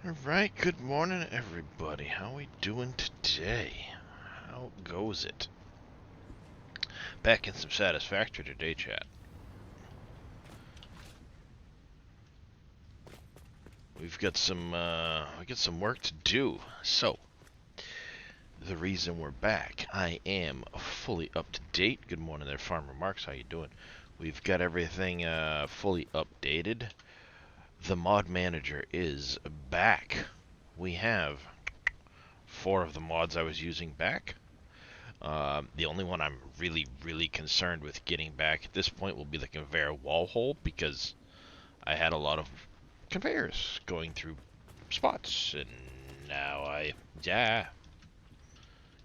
Alright, good morning everybody. How we doing today? How goes it? Back in some Satisfactory today, chat. We've got some work to do. So, the reason we're back, I am fully up to date. Good morning there, Farmer Marks. How you doing? We've got everything fully updated. The mod manager is back. We have 4 of the mods I was using back. The only one I'm really concerned with getting back at this point will be the conveyor wall hole, because I had a lot of conveyors going through spots, and now I gotta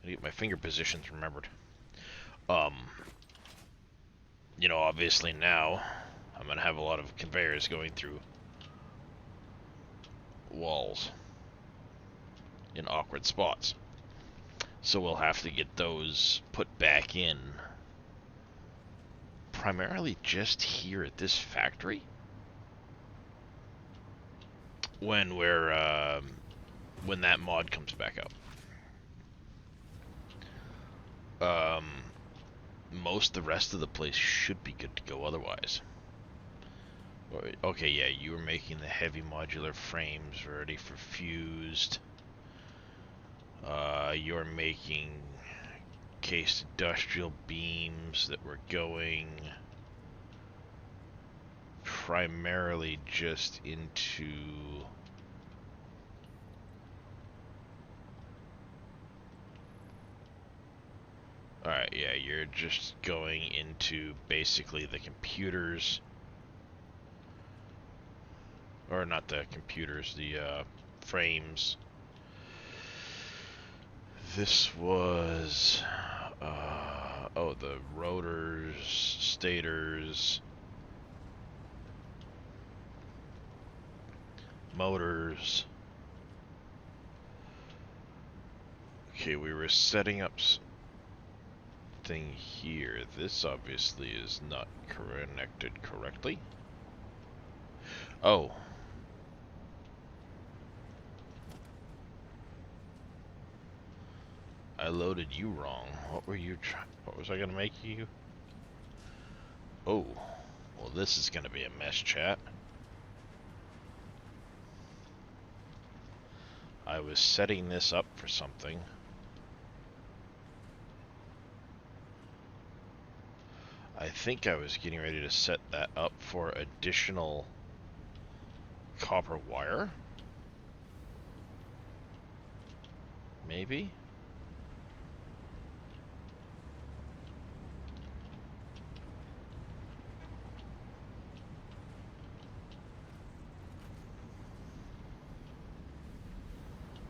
get my finger positions remembered. Obviously now I'm gonna have a lot of conveyors going through walls in awkward spots. So we'll have to get those put back in, primarily just here at this factory, when when that mod comes back up. Most the rest of the place should be good to go otherwise. Okay, yeah, you were making the heavy modular frames ready for fused. You're making cased industrial beams that were going primarily just into Alright, yeah, you're just going into basically the computers, or not the computers, the frames. This was, the rotors, stators, motors. Okay, we were setting up thing here. This obviously is not connected correctly. Oh. I loaded you wrong. What were you what was I gonna make you? Oh. Well, this is gonna be a mess, chat. I was setting this up for something. I think I was getting ready to set that up for additional copper wire. Maybe?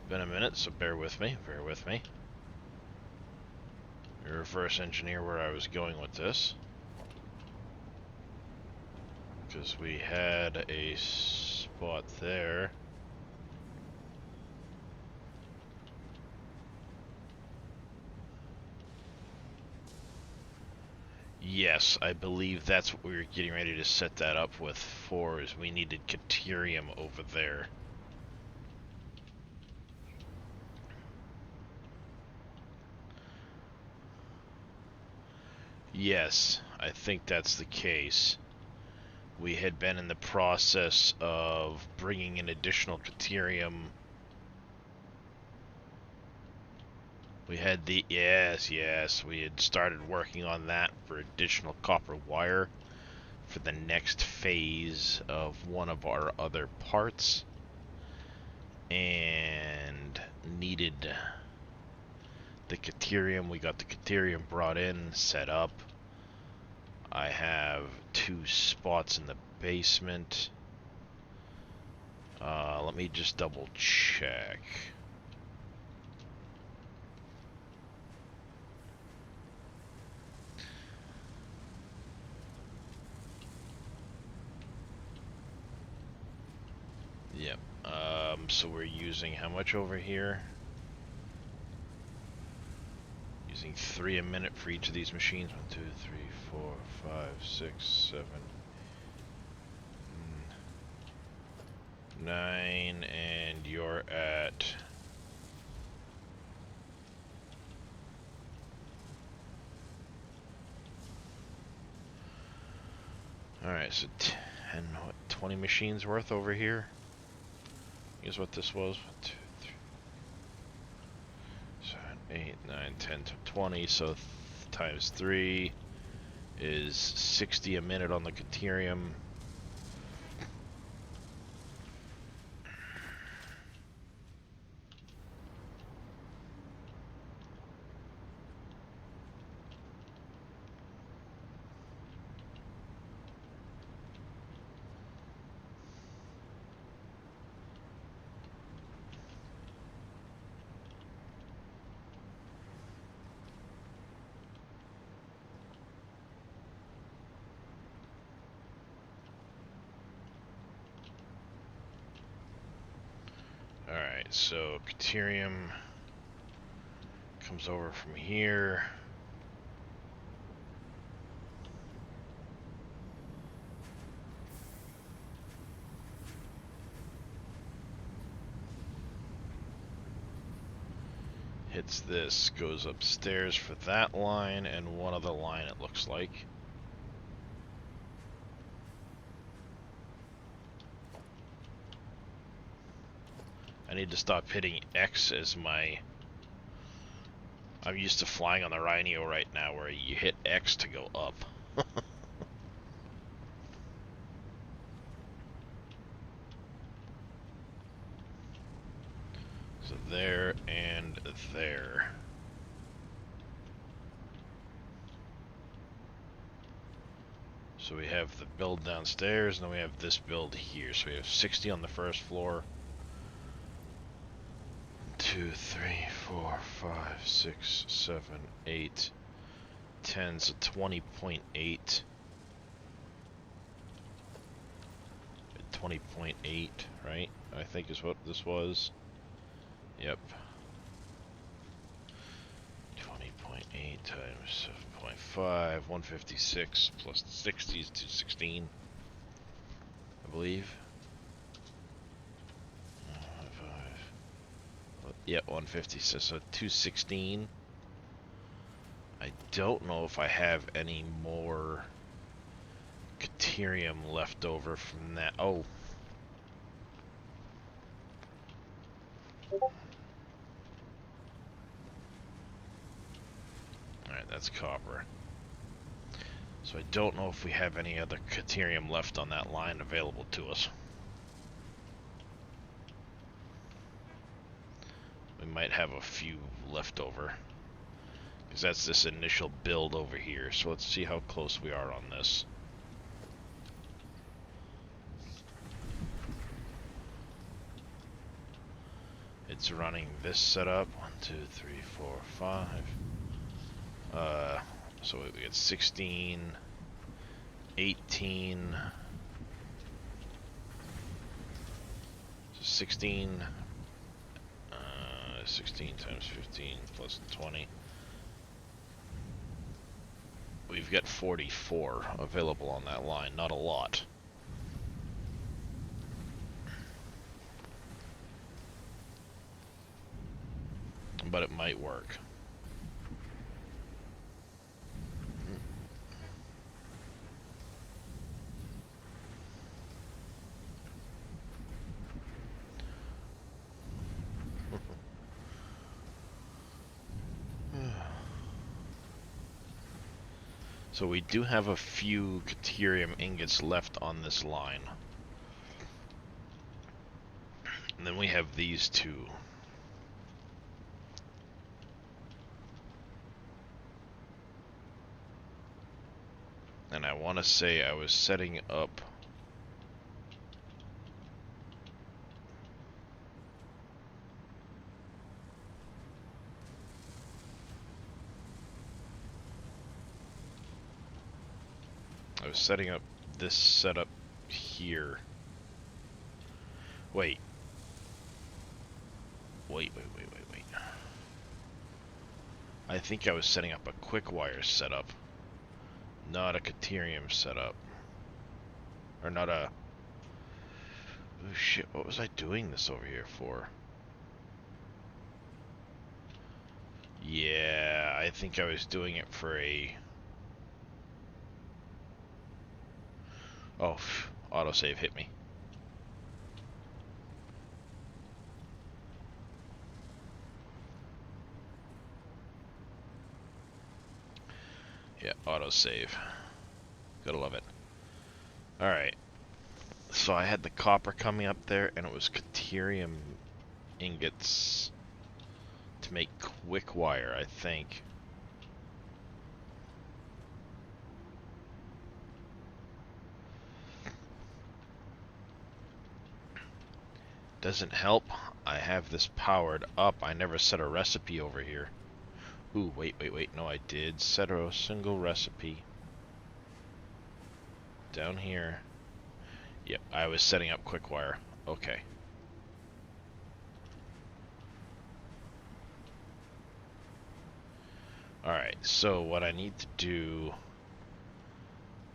Been a minute, so bear with me, bear with me. Reverse engineer where I was going with this, because we had a spot there. Yes, I believe that's what we were getting ready to set that up with for, is we needed Caterium over there. Yes, I think that's the case. We had been in the process of bringing in additional Caterium. We had the, yes, we had started working on that for additional copper wire for the next phase of one of our other parts, and needed the Caterium. We got the Caterium brought in, set up. I have 2 spots in the basement. Let me just double check. Yep. So we're using how much over here? Using 3 a minute for each of these machines. 1, 2, 3, 4, 5, 6, 7, 9, and you're at... Alright, so 10, what, 20 machines worth over here? Is what this was. 1, 2, 3, 7, 8, 9, 10, 20. So times 3 is 60 a minute on the Caterium. Alright, so Caterium comes over from here. Hits this, goes upstairs for that line, and one other line it looks like. I need to stop hitting X as my... I'm used to flying on the Rhino right now where you hit X to go up. So there and there. So we have the build downstairs, and then we have this build here. So we have 60 on the first floor. 2, 3, 4, 5, 6, 7, 8, 10, so 20.8. 20.8, right? I think is what this was. Yep. 20.8 times 7.5, 156 plus 60 is 216, I believe. Yep, 156, so 216. I don't know if I have any more Caterium left over from that. Oh. Alright, that's copper. So I don't know if we have any other Caterium left on that line available to us. We might have a few left over, because that's this initial build over here. So let's see how close we are on this. It's running this setup. 1, 2, 3, 4, 5. So we get 16, 18. So 16. 16 times 15 plus 20. We've got 44 available on that line. Not a lot. But it might work. So we do have a few Caterium ingots left on this line. And then we have these two. And I want to say I was setting up this setup here. Wait. I think I was setting up a quick wire setup, not a Caterium setup. Or not a... Oh shit, what was I doing this over here for? Yeah, I think I was doing it for a... Oh, autosave hit me. Yeah, autosave. Gotta love it. Alright. So I had the copper coming up there, and it was Caterium ingots to make quick wire, I think. Doesn't help. I have this powered up. I never set a recipe over here. Ooh, wait. No, I did set a single recipe. Down here. Yep, I was setting up quick wire. Okay. Alright, so what I need to do...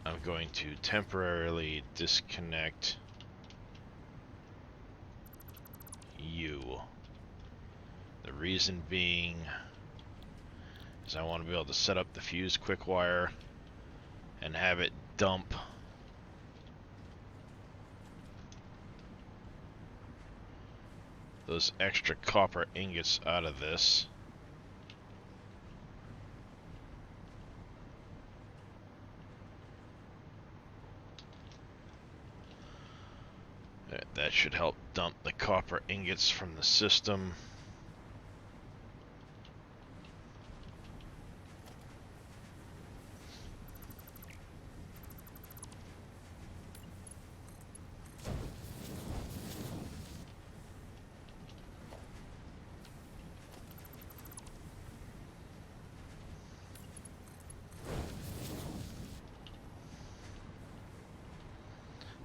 I'm going to temporarily disconnect you. The reason being is I want to be able to set up the fuse quick wire and have it dump those extra copper ingots out of this. That should help dump the copper ingots from the system.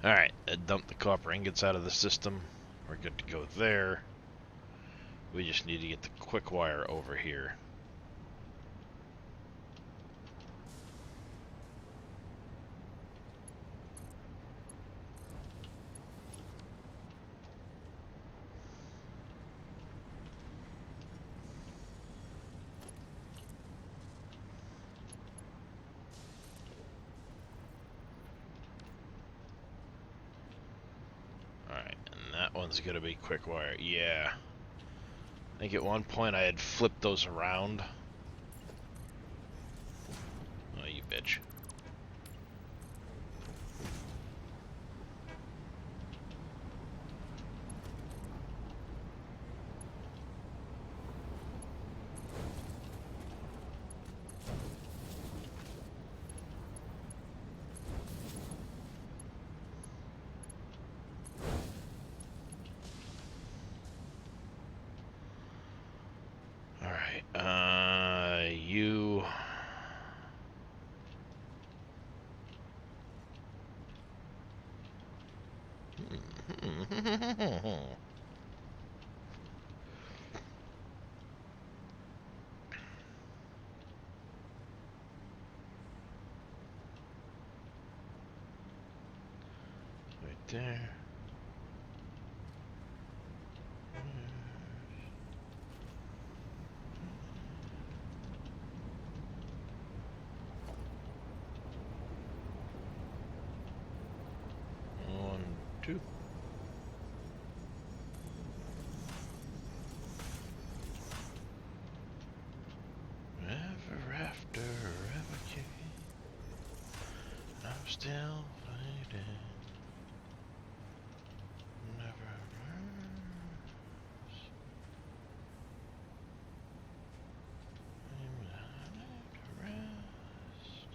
Alright, dump the copper ingots out of the system. We're good to go there. We just need to get the quick wire over here. Alright, and that one's gonna be quick wire. Yeah. I think at one point I had flipped those around. Oh, you bitch. Alright, you... Right there. One, two. Ever after, ever king. I'm still fighting. Never burns. I'm not at rest.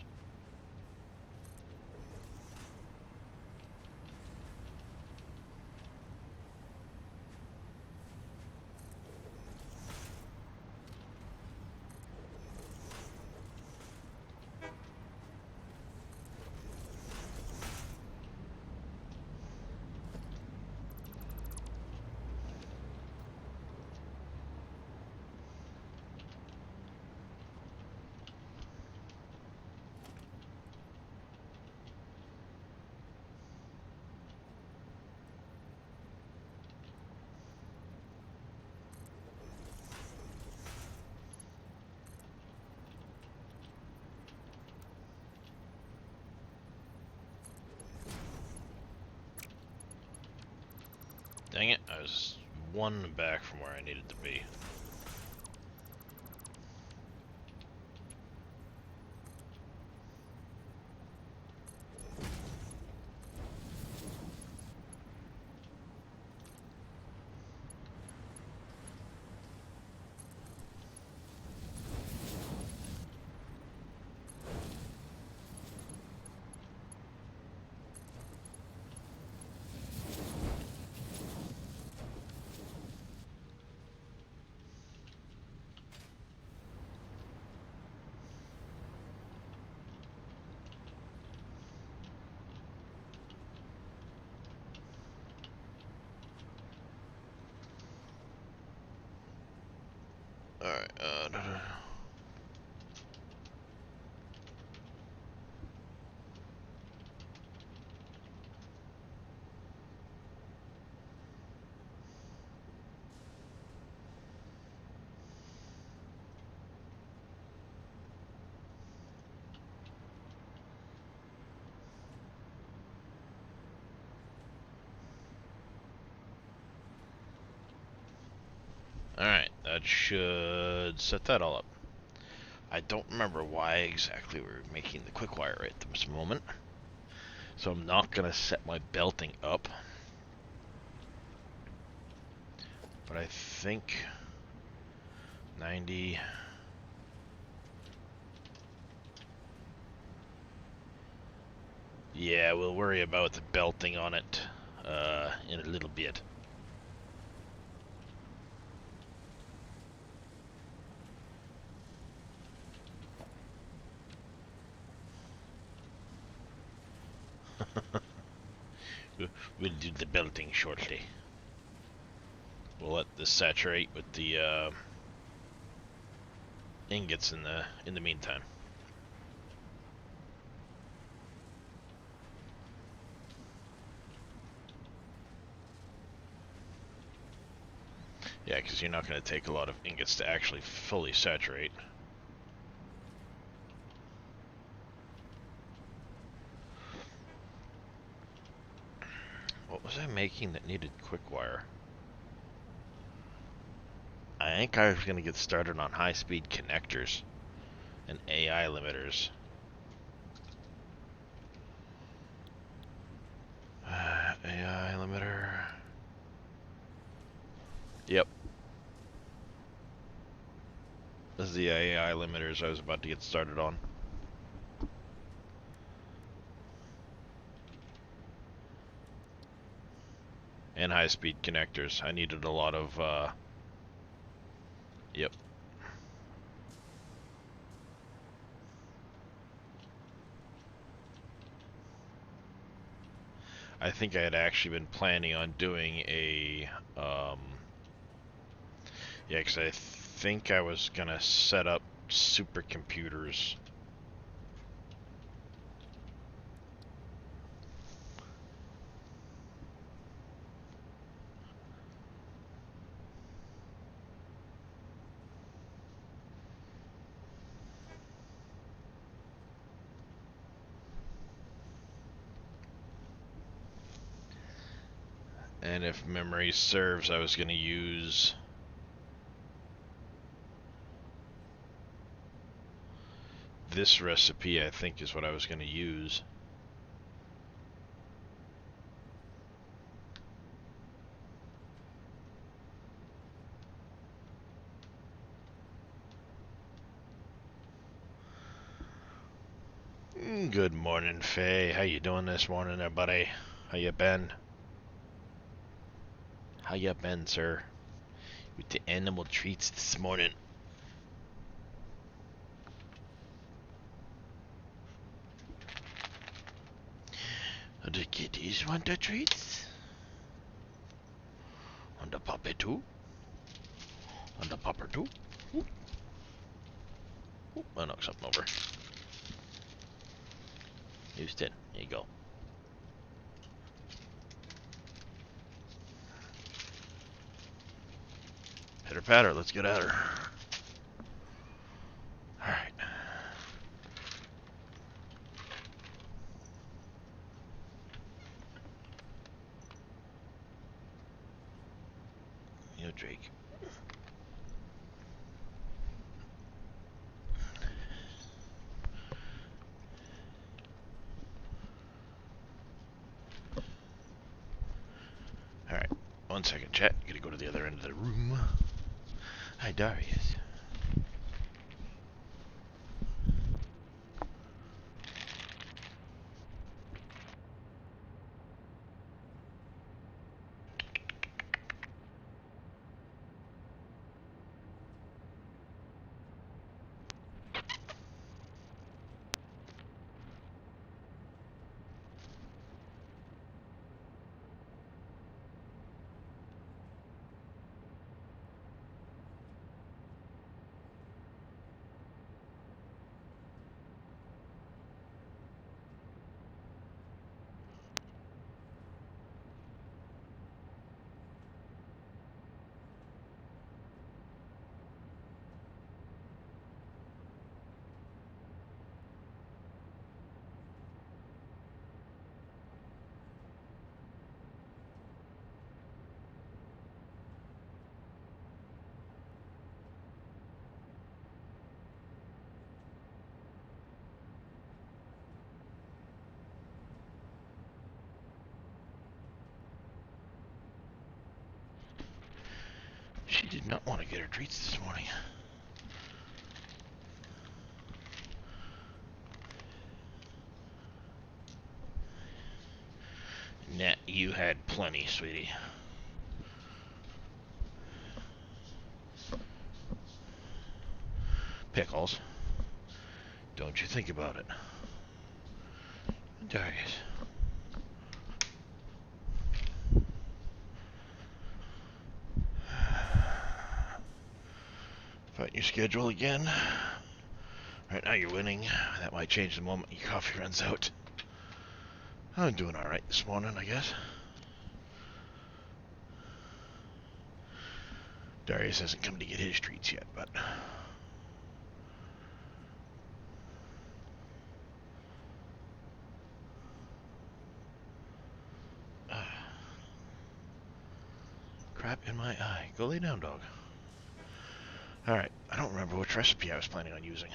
Dang it, I was one back from where I needed to be. Alright, Alright, that should set that all up. I don't remember why exactly we're making the quick wire at this moment. So I'm not going to set my belting up. But I think 90... Yeah, we'll worry about the belting on it in a little bit. We'll do the belting shortly. We'll let this saturate with the ingots in the meantime. Yeah, because you're not going to take a lot of ingots to actually fully saturate. What was I making that needed quick wire? I think I was going to get started on high-speed connectors and AI limiters. AI limiter. Yep. This is the AI limiters I was about to get started on. And high-speed connectors. I needed a lot of, yep. I think I had actually been planning on doing a, yeah, because I think I was going to set up supercomputers. And if memory serves, I was going to use this recipe, I think is what I was going to use. Good morning, Faye. How you doing this morning there, buddy? How you been? How you been, sir? With the animal treats this morning. The kitties want the treats? Want the puppy too? Want the pupper too? Ooh. Ooh, I knocked something over. Houston, there you go. Pitter patter, let's get at her. Alright. Drake. Alright, 1 second, chat. Gotta go to the other end of the room. Hi, Darius. She did not want to get her treats this morning. Nah, you had plenty, sweetie. Pickles. Don't you think about it. Darius. Fighting your schedule again. Right now you're winning. That might change the moment your coffee runs out. I'm doing alright this morning, I guess. Darius hasn't come to get his treats yet, but... crap in my eye. Go lay down, dog. Alright, I don't remember which recipe I was planning on using.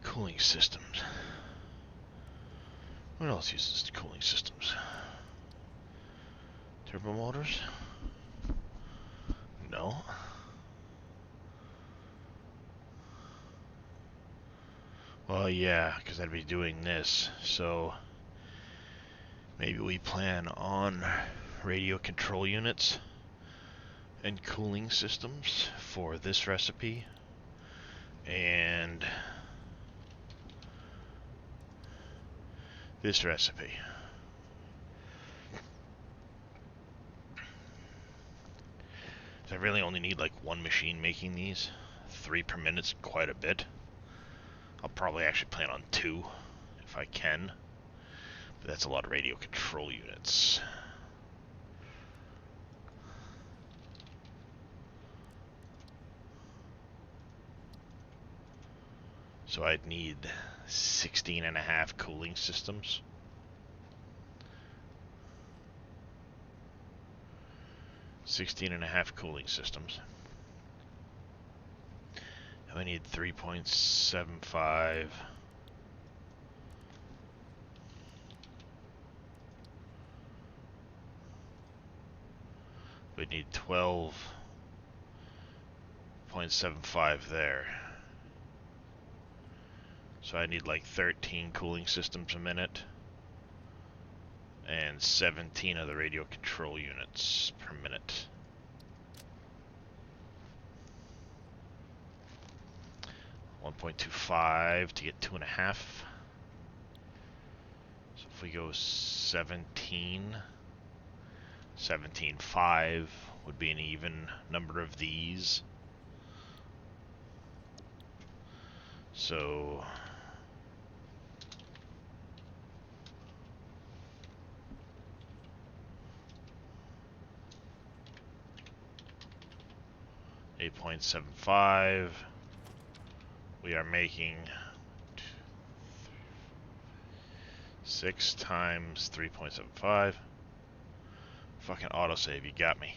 Cooling systems. What else uses cooling systems? Turbo motors? No. Well, yeah, because I'd be doing this, so maybe we plan on radio control units and cooling systems for this recipe, and this recipe. I really only need like one machine making these. 3 per minute's quite a bit. I'll probably actually plan on 2 if I can. But that's a lot of radio control units. So I'd need 16.5 cooling systems. Cooling systems. And I need 3.75. We need 12.75 there. So I need like 13 cooling systems a minute. And 17 of the radio control units per minute. $1.25 to get 2.5. So if we go 17.5 would be an even number of these. So $8.75. We are making 6 times 3.75. Fucking autosave, you got me.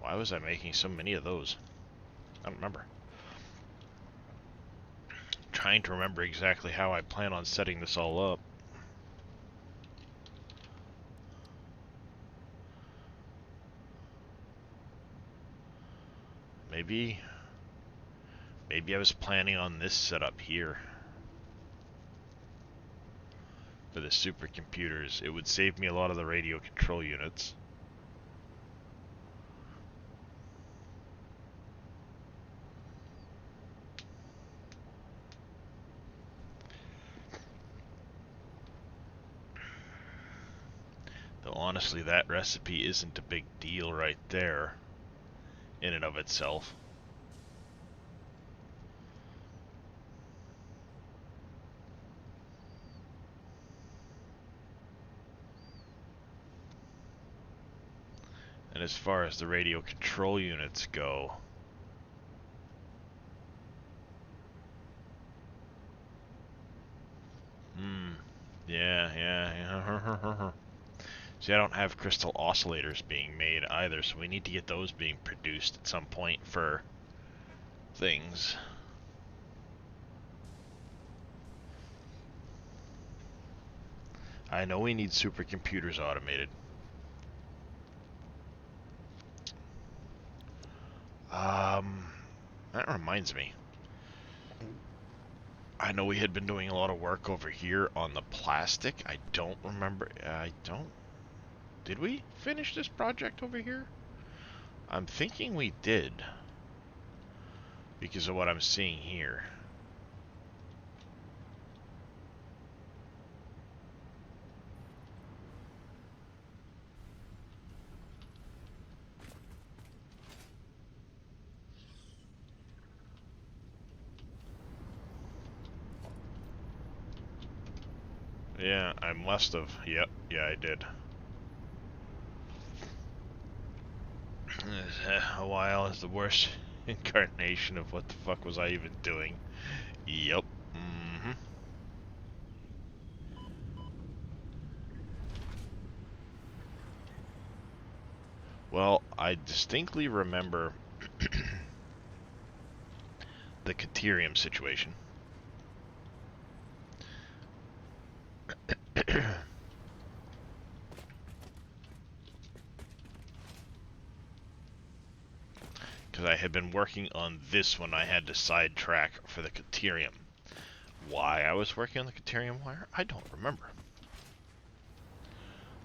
Why was I making so many of those? I don't remember. Trying to remember exactly how I plan on setting this all up. Maybe I was planning on this setup here. For the supercomputers, it would save me a lot of the radio control units. Though honestly, that recipe isn't a big deal right there, in and of itself. And as far as the radio control units go, yeah. See, I don't have crystal oscillators being made either, so we need to get those being produced at some point for things. I know we need supercomputers automated. That reminds me. I know we had been doing a lot of work over here on the plastic. I don't remember. Did we finish this project over here? I'm thinking we did. Because of what I'm seeing here. Yeah, I must have. Yep, yeah, I did. A while is the worst incarnation of what the fuck was I even doing. Yep. Well, I distinctly remember the Caterium situation. Because I had been working on this when I had to sidetrack for the Caterium. Why I was working on the Caterium wire, I don't remember.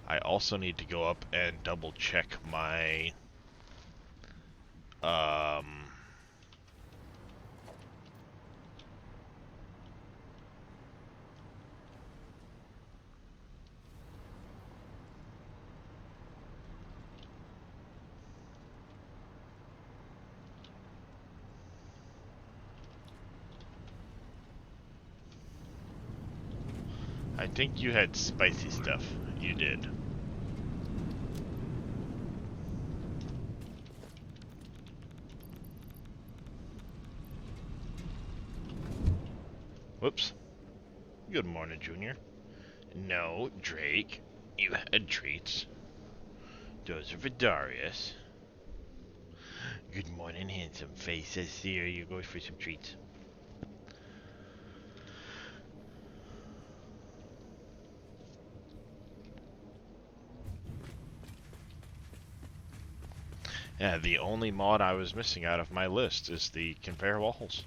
I also need to go up and double check my I think you had spicy stuff. You did. Whoops. Good morning, Junior. No, Drake. You had treats. Those are for Darius. Good morning, handsome face. I see you go for some treats. Yeah, the only mod I was missing out of my list is the conveyor walls.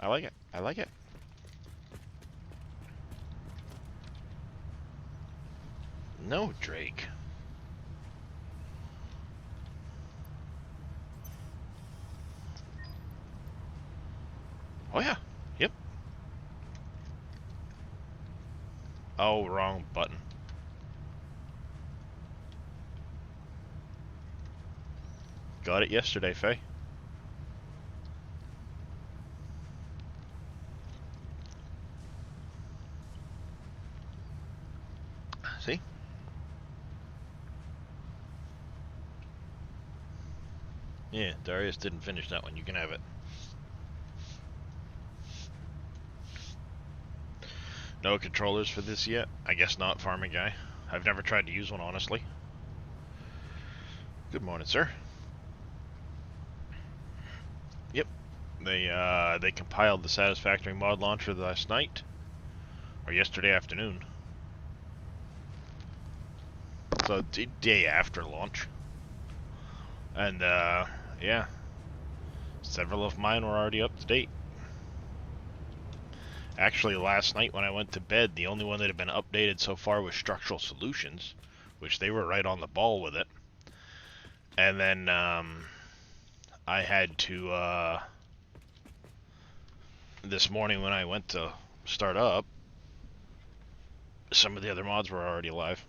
I like it. I like it. No, Drake. Oh yeah. Yep. Oh, wrong button. Got it yesterday, Faye. See? Yeah, Darius didn't finish that one. You can have it. No controllers for this yet? I guess not, Farming Guy. I've never tried to use one, honestly. Good morning, sir. Yep. They compiled the Satisfactory mod launcher last night. Or yesterday afternoon. So, day after launch. And, yeah. Several of mine were already up to date. Actually, last night when I went to bed, the only one that had been updated so far was Structural Solutions, which they were right on the ball with it. And then, I had to, this morning when I went to start up, some of the other mods were already live.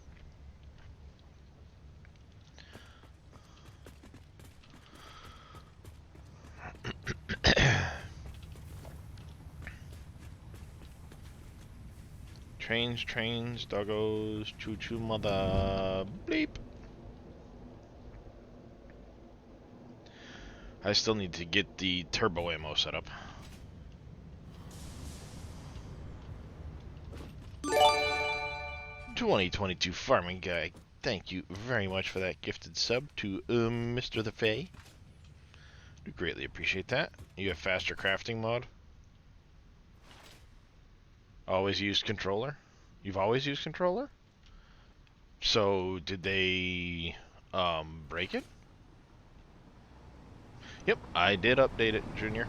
Trains, doggos, choo-choo mother, bleep. I still need to get the turbo ammo set up. $2022 Farming Guy, thank you very much for that gifted sub to Mr. The Fae. We greatly appreciate that. You have faster crafting mod? Always used controller? You've always used controller? So, did they, break it? Yep, I did update it, Junior.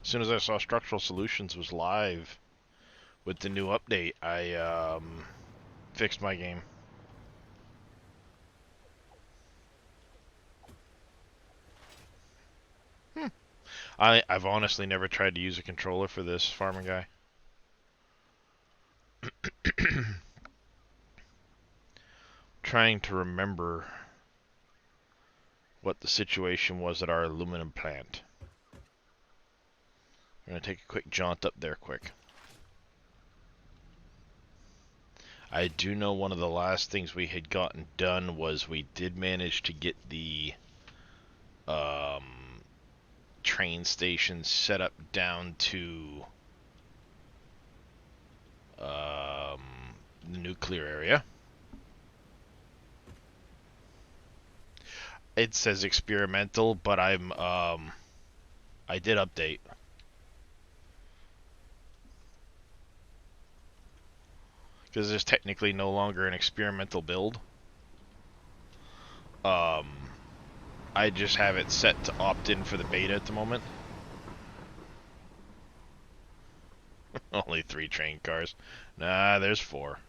As soon as I saw Structural Solutions was live with the new update, I, fixed my game. I've honestly never tried to use a controller for this, Farming Guy. Trying to remember what the situation was at our aluminum plant. I'm going to take a quick jaunt up there quick. I do know one of the last things we had gotten done was we did manage to get the train station set up down to the nuclear area. It says experimental, but I did update. Because there's technically no longer an experimental build. I just have it set to opt in for the beta at the moment. Only 3 train cars. Nah, there's 4.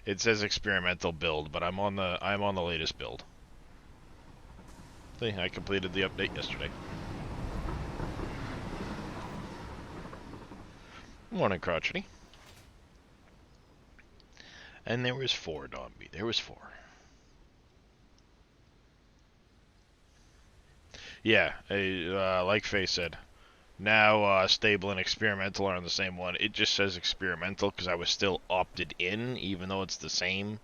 It says experimental build, but I'm on the latest build. See, I completed the update yesterday. Morning, crotchety. And there was 4, Donby. There was 4. Yeah, like Faye said, now stable and experimental are on the same one. It just says experimental because I was still opted in, even though it's the same.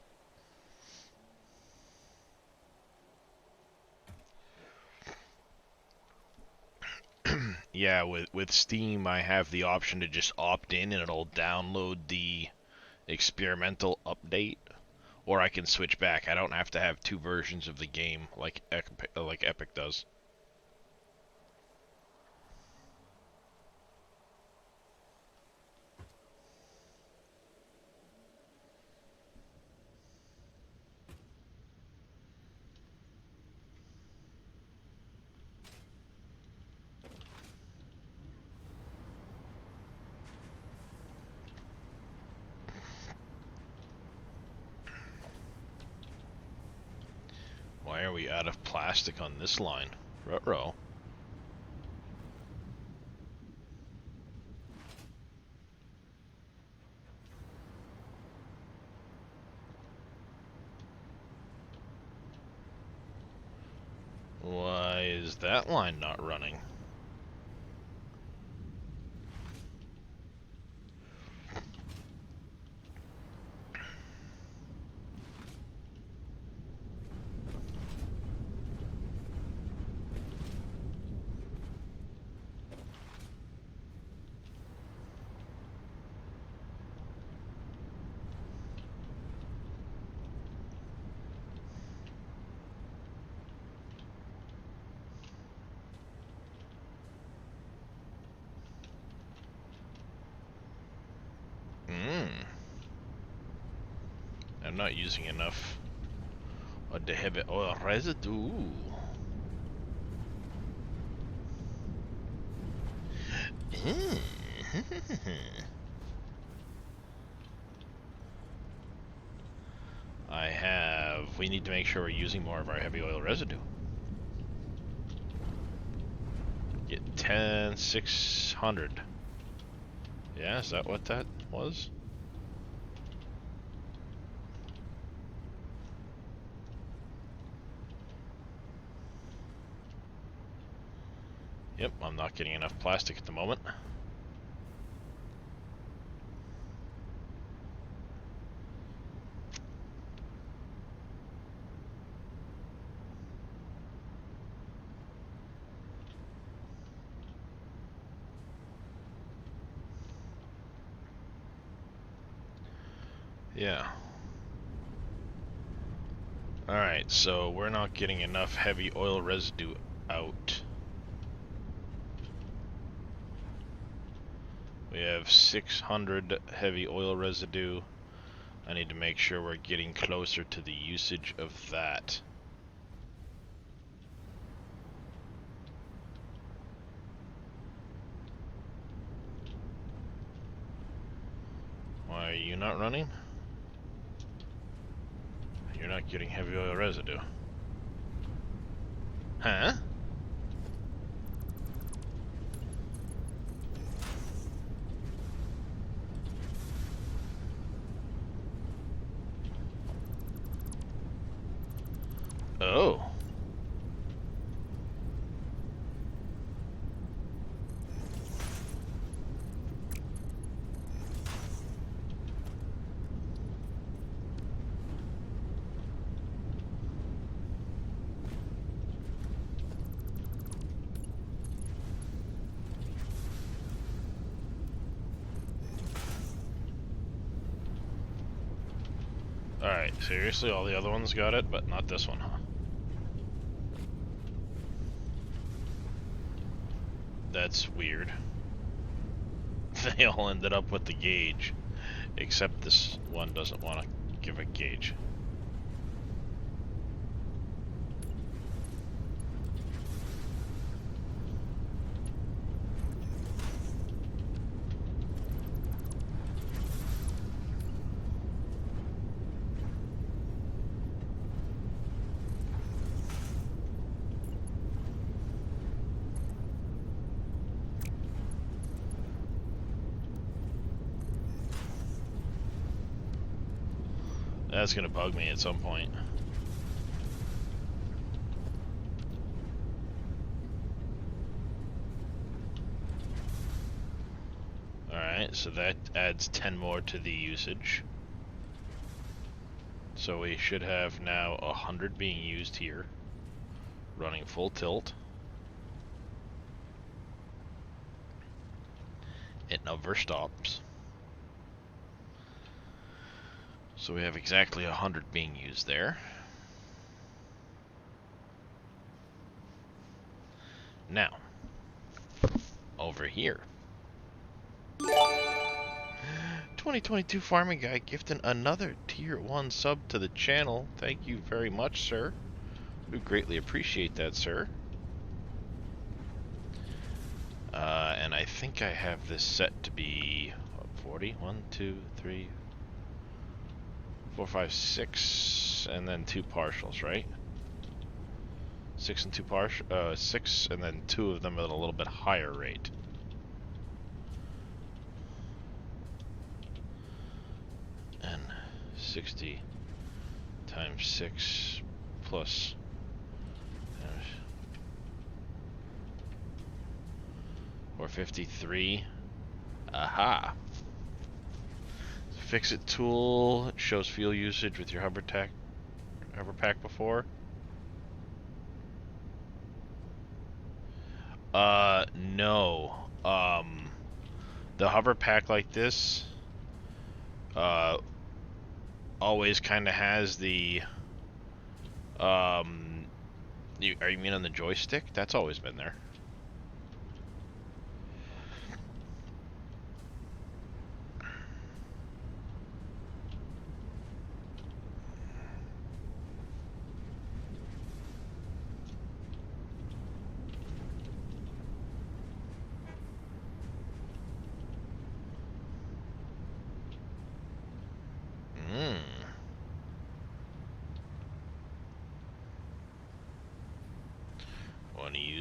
Yeah, with Steam, I have the option to just opt in and it'll download the experimental update, or I can switch back. I don't have to have 2 versions of the game like Epic does. Why are we out of plastic on this line? Ruh-roh. Why is that line not running? not using enough of the heavy oil residue. We need to make sure we're using more of our heavy oil residue. Get 10,600. Yeah, is that what that was? Yep, I'm not getting enough plastic at the moment. Yeah. Alright, so we're not getting enough heavy oil residue out. We have 600 heavy oil residue. I need to make sure we're getting closer to the usage of that. Why are you not running? You're not getting heavy oil residue. Huh? Oh. Alright, seriously, all the other ones got it, but not this one, huh? That's weird. They all ended up with the gauge, except this one doesn't want to give a gauge. That's gonna bug me at some point. Alright, so that adds 10 more to the usage. So we should have now 100 being used here, running full tilt. It never stops. So we have exactly 100 being used there. Now, over here. 2022 Farming Guy gifting another tier 1 sub to the channel. Thank you very much, sir. We greatly appreciate that, sir. And I think I have this set to be what, 40? 1, 2, 3, 4, 5, 6, and then 2 partials, right? 6 and 2 partial, 6, and then 2 of them at a little bit higher rate. And 60 times 6 plus 453. Aha! Fix-it tool shows fuel usage with your hover pack before. No. The hover pack like this, always kind of has the, are you mean on the joystick? That's always been there.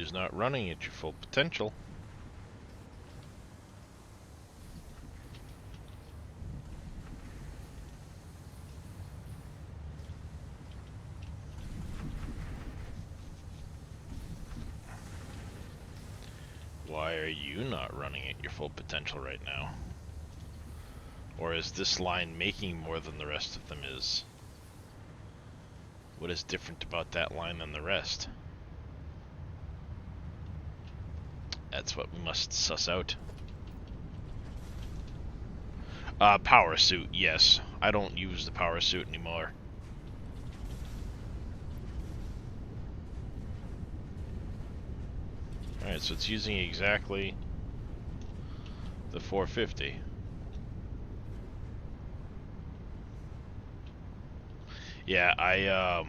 you's not running at your full potential. Why are you not running at your full potential right now? Or is this line making more than the rest of them is? What is different about that line than the rest? That's what we must suss out. Power suit, yes. I don't use the power suit anymore. Alright, so it's using exactly the 450. Yeah, I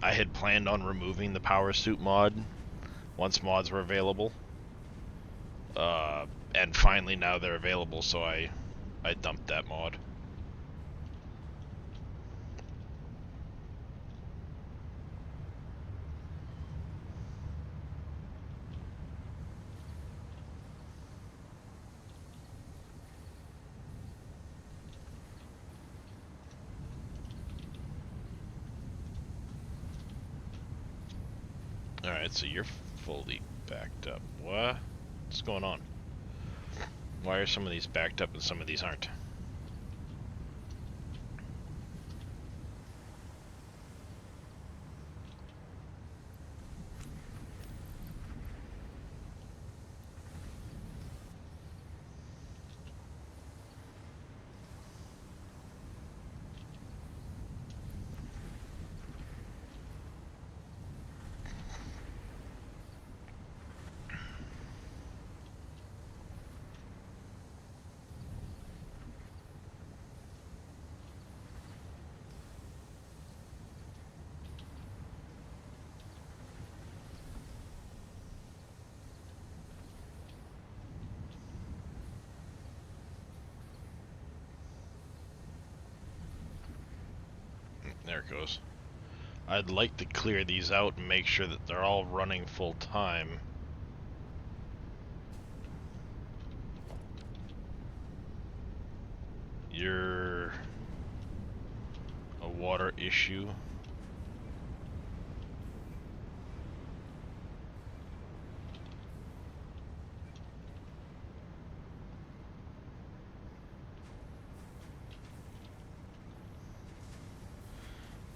had planned on removing the power suit mod once mods were available. And finally now they're available, so I dumped that mod. Alright, so you're fully backed up. What's going on? Why are some of these backed up and some of these aren't? There it goes. I'd like to clear these out and make sure that they're all running full time. You're a water issue.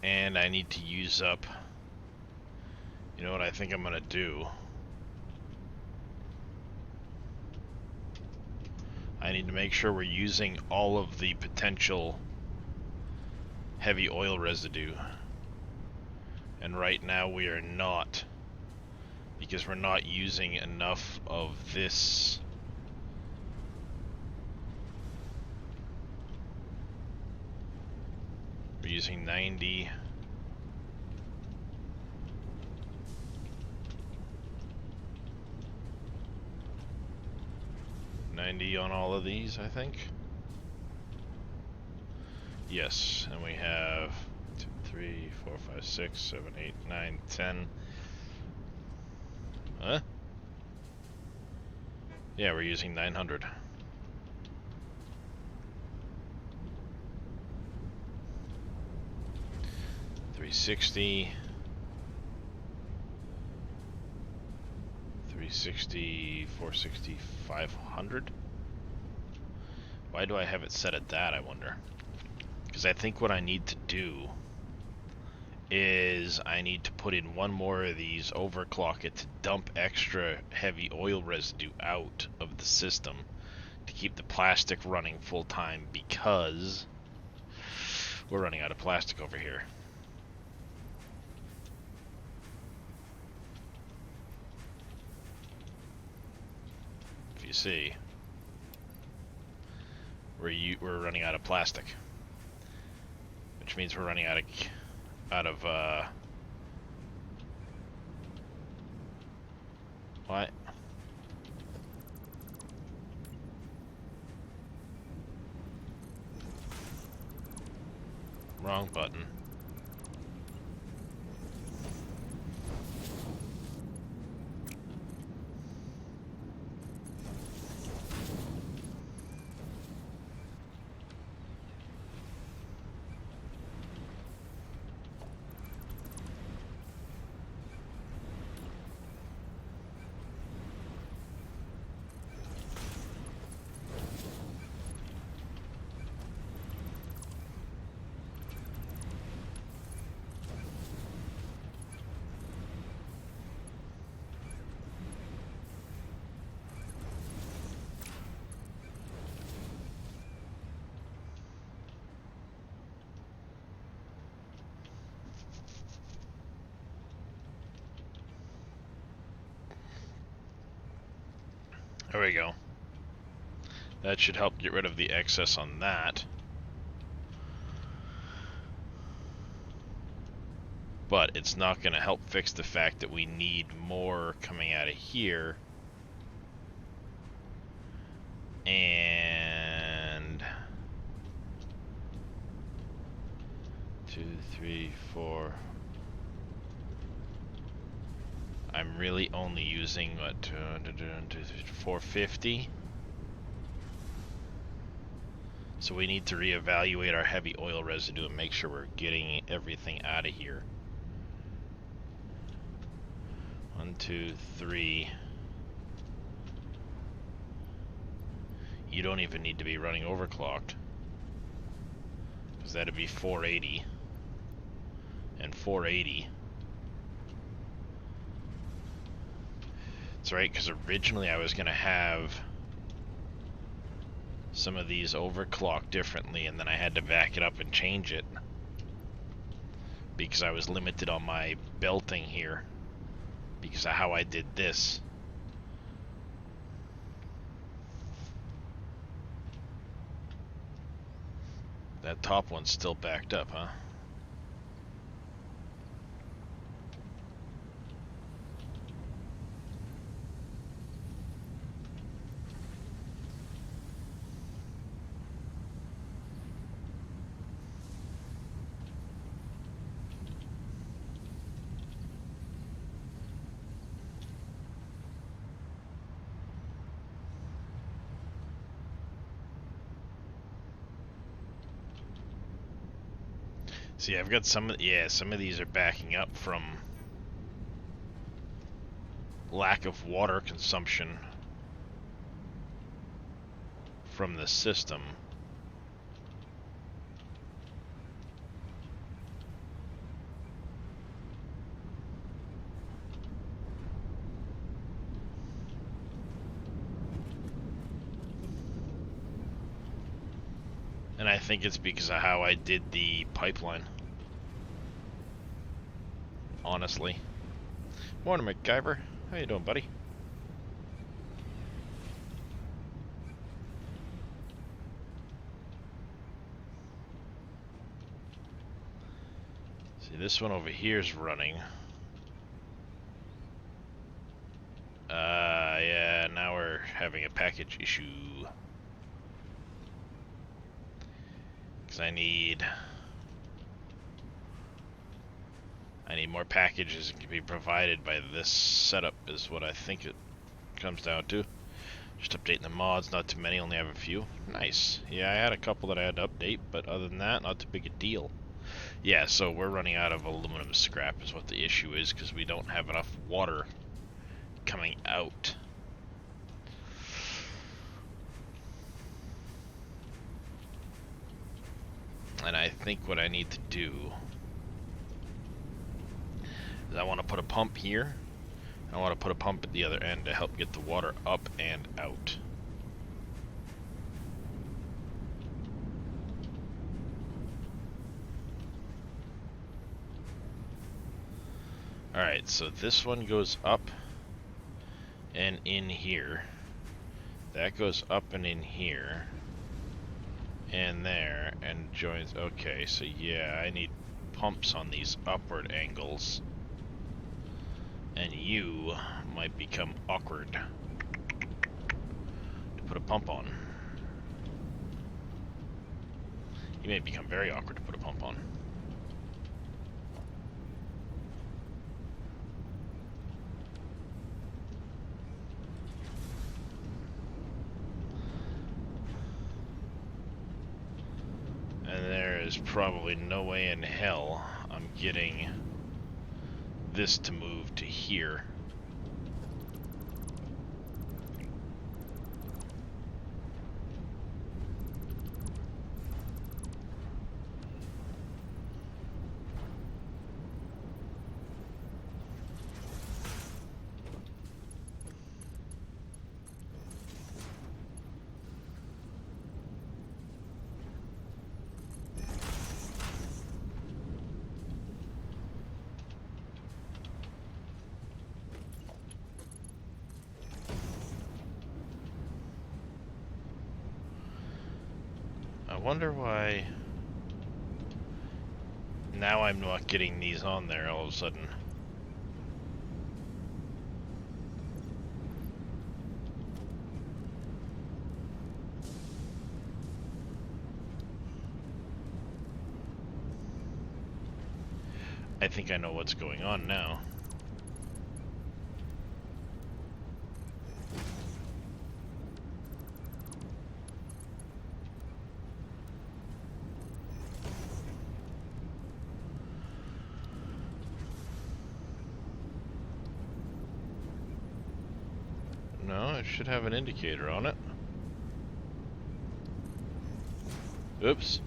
And I need to use up, you know what I think I'm gonna do? I need to make sure we're using all of the potential heavy oil residue. And right now we are not, because we're not using enough of this. We're using 90. On all of these, I think. Yes, and we have 2, 3, 4, 5, 6, 7, 8, 9, 10. Huh? Yeah, we're using 900. 360. 360, 460, 500. Why do I have it set at that, I wonder? Because I think what I need to do is I need to put in one more of these, overclock it to dump extra heavy oil residue out of the system to keep the plastic running full time, because we're running out of plastic over here. If you see, we're running out of plastic, which means we're running out of what? Wrong button. There we go. That should help get rid of the excess on that. But it's not going to help fix the fact that we need more coming out of here. And 2, 3, 4. I'm really only using what 450. So we need to reevaluate our heavy oil residue and make sure we're getting everything out of here. 1, 2, 3. You don't even need to be running overclocked, because that'd be 480 and 480. That's right, because originally I was going to have some of these overclocked differently, and then I had to back it up and change it because I was limited on my belting here because of how I did this. That top one's still backed up, huh? See, I've got some of these are backing up from lack of water consumption from the system. And I think it's because of how I did the pipeline. Honestly. Morning, MacGyver. How you doing, buddy? See, this one over here is running. Yeah, now we're having a package issue. Because I need more packages that can be provided by this setup is what I think it comes down to. Just updating the mods, not too many, only have a few. Nice. Yeah, I had a couple that I had to update, but other than that, not too big a deal. Yeah, so we're running out of aluminum scrap is what the issue is, because we don't have enough water coming out. And I think what I need to do is I want to put a pump here. I want to put a pump at the other end to help get the water up and out. Alright, so this one goes up and in here. That goes up and in here. And there, and joins. Okay, so yeah, I need pumps on these upward angles. And you might become awkward to put a pump on. You may become very awkward to put a pump on. And there is probably no way in hell I'm getting this to move to here. wonder why now I'm not getting these on there all of a sudden. I think I know what's going on now. No, it should have an indicator on it. Oops.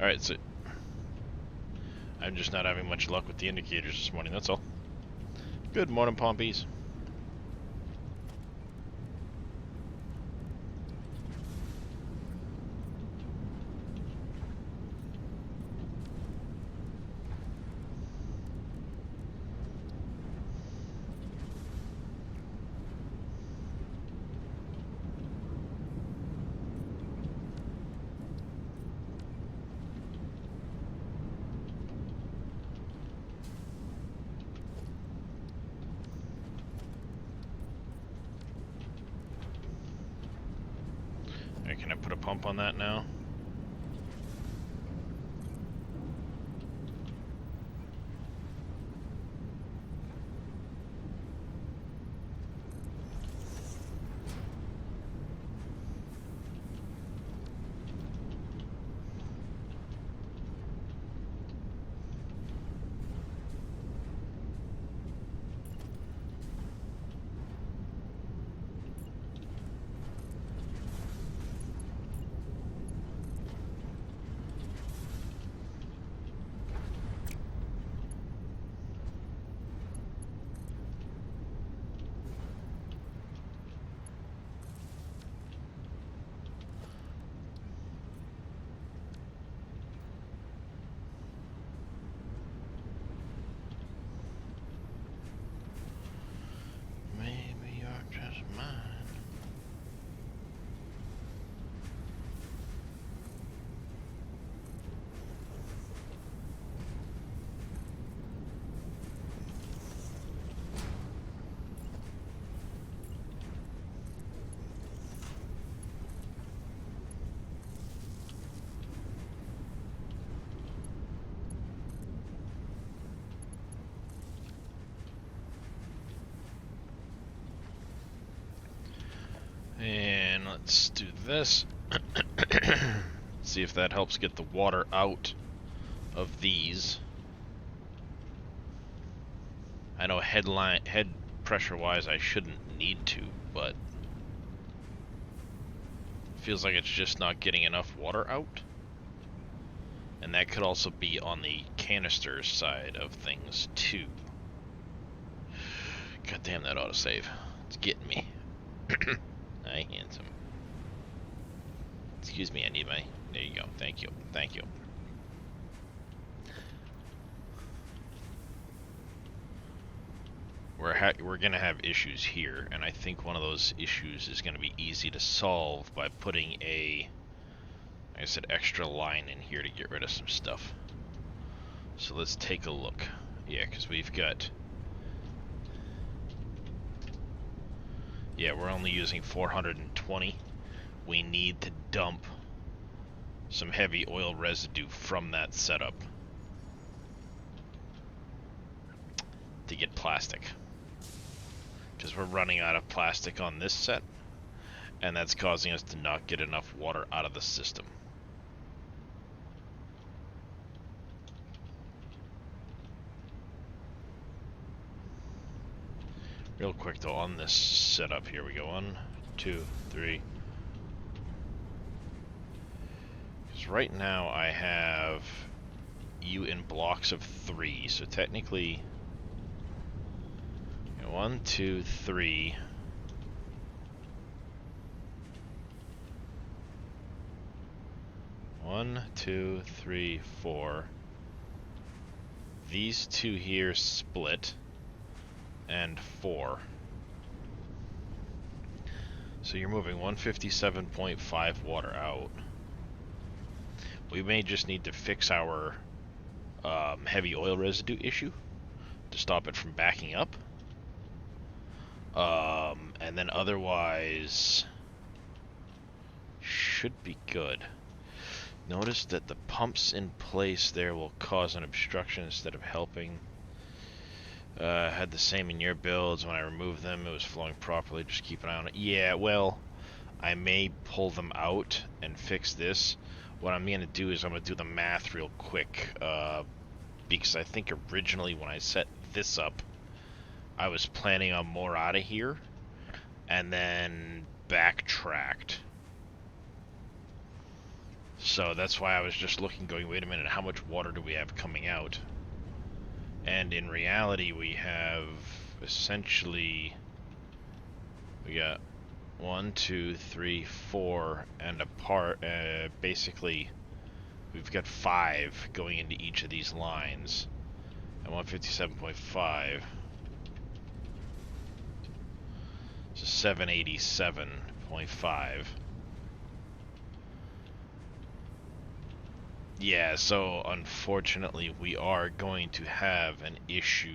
Alright, so I'm just not having much luck with the indicators this morning, that's all. Good morning, Pompies. Alright, can I put a pump on that now? Maybe you're just mine. And let's do this. See if that helps get the water out of these. I know head pressure wise I shouldn't need to, but it feels like it's just not getting enough water out. And that could also be on the canister side of things too. God damn, that autosave. It's getting me. Hi, handsome. Excuse me, I need my... There you go. Thank you. Thank you. We're gonna have issues here, and I think one of those issues is gonna be easy to solve by putting a, like I said, extra line in here to get rid of some stuff. So let's take a look. Yeah, because we've got... Yeah, we're only using 420. We need to dump some heavy oil residue from that setup to get plastic. Because we're running out of plastic on this set, and that's causing us to not get enough water out of the system. Real quick though, on this setup, here we go. 1, 2, 3. Because right now I have you in blocks of 3, so technically 1, 2, 3. One, 2, 3, 4. These two here split, and 4. So you're moving 157.5 water out. We may just need to fix our heavy oil residue issue to stop it from backing up. And then otherwise should be good. Notice that the pumps in place there will cause an obstruction instead of helping. Had the same in your builds. When I removed them, it was flowing properly. Just keep an eye on it. Yeah, well, I may pull them out and fix this. What I'm going to do is I'm going to do the math real quick. Because I think originally when I set this up, I was planning on more out of here. And then backtracked. So that's why I was just looking, going, wait a minute, how much water do we have coming out? And in reality, we have essentially, we got 1, 2, 3, 4, and apart, basically, we've got 5 going into each of these lines. And 157.5. So 787.5. Yeah, so unfortunately we are going to have an issue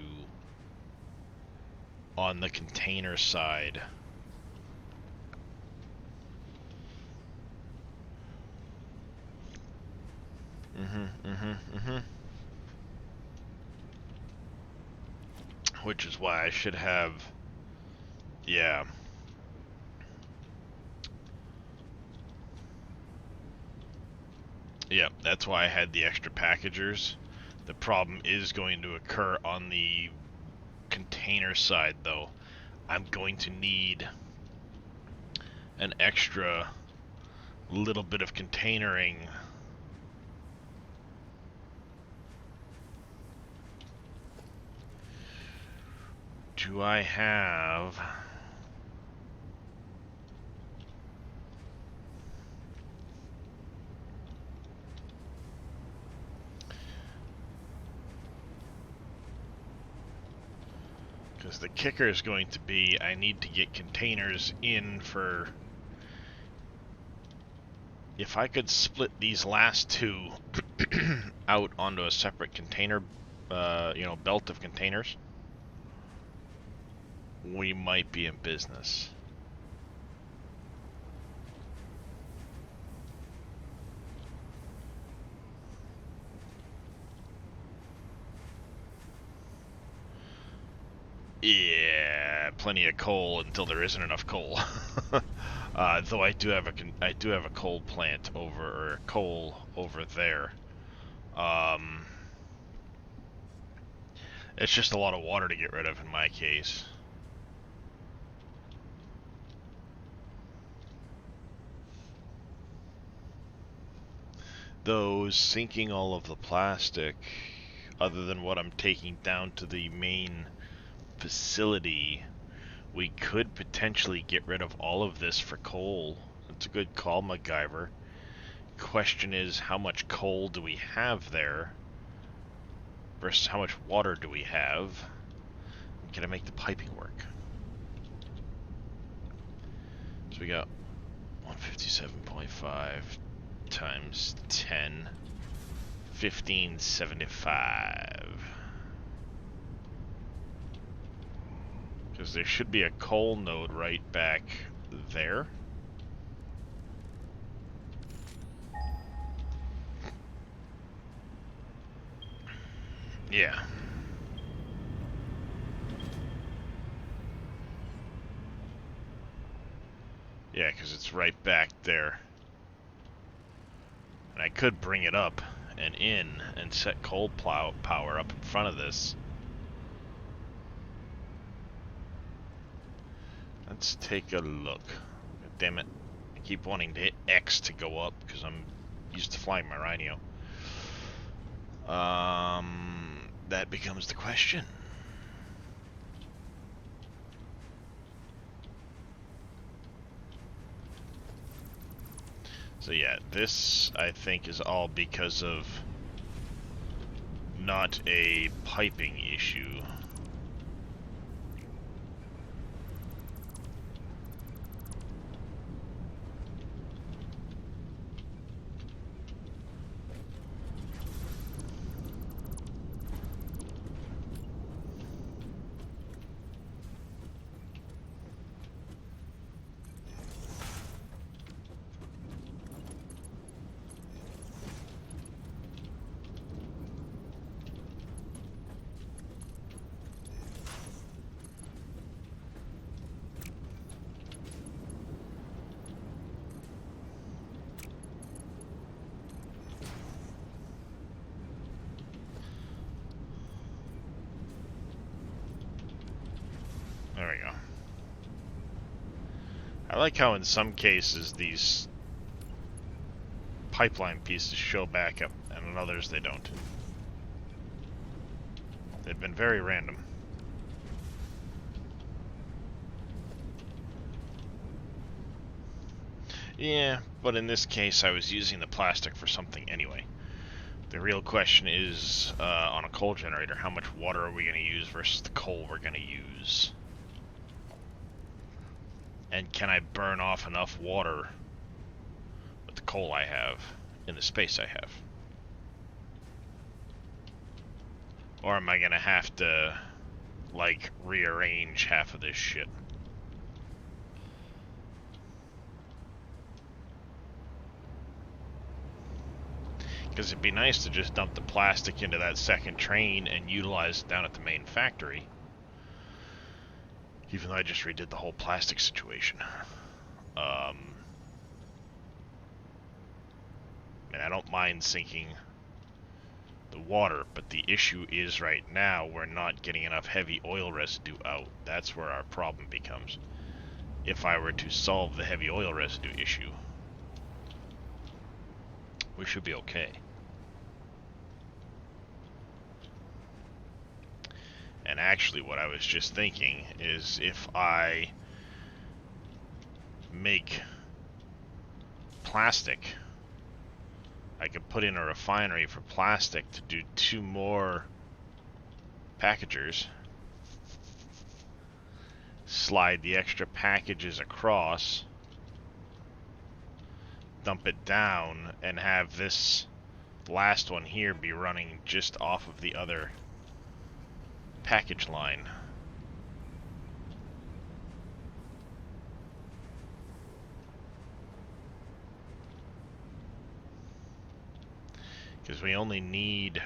on the container side. Which is why I should have, yeah. Yeah, that's why I had the extra packagers. The problem is going to occur on the container side, though. I'm going to need an extra little bit of containering. Do I have... Because the kicker is going to be, I need to get containers in for... If I could split these last two out onto a separate container, belt of containers, we might be in business. Yeah, plenty of coal until there isn't enough coal. Though I do have a coal plant coal over there. It's just a lot of water to get rid of in my case. Though sinking all of the plastic, other than what I'm taking down to the main facility, we could potentially get rid of all of this for coal. That's a good call, MacGyver. Question is, how much coal do we have there versus how much water do we have? Can I make the piping work? So we got 157.5 times 10, 1575. Because there should be a coal node right back there. Yeah. Yeah, because it's right back there. And I could bring it up and in and set coal power up in front of this. Let's take a look. God damn it. I keep wanting to hit X to go up because I'm used to flying my Rhino. That becomes the question. So yeah, this I think is all because of not a piping issue. I like how in some cases these pipeline pieces show back up, and in others they don't. They've been very random. Yeah, but in this case I was using the plastic for something anyway. The real question is, on a coal generator, how much water are we going to use versus the coal we're going to use? And can I burn off enough water with the coal I have in the space I have? Or am I going to have to, like, rearrange half of this shit? Because it'd be nice to just dump the plastic into that second train and utilize it down at the main factory. Even though I just redid the whole plastic situation. And I don't mind sinking the water, but the issue is right now we're not getting enough heavy oil residue out. That's where our problem becomes. If I were to solve the heavy oil residue issue, we should be okay. And actually what I was just thinking is if I make plastic, I could put in a refinery for plastic to do 2 more packagers, slide the extra packages across, dump it down, and have this last one here be running just off of the other package line. Because we only need,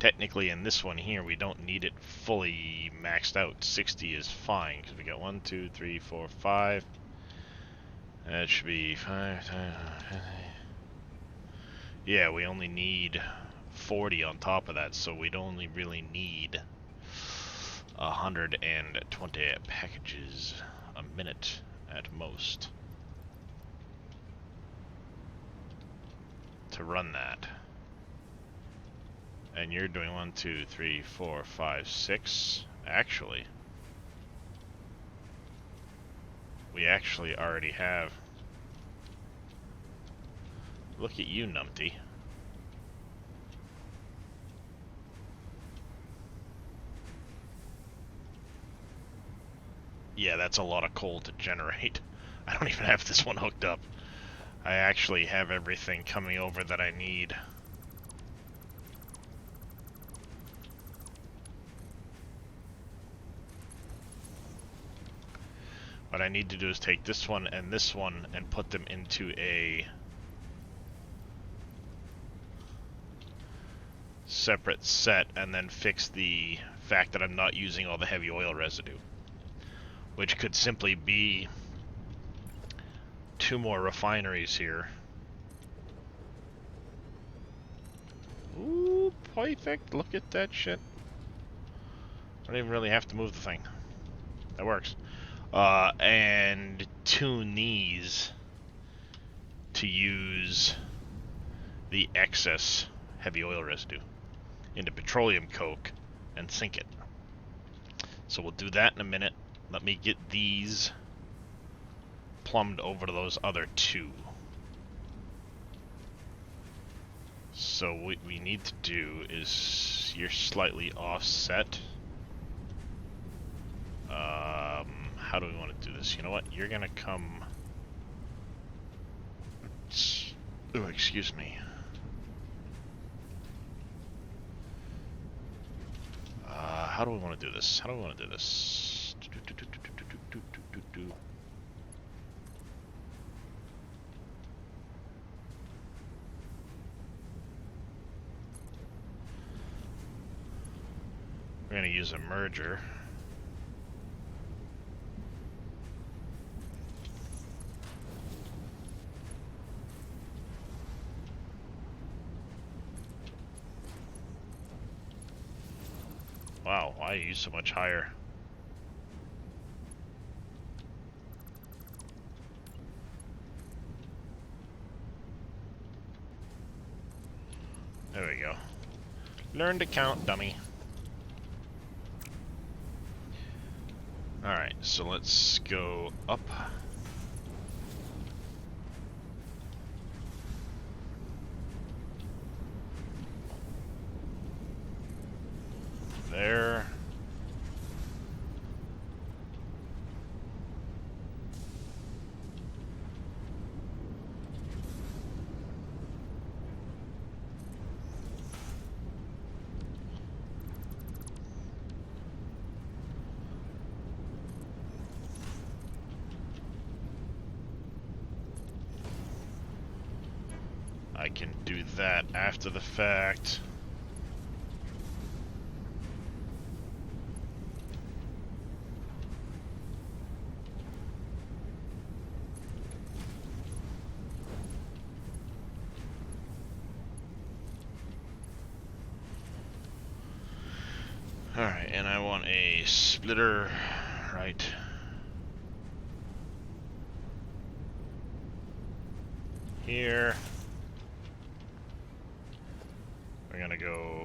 technically in this one here, we don't need it fully maxed out. 60 is fine, because we got 1, 2, 3, 4, 5. That should be 5. Yeah, we only need 40 on top of that, so we'd only really need 120 packages a minute at most to run that. And you're doing 1, 2, 3, 4, 5, 6. Actually, we actually already have. Look at you, numpty. Yeah, that's a lot of coal to generate. I don't even have this one hooked up. I actually have everything coming over that I need. What I need to do is take this one and put them into a separate set, and then fix the fact that I'm not using all the heavy oil residue, which could simply be 2 more refineries here. Ooh, perfect. Look at that shit. I don't even really have to move the thing. That works. And tune these to use the excess heavy oil residue into petroleum coke and sink it. So we'll do that in a minute. Let me get these plumbed over to those other 2. So what we need to do is, you're slightly offset. How do we want to do this? You know what? You're gonna come. Oh, excuse me. How do we want to do this? How do we want to do this? We're gonna use a merger. Wow, why are you so much higher? Learn to count, dummy. Alright, so let's go up. There. I can do that after the fact. Alright, and I want a splitter right here. We're gonna go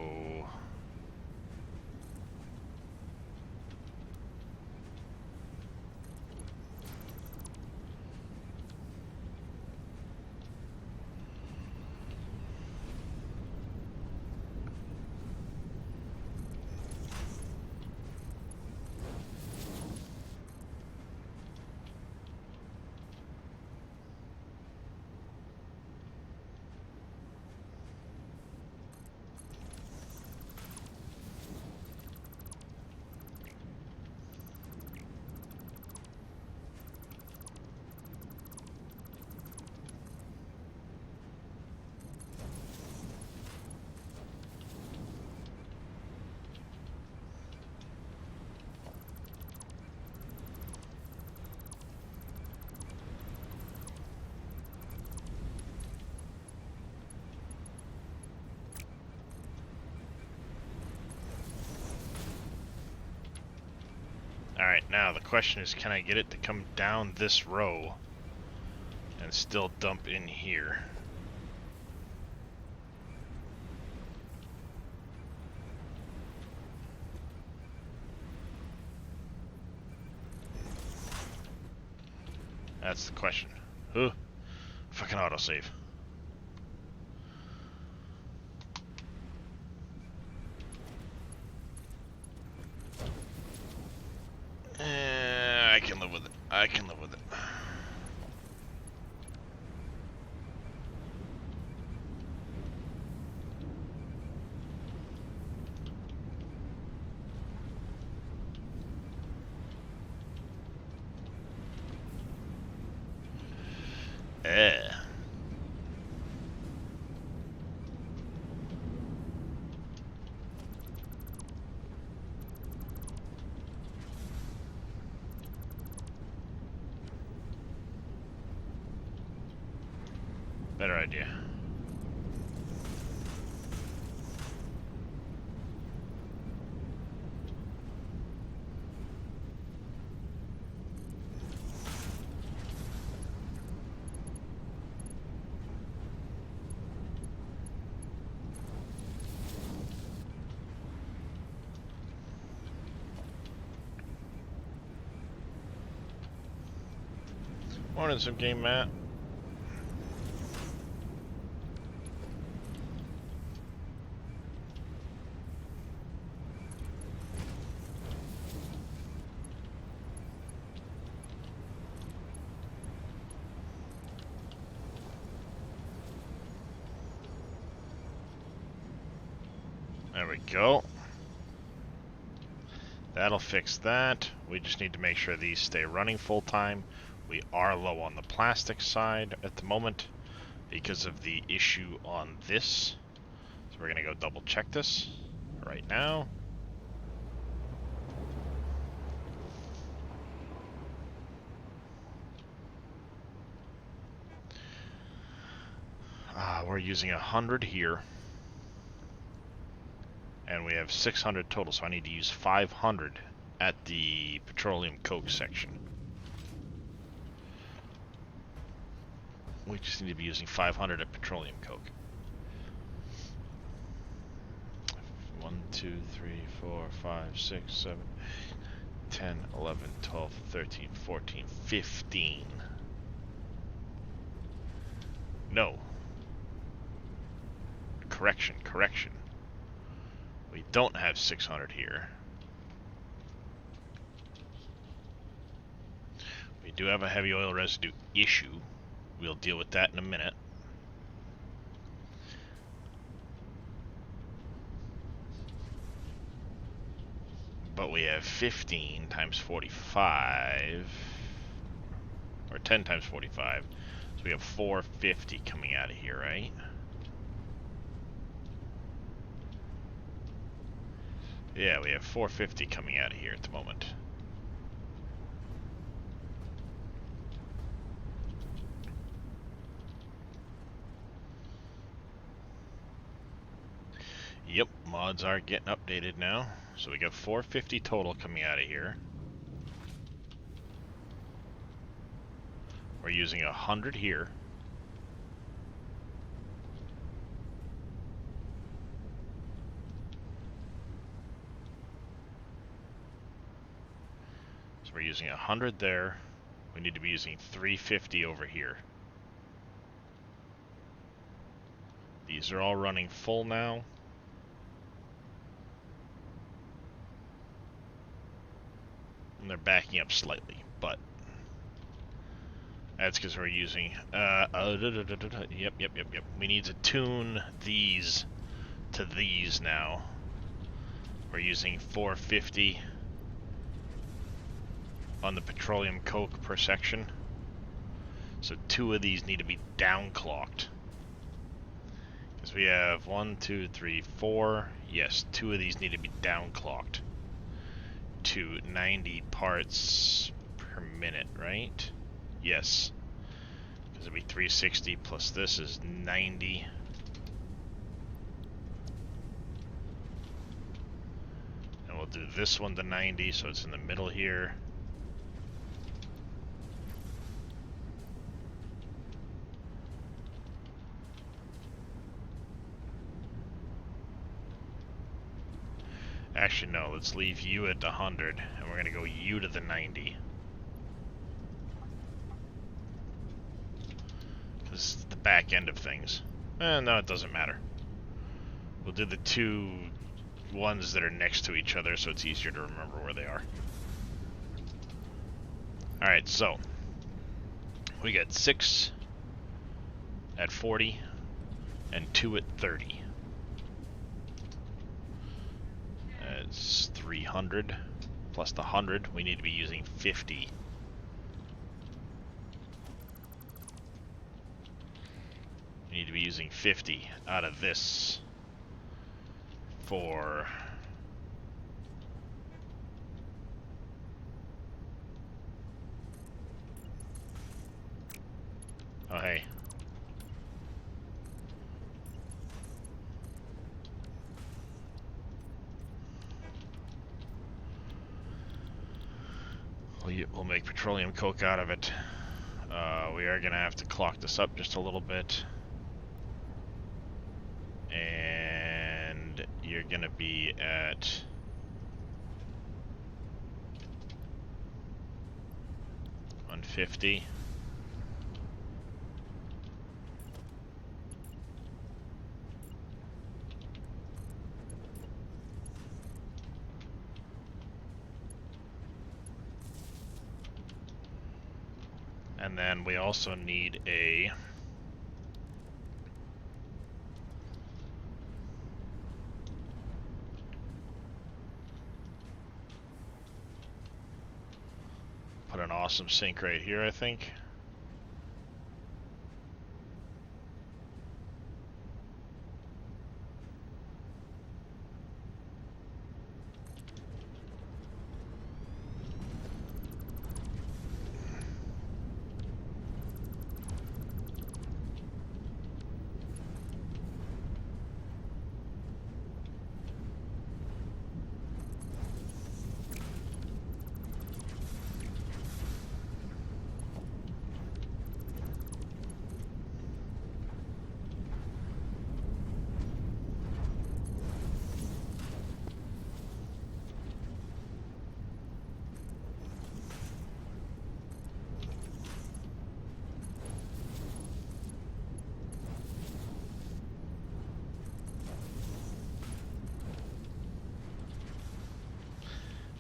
Alright, now the question is, can I get it to come down this row and still dump in here? That's the question. Huh? Fucking autosave. I can live with it. I can live with it. Eh. Better idea. Morning, some game, Matt. There we go. That'll fix that. We just need to make sure these stay running full time. We are low on the plastic side at the moment because of the issue on this. So we're gonna go double check this right now. We're using 100 here. And we have 600 total, so I need to use 500 at the petroleum coke section. We just need to be using 500 at petroleum coke. 1, 2, 3, 4, 5, 6, 7, 10, 11, 12, 13, 14, 15. No. Correction. We don't have 600 here. We do have a heavy oil residue issue. We'll deal with that in a minute. But we have 15 times 45, or 10 times 45. So we have 450 coming out of here, right? Yeah, we have 450 coming out of here at the moment. Yep, mods are getting updated now. So we got 450 total coming out of here. We're using 100 here. So we're using 100 there. We need to be using 350 over here. These are all running full now. And they're backing up slightly, but that's because we're using yep. We need to tune these to these now. We're using 450 on the petroleum coke per section. So 2 of these need to be downclocked. Because we have 1, 2, 3, 4. Yes, 2 of these need to be downclocked to 90 parts per minute, right? Yes. Because it'll be 360 plus this is 90. And we'll do this one to 90, so it's in the middle here. Actually, no, let's leave you at the 100, and we're going to go you to the 90. This is the back end of things. No, it doesn't matter. We'll do the 2 ones that are next to each other so it's easier to remember where they are. Alright, so we got 6 at 40 and 2 at 30. It's 300 plus the 100. We need to be using 50. We need to be using 50 out of this for oh hey. We'll make petroleum coke out of it. We are gonna have to clock this up just a little bit. And you're gonna be at 150. And then we also need a put an awesome sink right here, I think.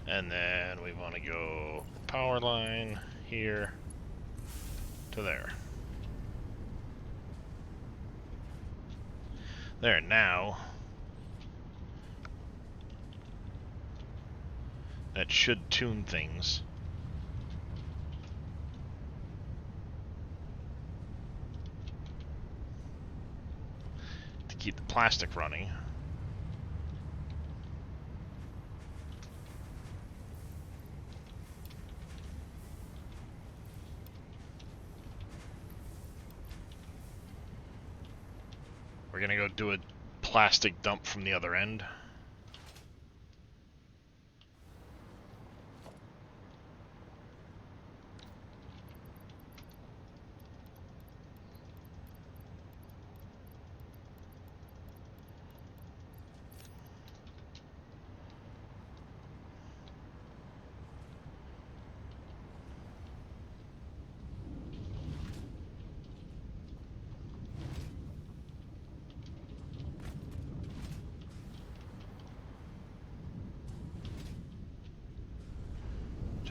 And then we want to go power line here to there. There, now that should tune things. To keep the plastic running. We're gonna go do a plastic dump from the other end.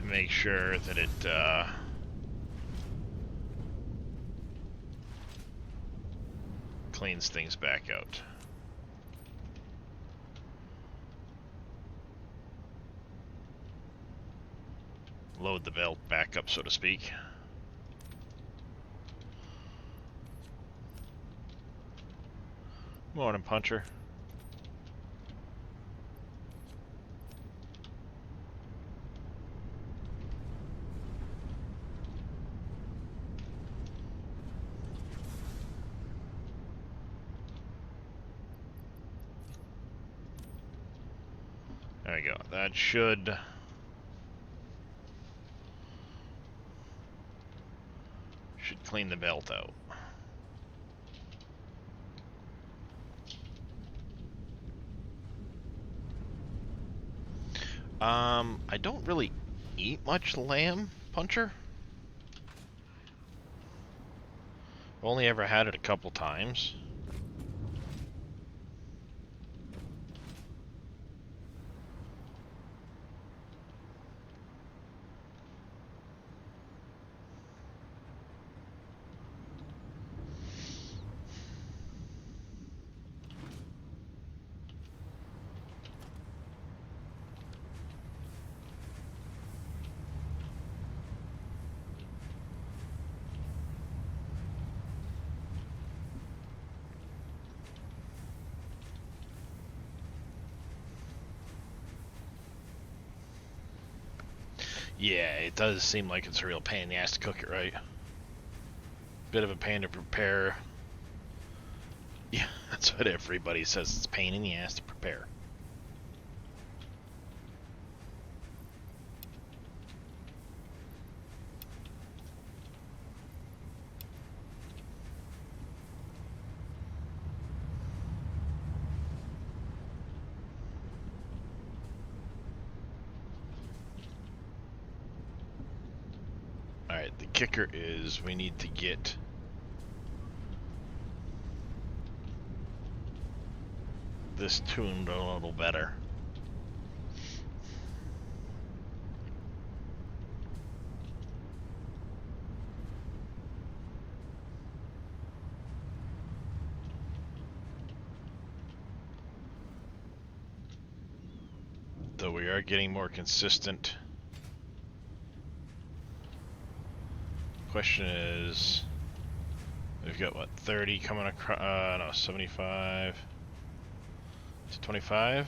Make sure that it cleans things back out. Load the belt back up, so to speak. Morning, Puncher. There we go. That should clean the belt out. I don't really eat much lamb, Puncher. Only ever had it a couple times. Yeah, it does seem like it's a real pain in the ass to cook it right. Bit of a pain to prepare. Yeah, that's what everybody says. It's a pain in the ass to prepare. Alright, the kicker is we need to get this tuned a little better. Though we are getting more consistent. Question is, we've got what, 30 coming across, no, 75 to 25,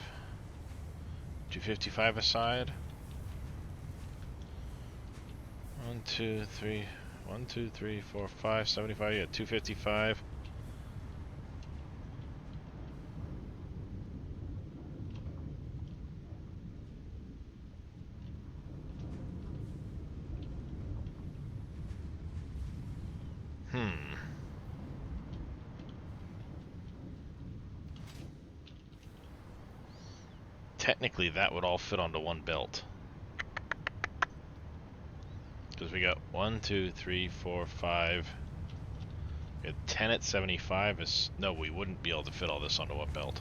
255 aside. 1, 2, 3, 1, 2, 3, 4, 5, 75, yeah, 255. Technically, that would all fit onto one belt. Because we got 1, 2, 3, 4, 5. We had 10 at 75. No, we wouldn't be able to fit all this onto one belt.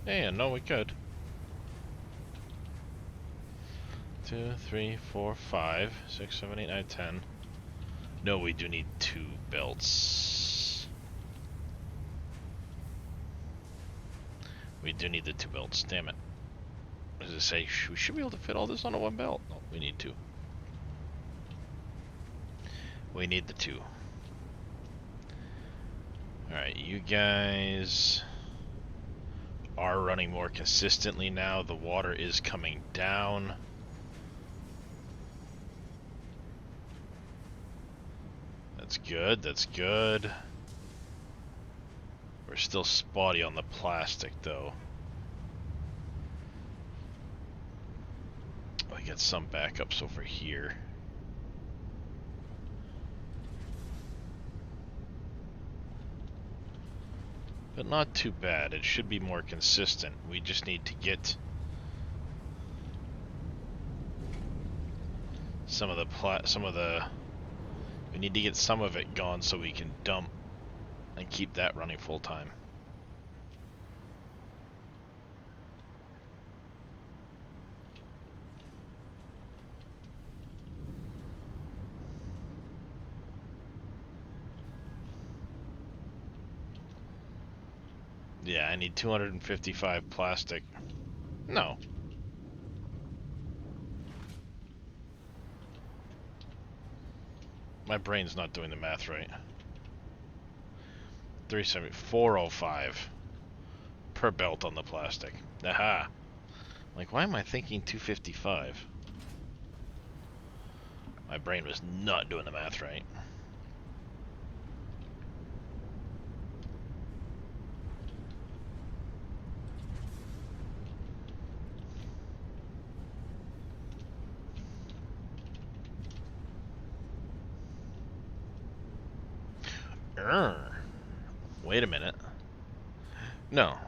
Yeah, no, we could. 2, 3, 4, 5, 6, 7, 8, 9, 10. No, we do need 2 belts. We do need the 2 belts, damn it. What does it say? We should be able to fit all this onto 1 belt. No, we need 2. We need the 2. Alright, you guys are running more consistently now. The water is coming down. That's good, that's good. We're still spotty on the plastic, though. We got some backups over here. But not too bad. It should be more consistent. We just need to get we need to get some of it gone so we can dump and keep that running full time. Yeah, I need 255 plastic. No. My brain's not doing the math right. 405 per belt on the plastic. Aha. Like, why am I thinking 255? My brain was not doing the math right. Wait a minute. No.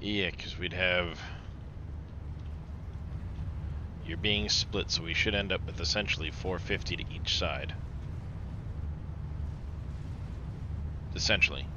Yeah, because we'd have... You're being split, so we should end up with essentially 450 to each side. Essentially.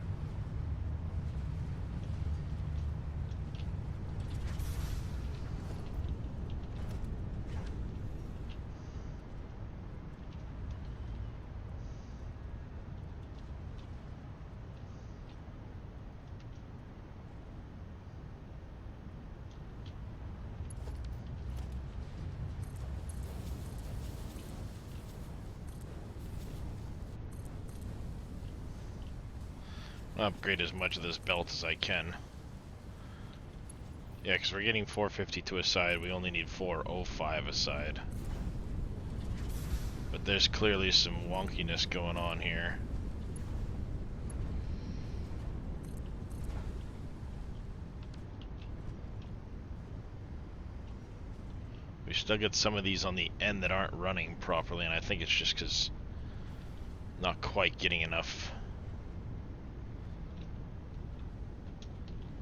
I'll upgrade as much of this belt as I can. Yeah, because we're getting 450 to a side, we only need 405 a side. But there's clearly some wonkiness going on here. We still get some of these on the end that aren't running properly, and I think it's just because not quite getting enough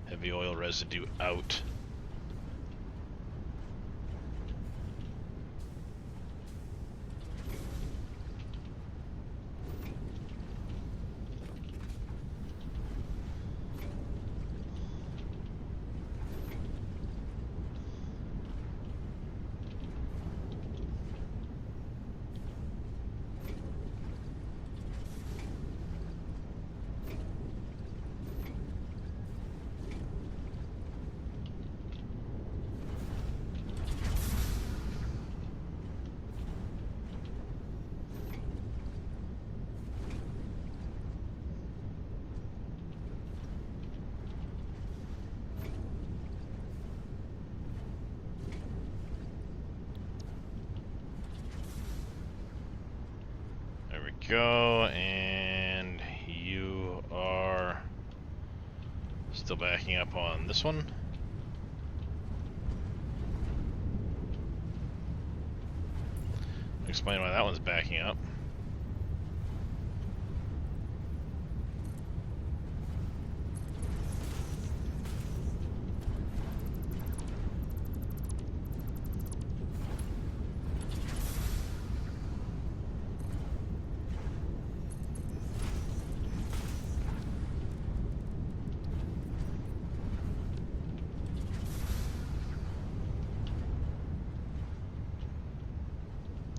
heavy oil residue out. Go, and you are still backing up on this one. Explain why that one's backing up.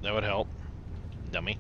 That would help. Dummy.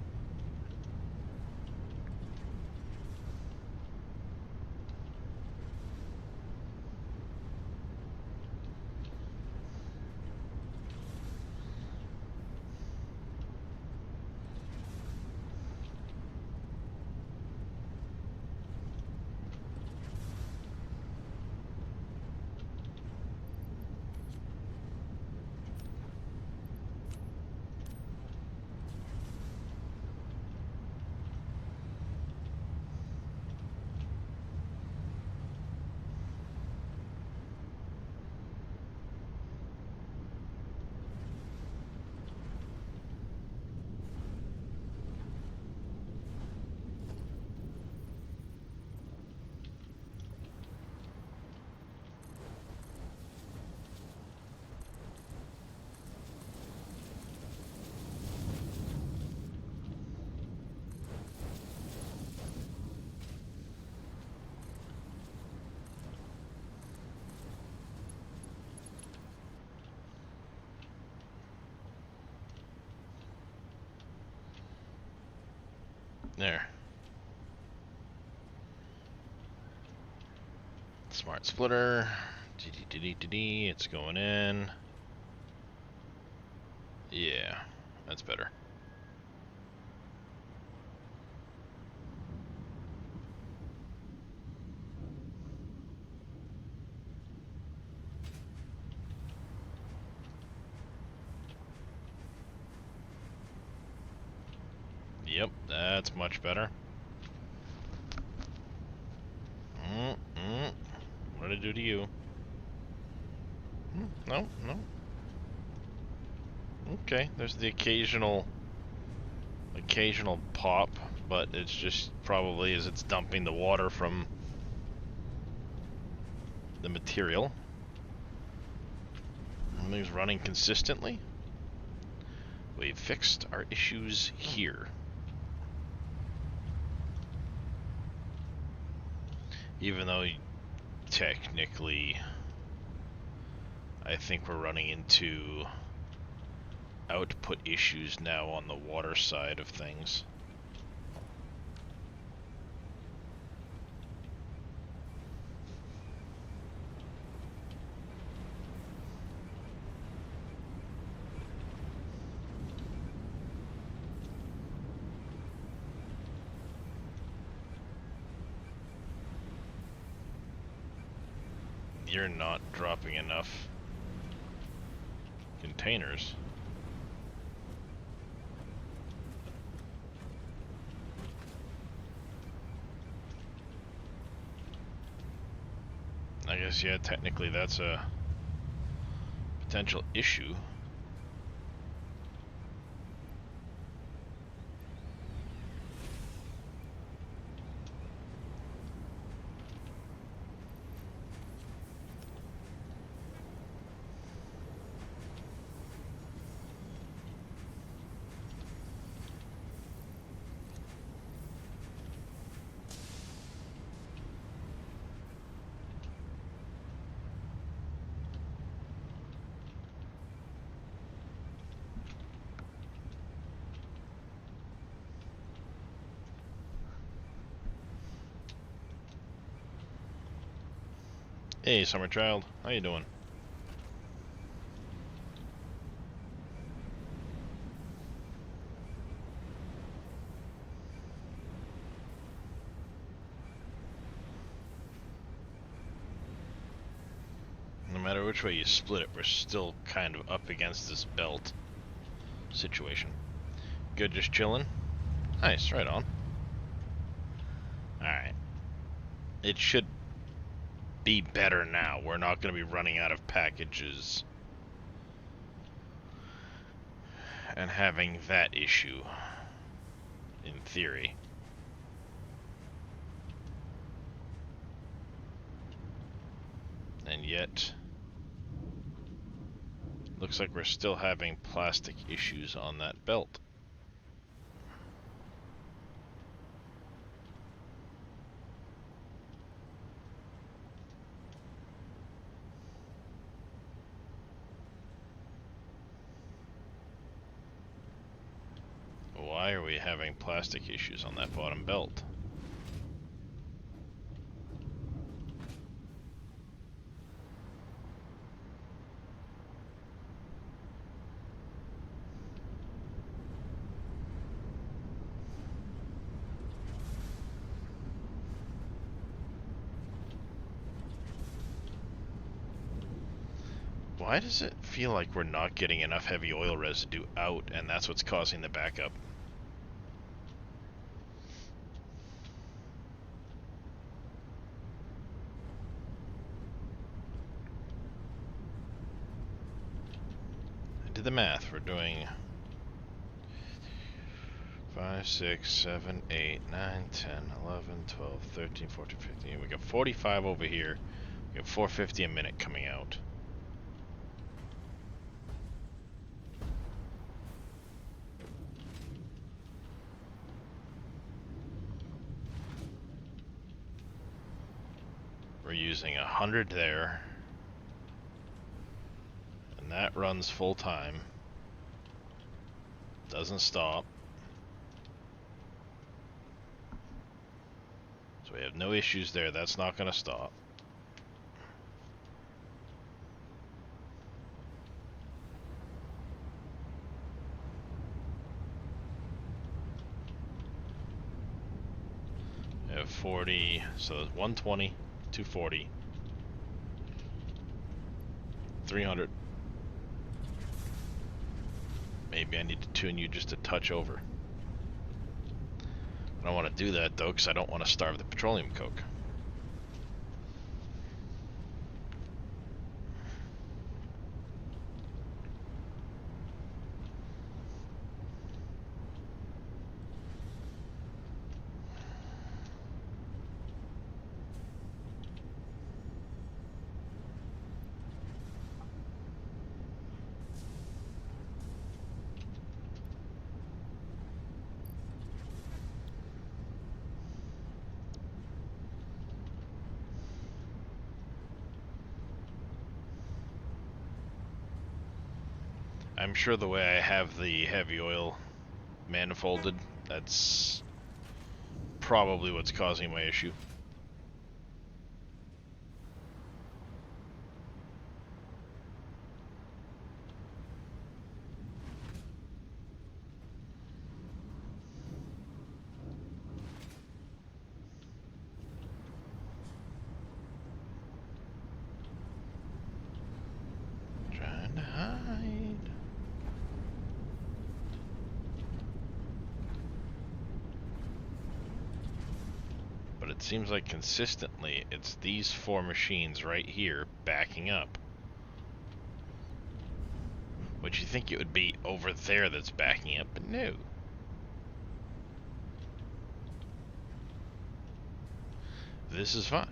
There. Smart splitter. It's going in. Yeah, that's better. Yep, that's much better. What did I do to you? No, no. Okay, there's the occasional pop, but it's just probably as it's dumping the water from the material. Everything's running consistently. We've fixed our issues here. Even though technically I think we're running into output issues now on the water side of things. You're not dropping enough containers. I guess, yeah, technically that's a potential issue. Hey, Summer Child, how you doing? No matter which way you split it, we're still kind of up against this belt situation. Good, just chilling? Nice, right on. Alright. It should be better now. We're not going to be running out of packages and having that issue, in theory. And yet, looks like we're still having plastic issues on that belt. are we having plastic issues on that bottom belt? Why does it feel like we're not getting enough heavy oil residue out, and that's what's causing the backup? I did the math. We're doing 5, 6, 7, 8, 9, 10, 11, 12, 13, 14, 15. We got 45 over here. We got 450 a minute coming out. We're using 100 there. And that runs full time. Doesn't stop. So we have no issues there. That's not going to stop. We have 40, so 120, 240, 300. Maybe I need to tune you just a touch over. I don't want to do that though, because I don't want to starve the petroleum coke. I'm sure the way I have the heavy oil manifolded, that's probably what's causing my issue. Trying to hide. But it seems like consistently it's these four machines right here backing up. Would you think it would be over there that's backing up, but no. This is fine.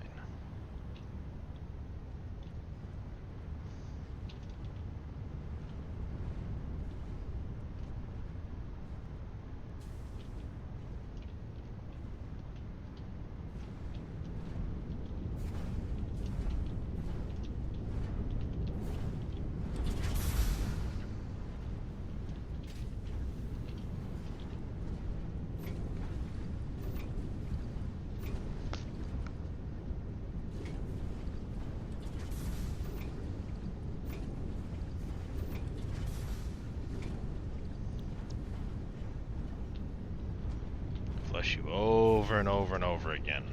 Flush you over and over and over again.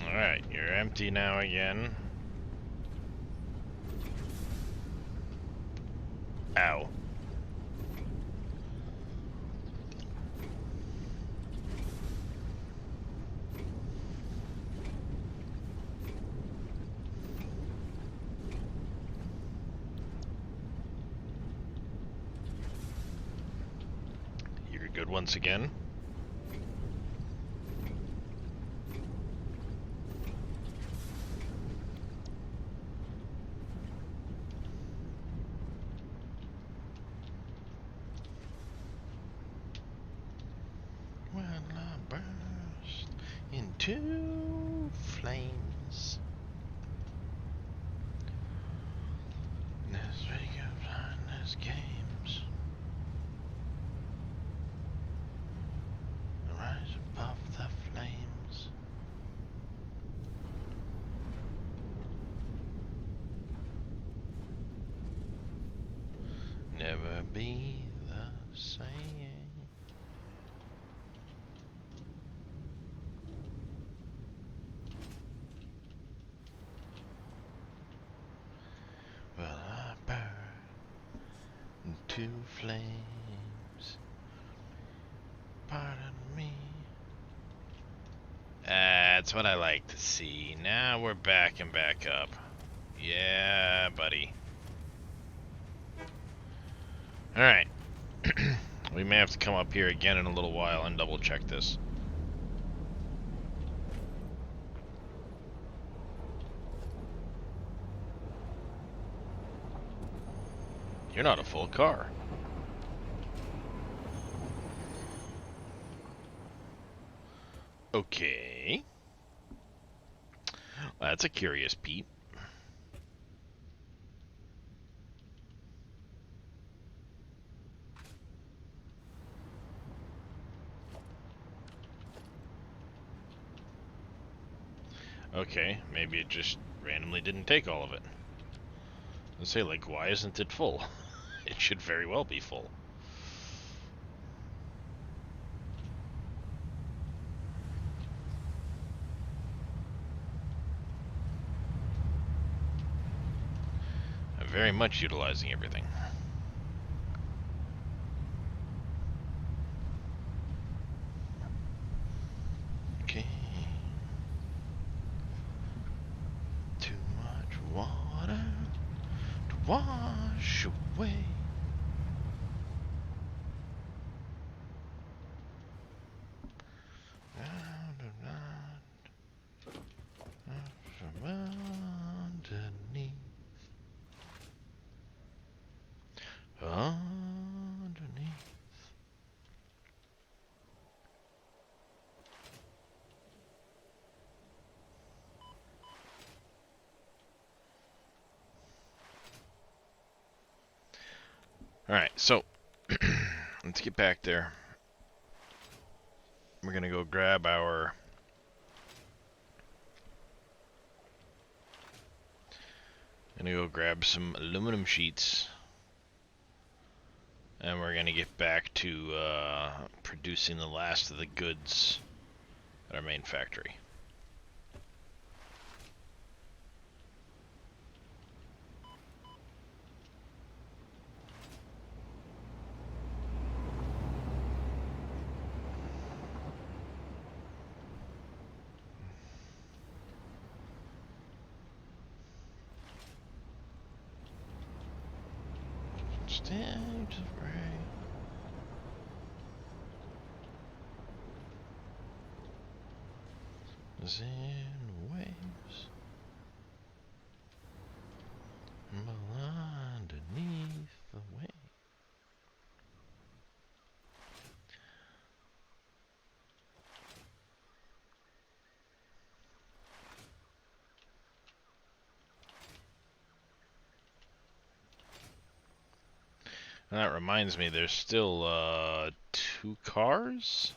Alright, you're empty now again. Ow. it once again. When I burst into flames. Let's wake up blindness games. Rise above the flames. Never be the same. Well, I burn into flames. Pardon me. That's what I like to see. Now we're backing back up. Yeah, buddy. Alright. We may have to come up here again in a little while and double check this. You're not a full car. Okay. Well, that's a curious Pete. Okay, maybe it just randomly didn't take all of it. Let's say, like, why isn't it full? It should very well be full. I'm very much utilizing everything. Okay. Too much water to wash away. From underneath. Underneath. Alright, so let's get back there. We're gonna go grab our some aluminum sheets, and we're gonna get back to producing the last of the goods at our main factory. Stamps of gray. Is in waves. Underneath the wave. And that reminds me, there's still 2 cars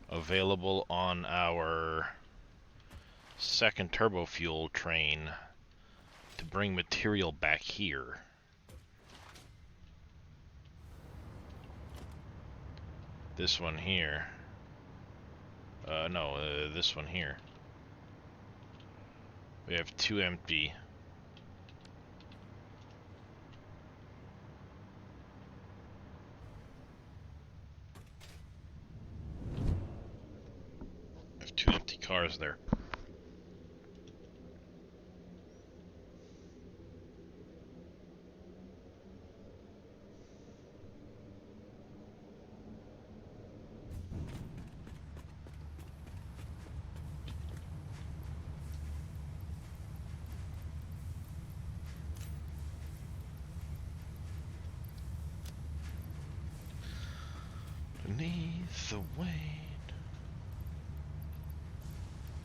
available on our second turbo fuel train to bring material back here. This one here. No, this one here. We have 2 empty. We have 2 empty cars there. the way.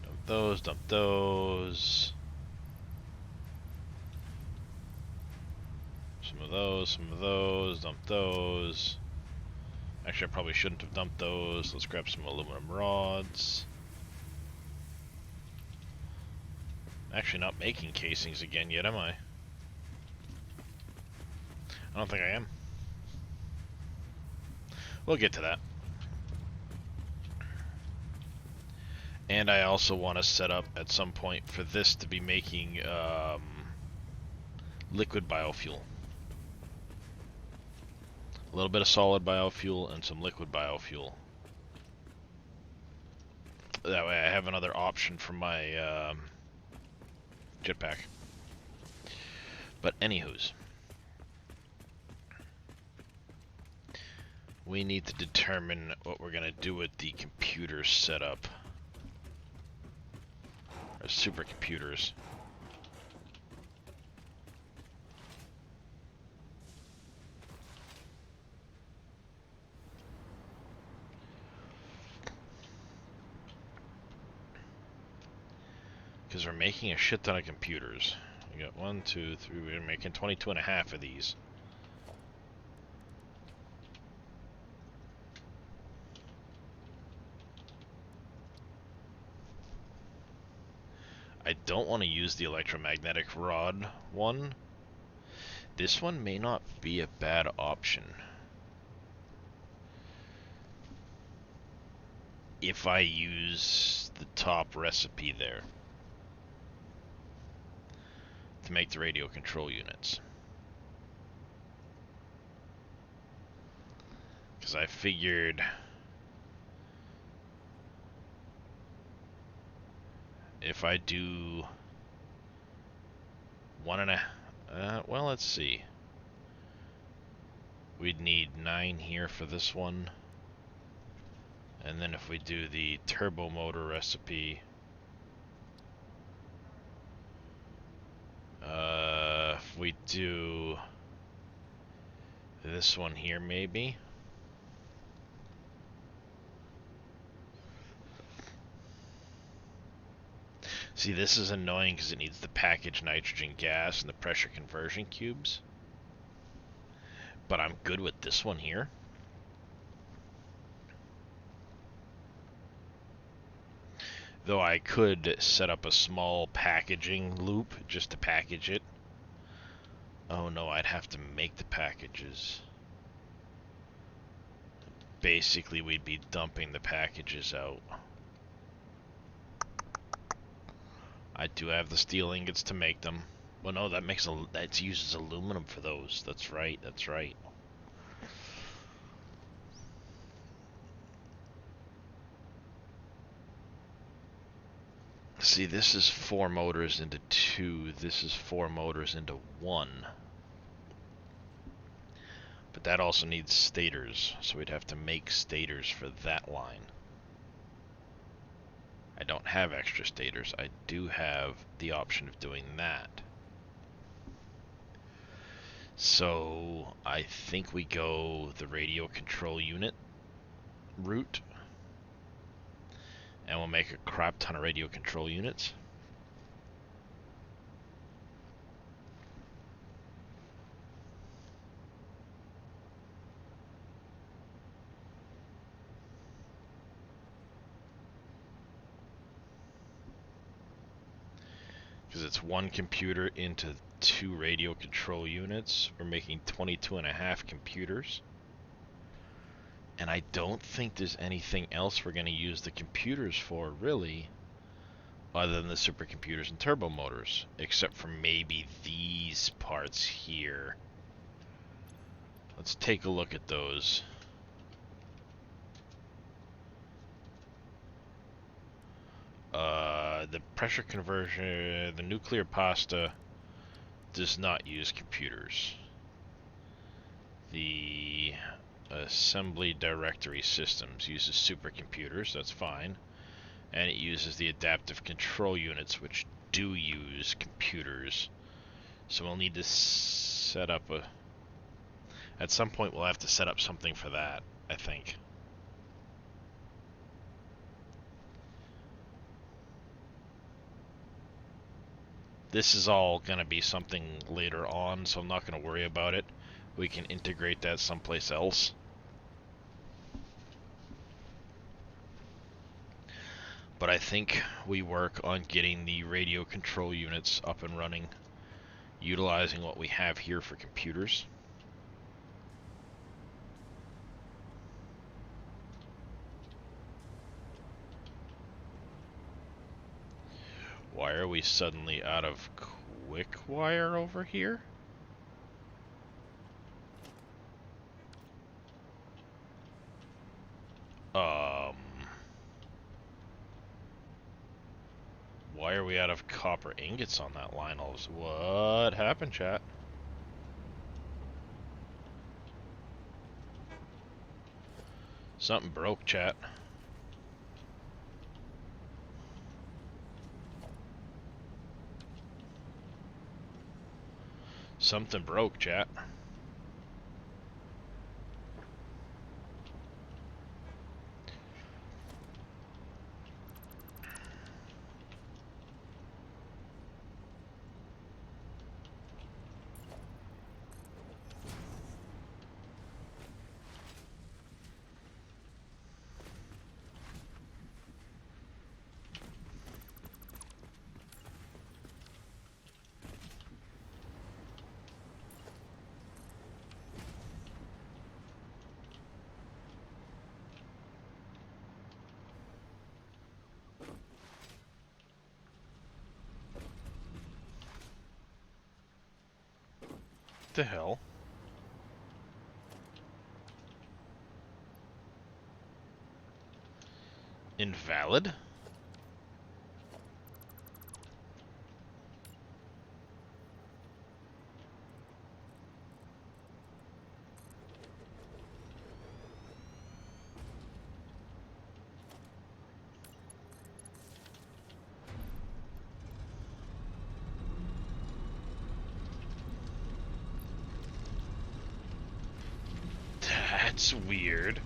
Dump those, dump those. Some of those, dump those. Actually, I probably shouldn't have dumped those. Let's grab some aluminum rods. Actually not making casings again yet, am I? I don't think I am. We'll get to that. And I also want to set up at some point for this to be making liquid biofuel. A little bit of solid biofuel and some liquid biofuel. That way I have another option for my jetpack. But anywho's, we need to determine what we're gonna do with the computer setup. Or supercomputers. Because we're making a shit ton of computers. We got 1, 2, 3, we're making 22 and a half of these. I don't want to use the electromagnetic rod one. This one may not be a bad option. If I use the top recipe there to make the radio control units. Because I figured if I do well, let's see. We'd need 9 here for this one. And then if we do the turbo motor recipe, if we do this one here maybe. See, this is annoying because it needs the packaged nitrogen gas and the pressure conversion cubes. But I'm good with this one here. Though I could set up a small packaging loop just to package it. Oh no, I'd have to make the packages. Basically, we'd be dumping the packages out. I do have the steel ingots to make them. Well, no, that uses aluminum for those. That's right, that's right. See, this is 4 motors into 2. This is 4 motors into 1. But that also needs stators, so we'd have to make stators for that line. I don't have extra stators. I do have the option of doing that. So I think we go the radio control unit route. And we'll make a crap ton of radio control units. Because it's 1 computer into 2 radio control units. We're making 22 and a half computers. And I don't think there's anything else we're going to use the computers for, really, other than the supercomputers and turbo motors, except for maybe these parts here. Let's take a look at those. The pressure conversion, the nuclear pasta does not use computers. The assembly directory systems uses supercomputers, that's fine. And it uses the adaptive control units, which do use computers. So we'll need to set up at some point we'll have to set up something for that, I think. This is all going to be something later on, so I'm not going to worry about it. We can integrate that someplace else. But I think we work on getting the radio control units up and running, utilizing what we have here for computers. Why are we suddenly out of quick wire over here? Why are we out of copper ingots on that line? What happened, chat? Something broke, chat. Something broke, chat. What the hell? Invalid? That's weird.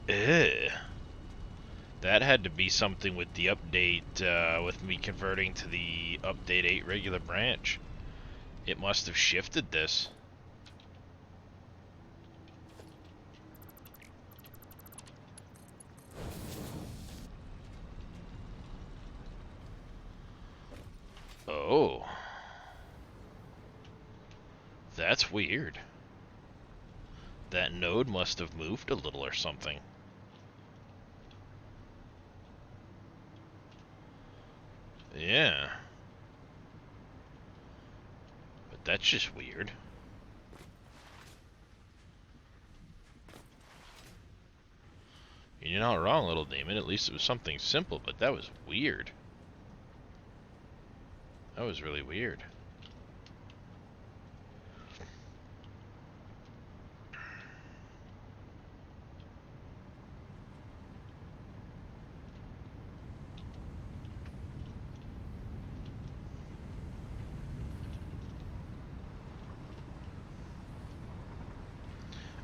Ugh. That had to be something with the update, with me converting to the update 8 regular branch. It must have shifted this. Oh. That's weird. That node must have moved a little or something. Yeah. But that's just weird. You're not wrong, little demon. At least it was something simple, but that was weird. That was really weird.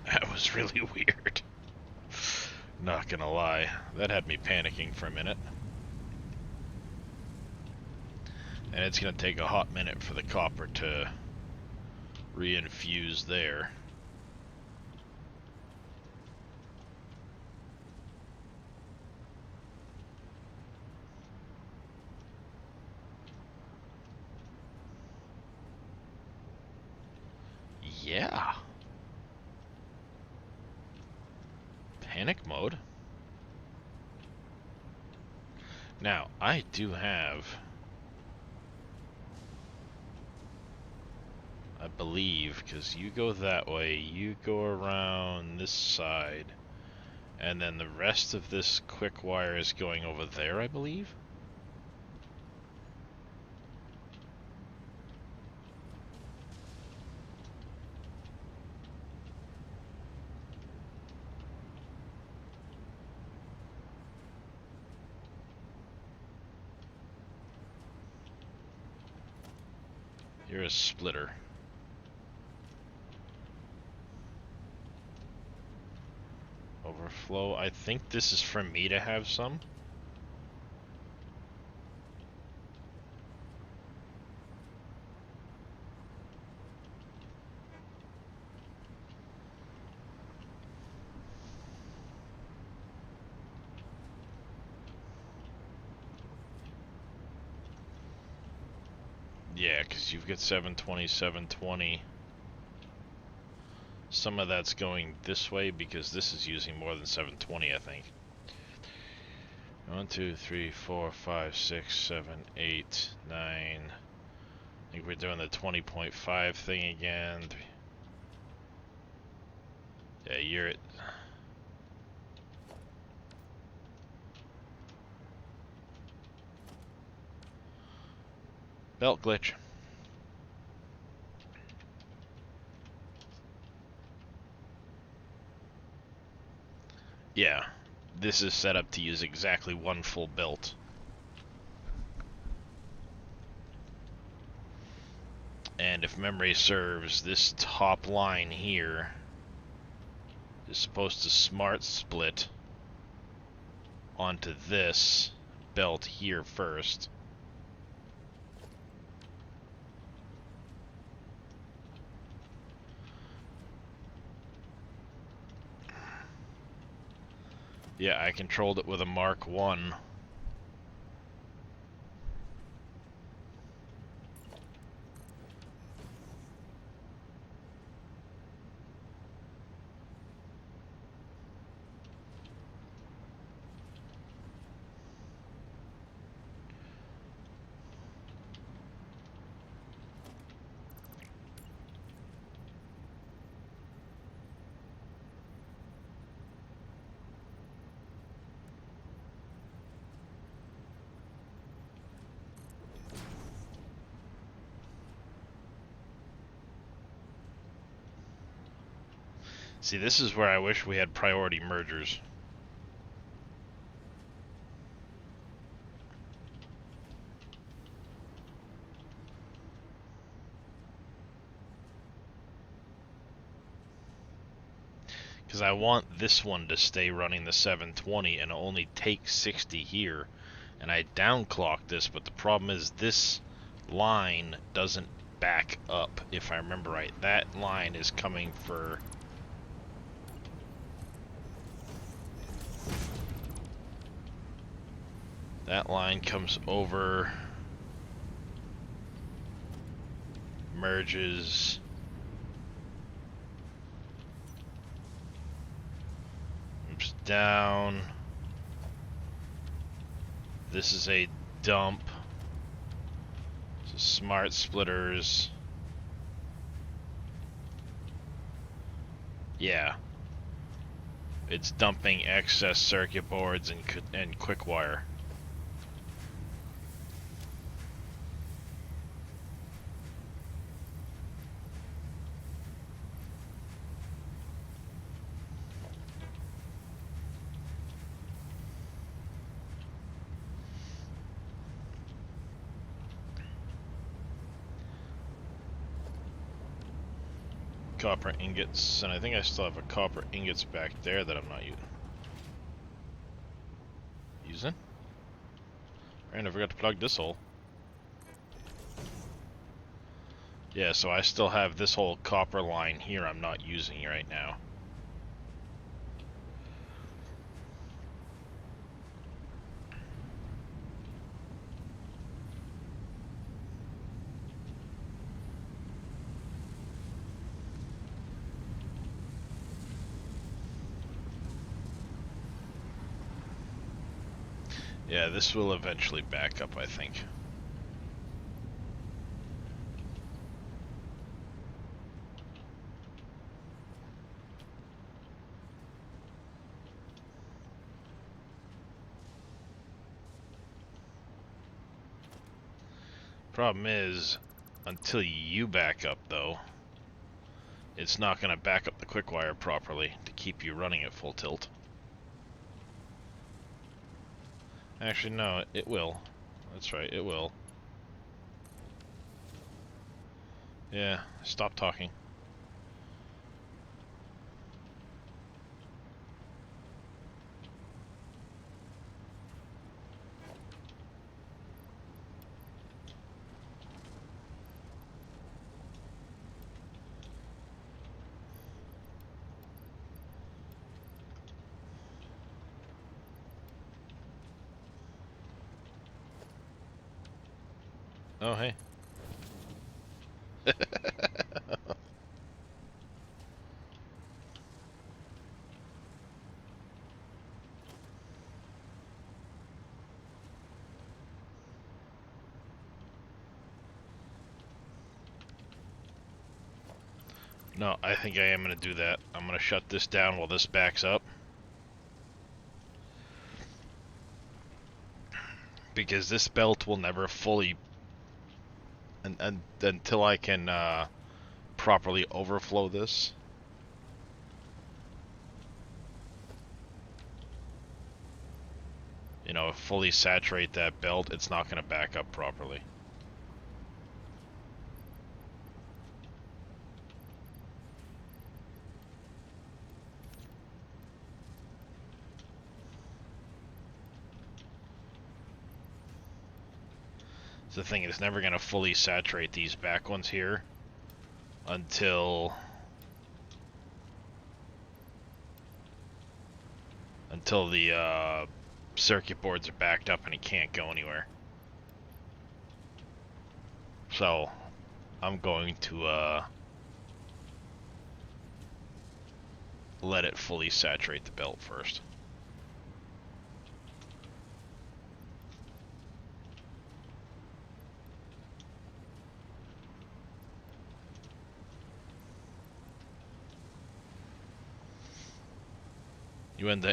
That was really weird. Not gonna lie, that had me panicking for a minute. And it's gonna take a hot minute for the copper to reinfuse there. Yeah. Panic mode. Now, I do have, I believe, because you go that way, you go around this side, and then the rest of this quick wire is going over there, I believe? You're a splitter. Overflow. I think this is for me to have some. Yeah, because you've got 720, 720. Some of that's going this way because this is using more than 720, I think. 1, 2, 3, 4, 5, 6, 7, 8, 9. I think we're doing the 20.5 thing again. Yeah, you're at... Belt glitch. Yeah, this is set up to use exactly one full belt. And if memory serves, this top line here is supposed to smart split onto this belt here first. Yeah, I controlled it with a Mark 1. See, this is where I wish we had priority mergers. Because I want this one to stay running the 720 and only take 60 here. And I downclocked this, but the problem is this line doesn't back up, if I remember right. That line is coming for... That line comes over, merges, moves down. This is a dump. So smart splitters. Yeah. It's dumping excess circuit boards and quick wire. Copper ingots, and I think I still have a copper ingots back there that I'm not using. And I forgot to plug this hole. Yeah, so I still have this whole copper line here I'm not using right now. Yeah, this will eventually back up, I think. Problem is, until you back up though, it's not going to back up the quick wire properly to keep you running at full tilt. Actually, no, it will. That's right, it will. Yeah, stop talking. Oh, hey. No, I think I am going to do that. I'm going to shut this down while this backs up. Because this belt will never fully... until I can properly overflow this. You know, fully saturate that belt, it's not going to back up properly. So the thing is, never going to fully saturate these back ones here until the circuit boards are backed up and it can't go anywhere. So I'm going to let it fully saturate the belt first.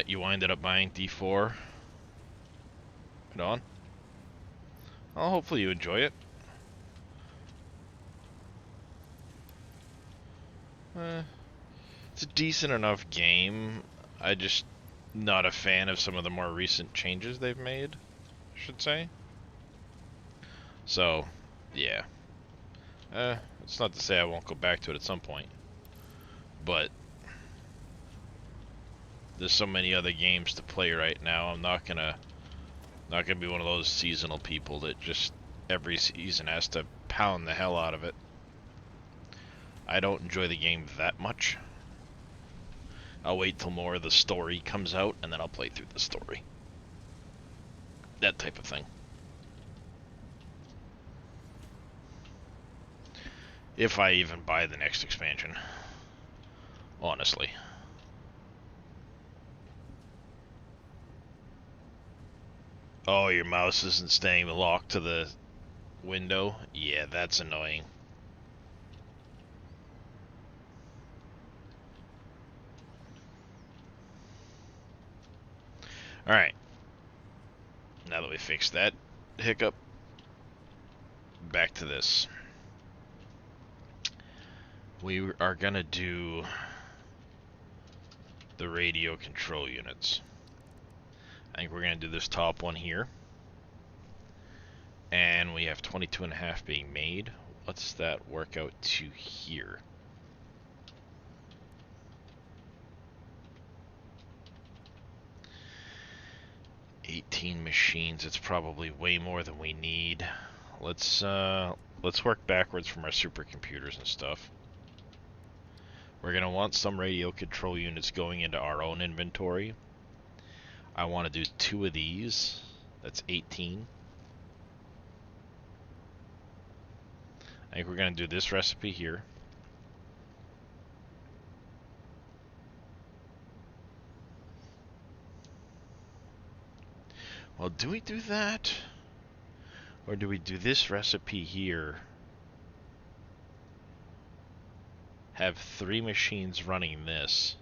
You ended up buying D4. Right on. Well, hopefully you enjoy it. It's a decent enough game. I just not a fan of some of the more recent changes they've made, I should say. So, yeah. It's not to say I won't go back to it at some point, but there's so many other games to play right now. I'm not gonna be one of those seasonal people that just every season has to pound the hell out of it. I don't enjoy the game that much. I'll wait till more of the story comes out, and then I'll play through the story. That type of thing. If I even buy the next expansion. Honestly. Oh, your mouse isn't staying locked to the window? Yeah, that's annoying. Alright. Now that we fixed that hiccup, back to this. We are gonna do the radio control units. I think we're gonna do this top one here. And we have 22.5 being made. What's that work out to here? $18 machines. It's probably way more than we need. Let's work backwards from our supercomputers and stuff. We're gonna want some radio control units going into our own inventory. I want to do 2 of these. That's 18. I think we're gonna do this recipe here. Well, do we do that? Or do we do this recipe here? Have 3 machines running this.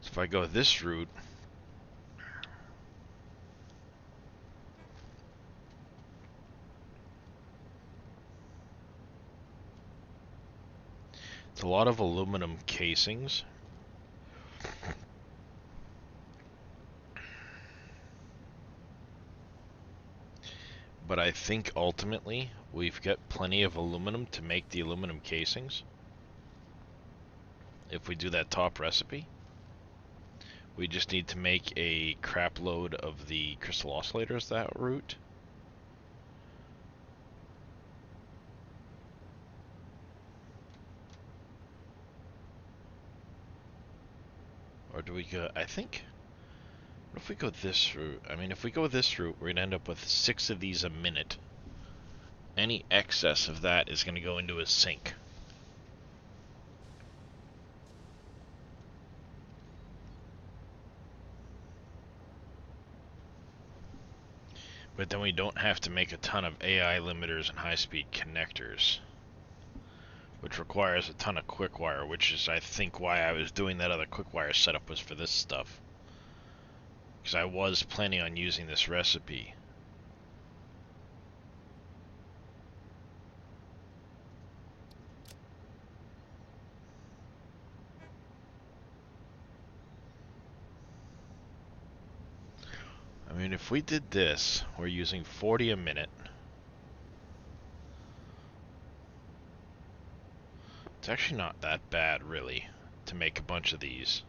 So if I go this route, it's a lot of aluminum casings. But I think ultimately we've got plenty of aluminum to make the aluminum casings. If we do that top recipe, we just need to make a crap load of the crystal oscillators that route. Or do we go, I think, what if we go this route? I mean, if we go this route, we're going to end up with 6 of these a minute. Any excess of that is going to go into a sink. But then we don't have to make a ton of AI limiters and high-speed connectors, which requires a ton of quick wire, which is, I think, why I was doing that other quick wire setup was for this stuff. Because I was planning on using this recipe. I mean, if we did this, we're using 40 a minute. It's actually not that bad, really, to make a bunch of these.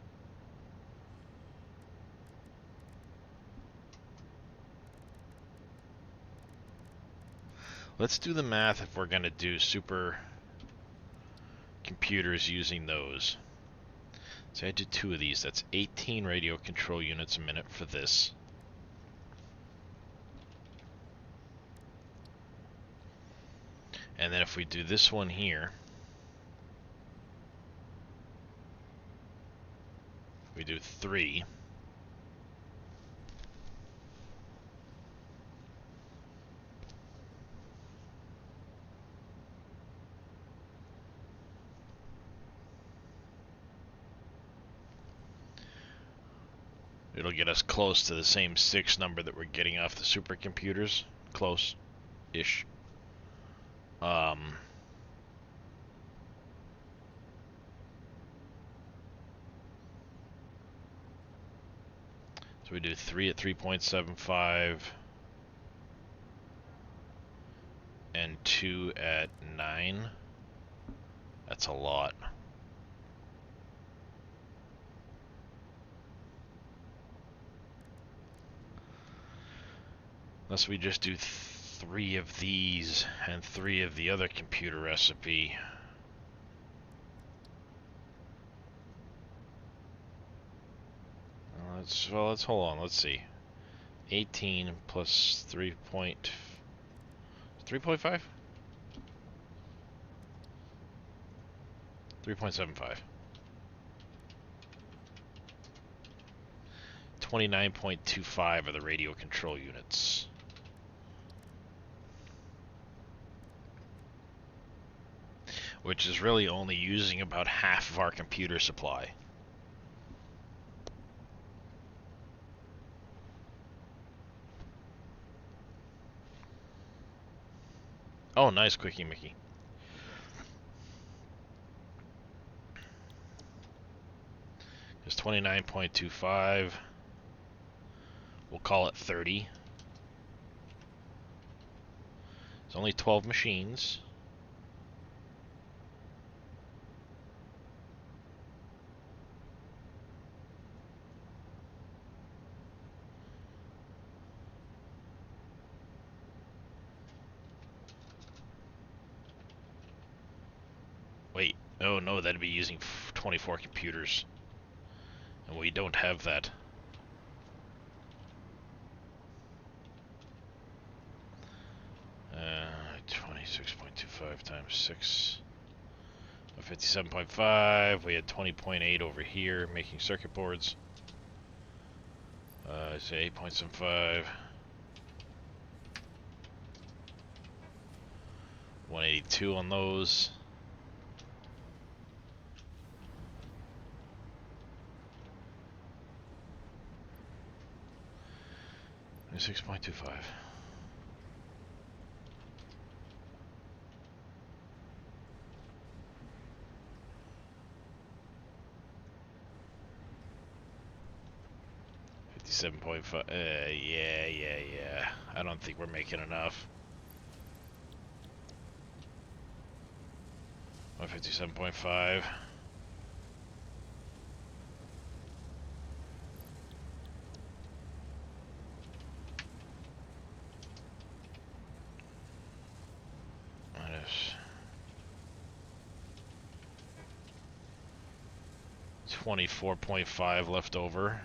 Let's do the math if we're going to do super computers using those. So I did 2 of these. That's 18 radio control units a minute for this. And then if we do this one here, we do 3. It'll get us close to the same 6 number that we're getting off the supercomputers. Close-ish. So we do 3 at 3.75 and 2 at 9. That's a lot. Unless we just do 3 of these and 3 of the other computer recipe. Let's hold on. Let's see. 18 plus 3.5. 3.75. 29.25 are the radio control units. Which is really only using about half of our computer supply. Oh, nice, Quickie Mickey. It's 29.25. We'll call it 30. It's only 12 machines. Wait, oh no, that'd be using 24 computers. And we don't have that. Uh, 26.25 times 6. 57.5. We had 20.8 over here making circuit boards. Say 8.75. 182 on those. 6.25. $57.5. Yeah. I don't think we're making enough. 157.5. 24.5 left over.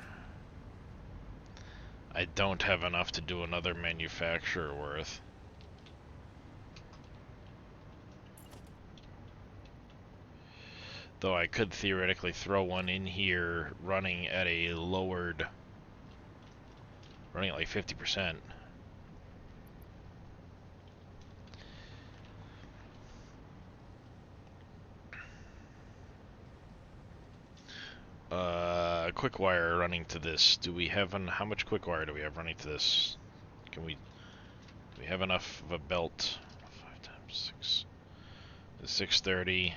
I don't have enough to do another manufacturer worth. Though I could theoretically throw one in here running at a lowered, running at like 50%. Quick wire running to this. Do we have how much quick wire do we have running to this? Do we have enough of a belt? 5 times 6. 630.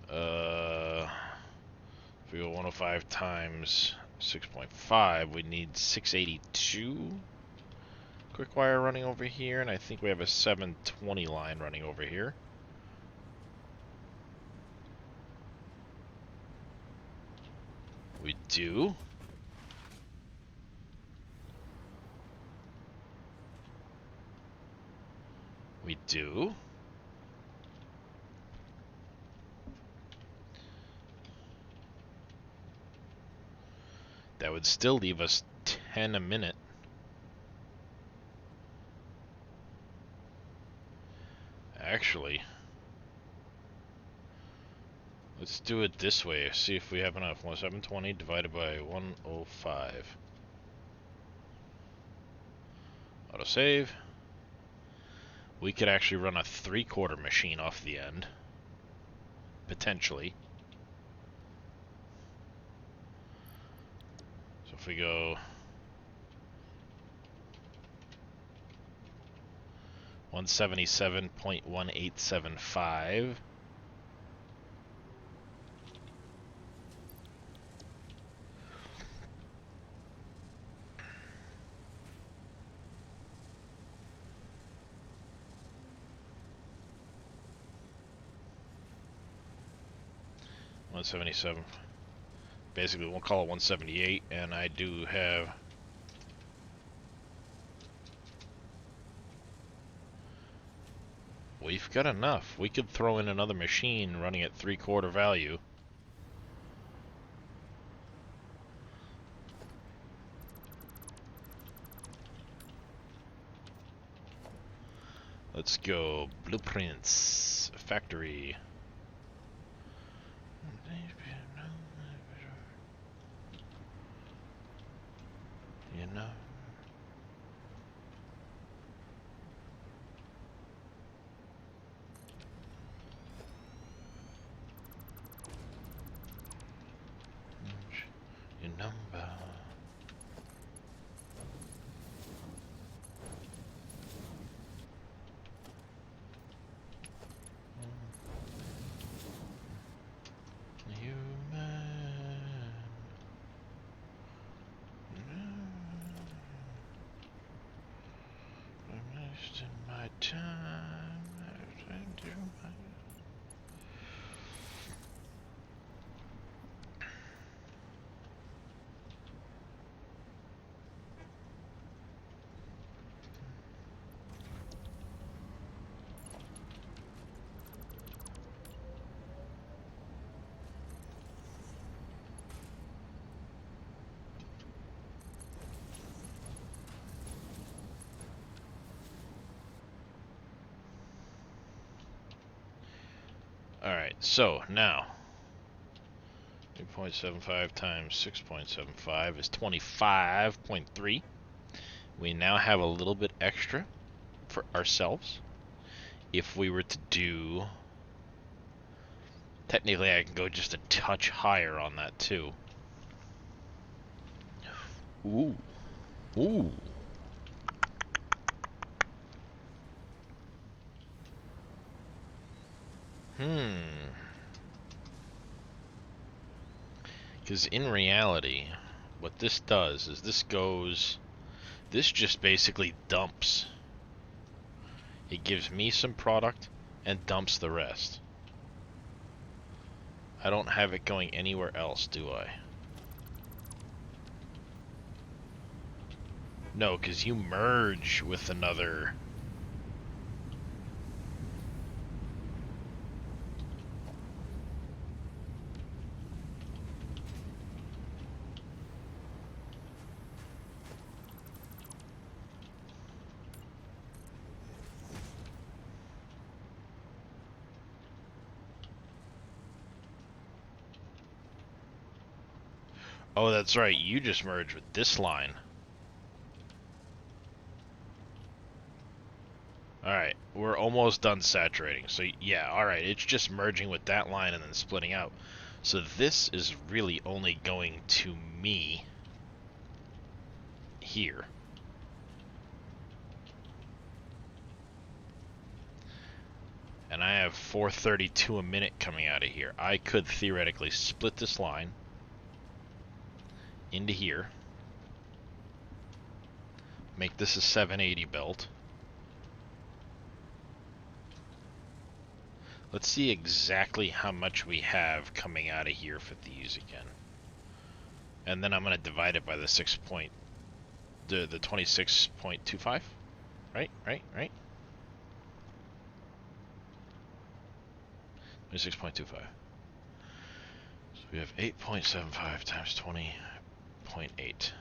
If we go 105 times 6.5, we need 682 quick wire running over here, and I think we have a 720 line running over here. We do. We do. That would still leave us 10 a minute. Actually, let's do it this way. See if we have enough. 720 divided by 105. Autosave. We could actually run a 3/4 machine off the end. Potentially. So if we go 177.1875. $177. Basically, we'll call it 178, and I do have. We've got enough. We could throw in another machine running at 3/4 value. Let's go. Blueprints. Factory. You know. Your number. Alright, so now 8.75 times 6.75 is 25.3. We now have a little bit extra for ourselves. If we were to do... Technically, I can go just a touch higher on that, too. Ooh. Ooh. Because in reality, what this does is this just basically dumps. It gives me some product and dumps the rest. I don't have it going anywhere else, do I? No, because you merge with another... Oh, that's right. You just merged with this line. Alright, we're almost done saturating. So, yeah, alright, it's just merging with that line and then splitting out. So this is really only going to me here. And I have 432 a minute coming out of here. I could theoretically split this line into here. Make this a 780 belt. Let's see exactly how much we have coming out of here for these again. And then I'm going to divide it by the 26.25. Right? 26.25. So we have 8.75 times 20.8.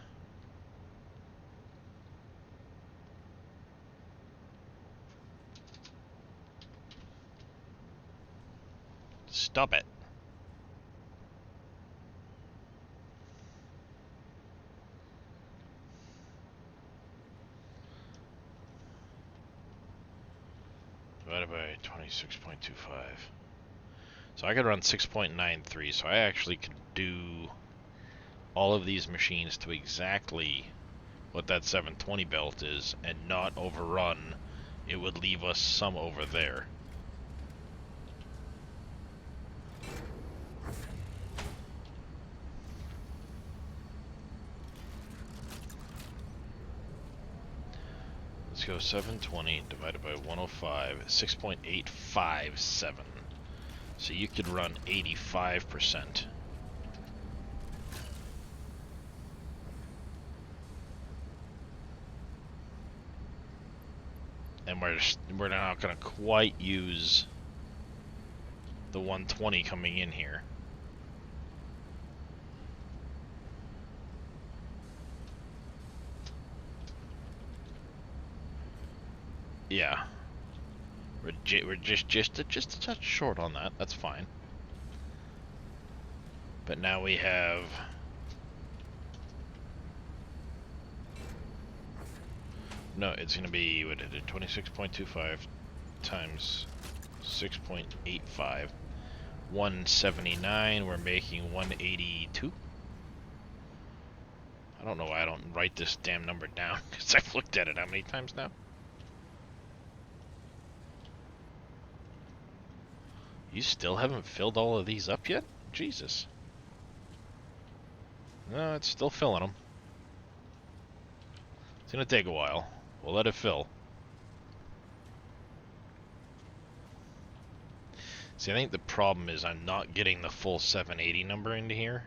Stop it. Divided by 26.25. So I could run 6.93, so I actually could do all of these machines to exactly what that 720 belt is and not overrun. It would leave us some over there. Let's go 720 divided by 105, 6.857. So you could run 85%. And we're not going to quite use the 120 coming in here. Yeah. We're just a touch short on that. That's fine. But now we have no, it's going to be what is it? 26.25 times 6.85. 179. We're making 182. I don't know why I don't write this damn number down because I've looked at it how many times now? You still haven't filled all of these up yet? Jesus. No, it's still filling them. It's gonna take a while. We'll let it fill. See, I think the problem is I'm not getting the full 780 number into here.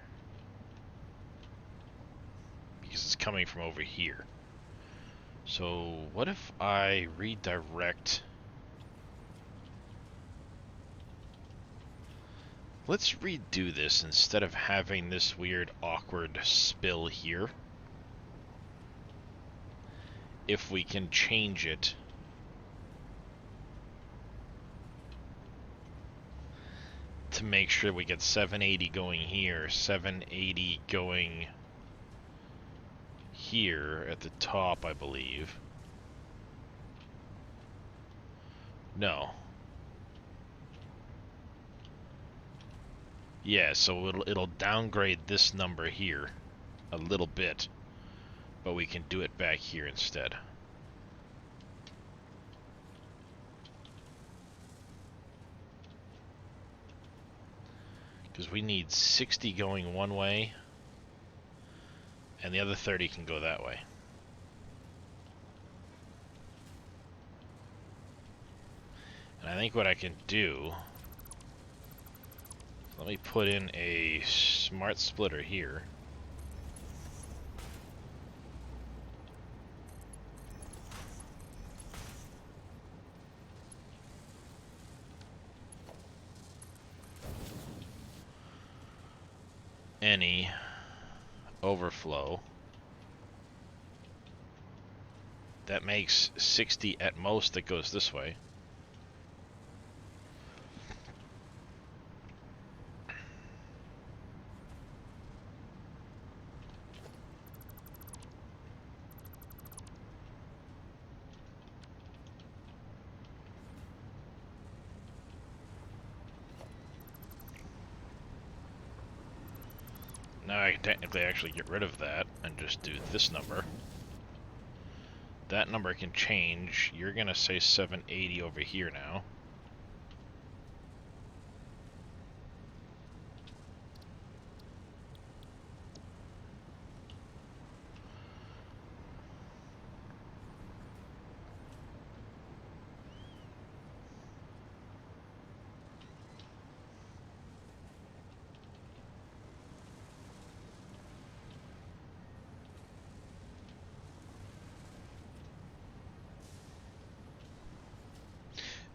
Because it's coming from over here. So, what if I redirect... Let's redo this instead of having this weird awkward spill here. If we can change it to make sure we get 780 going here, 780 going here at the top, I believe. No. Yeah, so it'll downgrade this number here a little bit, but we can do it back here instead. Because we need 60 going one way, and the other 30 can go that way. And I think what I can do, let me put in a smart splitter here. Any overflow. That makes 60 at most that goes this way. Now I can technically actually get rid of that and just do this number. That number can change. You're gonna say 780 over here now.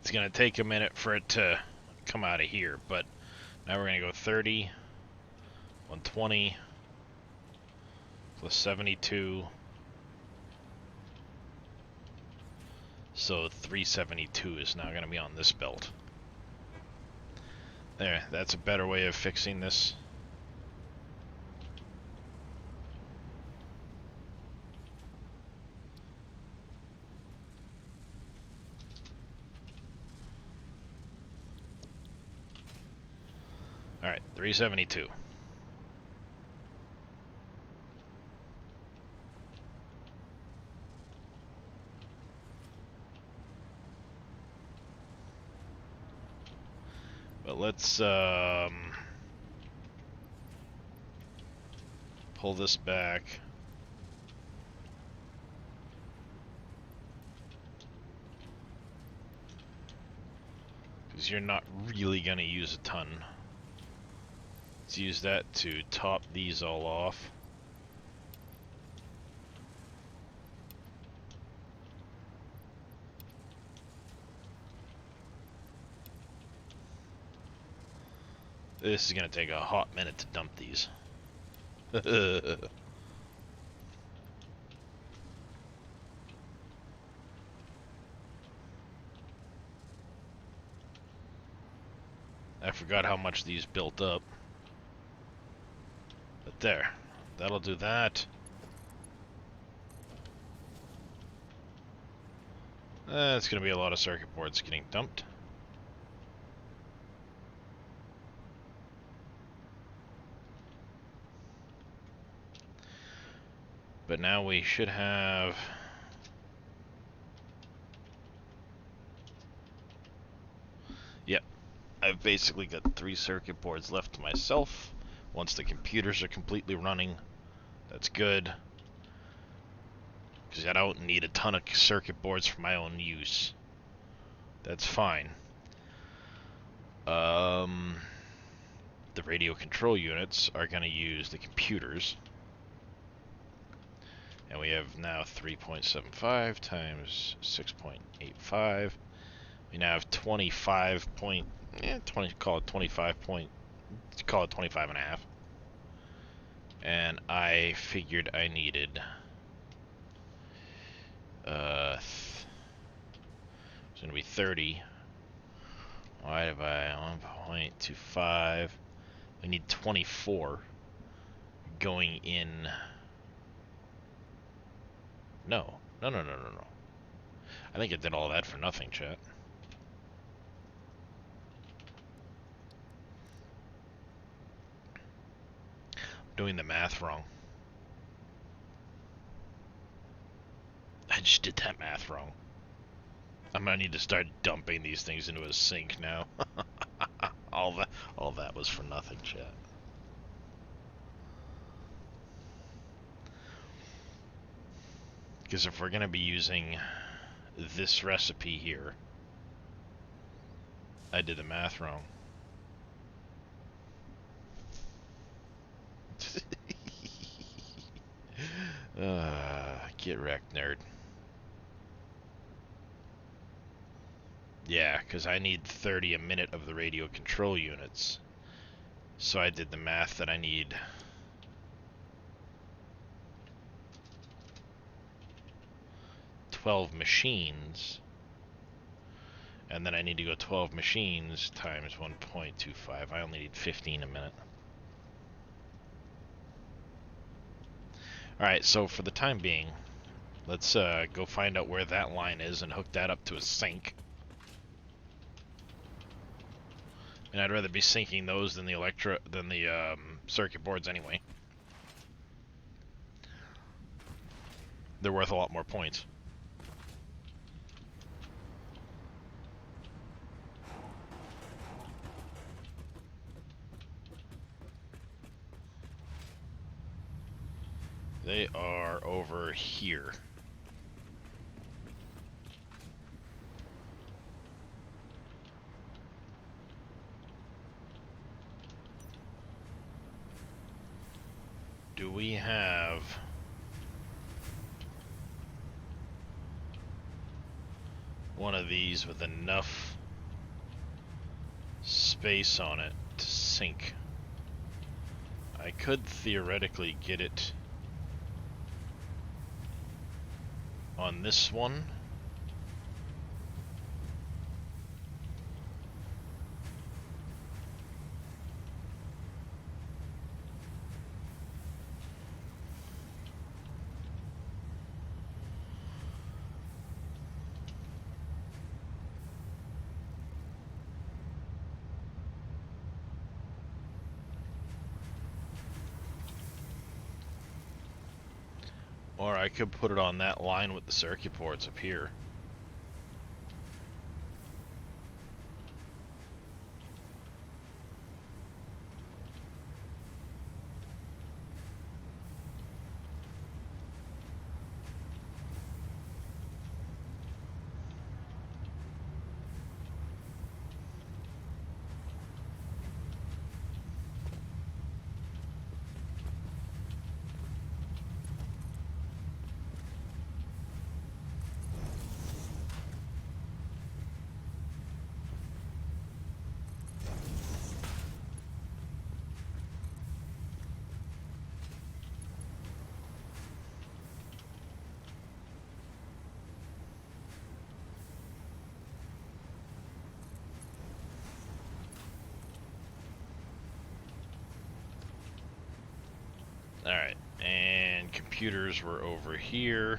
It's gonna take a minute for it to come out of here, but now we're gonna go 30, 120, plus 72. So 372 is now gonna be on this belt. There, that's a better way of fixing this. Alright, 372. But let's pull this back. Because you're not really going to use a ton. Let's use that to top these all off. This is going to take a hot minute to dump these. I forgot how much these built up. But there, that'll do that. It's going to be a lot of circuit boards getting dumped. But now we should have... Yep, I've basically got 3 circuit boards left to myself. Once the computers are completely running, that's good. Because I don't need a ton of circuit boards for my own use. That's fine. The radio control units are going to use the computers. And we have now 3.75 times 6.85. We now have 25 point, call it 25 point, call it 25 and a half. And I figured I needed, it's going to be 30. Divided by 1.25. We need 24 going in. No. No. I think I did all that for nothing, chat. I'm doing the math wrong. I just did that math wrong. I'm gonna need to start dumping these things into a sink now. all that was for nothing, chat. Because if we're going to be using this recipe here, I did the math wrong. Get wrecked, nerd. Yeah, because I need 30 a minute of the radio control units. So I did the math that I need... ...12 machines. And then I need to go 12 machines times 1.25. I only need 15 a minute. Alright, so for the time being, let's go find out where that line is and hook that up to a sink. And I'd rather be syncing those than the circuit boards anyway. they're worth a lot more points. They are over here. Do we have one of these with enough space on it to sink? I could theoretically get it on this one. Or I could put it on that line with the circuit ports up here. Alright, and computers were over here.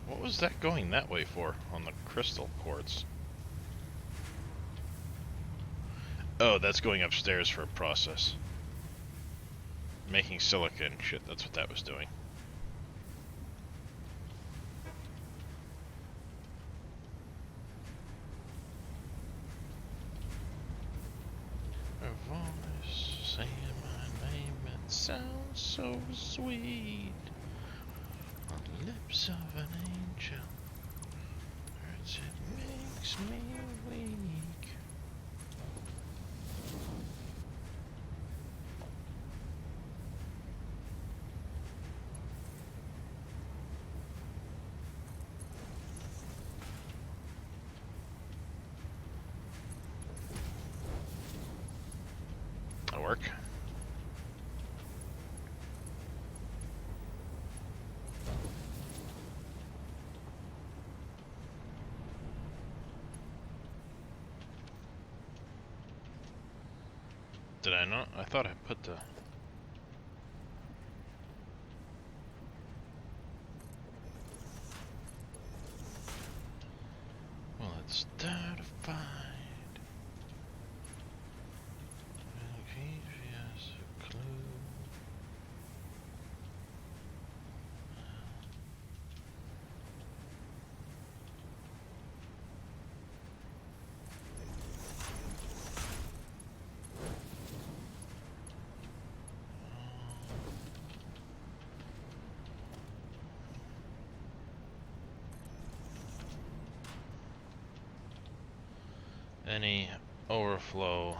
What was that going that way for on the crystal quartz? Oh, that's going upstairs for a process. Making silica and shit, that's what that was doing. A voice saying my name, it sounds so sweet. On the lips of an angel, hurts, it makes me weak. That'll work. Did I not? I thought I put the... Well, it's start a fight. Yes, a clue. Any overflow.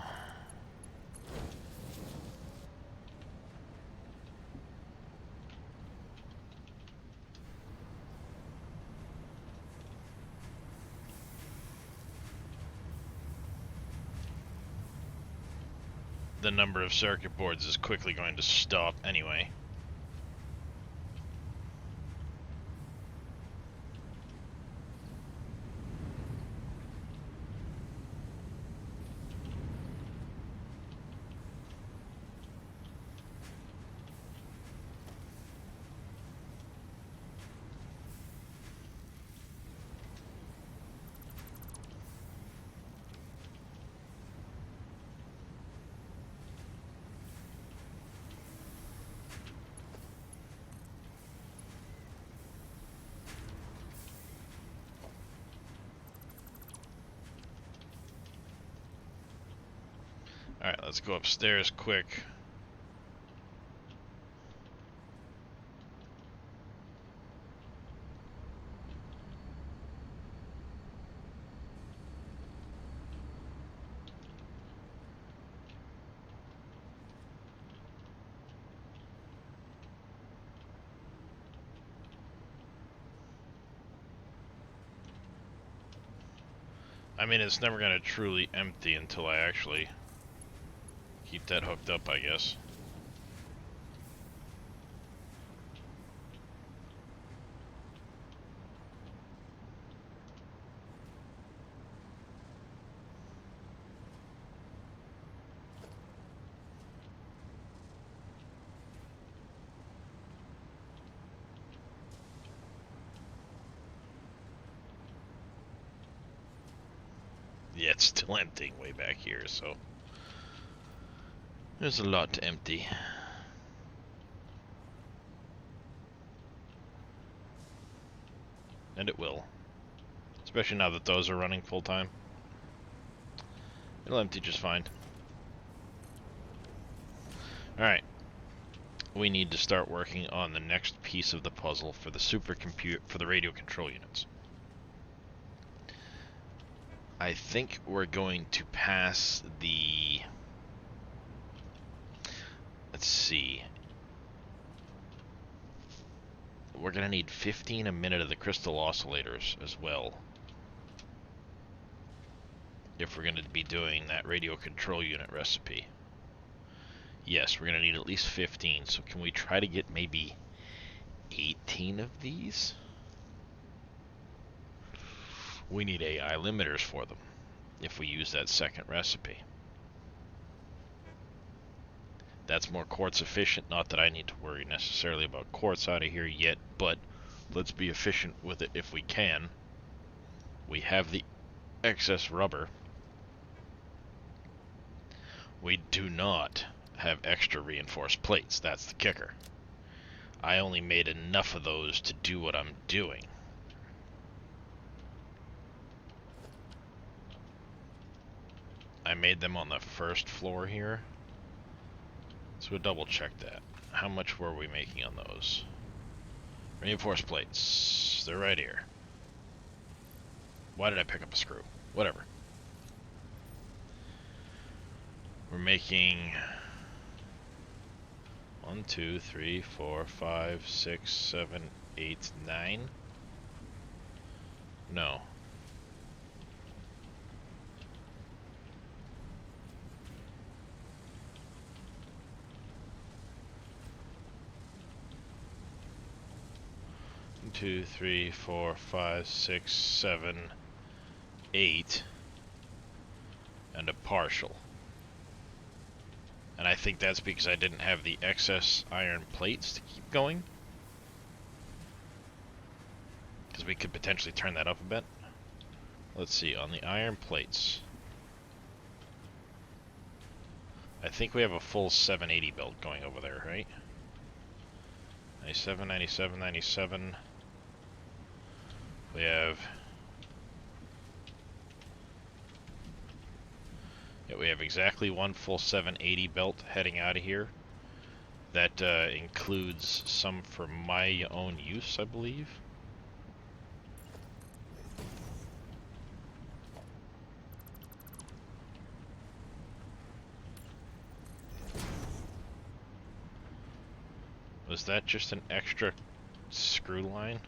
The number of circuit boards is quickly going to stop anyway. Alright, let's go upstairs quick. I mean, it's never going to truly empty until I actually keep that hooked up, I guess. Yeah, it's still emptying way back here, so there's a lot to empty. And it will. Especially now that those are running full time. It'll empty just fine. Alright. We need to start working on the next piece of the puzzle for the supercomputer, for the radio control units. I think we're going to pass the... Let's see. We're going to need 15 a minute of the crystal oscillators as well, if we're going to be doing that radio control unit recipe. Yes, we're going to need at least 15, so can we try to get maybe 18 of these? We need AI limiters for them if we use that second recipe. That's more quartz efficient, not that I need to worry necessarily about quartz out of here yet, but let's be efficient with it if we can. We have the excess rubber. We do not have extra reinforced plates, that's the kicker. I only made enough of those to do what I'm doing. I made them on the first floor here. So we'll double check that. How much were we making on those? Reinforced plates. They're right here. Why did I pick up a screw? Whatever. We're making 1, 2, 3, 4, 5, 6, 7, 8, 9. No. Two, 3, 4, 5, 6, 7, 8, and a partial. And I think that's because I didn't have the excess iron plates to keep going. Because we could potentially turn that up a bit. Let's see, on the iron plates. I think we have a full 780 build going over there, right? 97, 97, 97. We have... Yeah, we have exactly one full 780 belt heading out of here. That includes some for my own use, I believe. Was that just an extra screw line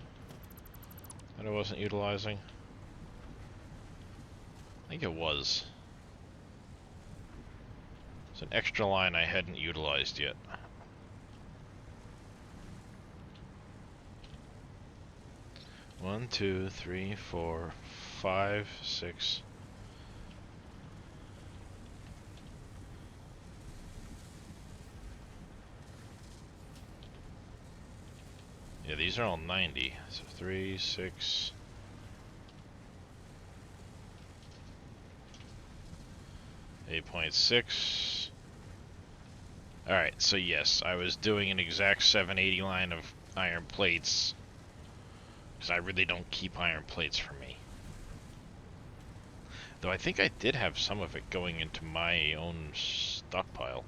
that I wasn't utilizing? I think it was. It's an extra line I hadn't utilized yet. One, two, three, four, 5, 6. Yeah, these are all 90. So 3, 6. 8.6. Alright, so yes, I was doing an exact 780 line of iron plates. Because I really don't keep iron plates for me. Though I think I did have some of it going into my own stockpile.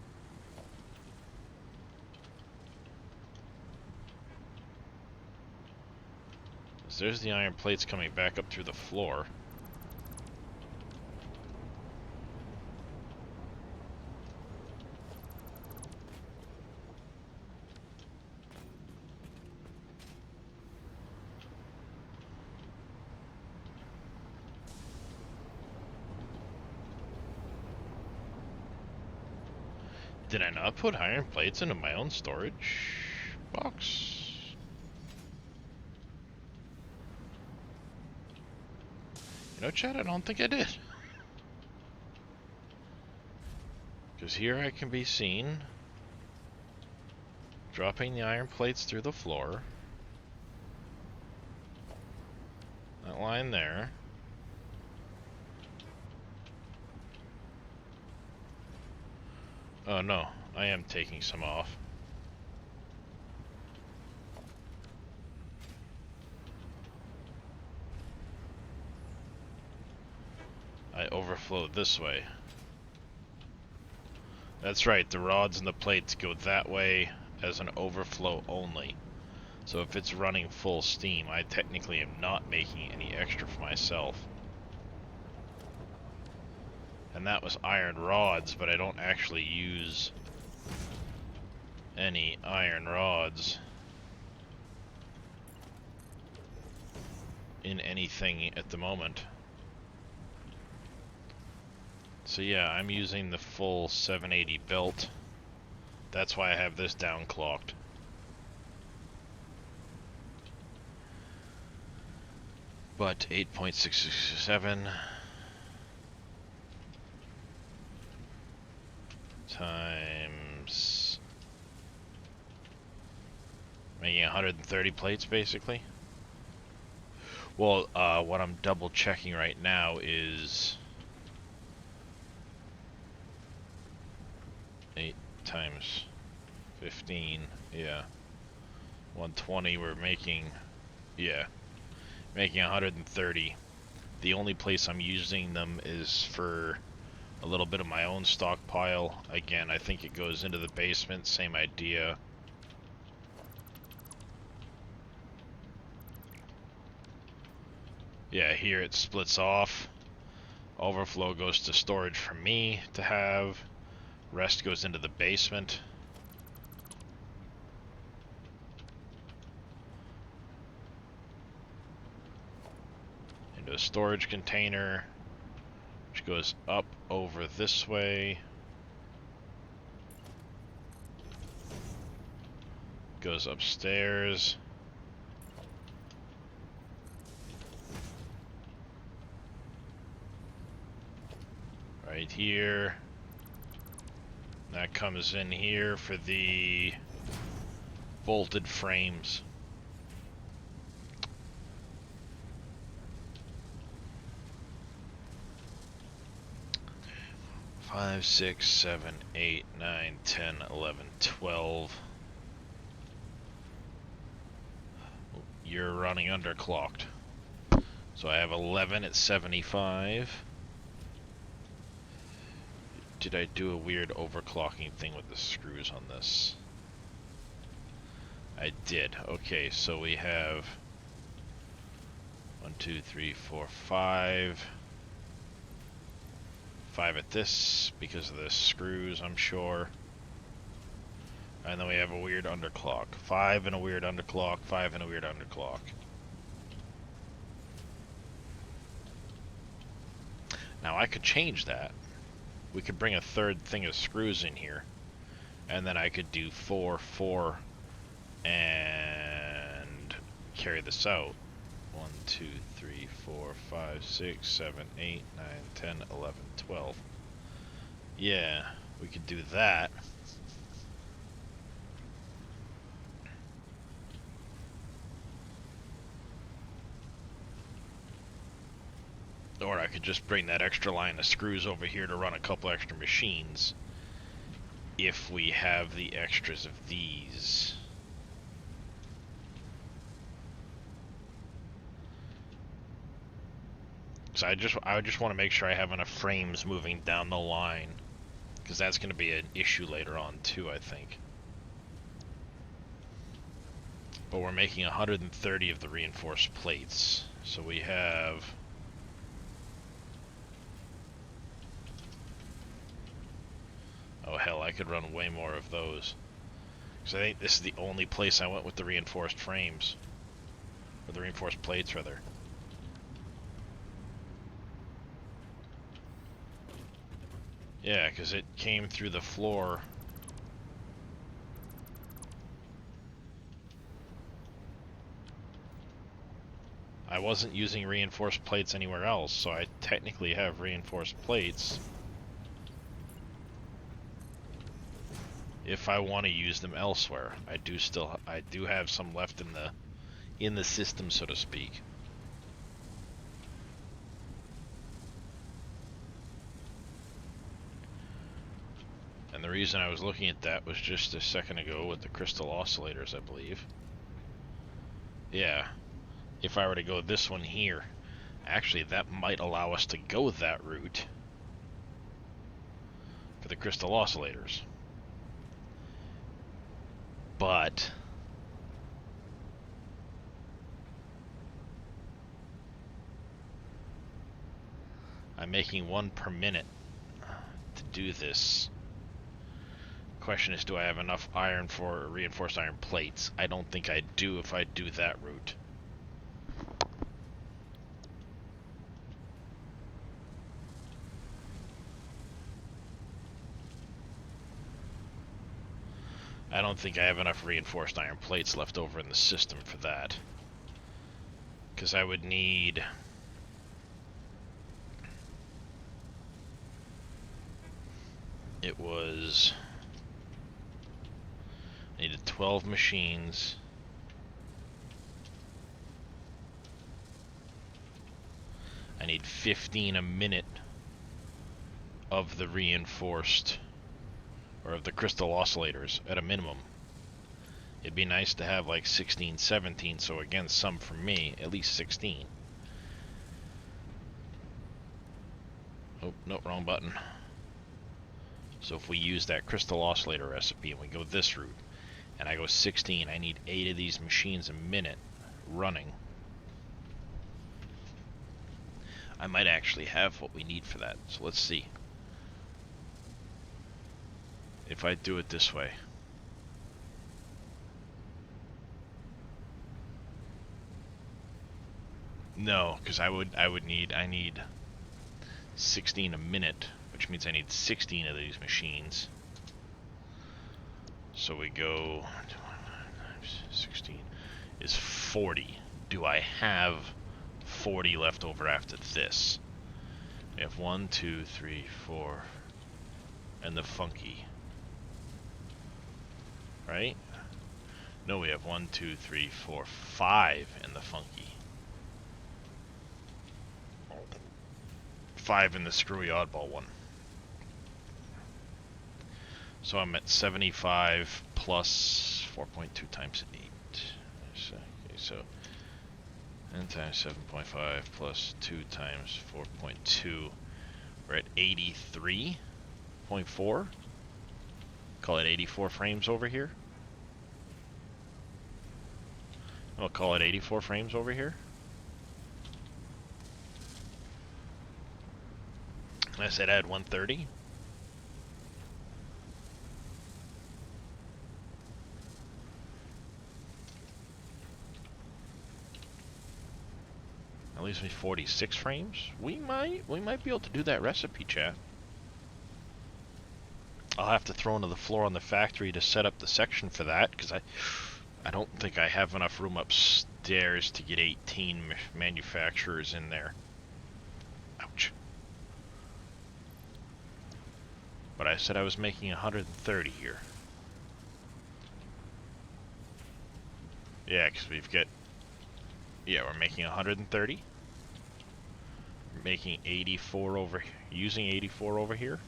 So there's the iron plates coming back up through the floor. Did I not put iron plates into my own storage box? You know, Chad, I don't think I did. Because here I can be seen dropping the iron plates through the floor. That line there. Oh no, I am taking some off. I overflow this way. That's right, the rods and the plates go that way as an overflow only. So if it's running full steam, I technically am not making any extra for myself. And that was iron rods, but I don't actually use any iron rods in anything at the moment. So yeah, I'm using the full 780 belt. That's why I have this downclocked. But 8.667 times making 130 plates basically. Well, what I'm double checking right now is 8 times 15, yeah. 120 we're making, yeah. Making 130. The only place I'm using them is for a little bit of my own stockpile. Again, I think it goes into the basement, same idea. Yeah, here it splits off. Overflow goes to storage for me to have. Rest goes into the basement. Into a storage container, which goes up over this way. Goes upstairs. Right here. That comes in here for the bolted frames. Five, 6, 7, 8, 9, 10, 11, 12. You're running underclocked. So I have 11 at 75. Did I do a weird overclocking thing with the screws on this? I did. Okay, so we have 1, 2, 3, 4, 5. 5 at this because of the screws, I'm sure. And then we have a weird underclock. 5 and a weird underclock, 5 and a weird underclock. Now I could change that. We could bring a third thing of screws in here. And then I could do 4, 4, and carry this out. 1, 2, 3, 4, 5, 6, 7, 8, 9, 10, 11, 12. Yeah, we could do that. Or I could just bring that extra line of screws over here to run a couple extra machines. If we have the extras of these. So I just want to make sure I have enough frames moving down the line. Because that's going to be an issue later on too, I think. But we're making 130 of the reinforced plates. So we have... Oh hell, I could run way more of those. Because I think this is the only place I went with the reinforced frames. Or the reinforced plates, rather. Yeah, because it came through the floor. I wasn't using reinforced plates anywhere else, so I technically have reinforced plates. If I want to use them elsewhere, I do have some left in the system, so to speak. And the reason I was looking at that was just a second ago with the crystal oscillators, I believe. Yeah, if I were to go this one here, actually that might allow us to go that route for the crystal oscillators. But I'm making 1 per minute to do this. Question is, do I have enough iron for reinforced iron plates? I don't think I do if I do that route. I don't think I have enough reinforced iron plates left over in the system for that. Because I would need... It was... I needed 12 machines. I need 15 a minute of the reinforced... or of the crystal oscillators at a minimum. It'd be nice to have like 16, 17, so again, some for me, at least 16. Oh, no, wrong button. So if we use that crystal oscillator recipe and we go this route, and I go 16, I need 8 of these machines a minute running. I might actually have what we need for that, so let's see. If I do it this way. No, because I need 16 a minute, which means I need 16 of these machines. So we go 16 is 40. Do I have 40 left over after this? We have 1, 2, 3, 4, and the funky. Right? No, we have 1, 2, 3, 4, 5 in the funky. 5 in the screwy oddball one. So I'm at 75 plus 4.2 times 8. Okay, so 10 times 7.5 plus 2 times 4.2. We're at 83.4. Call it 84 frames over here. I'll call it 84 frames over here. I said add 130. leaves me 46 frames. We might be able to do that recipe, chat. I'll have to throw into the floor on the factory to set up the section for that, because I don't think I have enough room upstairs to get 18 manufacturers in there. Ouch. But I said I was making 130 here. Yeah, because we've got... Yeah, we're making 130. We're making 84 over... Using 84 over here.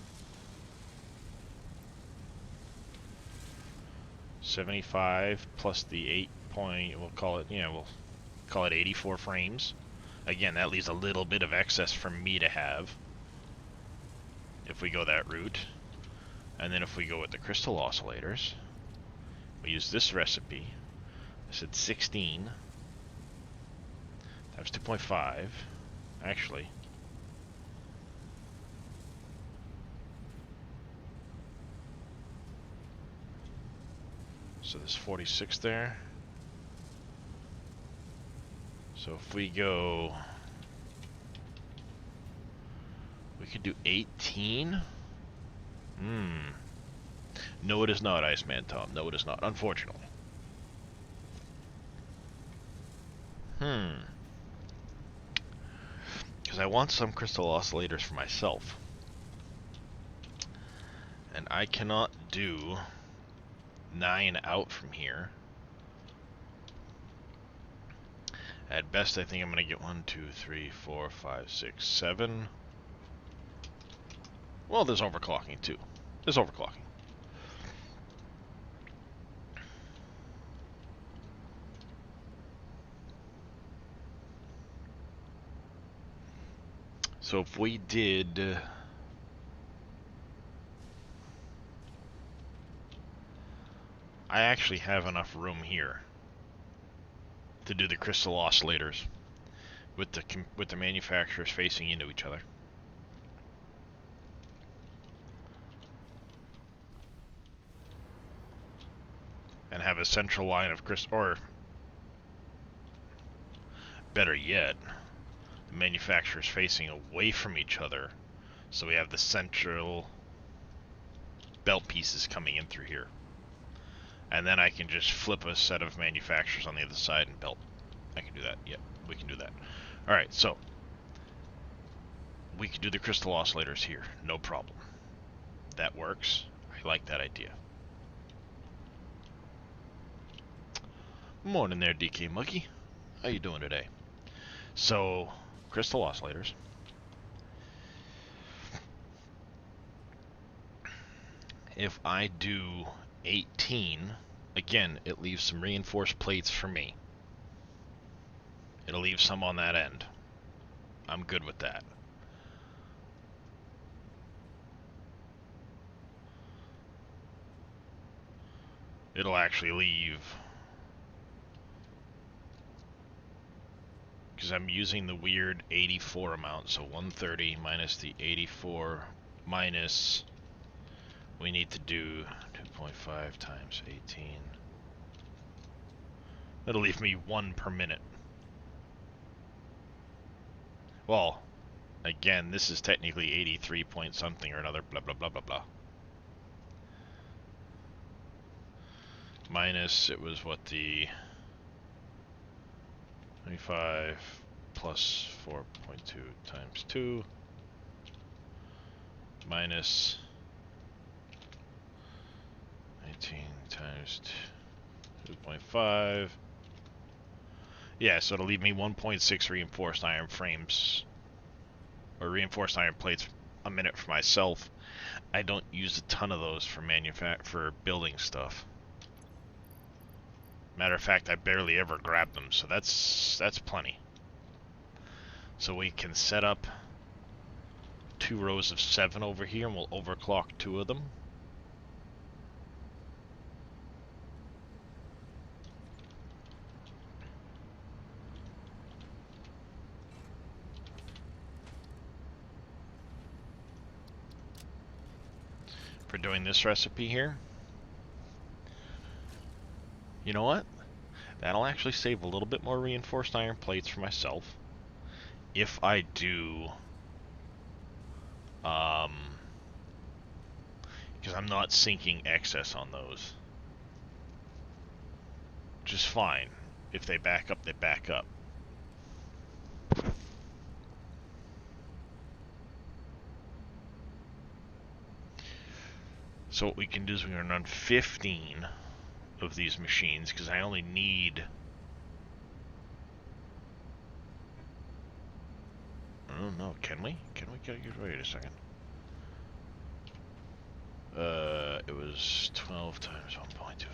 75 plus the 8 point... We'll call it... Yeah, we'll call it 84 frames. Again, that leaves a little bit of excess for me to have. If we go that route. And then if we go with the crystal oscillators, we use this recipe. I said 16 times 2.5, actually. So there's 46 there. So if we go, we could do 18. No, it is not, Iceman Tom. No, it is not, unfortunately. Because I want some crystal oscillators for myself. And I cannot do 9 out from here. At best, I think I'm going to get 1, 2, 3, 4, 5, 6, 7. Well, there's overclocking too. There's overclocking. So if we did... I actually have enough room here to do the crystal oscillators with the manufacturers facing into each other. And have a central line of crystal, or better yet, the manufacturers facing away from each other, so we have the central belt pieces coming in through here. And then I can just flip a set of manufacturers on the other side and belt. I can do that. Yep, we can do that. Alright, so we can do the crystal oscillators here. No problem. That works. I like that idea. Morning there, DK Monkey. How you doing today? So, crystal oscillators. If I do 18, again, it leaves some reinforced plates for me. It'll leave some on that end. I'm good with that. It'll actually leave... because I'm using the weird 84 amount, so 130 minus the 84 minus... we need to do 2.5 times 18. That'll leave me 1 per minute. Well, again, this is technically 83 point something or another, blah blah blah blah blah. Minus, it was what, the 25 plus 4.2 times 2 minus 19 times 2.5. Yeah, so it'll leave me 1.6 reinforced iron frames, or reinforced iron plates a minute for myself. I don't use a ton of those for building stuff. Matter of fact, I barely ever grab them, so that's plenty. So we can set up 2 rows of 7 over here, and we'll overclock 2 of them. For doing this recipe here. You know what? That'll actually save a little bit more reinforced iron plates for myself. if I do, because I'm not sinking excess on those, which is fine. If they back up, they back up. So what we can do is we can run 15 of these machines, because I only need... I don't know, can we? Can we get... Wait a second. It was 12 times 1.25.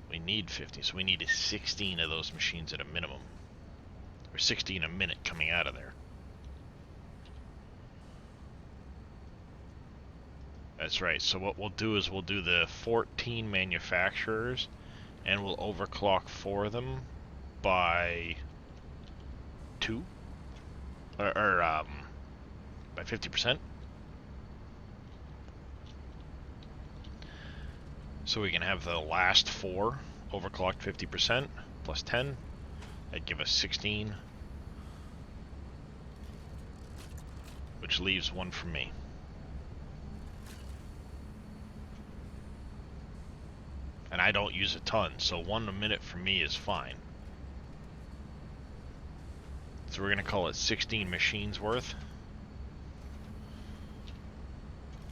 We need 50, so we need 16 of those machines at a minimum. Or 16 a minute coming out of there. That's right, so what we'll do is we'll do the 14 manufacturers, and we'll overclock 4 of them by 2? By 50%. So we can have the last 4 overclocked 50% plus 10. That'd give us 16. Which leaves 1 for me. And I don't use a ton, so 1 a minute for me is fine. So we're going to call it 16 machines worth.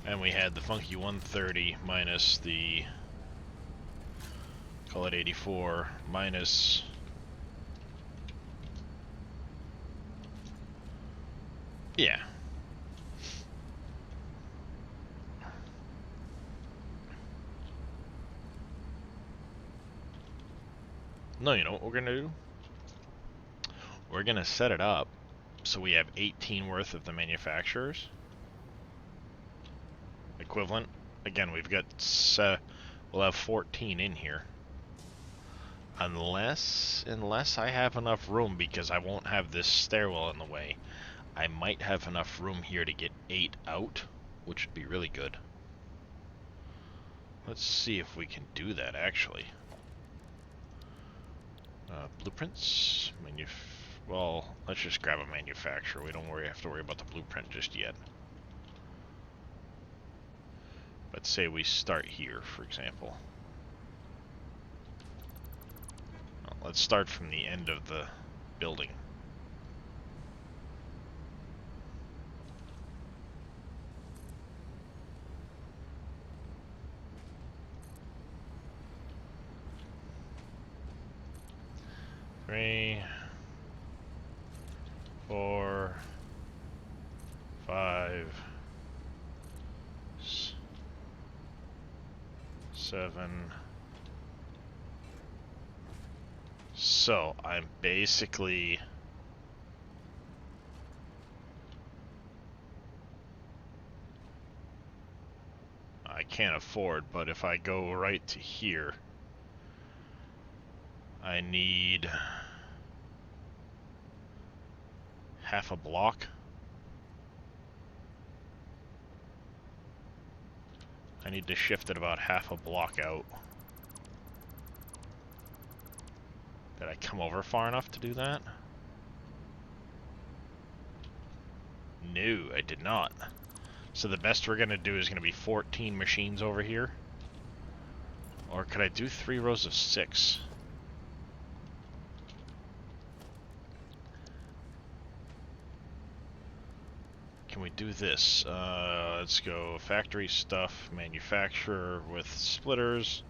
And we had the funky 130 minus the... call it 84 minus... yeah. No, you know what we're going to do? We're going to set it up so we have 18 worth of the manufacturers. Equivalent. Again, we've got... we'll have 14 in here. Unless I have enough room, because I won't have this stairwell in the way. I might have enough room here to get 8 out, which would be really good. Let's see if we can do that, actually. Blueprints? Well, let's just grab a manufacturer. We don't have to worry about the blueprint just yet. Let's say we start here, for example. Well, let's start from the end of the building. Three, 4, 5, 7. So I'm basically I can't afford, but if I go right to here, I need half a block. I need to shift it about half a block out. Did I come over far enough to do that? No, I did not. So the best we're gonna do is gonna be 14 machines over here. Or could I do 3 rows of 6? Can we do this? Let's go factory stuff, manufacturer with splitters.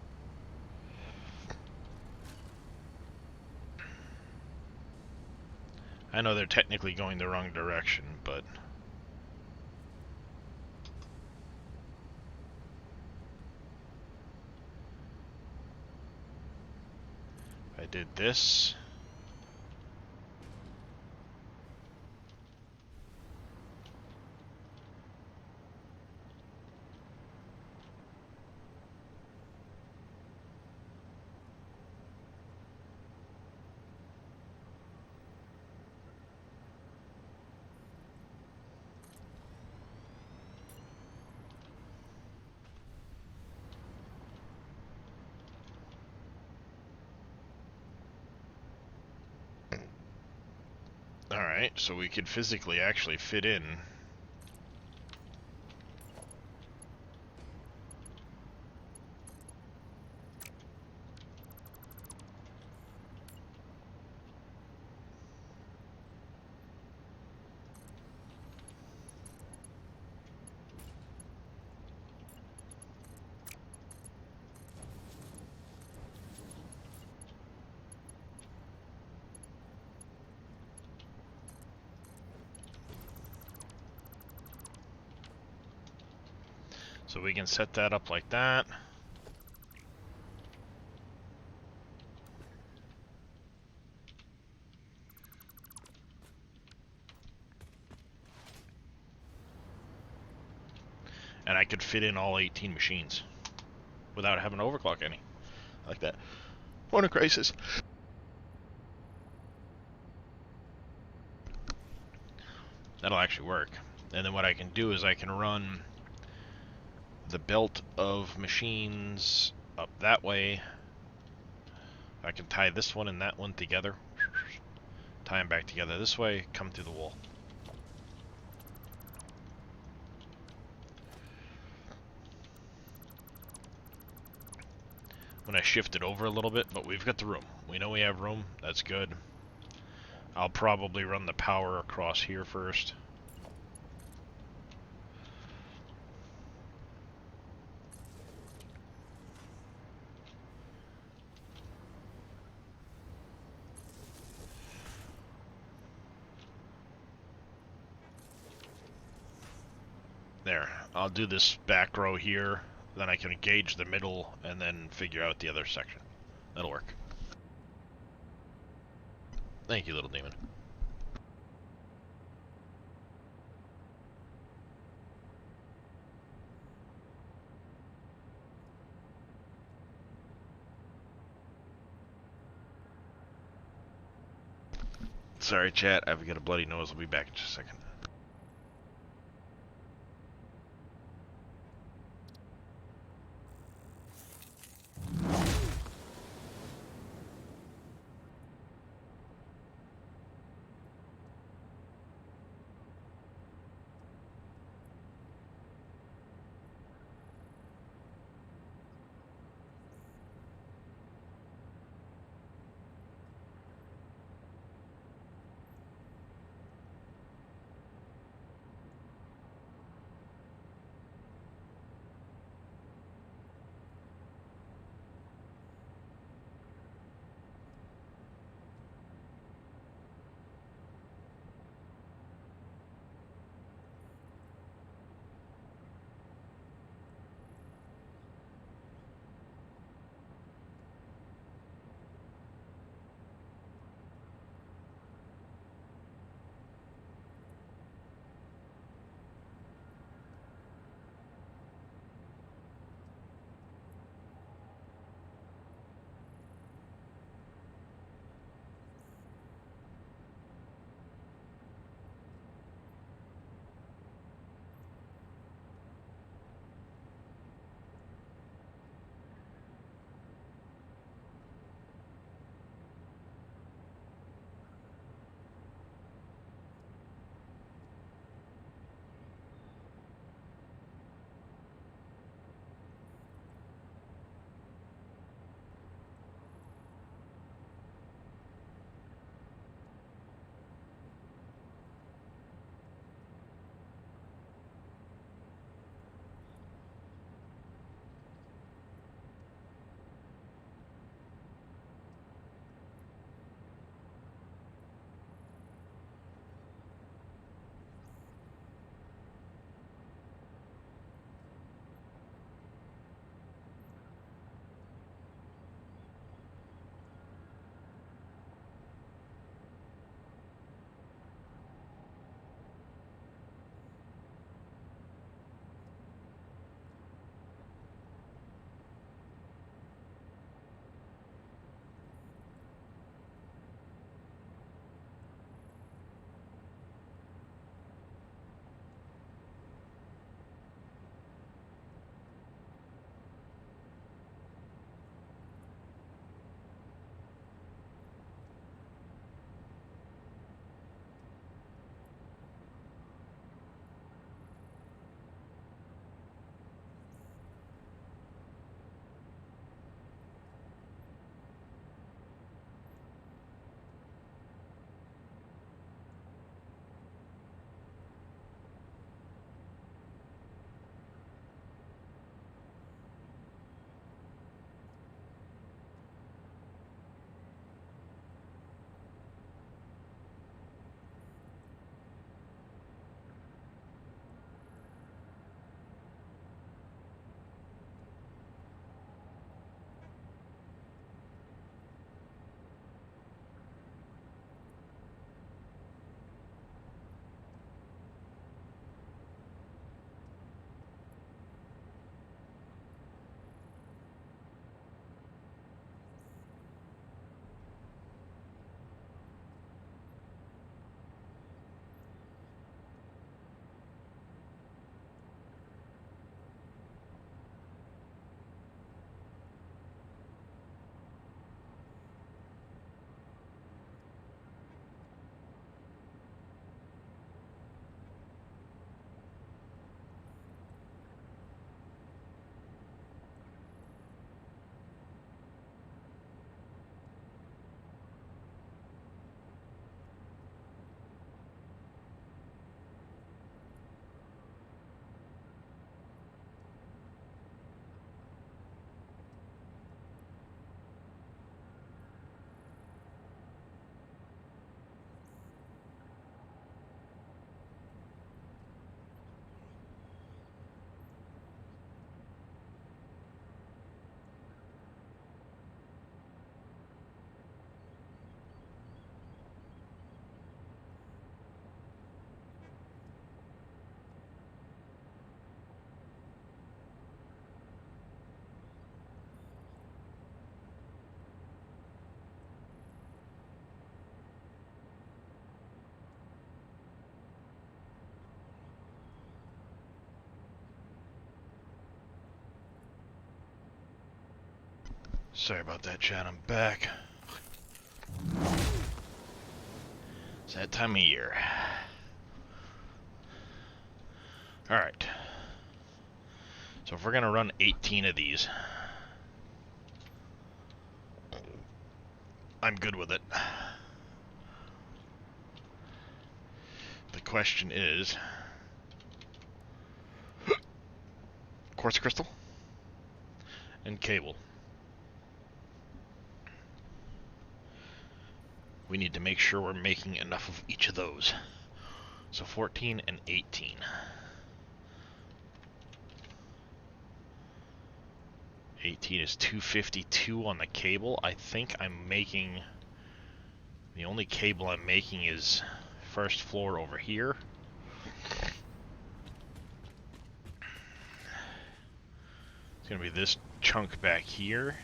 I know they're technically going the wrong direction, but... I did this. Alright, so we could physically actually fit in. So we can set that up like that. And I could fit in all 18 machines without having to overclock any. I like that. What a crisis. That'll actually work. And then what I can do is I can run the belt of machines up that way. I can tie this one and that one together. Tie them back together this way, come through the wall. I'm going to shift it over a little bit, but we've got the room. We know we have room. That's good. I'll probably run the power across here first. There. I'll do this back row here. Then I can engage the middle and then figure out the other section. That'll work. Thank you, little demon. Sorry, chat. I've got a bloody nose. I'll be back in just a second. Sorry about that, chat. I'm back. It's that time of year. Alright. So if we're going to run 18 of these, I'm good with it. The question is... quartz crystal and cable. We need to make sure we're making enough of each of those. So 14 and 18. Is 252 on the cable. I think I'm making... the only cable I'm making is first floor over here. It's going to be this chunk back here.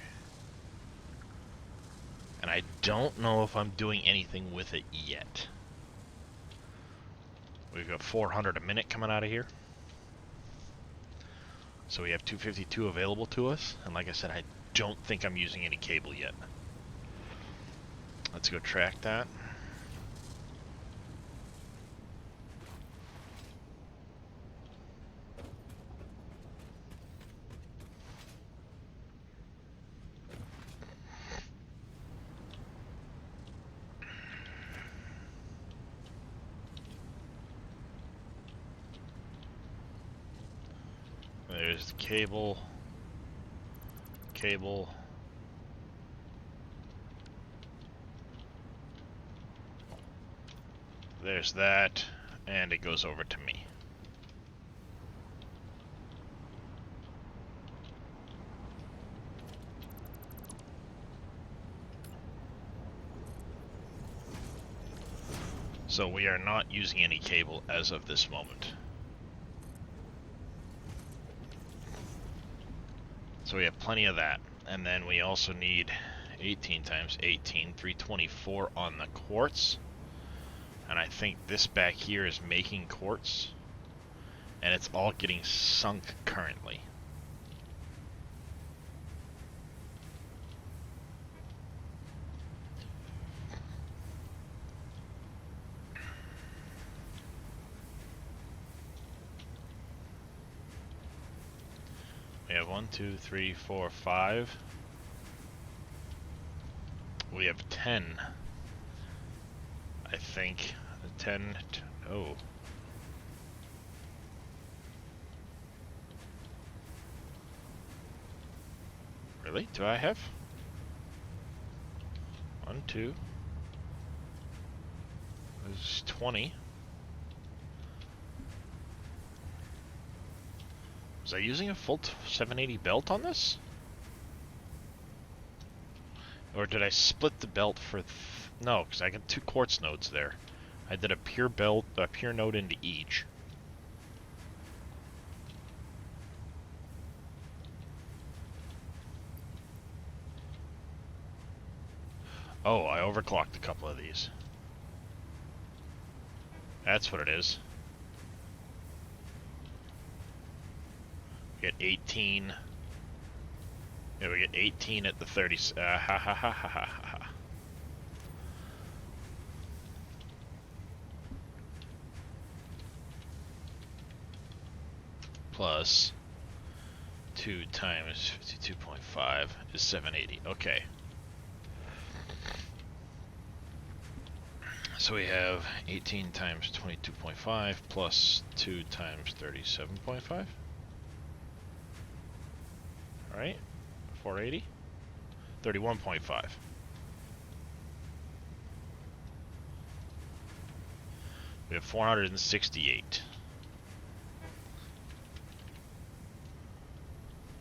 And I don't know if I'm doing anything with it yet. We've got 400 a minute coming out of here. So we have 252 available to us. And like I said, I don't think I'm using any cable yet. Let's go track that. There's the cable. Cable. There's that. And it goes over to me. So we are not using any cable as of this moment. So we have plenty of that. And then we also need 18 times 18, 324 on the quartz. And I think this back here is making quartz. And it's all getting sunk currently. We have 1, 2, 3, 4, 5. We have 10. I think 10. Oh. Really? Do I have? 1, 2. There's 20. Was I using a full 780 belt on this? Or did I split the belt for... no, because I got 2 quartz nodes there. I did a pure belt, a pure node into each. Oh, I overclocked a couple of these. That's what it is. We get 18. Yeah, we get 18 at the 30. Ha ha ha ha ha ha. Plus 2 times 52.5 is 780. Okay. So we have 18 times 22.5 plus 2 times 37.5. Alright, 480. 31.5. We have 468.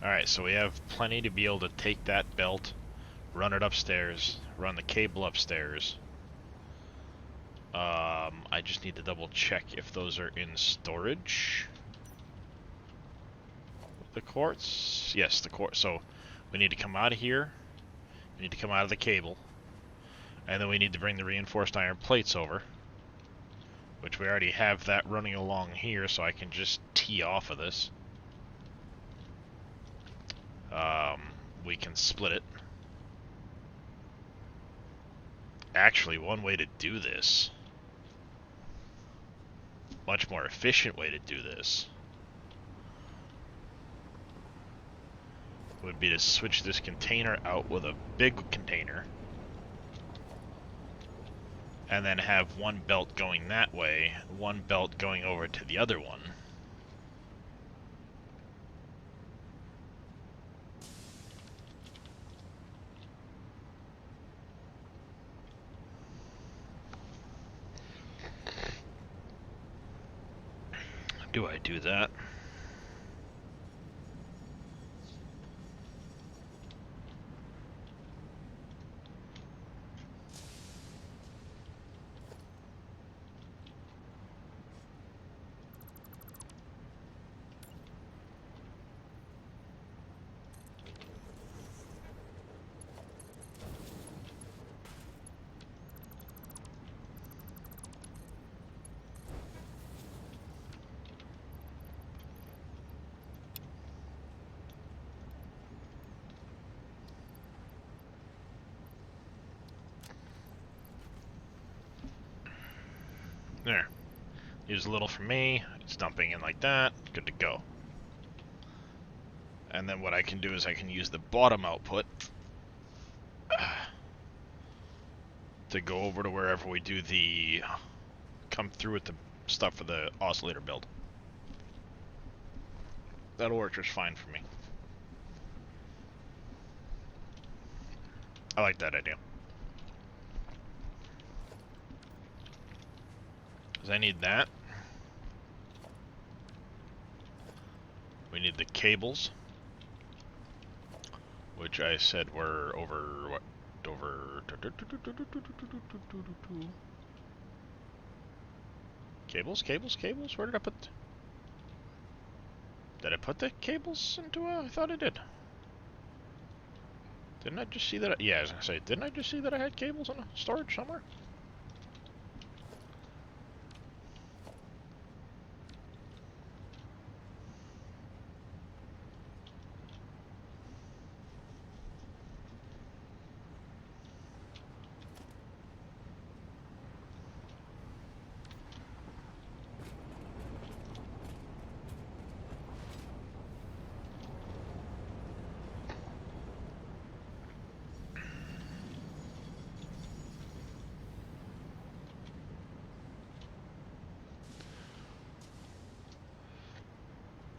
Alright, so we have plenty to be able to take that belt, run it upstairs, run the cable upstairs. I just need to double check if those are in storage. The quartz? Yes, the quartz. So we need to come out of here. We need to come out of the cable. And then we need to bring the reinforced iron plates over. Which we already have that running along here, so I can just tee off of this. We can split it. Actually, one way to do this, much more efficient way to do this, would be to switch this container out with a big container, and then have one belt going that way, one belt going over to the other one. Do I do that? There. Use a little for me. It's dumping in like that. Good to go. And then what I can do is I can use the bottom output to go over to wherever we do the come through with the stuff for the oscillator build. That'll work just fine for me. I like that idea. Because I need that. We need the cables, which I said were over, what? Over... Cables? Where did I put... Did I put the cables into I thought I did. Didn't I just see that? Yeah, I was gonna say, didn't I just see that I had cables in a storage somewhere?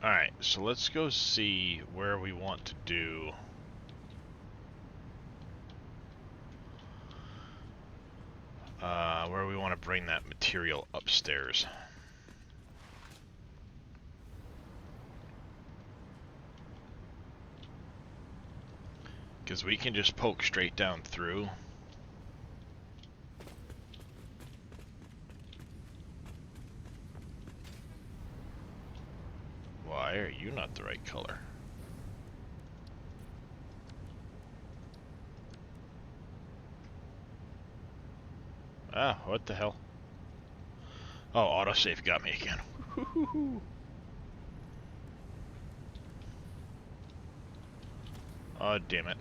Alright, so let's go see where we want to do... where we want to bring that material upstairs. Because we can just poke straight down through. Why are you not the right color? Ah, what the hell? Oh, autosave got me again. Oh, damn it.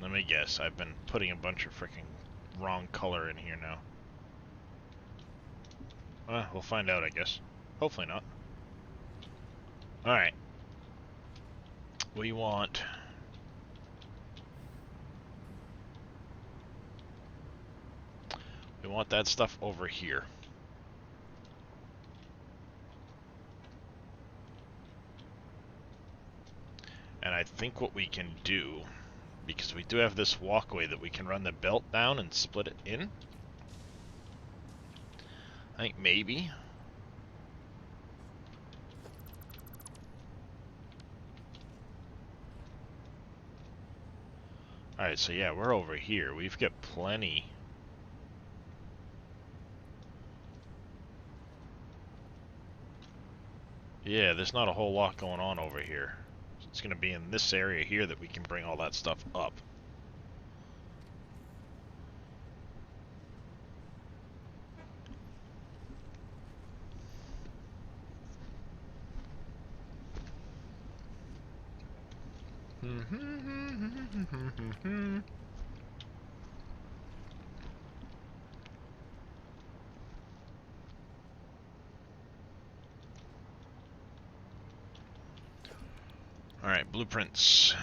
Let me guess, I've been putting a bunch of freaking wrong color in here now. We'll find out, I guess. Hopefully not. Alright. We want... We want that stuff over here. And I think what we can do, because we do have this walkway that we can run the belt down and split it in. I think maybe. Alright, so yeah, we're over here. We've got plenty. Yeah, there's not a whole lot going on over here. It's going to be in this area here that we can bring all that stuff up. Alright, blueprints.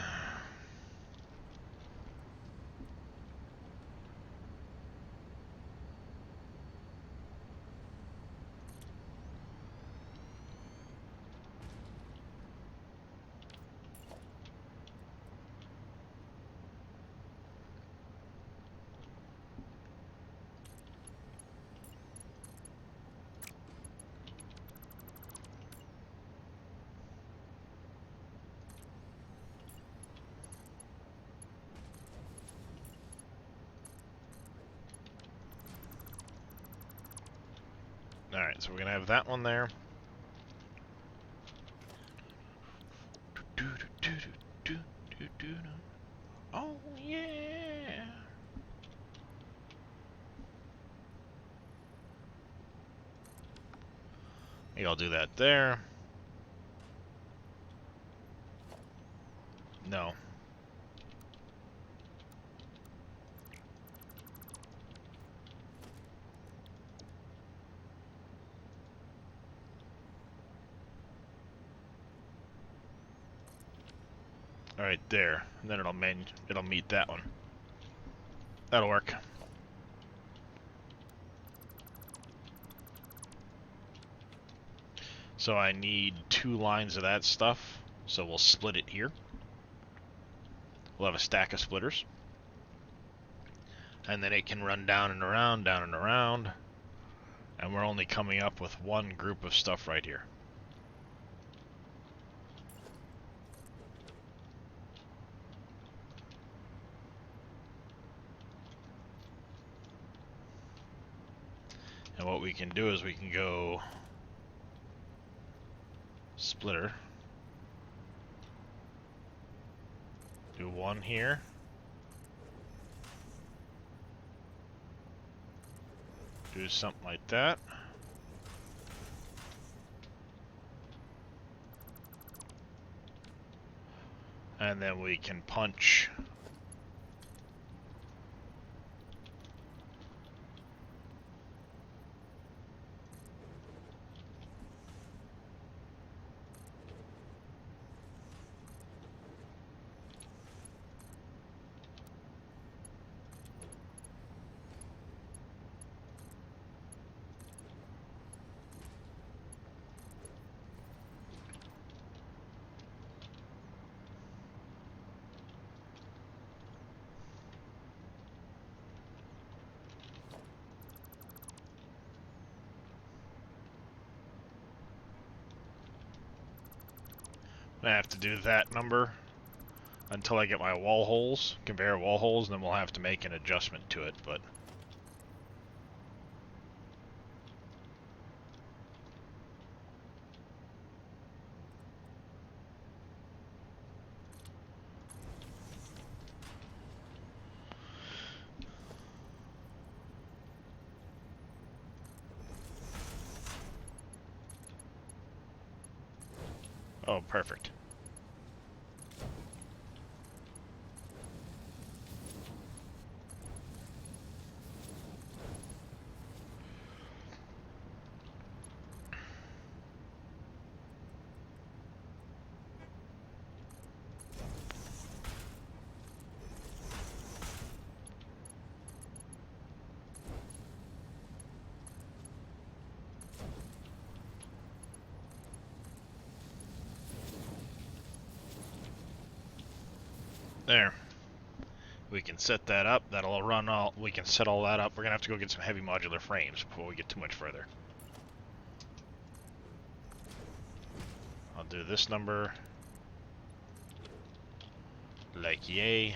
Alright, so we're gonna have that one there. Oh, yeah! I think I'll do that there. No. Alright, there. And then it'll meet that one. That'll work. So I need 2 lines of that stuff. So we'll split it here. We'll have a stack of splitters. And then it can run down and around, down and around. And we're only coming up with one group of stuff right here. And what we can do is we can go splitter. Do one here. Do something like that. And then we can punch I have to do that number until I get my wall holes, conveyor wall holes, and then we'll have to make an adjustment to it, but oh, perfect. There. We can set that up. That'll run all. We can set all that up. We're gonna have to go get some heavy modular frames before we get too much further. I'll do this number. Like yay.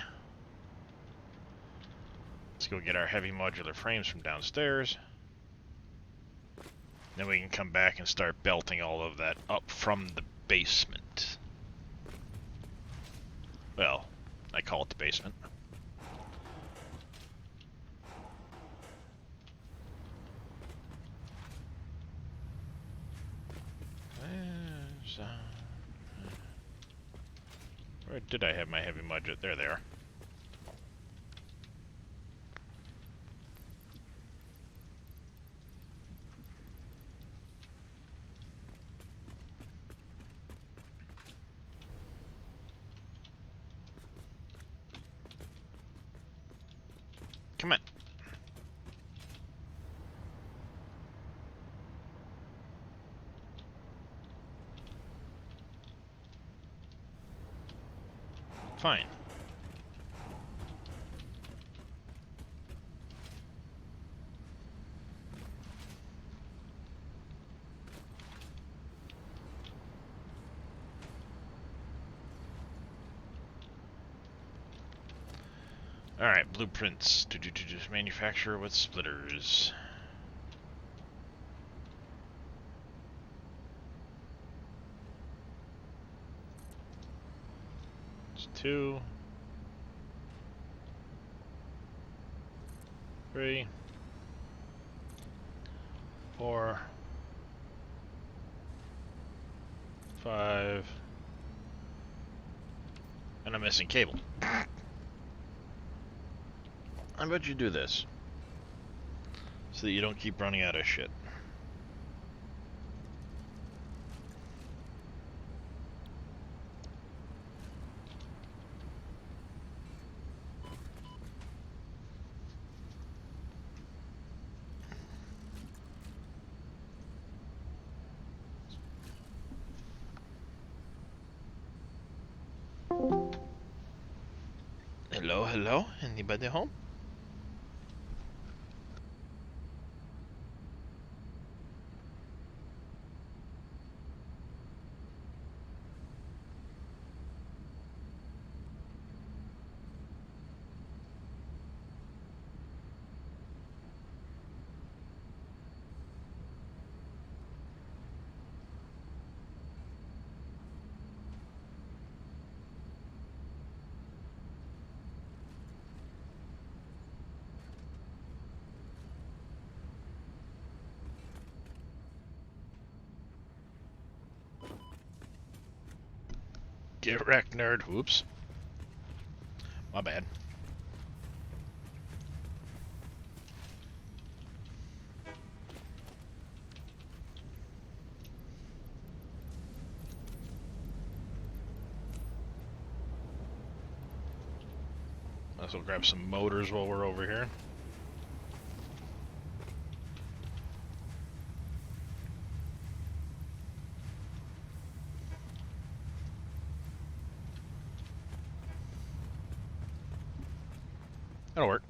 Let's go get our heavy modular frames from downstairs. Then we can come back and start belting all of that up from the basement. Well, I call it the basement. Where did I have my heavy budget? There they are. Come on. Fine. Alright, blueprints. Just manufacture with splitters. It's 2, 3, 4, 5, and I'm missing cable. How about you do this? So that you don't keep running out of shit. Hello, hello? Anybody home? Get wrecked, nerd. Whoops. My bad. Might as well grab some motors while we're over here. That'll work.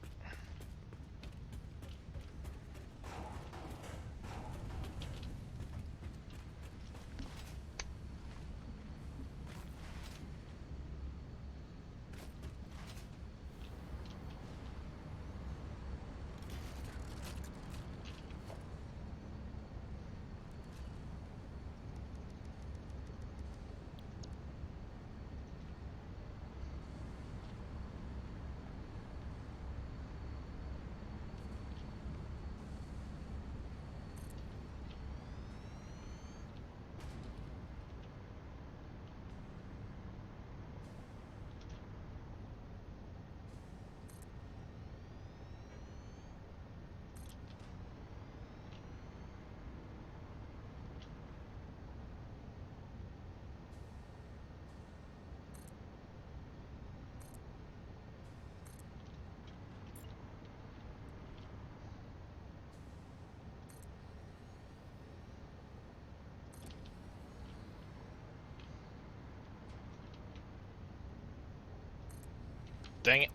Dang it.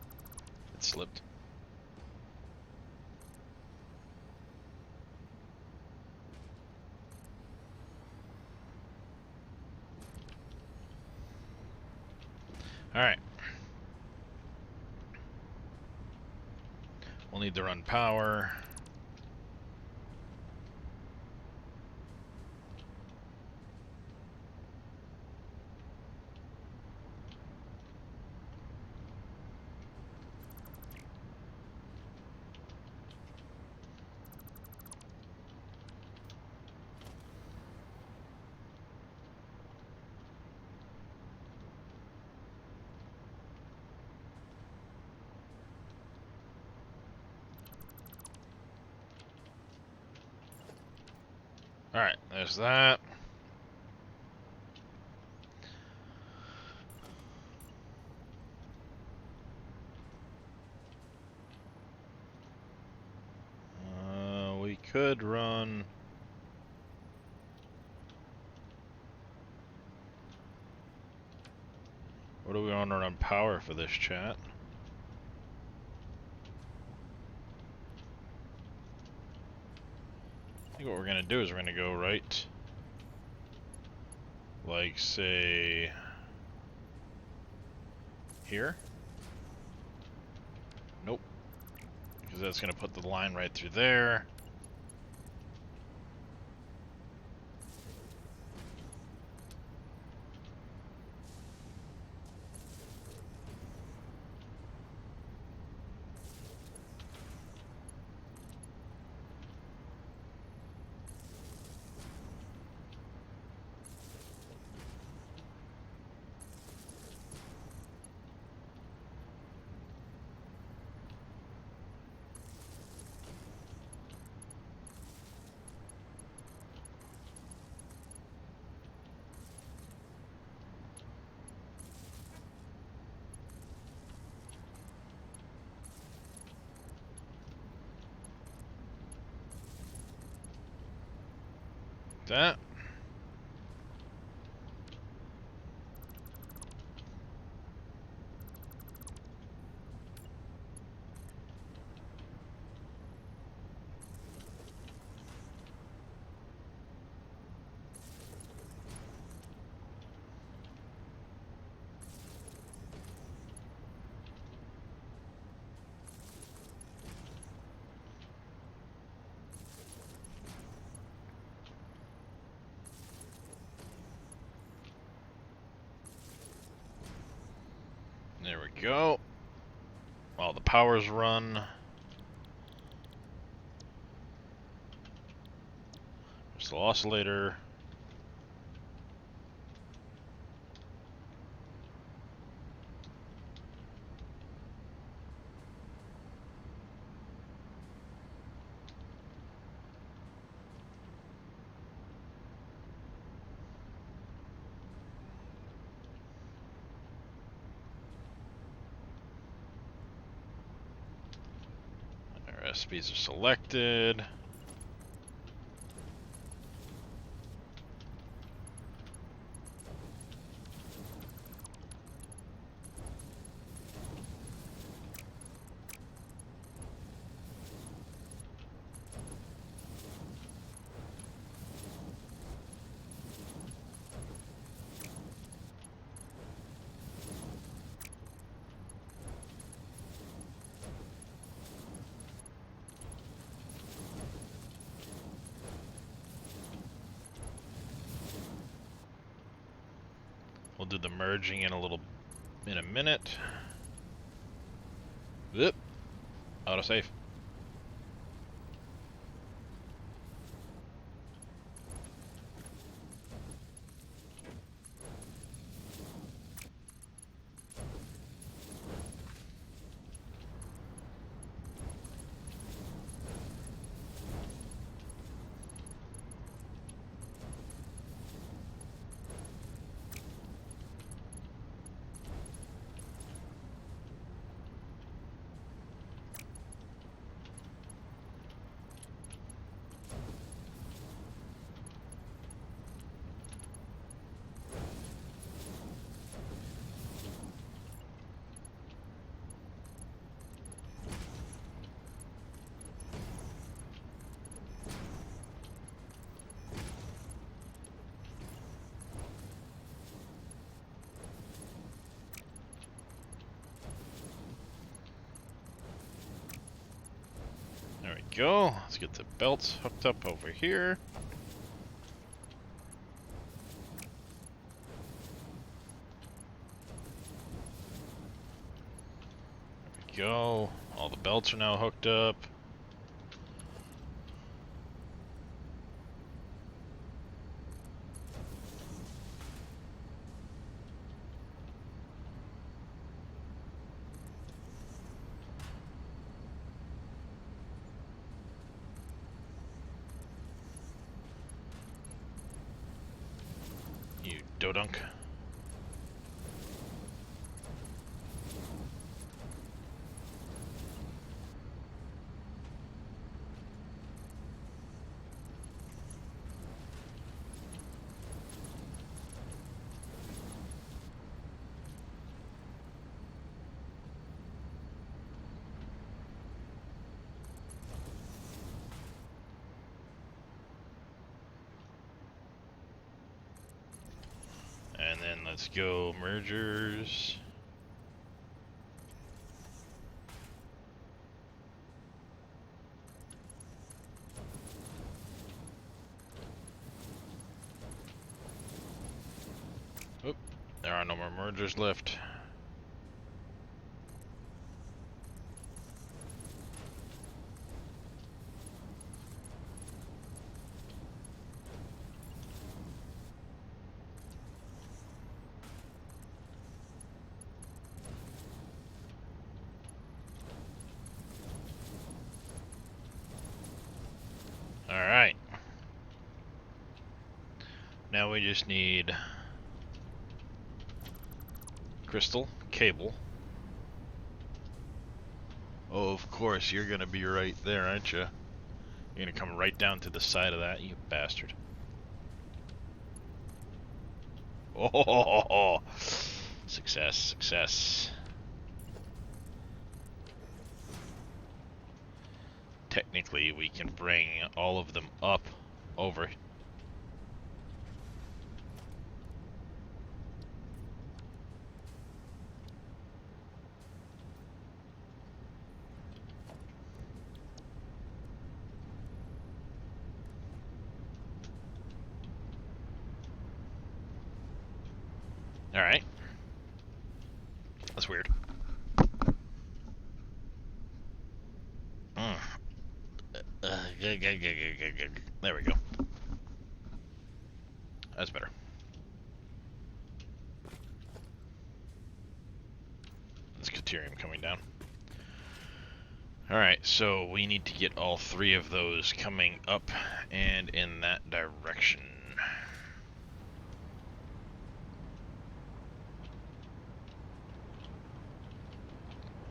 It slipped. Alright. We'll need to run power. Alright, there's that. We could run... What do we want to run power for this, chat? I think what we're going to do is we're going to go right, like, say, here? Nope. Because that's going to put the line right through there. That. There we go. While the power's run. There's the oscillator. Recipes are selected. We'll do the merging in a minute. Zip. Autosave. There we go. Let's get the belts hooked up over here. There we go. All the belts are now hooked up. Dodunk. And then let's go mergers. Oop, there are no more mergers left. Alright. Now we just need crystal, cable. Oh, of course, you're gonna be right there, aren't you? You're gonna come right down to the side of that, you bastard. Oh, success, success. Technically, we can bring all of them up over. Alright. That's weird. There we go. That's better. That's Caterium coming down. Alright, so we need to get all three of those coming up and in that direction.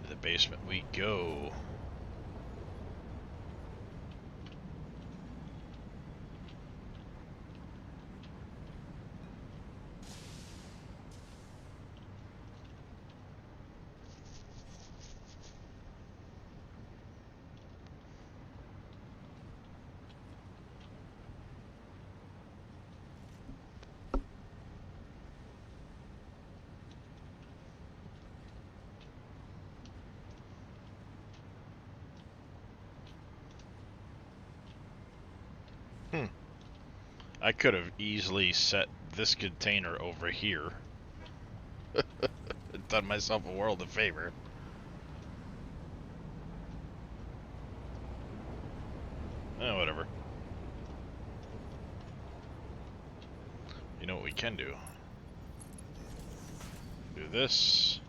To the basement we go. I could have easily set this container over here. Done myself a world of favor. Whatever. You know what we can do? Do this.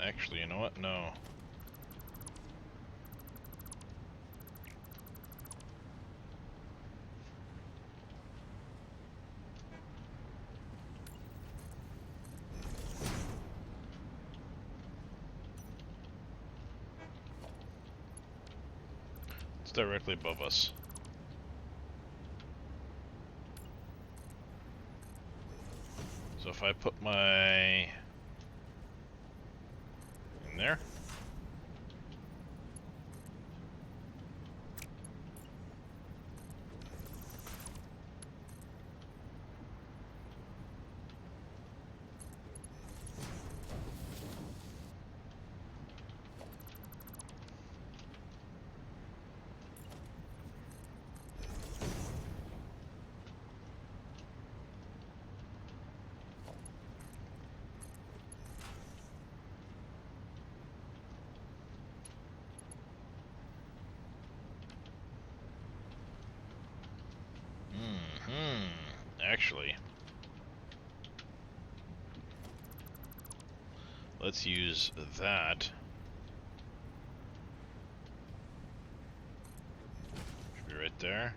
Actually, you know what? No. It's directly above us. So if I put my... in there. Actually, let's use that. Should be right there.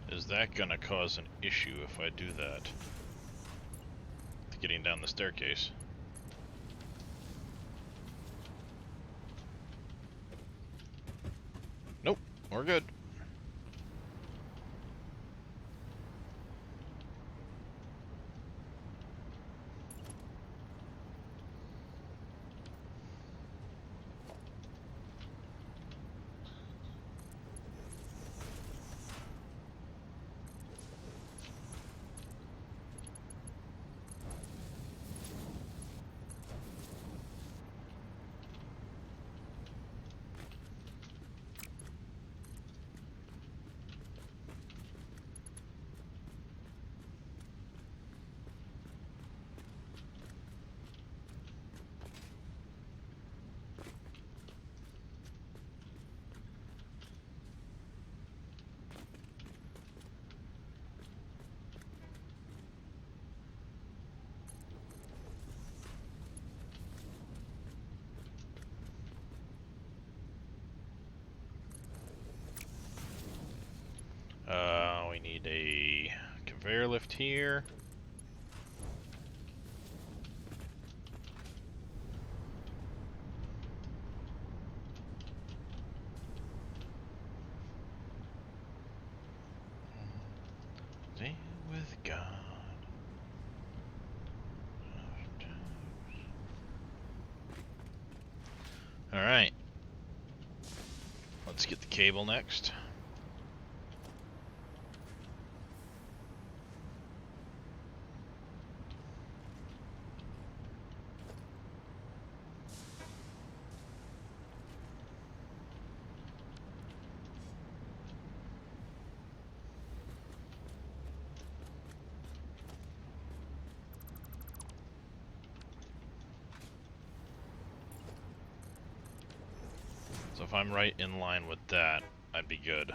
Is that gonna cause an issue if I do that? Getting down the staircase. Nope, we're good. We need a conveyor lift here. Stay with God. Alright. Let's get the cable next. So if I'm right in line with that, I'd be good.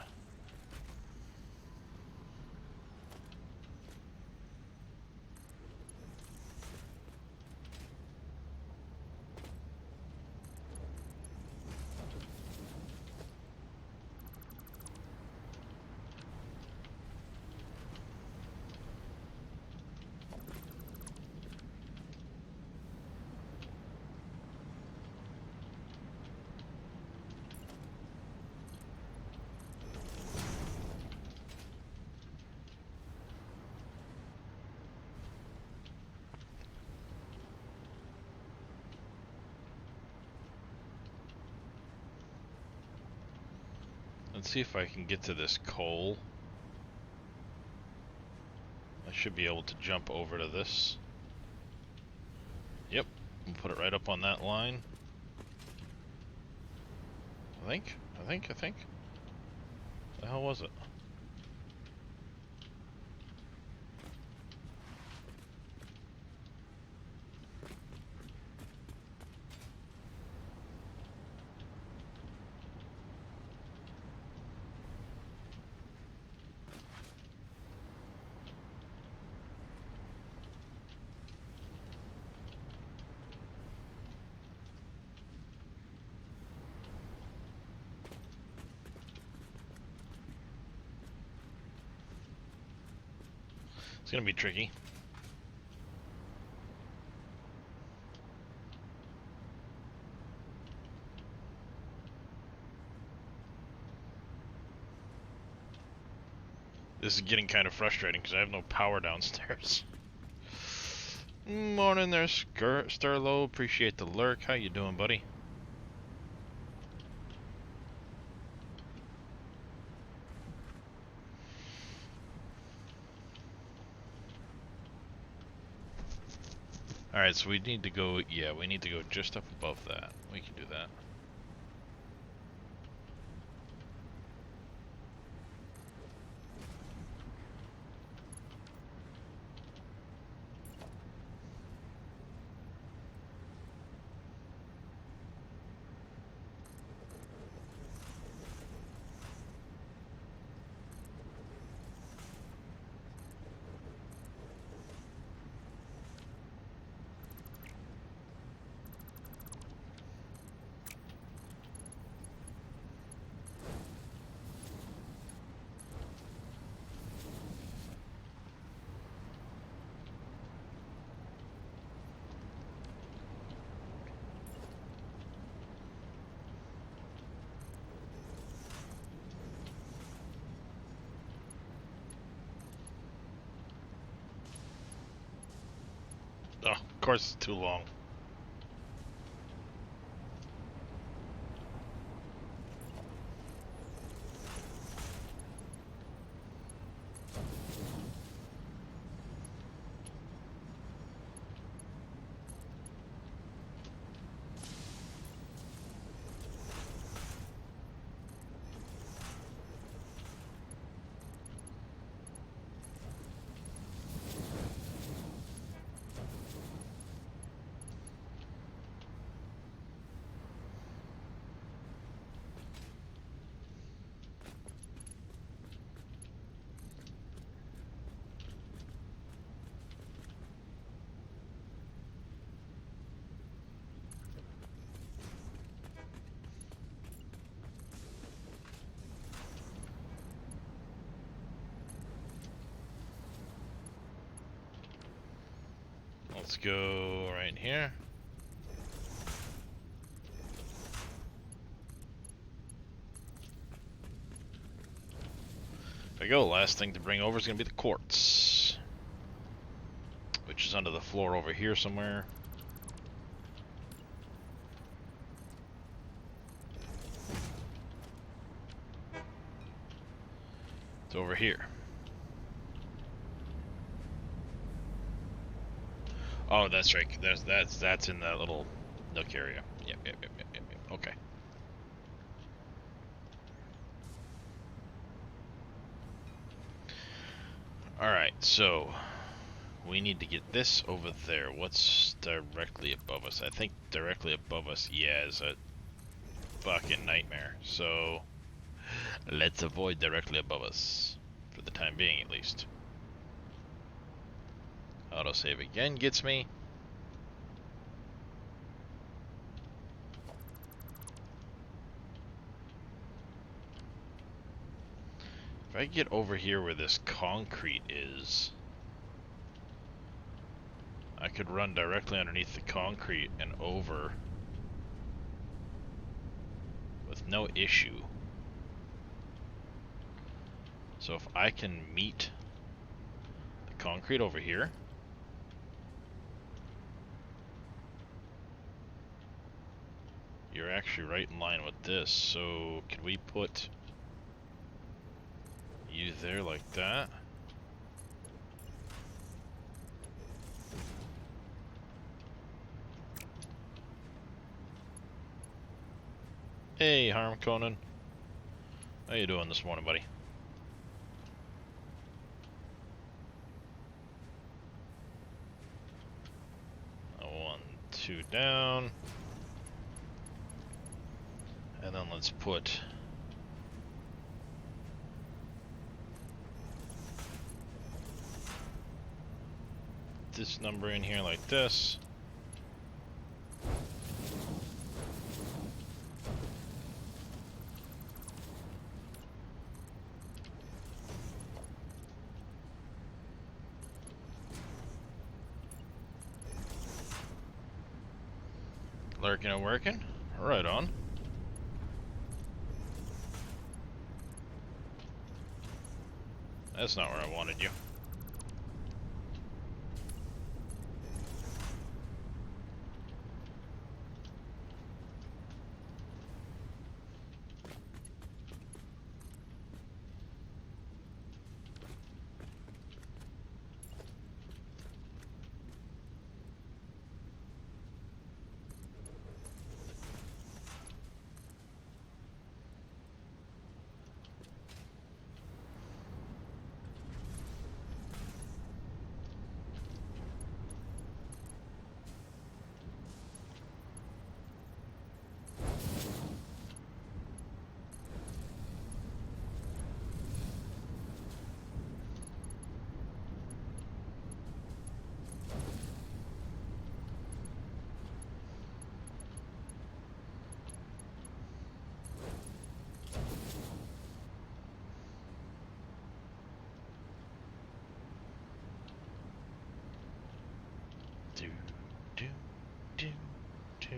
Let's see if I can get to this coal. I should be able to jump over to this. Yep, we'll put it right up on that line. I think. The hell was it? It's gonna be tricky. This is getting kind of frustrating because I have no power downstairs. Morning there, Sterlo. Appreciate the lurk. How you doing, buddy? Alright, so we need to go, yeah, we need to go just up above that. We can do that. Oh, of course it's too long. Let's go right here. There we go. Last thing to bring over is going to be the quartz, which is under the floor over here somewhere. It's over here. Oh, that's right. That's in that little nook area. Yep. Okay. Alright, so we need to get this over there. What's directly above us? I think directly above us, yeah, is a fucking nightmare. So let's avoid directly above us. For the time being, at least. Autosave again gets me. If I get over here where this concrete is, I could run directly underneath the concrete and over with no issue. So if I can meet the concrete over here, you're actually right in line with this. So could we put you there like that? Hey, Harm Conan. How you doing this morning, buddy? One, two down. And then let's put this number in here like this. Lurking and working. Right on. That's not where I wanted you. Do, do, do, do.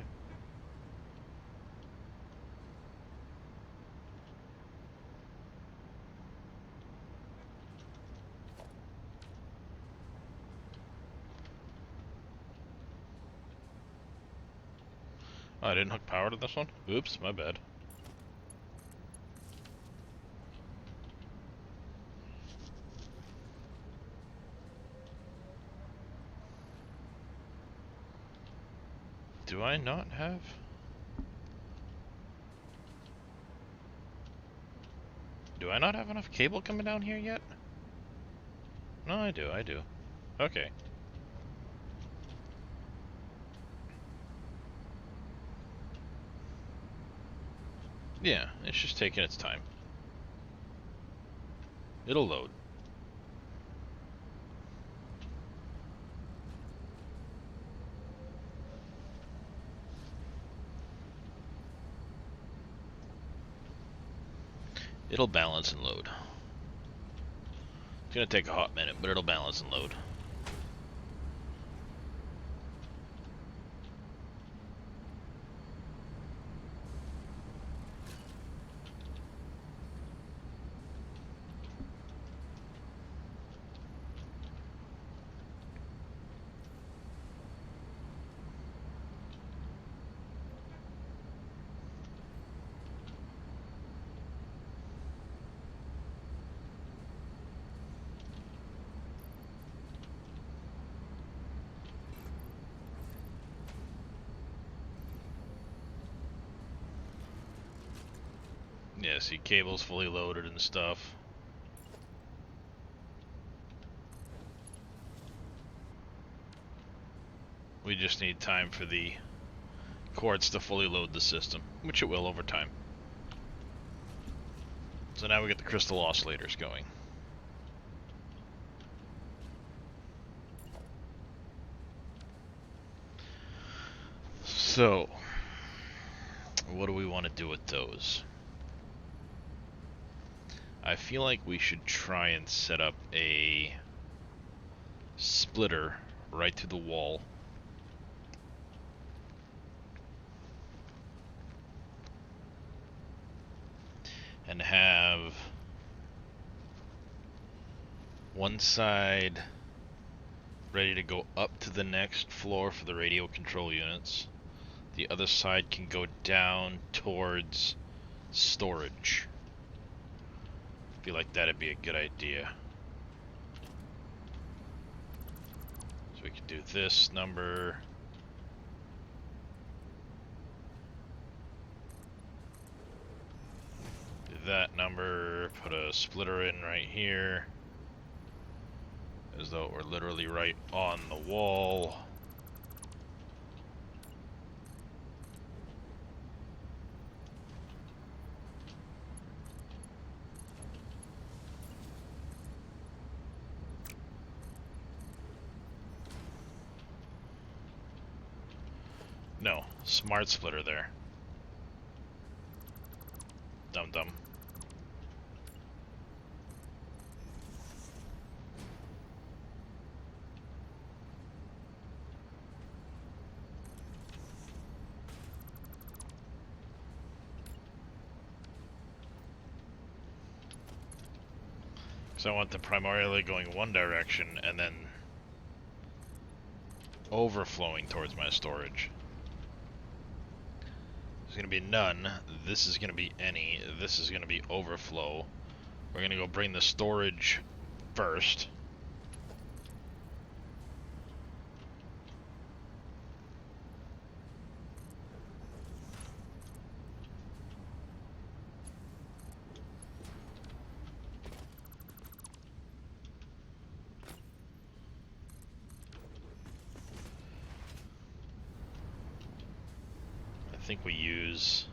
Oh, I didn't hook power to this one? Oops, my bad. Do I not have? Do I not have enough cable coming down here yet? No, I do, I do. Okay. Yeah, it's just taking its time. It'll load. It'll balance and load. It's gonna take a hot minute, but it'll balance and load. Yeah, see, cable's fully loaded and stuff. We just need time for the quartz to fully load the system, which it will over time. So now we get the crystal oscillators going. So, what do we want to do with those? I feel like we should try and set up a splitter right to the wall. And have one side ready to go up to the next floor for the radio control units. The other side can go down towards storage. I feel like that'd be a good idea. So we could do this number. Do that number, put a splitter in right here. As though we're literally right on the wall. No, smart splitter there. Dum-dum. So I want them primarily going one direction and then overflowing towards my storage. There's going to be none. This is going to be any. This is going to be overflow. We're going to go bring the storage first. I think we use...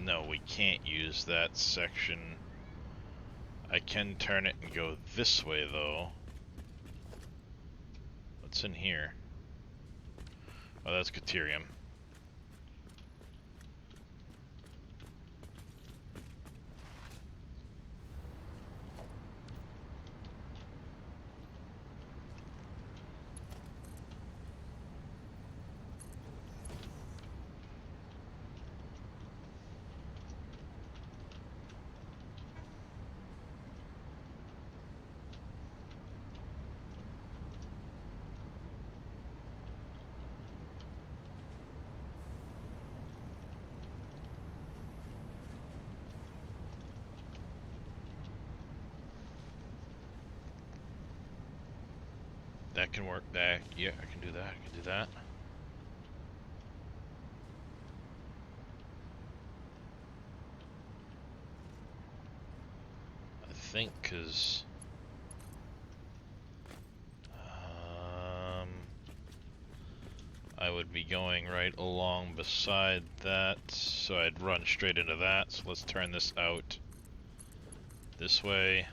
No, we can't use that section. I can turn it and go this way, though. What's in here? Oh, that's Caterium. That can work. That, yeah, I can do that. I can do that. I think, because... I would be going right along beside that, so I'd run straight into that. So let's turn this out this way.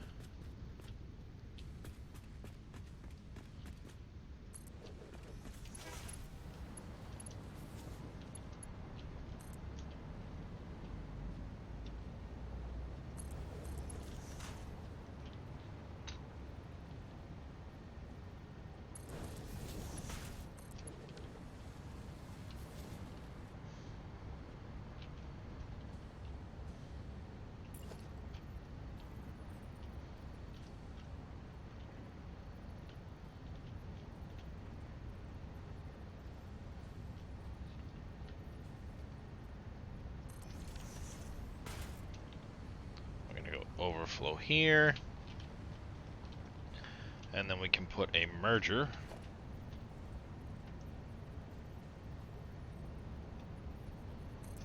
Overflow here, and then we can put a merger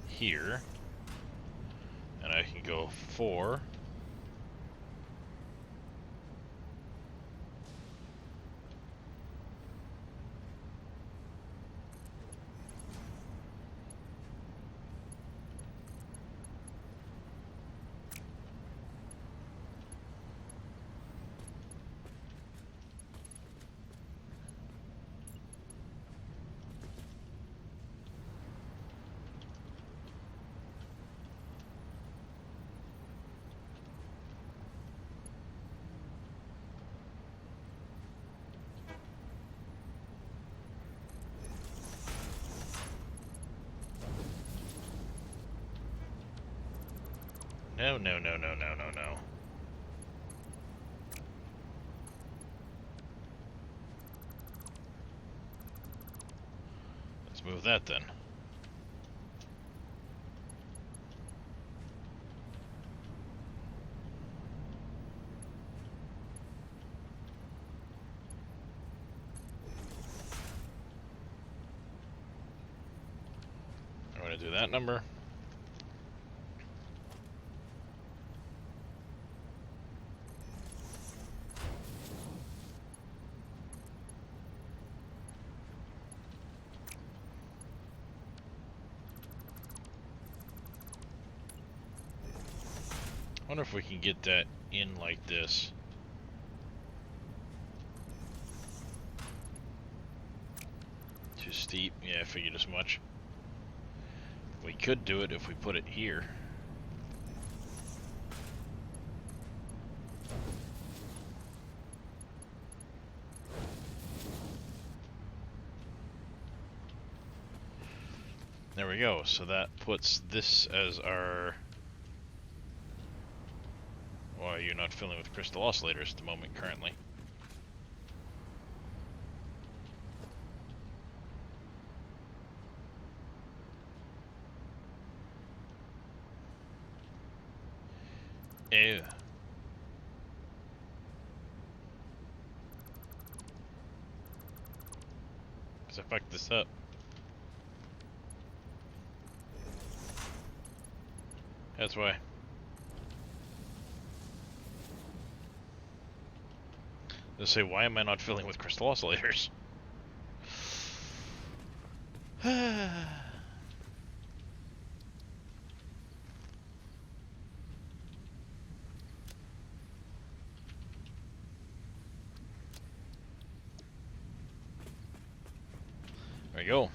here, and I can go 4. No, no, no, no, no, no, no. Let's move that then. I'm going to do that number. I wonder if we can get that in like this. Too steep? Yeah, I figured as much. We could do it if we put it here. There we go. So that puts this as our... Well, you're not filling with crystal oscillators at the moment currently. Ew. Because I fucked this up. That's why. Let's say, why am I not filling with crystal oscillators? There we go.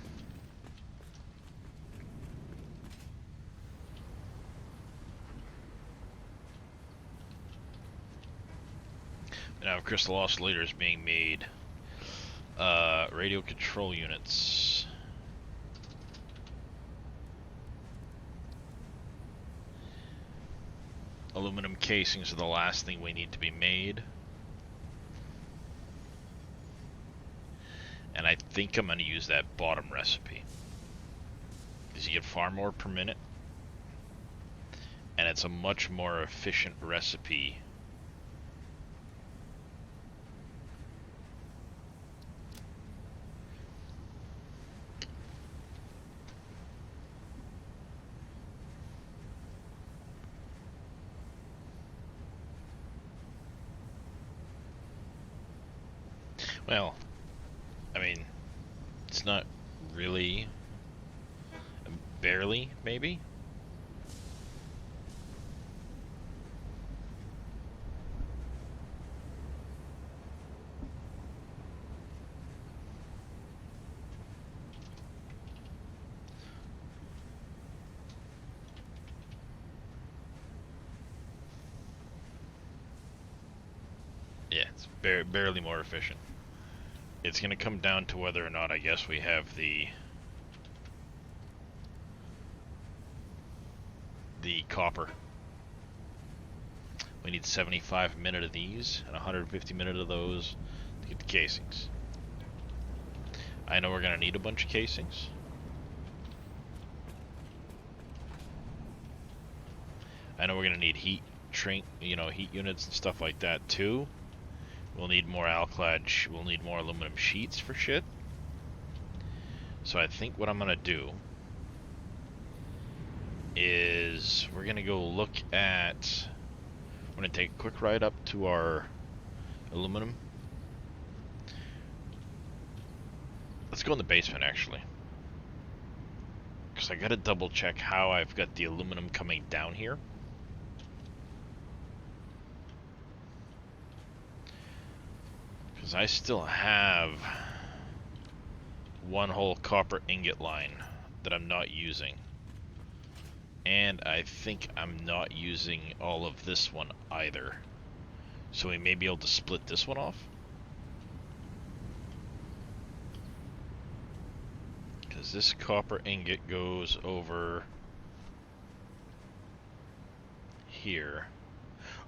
Now crystal oscillators being made. Radio control units. Aluminum casings are the last thing we need to be made. And I think I'm going to use that bottom recipe. Because you get far more per minute. And it's a much more efficient recipe. Well, I mean, it's not really, barely, maybe? Yeah, it's barely more efficient. It's going to come down to whether or not, I guess, we have the copper. We need 75 minute of these and 150 minute of those to get the casings. I know we're going to need a bunch of casings. I know we're going to need heat units and stuff like that too. We'll need more Alclad, we'll need more aluminum sheets for shit. So I think what I'm gonna do is we're gonna go look at, I'm gonna take a quick ride up to our aluminum. Let's go in the basement actually. Because I gotta double check how I've got the aluminum coming down here. Because I still have one whole copper ingot line that I'm not using. And I think I'm not using all of this one either. So we may be able to split this one off. Because this copper ingot goes over here.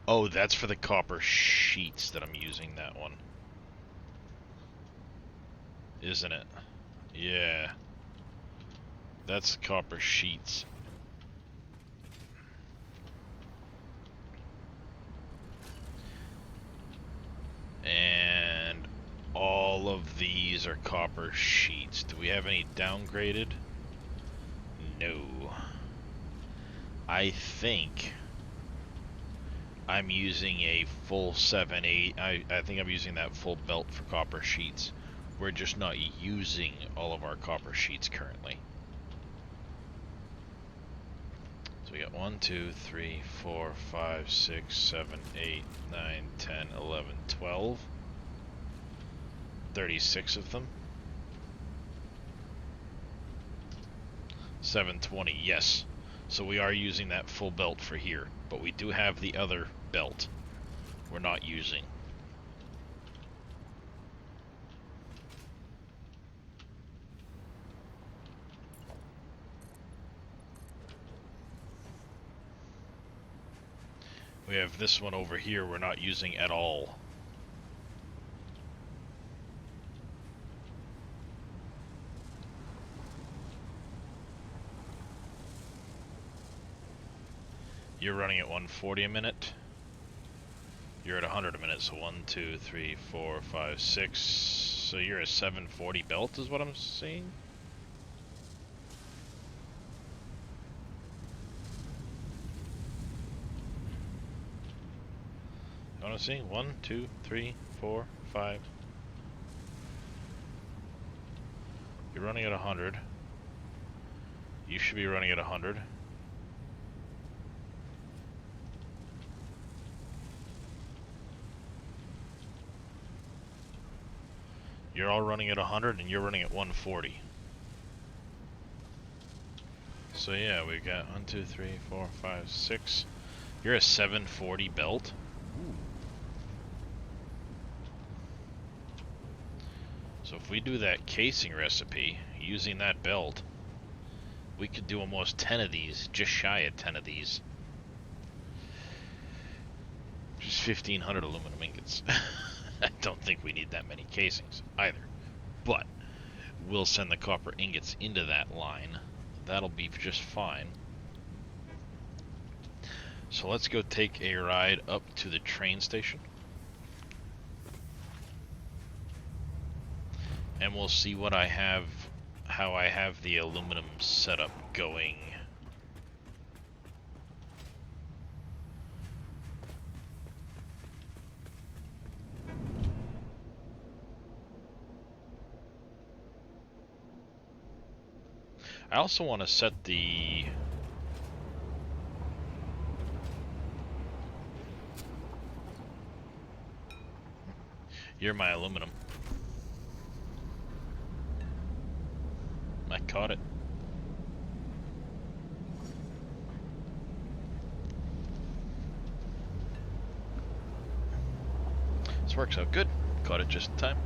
Oh, that's for the copper sheets that I'm using, that one. Isn't it? Yeah. That's copper sheets. And all of these are copper sheets. Do we have any downgraded? No. I think I'm using a full 7/8. I think I'm using that full belt for copper sheets. We're just not using all of our copper sheets currently. So we got 1, 2, 3, 4, 5, 6, 7, 8, 9, 10, 11, 12. 36 of them. 720, yes. So we are using that full belt for here, but we do have the other belt we're not using. We have this one over here we're not using at all. You're running at 140 a minute. You're at 100 a minute, so 1, 2, 3, 4, 5, 6. So you're a 740 belt is what I'm seeing? I want to see 1, 2, 3, 4, 5. You're running at 100. You should be running at 100. You're all running at 100 and you're running at 140. So yeah, we got 1, 2, 3, 4, 5, 6. You're a 740 belt. Ooh. So if we do that casing recipe using that belt, we could do almost 10 of these, just shy of 10 of these. Just 1,500 aluminum ingots. I don't think we need that many casings either, but we'll send the copper ingots into that line. That'll be just fine. So let's go take a ride up to the train station. And we'll see what I have, how I have the aluminum setup going. I also want to set the... You're my aluminum. I caught it. This works out good. Caught it just in time.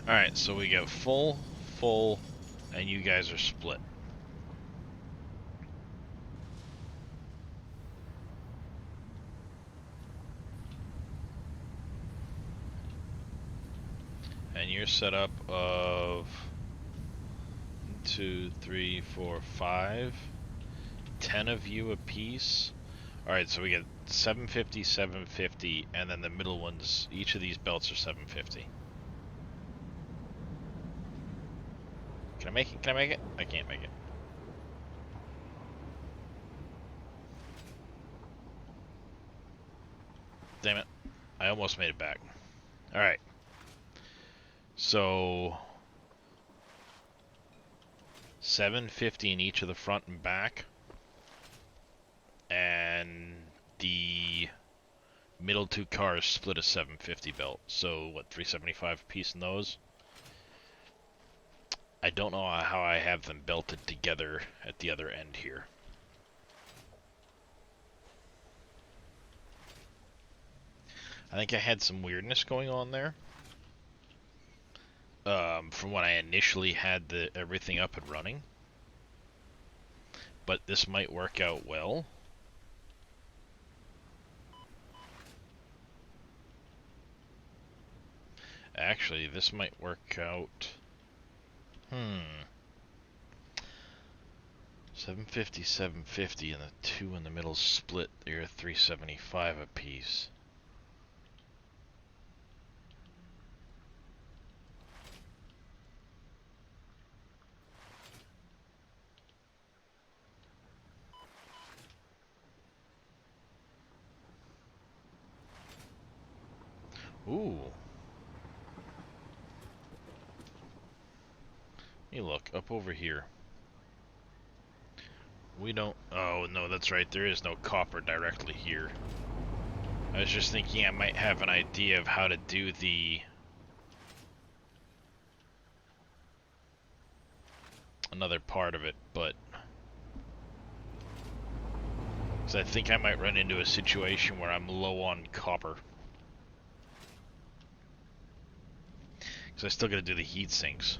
Alright, so we got full, and you guys are split. And your setup of 1, 2, 3, 4, 5, 10 of you a piece. Alright, so we get 750, 750, and then the middle ones, each of these belts are 750. Can I make it? Can I make it? I can't make it. Damn it. I almost made it back. Alright. So 750 in each of the front and back. And the middle two cars split a 750 belt. So what, 375 a piece in those? I don't know how I have them belted together at the other end here. I think I had some weirdness going on there. From when I initially had everything up and running. But this might work out well. Actually, this might work out... 750, 750, and the two in the middle split. They're 375 apiece. Ooh. Hey, look, up over here. We don't... Oh, no, that's right. There is no copper directly here. I was just thinking I might have an idea of how to do the... another part of it, but... because I think I might run into a situation where I'm low on copper. Because I still gotta do the heat sinks.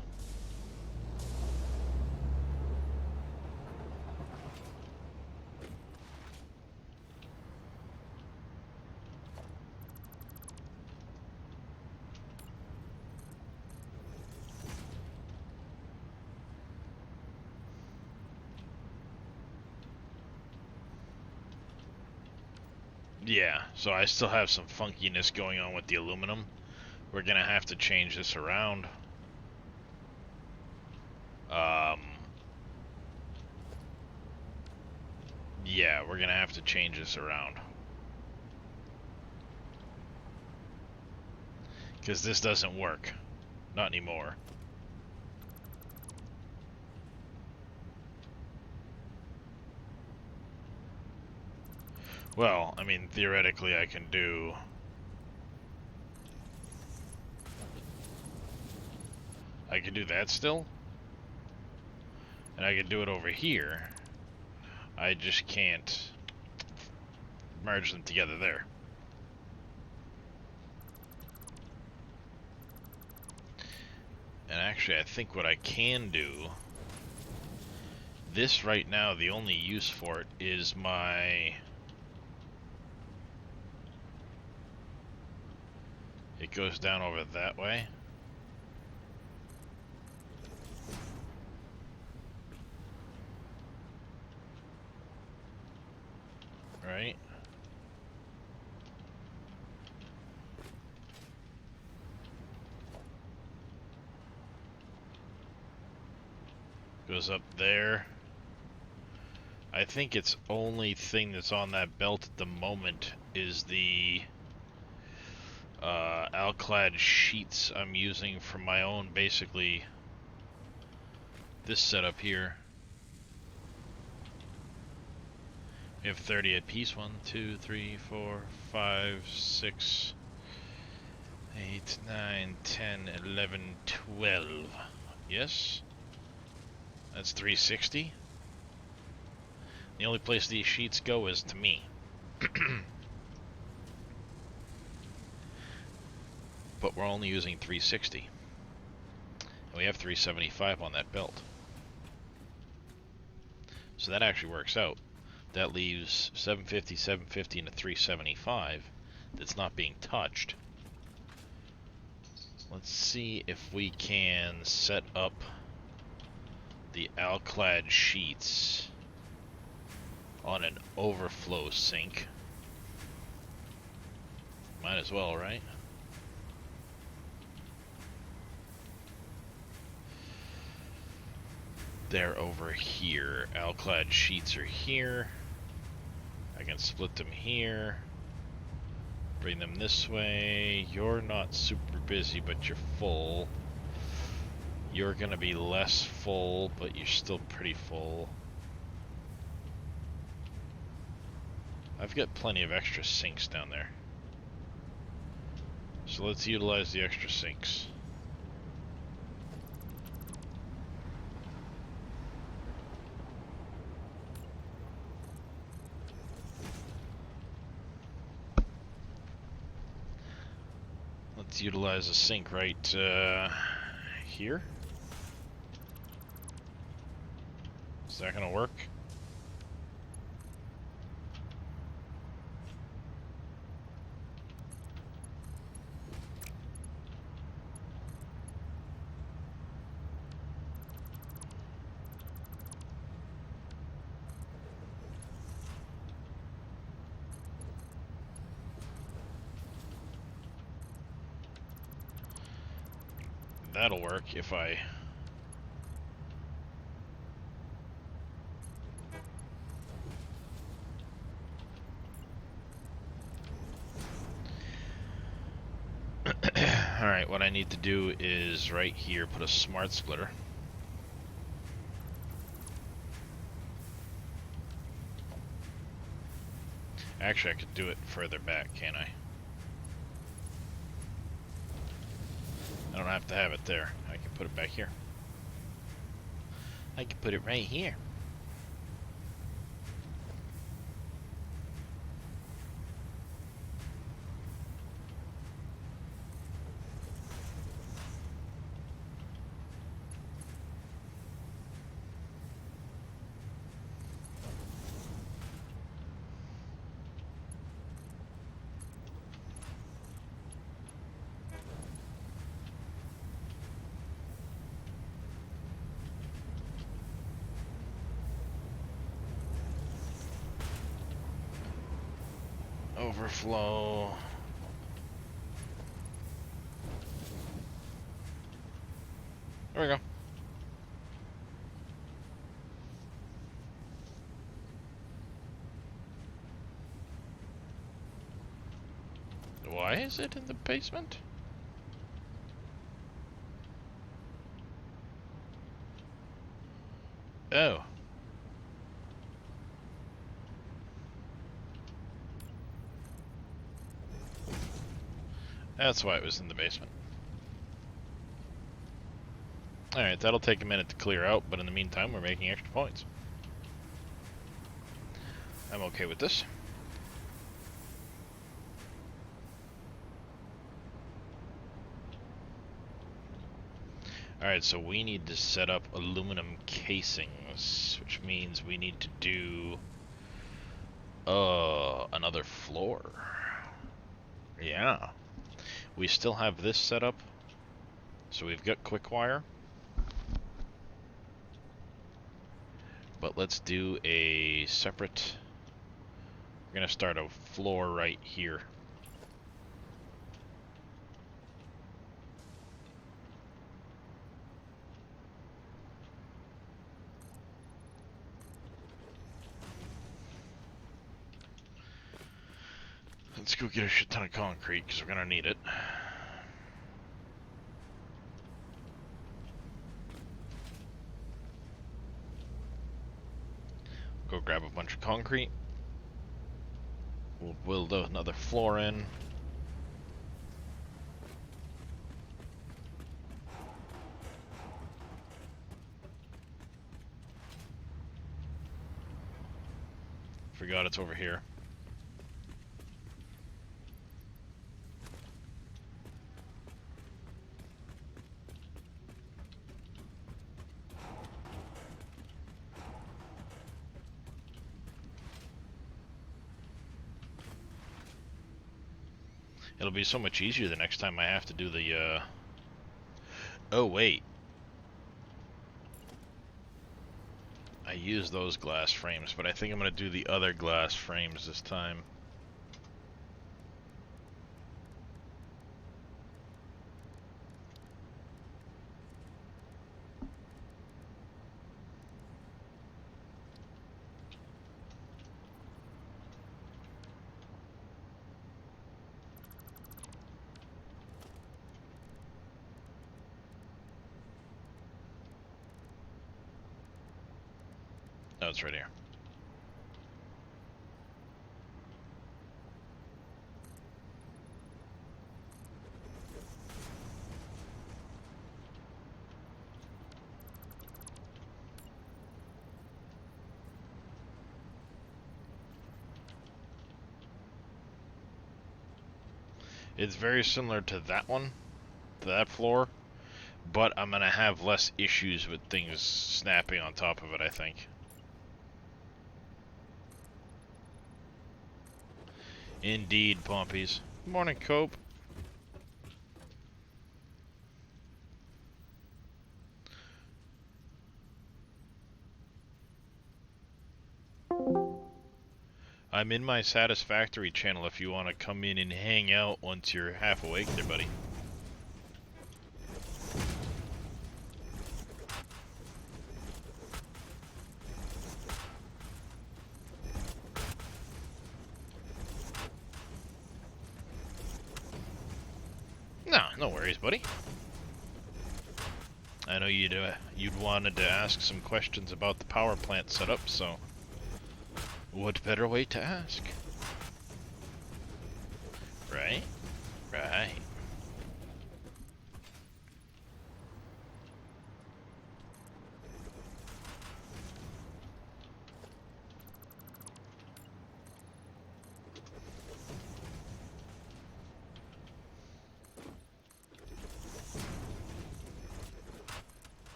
Yeah, so I still have some funkiness going on with the aluminum. We're gonna have to change this around. Yeah, we're gonna have to change this around. Because this doesn't work. Not anymore. Well, I mean, theoretically I can do... I can do that still. And I can do it over here. I just can't merge them together there. And actually, I think what I can do... this right now, the only use for it is my... it goes down over that way. Right? Goes up there. I think its only thing that's on that belt at the moment is the Alclad sheets I'm using for my own, basically, this setup here. We have 30 at piece. 1, 2, 3, 4, 5, 6, 8, 9, 10, 11, 12. Yes? That's 360. The only place these sheets go is to me. But we're only using 360. And we have 375 on that belt. So that actually works out. That leaves 750, 750, and a 375 that's not being touched. Let's see if we can set up the Alclad sheets on an overflow sink. Might as well, right? They're over here. Alclad sheets are here. I can split them here. Bring them this way. You're not super busy, but you're full. You're gonna be less full, but you're still pretty full. I've got plenty of extra sinks down there. So let's utilize the extra sinks. to utilize a sink right here. Is that gonna work? That'll work if I... Alright, what I need to do is right here put a smart splitter. Actually, I could do it further back, can't I? I don't have to have it there. I can put it back here. I can put it right here. Overflow. There we go. Why is it in the basement? Oh. That's why it was in the basement. Alright, that'll take a minute to clear out, but in the meantime, we're making extra points. I'm okay with this. Alright, so we need to set up aluminum casings, which means we need to do another floor. Yeah. We still have this set up. So we've got quick wire. But let's do a separate... We're gonna start a floor right here. Let's go get a shit ton of concrete, because we're gonna need it. Go grab a bunch of concrete. We'll build another floor in. Forgot it's over here. It'll be so much easier the next time I have to do the, Oh, wait. I used those glass frames, but I think I'm going to do the other glass frames this time. Oh, it's right here. It's very similar to that one, to that floor, but I'm gonna have less issues with things snapping on top of it, I think. Indeed, Pompies. Morning, Cope. I'm in my Satisfactory channel if you want to come in and hang out once you're half awake there, buddy. Nah, no worries, buddy. I know you'd wanted to ask some questions about the power plant setup, so what better way to ask? Right? Right.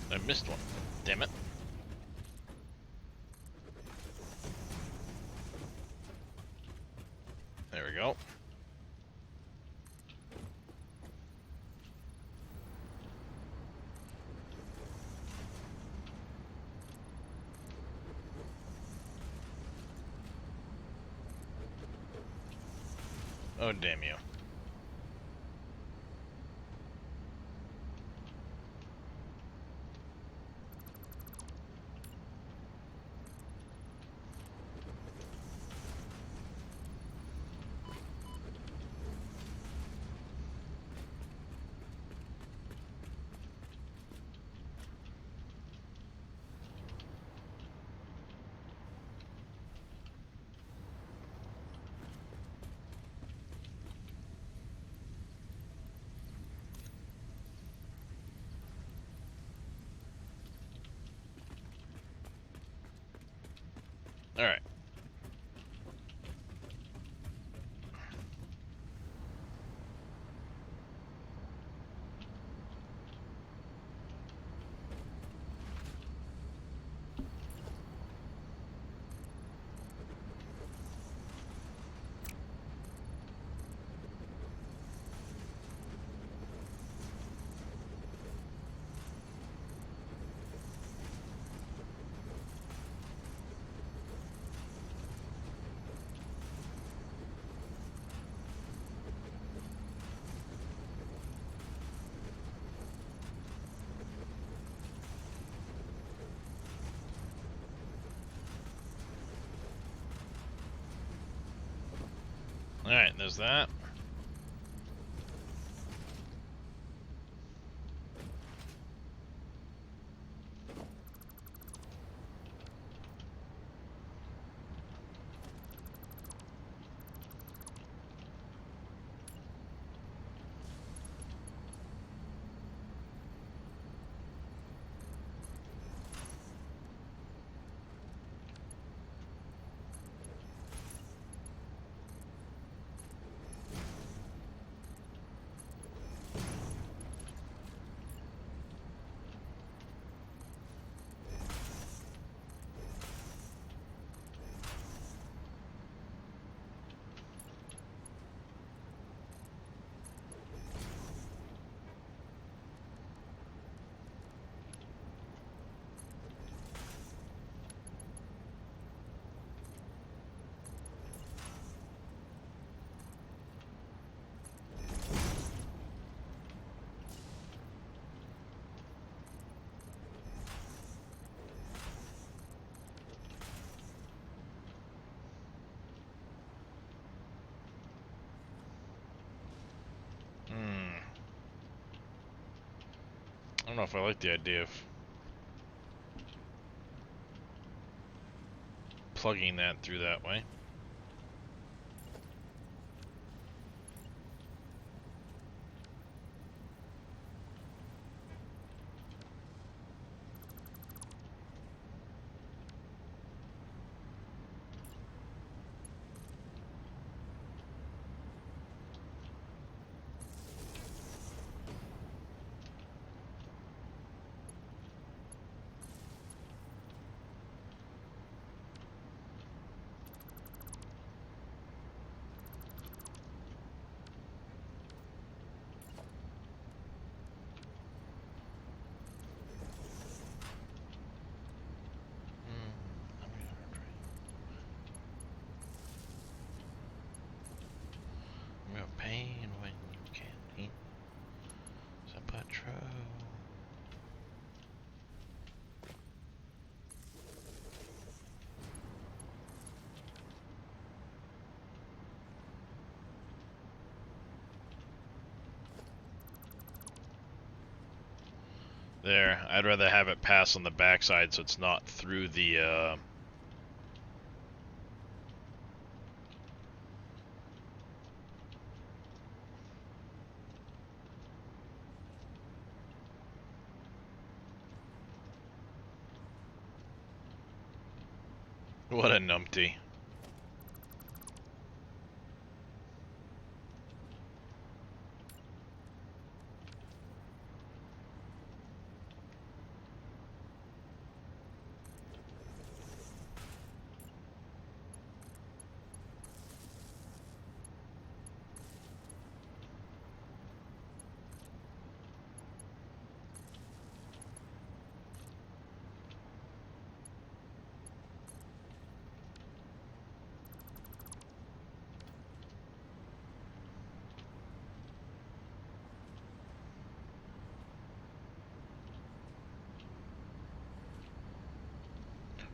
I missed one. Damn it. There we go. Oh, damn you. Alright. Alright, there's that. know if I like the idea of plugging that through that way. Real pain when you can't eat some petrol. There, I'd rather have it pass on the backside so it's not through the what a numpty.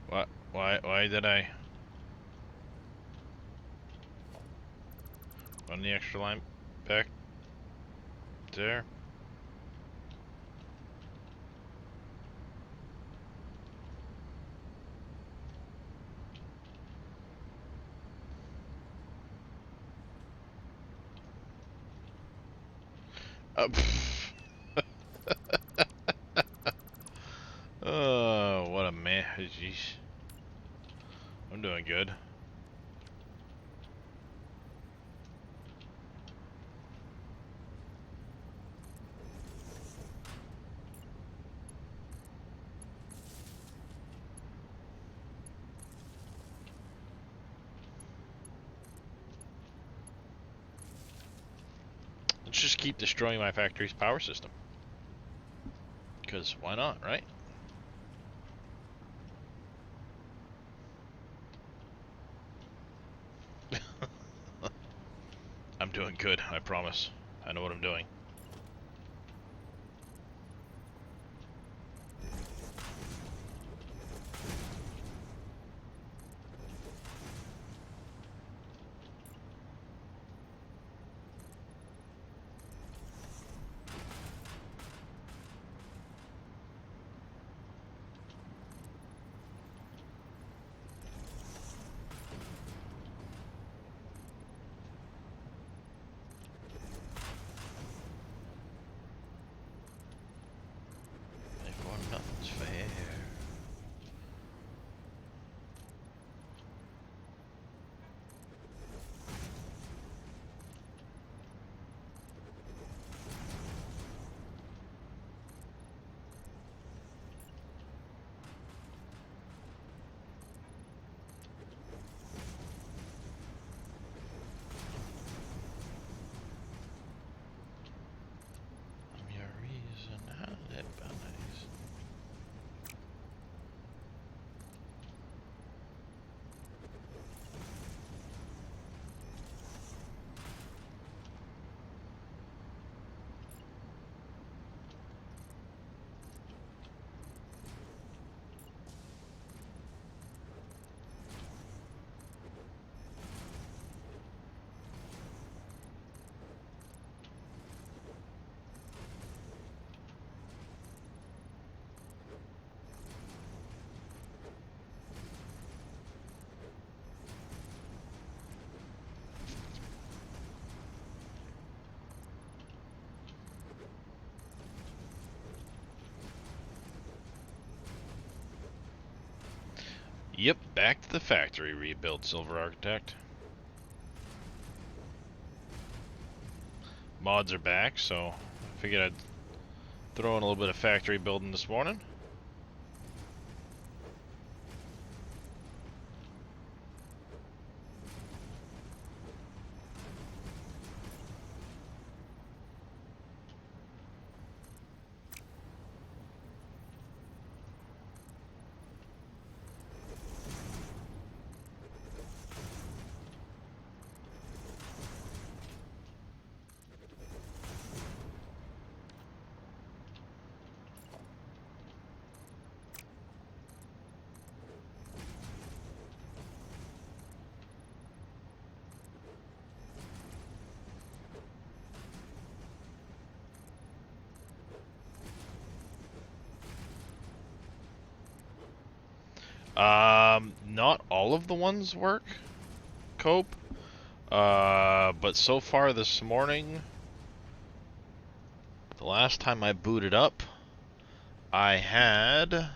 What? Why did I run the extra line back there? Oh, what a man. Jeez. I'm doing good. Let's just keep destroying my factory's power system. Because why not, right? I'm doing good, I promise. I know what I'm doing. Yep, back to the factory rebuild, Silver Architect. Mods are back, so I figured I'd throw in a little bit of factory building this morning. Not all of the ones work, Cope. But so far this morning, the last time I booted up, I had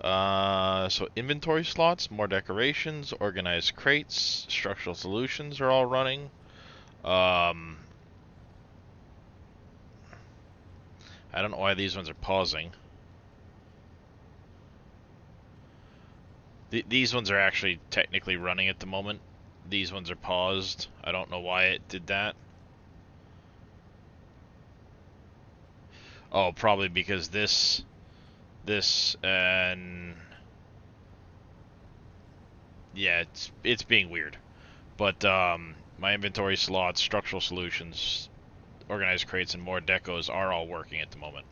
so inventory slots, more decorations, organized crates, structural solutions are all running. I don't know why these ones are pausing. These ones are actually technically running at the moment. These ones are paused. I don't know why it did that. Oh, probably because this, and yeah, it's being weird. But my inventory slots, structural solutions, organized crates, and more decos are all working at the moment.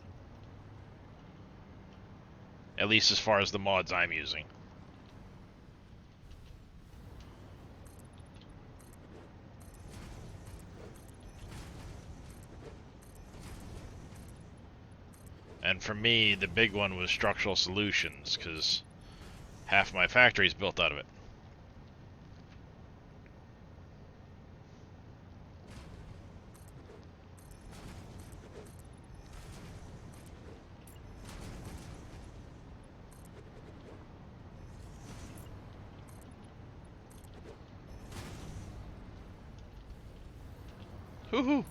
At least as far as the mods I'm using. And for me, the big one was structural solutions, because half my factory is built out of it. Hoo-hoo!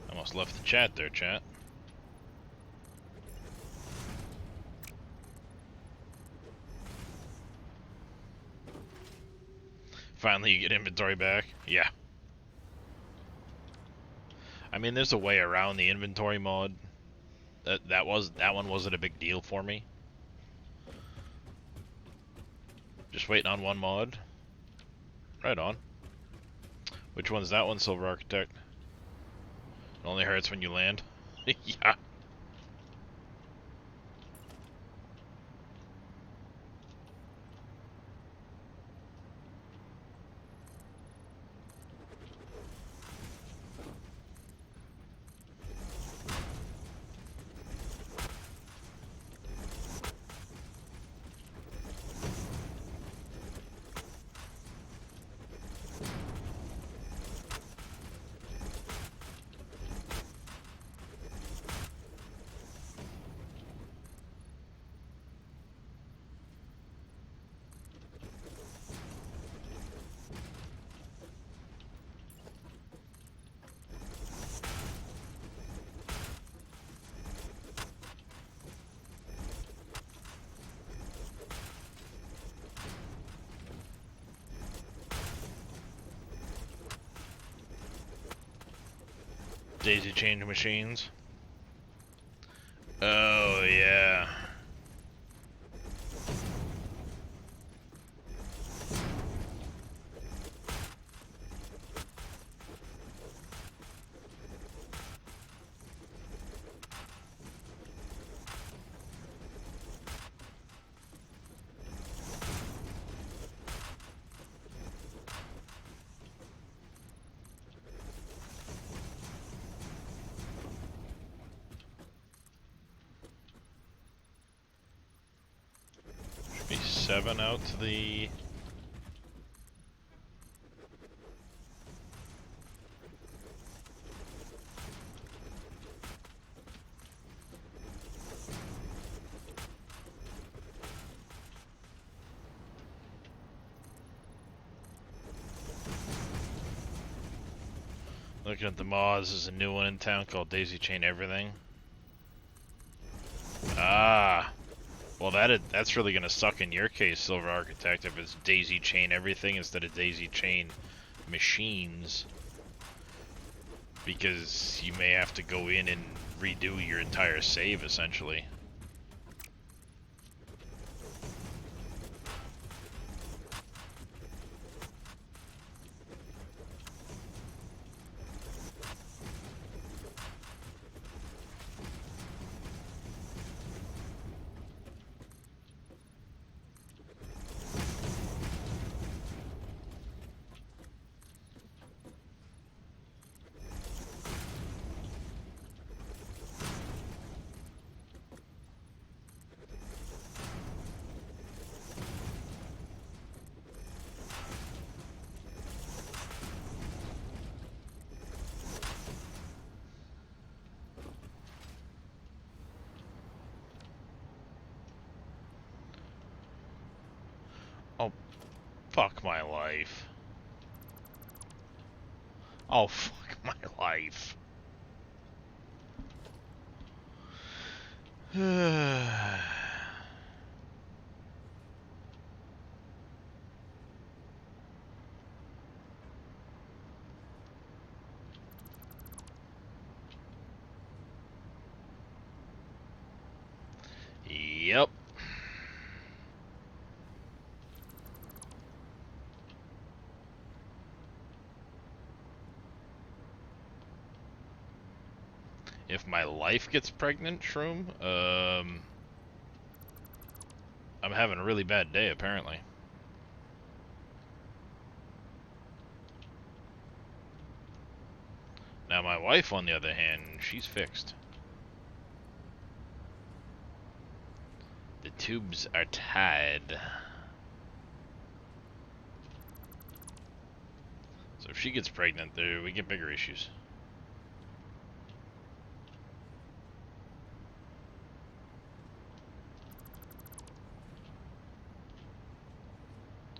Almost left the chat there, chat. Finally you get inventory back. Yeah. I mean, there's a way around the inventory mod. That one wasn't a big deal for me. Just waiting on one mod. Right on. Which one's that one, Silver Architect? It only hurts when you land. Yeah. Daisy chain machines. Oh, yeah. Should be 7 out to the... Looking at the mods, there's a new one in town called Daisy Chain Everything. Ah, well that's really gonna suck in your case, Silver Architect, if it's Daisy Chain Everything instead of Daisy Chain Machines. Because you may have to go in and redo your entire save, essentially. Oh, fuck my life. Oh, fuck my life. Yep. If my life gets pregnant, Shroom, I'm having a really bad day, apparently. Now my wife, on the other hand, she's fixed. The tubes are tied. So if she gets pregnant, we get bigger issues.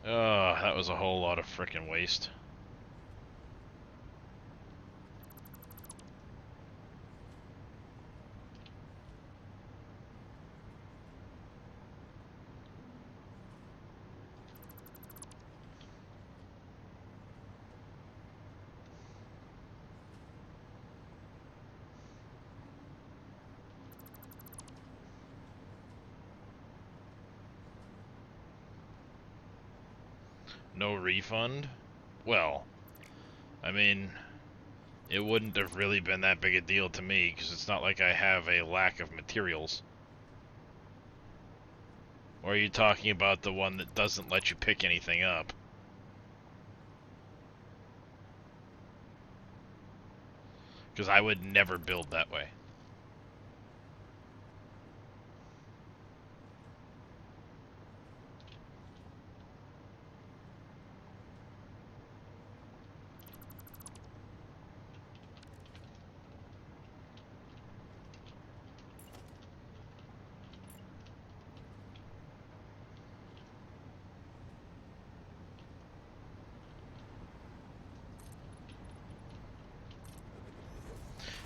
Oh, that was a whole lot of frickin' waste. No refund? Well, I mean, it wouldn't have really been that big a deal to me, because it's not like I have a lack of materials. Or are you talking about the one that doesn't let you pick anything up? Because I would never build that way.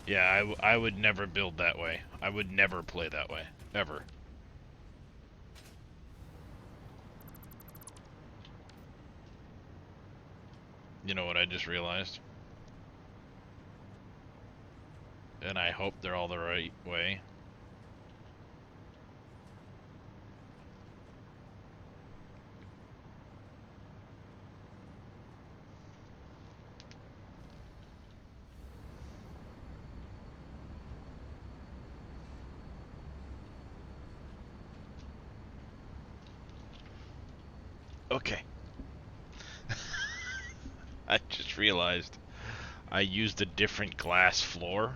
Yeah, I would never build that way. I would never play that way. Ever. You know what I just realized? And I hope they're all the right way. Okay. I just realized I used a different glass floor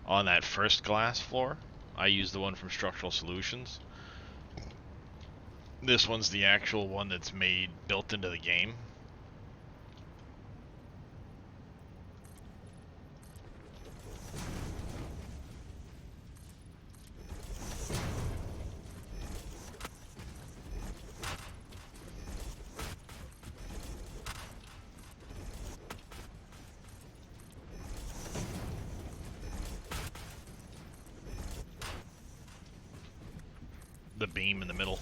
on that first glass floor. I used the one from Structural Solutions. This one's the actual one that's built into the game. the beam in the middle.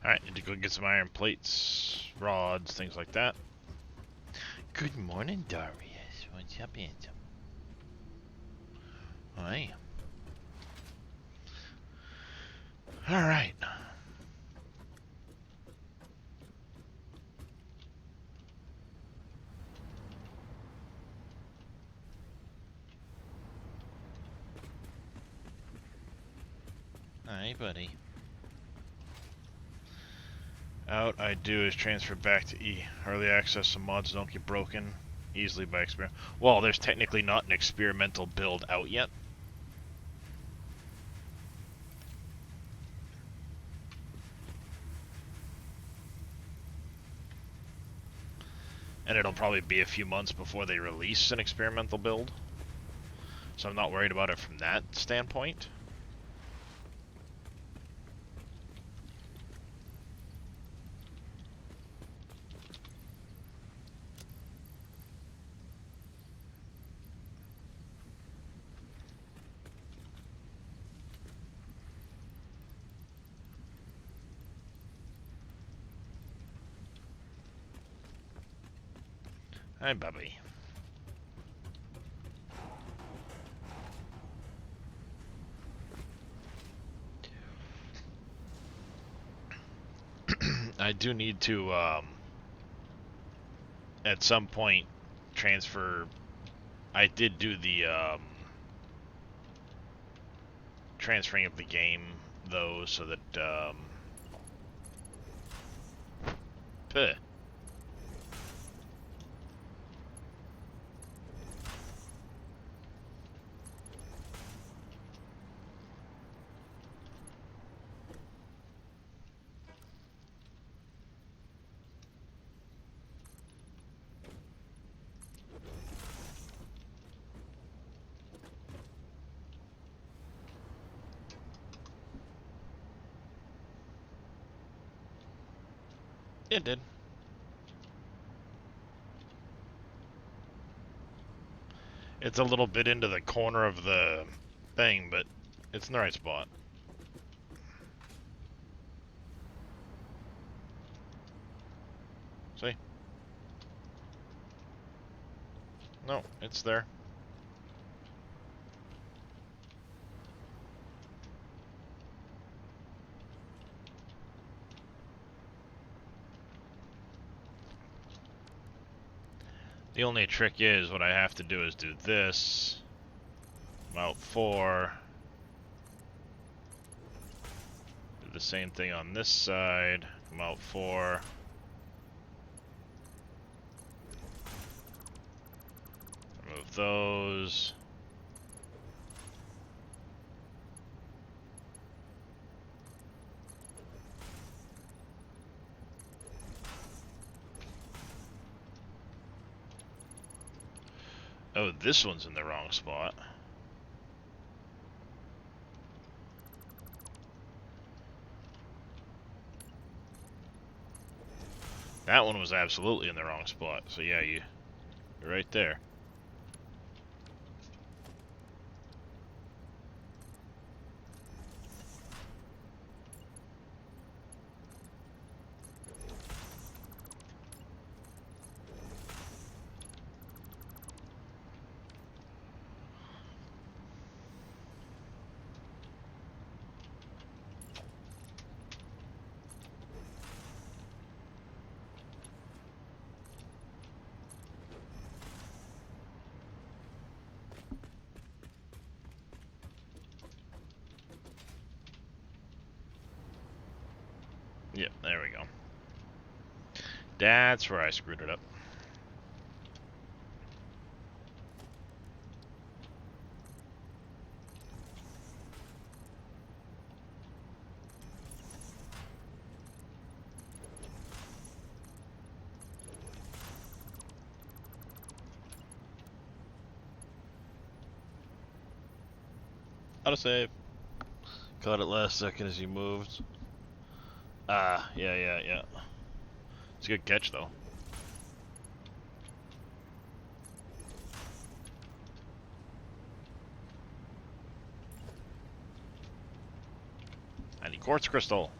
Alright, need to go get some iron plates, rods, things like that. Good morning, Darius. What's up, handsome? Hi. Alright. Hi, buddy. Out I do is transfer back to E. Early access so mods don't get broken easily by experiment. Well, there's technically not an experimental build out yet. And it'll probably be a few months before they release an experimental build. So I'm not worried about it from that standpoint. Hi, Bubby. I do need to, at some point, transfer... I did do the, transferring of the game, though, so that, Puh. It did. It's a little bit into the corner of the thing, but it's in the right spot. No, it's there. The only trick is, what I have to do is do this. I'm out 4. Do the same thing on this side. I'm out 4. Remove those. Oh, this one's in the wrong spot. That one was absolutely in the wrong spot. So yeah, you're right there. Yep, there we go. That's where I screwed it up. Autosave. Caught it last second as he moved. Ah, yeah. It's a good catch, though. I need quartz crystal.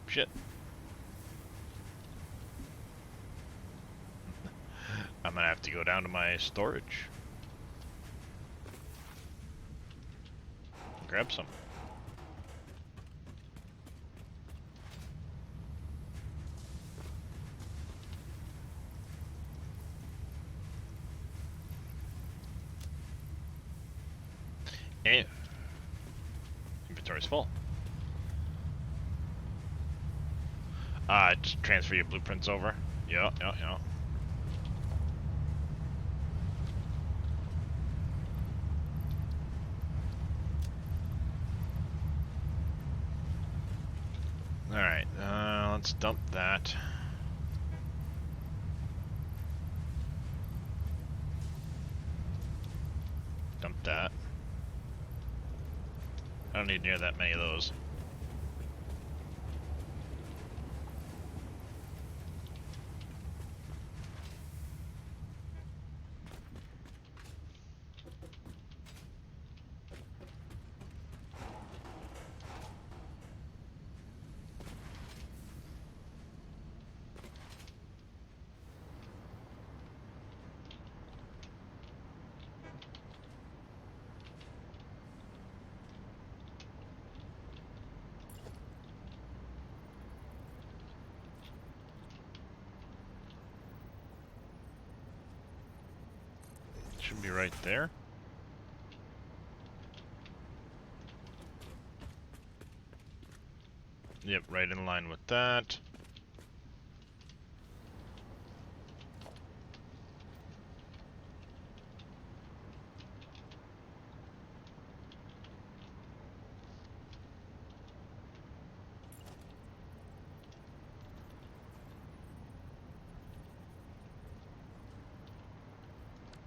Shit. I'm gonna have to go down to my storage. Grab some. And inventory's full. Just transfer your blueprints over. Yeah. Alright, let's dump that. Dump that. I don't need near that many of those. Should be right there. Yep, right in line with that.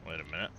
Wait a minute.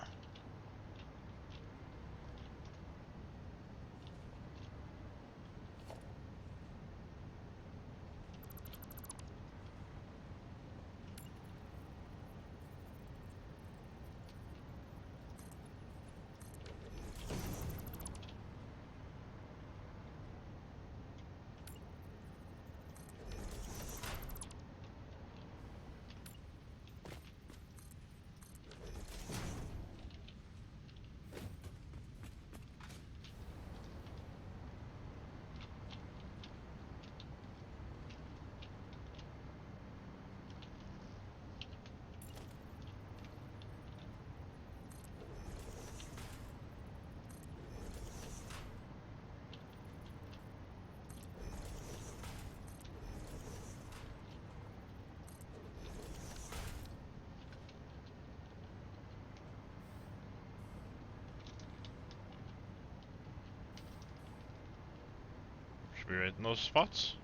We right in those spots?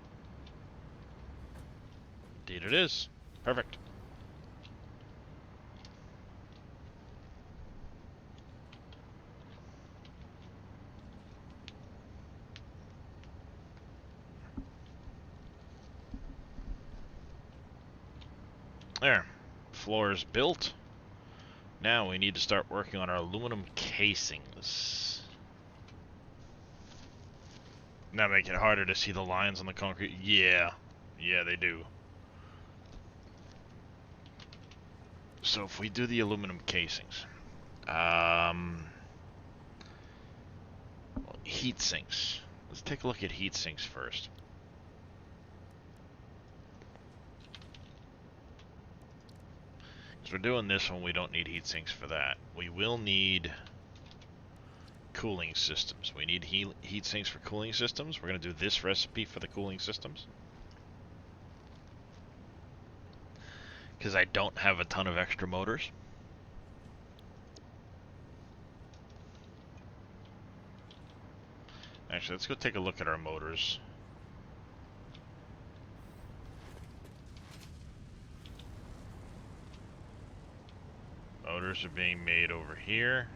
Indeed it is. Perfect. There. Floor is built. Now we need to start working on our aluminum casings. Now make it harder to see the lines on the concrete. Yeah. Yeah, they do. So if we do the aluminum casings, heat sinks. Let's take a look at heat sinks first. Because we're doing this one, we don't need heat sinks for that. We will need cooling systems. We need heat sinks for cooling systems. We're going to do this recipe for the cooling systems. Because I don't have a ton of extra motors. Actually, let's go take a look at our motors. Motors are being made over here.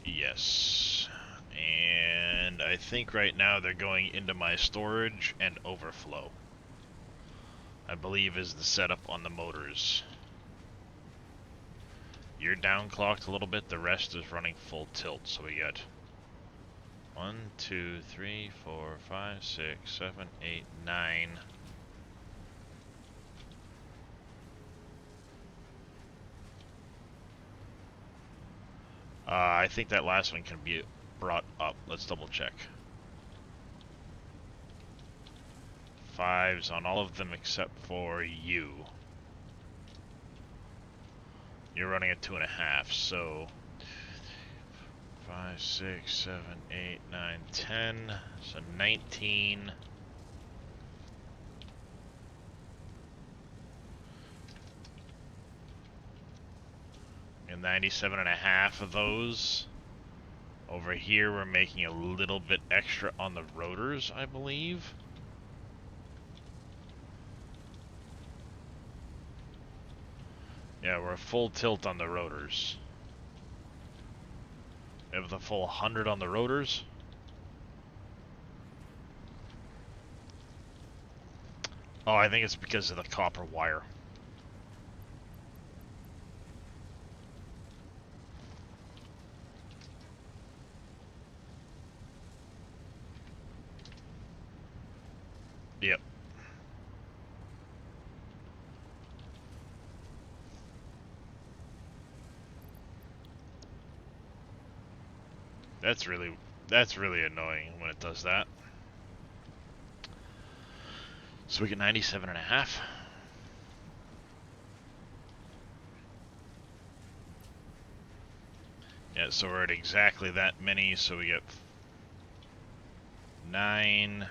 Yes. And I think right now they're going into my storage and overflow, I believe, is the setup on the motors. You're downclocked a little bit, the rest is running full tilt, so we got 1, 2, 3, 4, 5, 6, 7, 8, 9. I think that last one can be brought up. Let's double check. 5s on all of them except for you. You're running at 2.5, so 5, 6, 7, 8, 9, 10. So 19. And 97.5 of those. Over here, we're making a little bit extra on the rotors, I believe. Yeah, we're full tilt on the rotors. We have the full 100 on the rotors. Oh, I think it's because of the copper wire. Yep. That's really annoying when it does that. So we get 97.5. Yeah, so we're at exactly that many, so we get 9.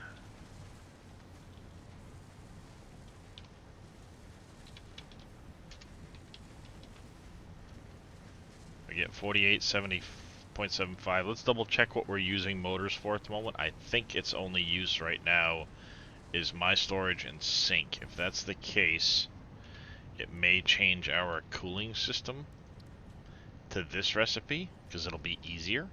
We get 4870.75. Let's double check what we're using motors for at the moment. I think it's only used right now is my storage and sink. If that's the case, it may change our cooling system to this recipe because it'll be easier,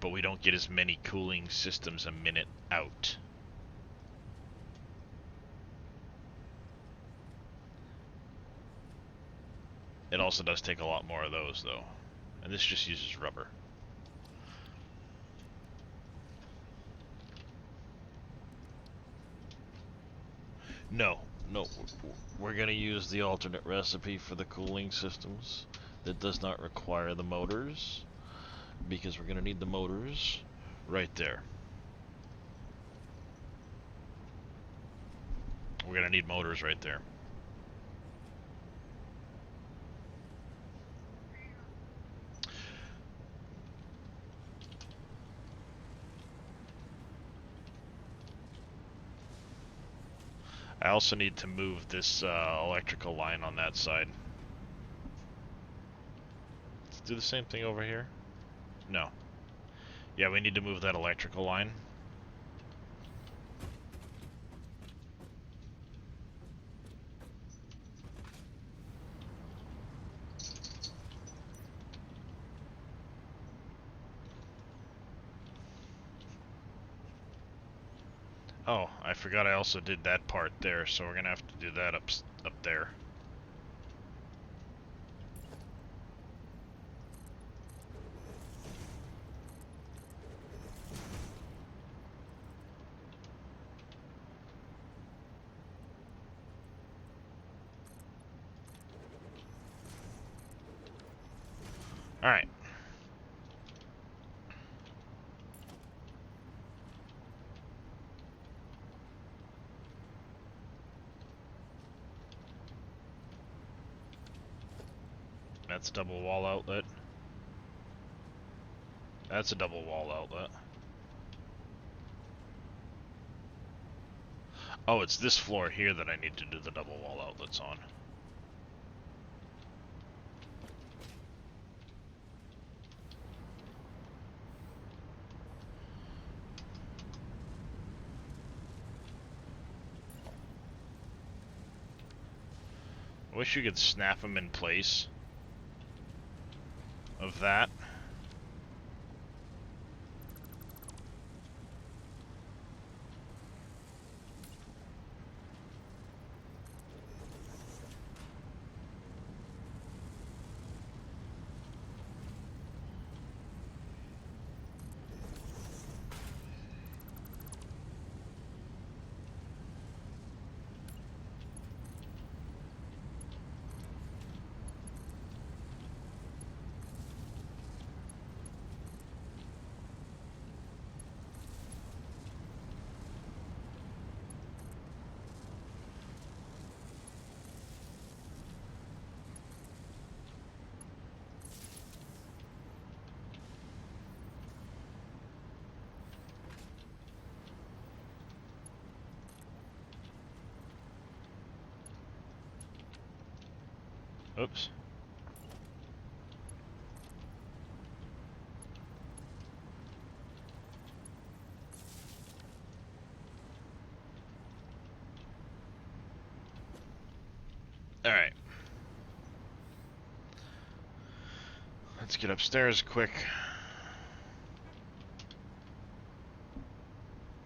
but we don't get as many cooling systems a minute out. It also does take a lot more of those though, and this just uses rubber. No, we're gonna use the alternate recipe for the cooling systems that does not require the motors, because we're gonna need the motors right there. We're gonna need motors right there. I also need to move this electrical line on that side. Let's do the same thing over here. No. Yeah, we need to move that electrical line. Oh, I forgot I also did that part there, so we're gonna have to do that up there. Alright. That's a double wall outlet. That's a double wall outlet. Oh, it's this floor here that I need to do the double wall outlets on. I wish you could snap them in place of that. Oops. Alright. Let's get upstairs quick.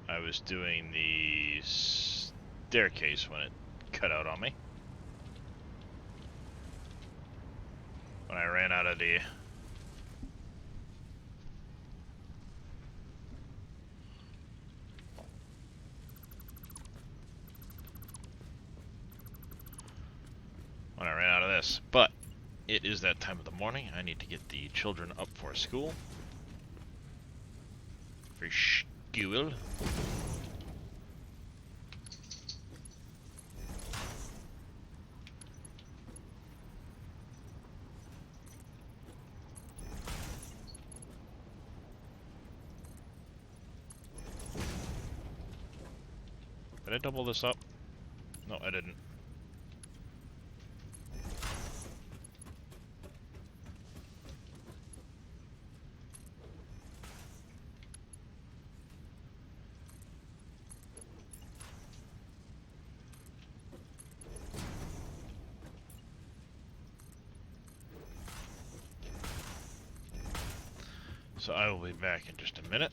I was doing the staircase when it cut out on me. When I ran out of the... when I ran out of this. But it is that time of the morning. I need to get the children up for school. For school. Did I double this up? No, I didn't. So I will be back in just a minute.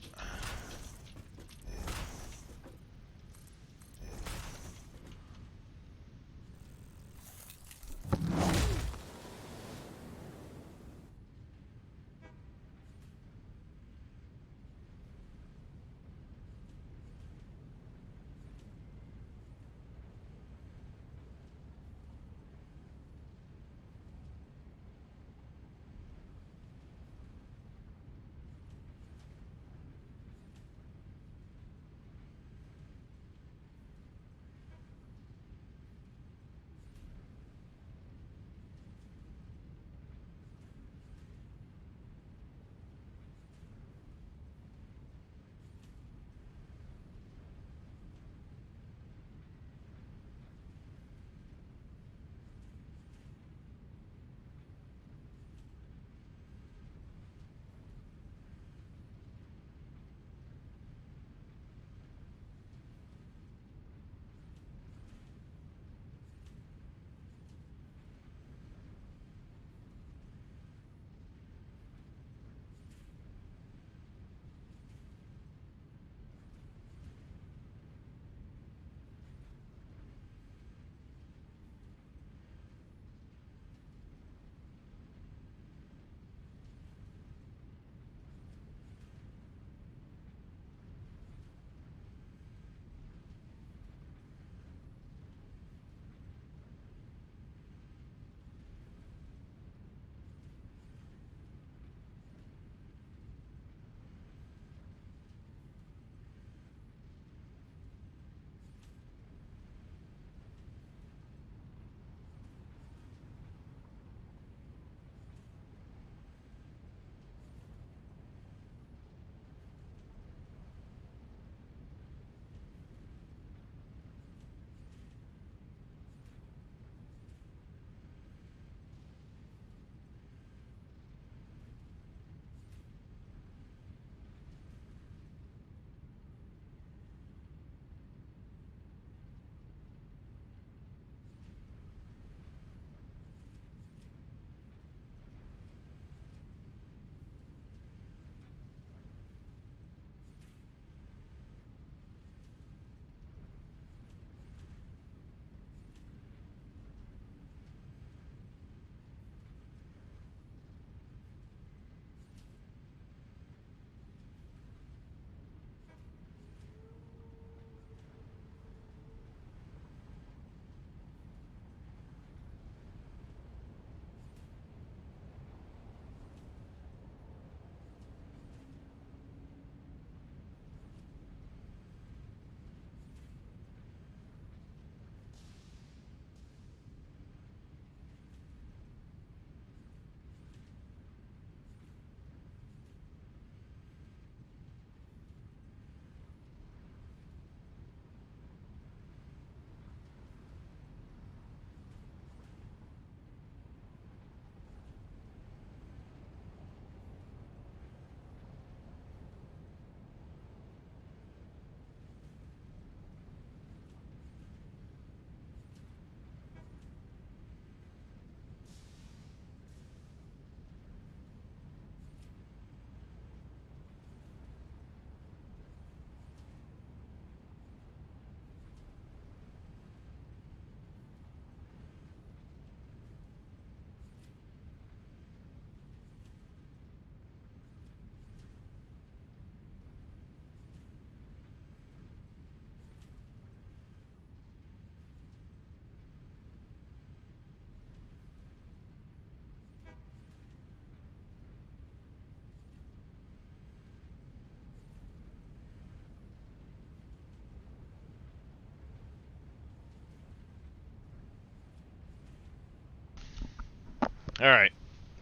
Alright.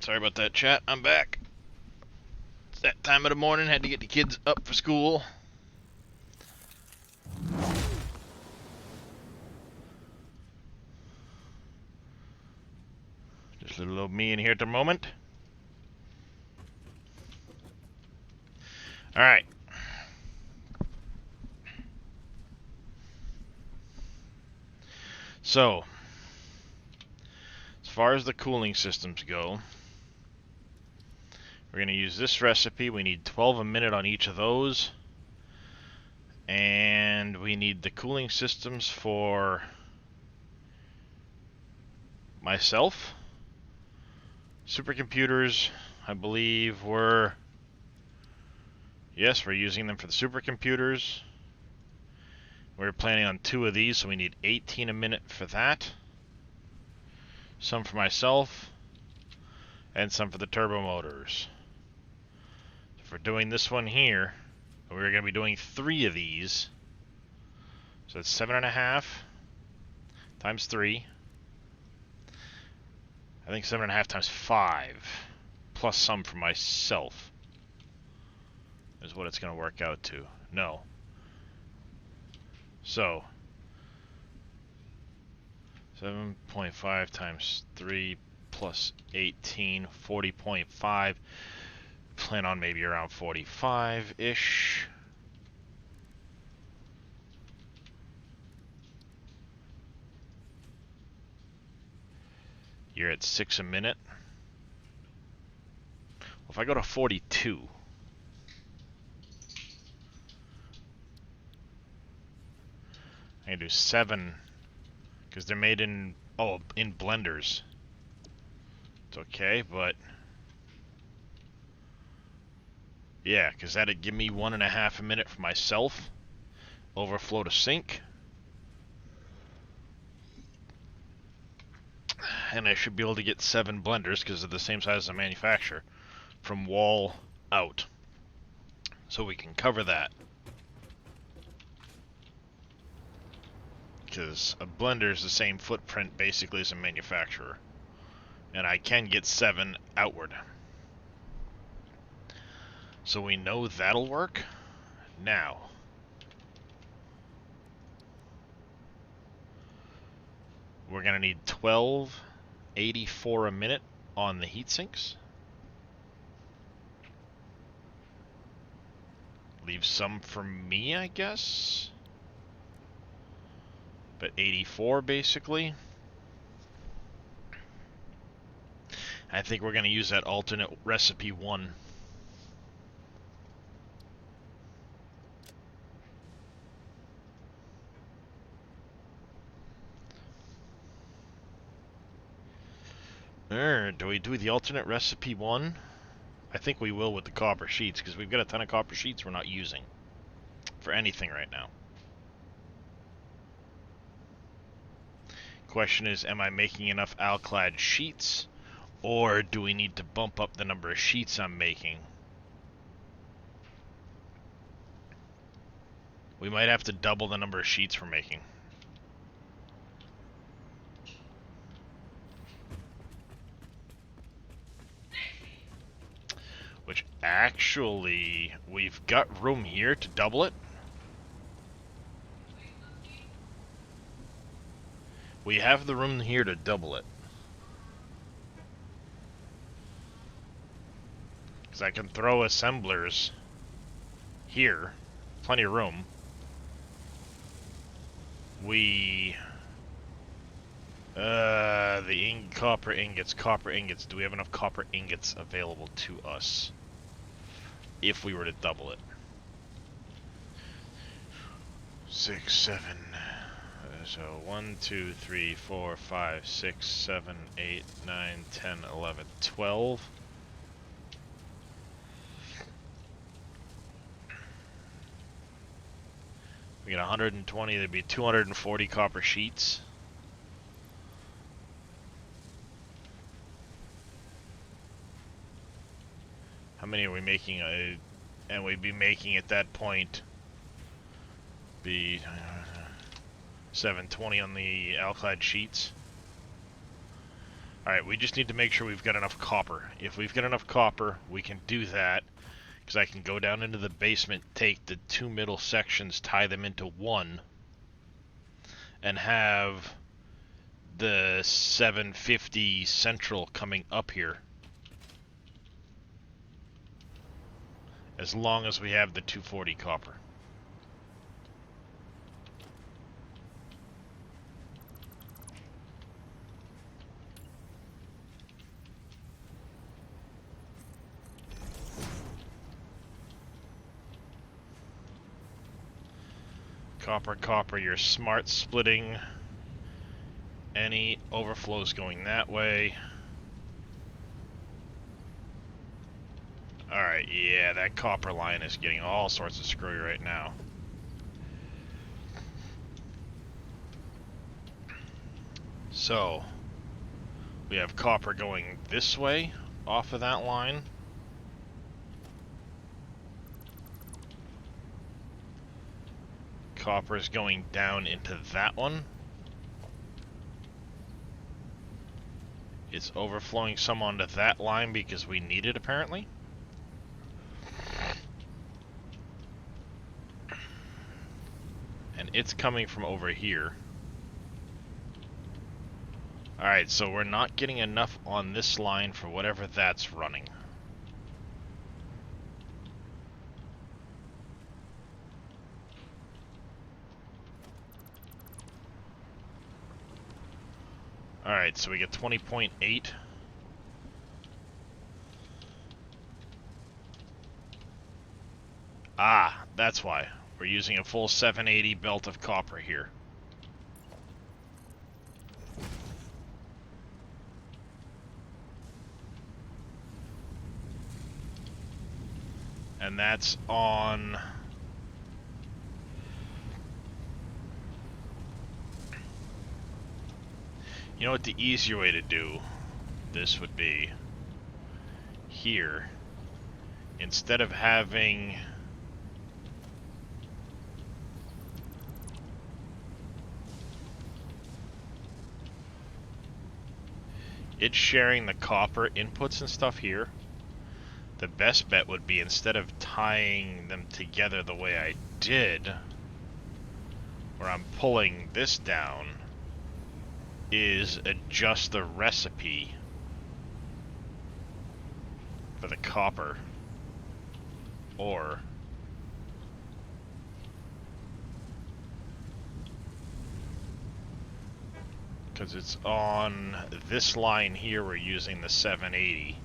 Sorry about that, chat. I'm back. It's that time of the morning. Had to get the kids up for school. Just little old me in here at the moment. Alright. So, as far as the cooling systems go, we're going to use this recipe. We need 12 a minute on each of those. And we need the cooling systems for myself. Supercomputers, I believe, were... Yes, we're using them for the supercomputers. We're planning on 2 of these, so we need 18 a minute for that. Some for myself, and some for the turbo motors. If we're doing this one here, we're going to be doing 3 of these. So it's 7.5 times 3. I think 7.5 times 5, plus some for myself, is what it's going to work out to. No. So, 7.5 times 3 plus 18, 40.5. Plan on maybe around 45-ish. You're at 6 a minute. Well, if I go to 42... I can do 7, because they're made in, in blenders. It's okay, but... Yeah, because that'd give me 1.5 a minute for myself. Overflow to sink. And I should be able to get 7 blenders, because they're the same size as the manufacturer, from wall out. So we can cover that. Because a blender is the same footprint basically as a manufacturer. And I can get 7 outward. So we know that'll work. Now, we're going to need 1284 a minute on the heat sinks. Leave some for me, I guess. But 84 basically. I think we're going to use that alternate recipe 1. Do we do the alternate recipe 1? I think we will with the copper sheets, because we've got a ton of copper sheets we're not using for anything right now. Question is, am I making enough alclad sheets, or do we need to bump up the number of sheets I'm making? We might have to double the number of sheets we're making. Which actually, we've got room here to double it. We have the room here to double it. Because I can throw assemblers here. Plenty of room. The copper ingots. Do we have enough copper ingots available to us if we were to double it? 6, 7. So 1, 2, 3, 4, 5, 6, 7, 8, 9, 10, 11, 12. We get 120. There'd be 240 copper sheets. How many are we making? And we'd be making at that point be 720 on the alclad sheets. Alright, we just need to make sure we've got enough copper. If we've got enough copper, we can do that. Because I can go down into the basement, take the 2 middle sections, tie them into one, and have the 750 central coming up here. As long as we have the 240 copper. Copper, copper, you're smart splitting any overflows going that way. Alright, yeah, that copper line is getting all sorts of screwy right now. So, we have copper going this way off of that line. Copper is going down into that one. It's overflowing some onto that line because we need it, apparently. And it's coming from over here. Alright, so we're not getting enough on this line for whatever that's running. Alright, so we get 20.8. Ah, that's why. We're using a full 780 belt of copper here. And that's on... You know what the easier way to do this would be? Here. Instead of having... it's sharing the copper inputs and stuff here. The best bet would be, instead of tying them together the way I did, where I'm pulling this down, is adjust the recipe for the copper, or because it's on this line here, we're using the 780,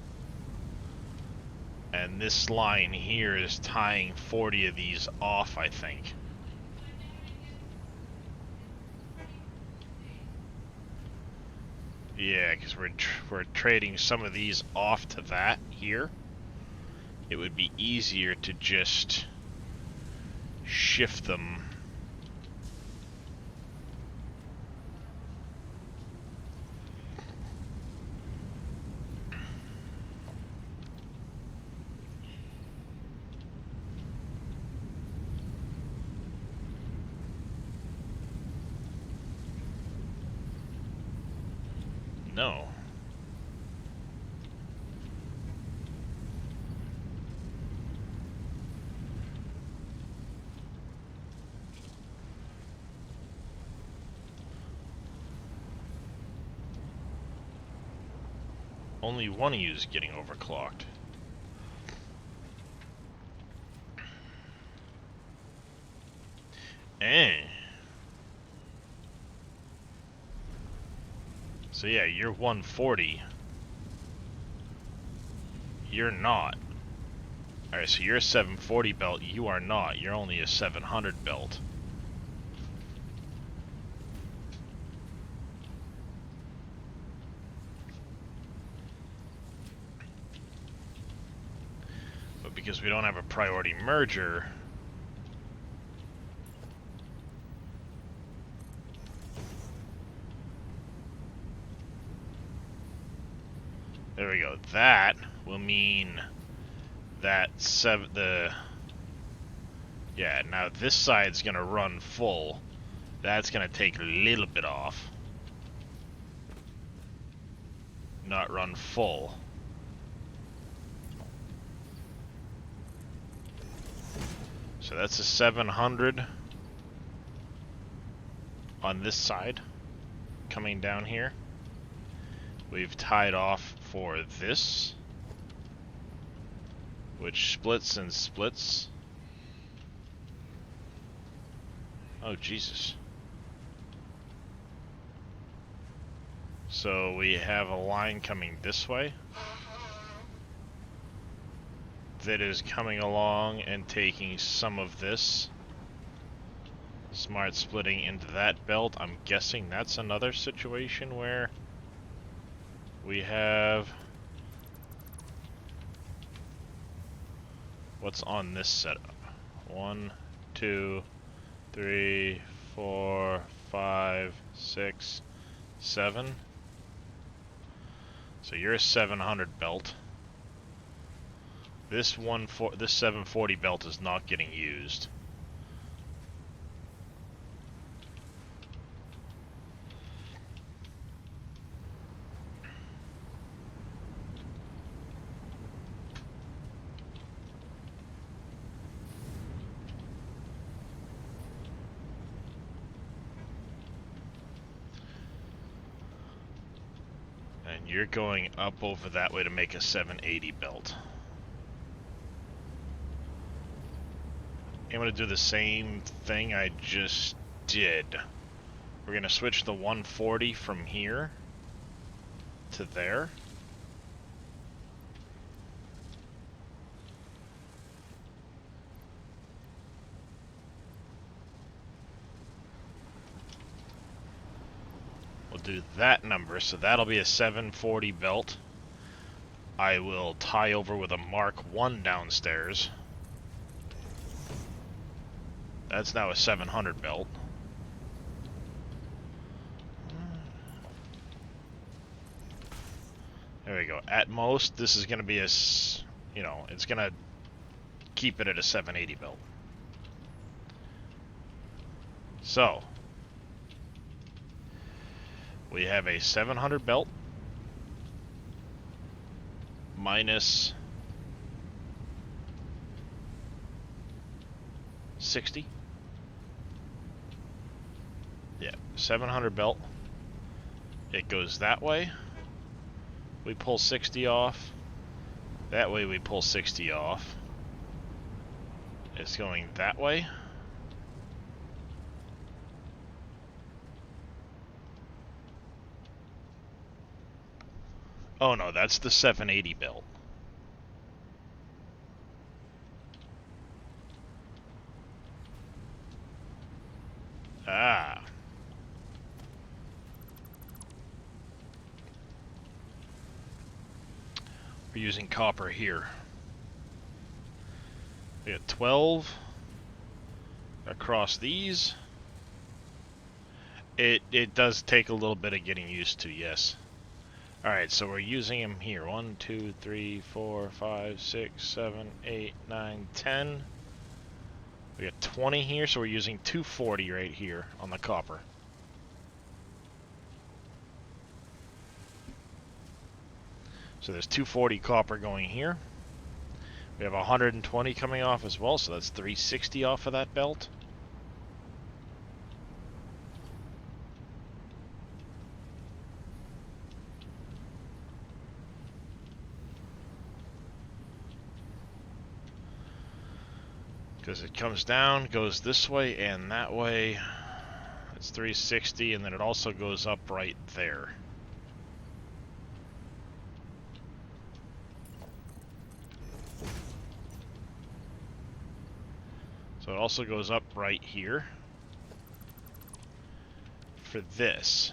and this line here is tying 40 of these off, I think. Yeah, because we're trading some of these off to that here. It would be easier to just shift them. No. Only one of you is getting overclocked. Eh. So yeah, you're 140. You're not. Alright, so you're a 740 belt. You are not. You're only a 700 belt. But because we don't have a priority merger... There we go. That will mean that yeah, now this side's gonna run full. That's gonna take a little bit off. not run full. So that's a 700 on this side coming down here. We've tied off for this, which splits and splits. Oh, Jesus. So we have a line coming this way that is coming along and taking some of this. Smart splitting into that belt. I'm guessing that's another situation where we have... What's on this setup? 1, 2, 3, 4, 5, 6, 7. So you're a 700 belt. This 740 belt is not getting used. And you're going up over that way to make a 780 belt. I'm going to do the same thing I just did. We're going to switch the 140 from here to there. We'll do that number, so that'll be a 740 belt. I will tie over with a Mark 1 downstairs. That's now a 700 belt. There we go. At most, this is going to be a, you know, it's going to keep it at a 780 belt. So, we have a 700 belt minus 60. Yeah, 700 belt. It goes that way. We pull 60 off. That way we pull 60 off. It's going that way. Oh no, that's the 780 belt. Ah. We're using copper here. We got 12 across these. It does take a little bit of getting used to, yes. Alright, so we're using them here. 1, 2, 3, 4, 5, 6, 7, 8, 9, 10. We got 20 here, so we're using 240 right here on the copper. So there's 240 copper going here. We have 120 coming off as well, so that's 360 off of that belt. Because it comes down, goes this way and that way. It's 360, and then it also goes up right there. So it also goes up right here for this.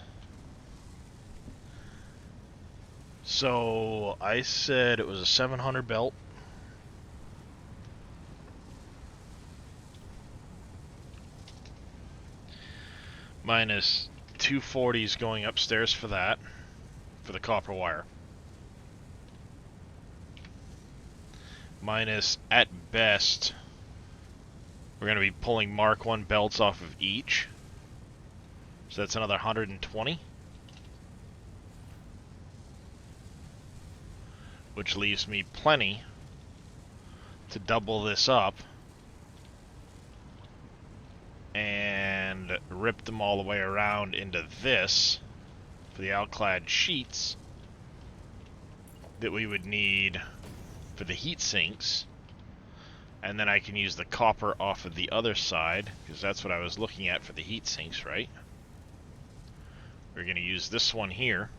So I said it was a 700 belt. Minus 240s going upstairs for that, for the copper wire. Minus, at best, we're going to be pulling Mark 1 belts off of each. So that's another 120. which leaves me plenty to double this up and rip them all the way around into this for the alclad sheets that we would need for the heat sinks. And then I can use the copper off of the other side, because that's what I was looking at for the heat sinks, right? We're going to use this one here.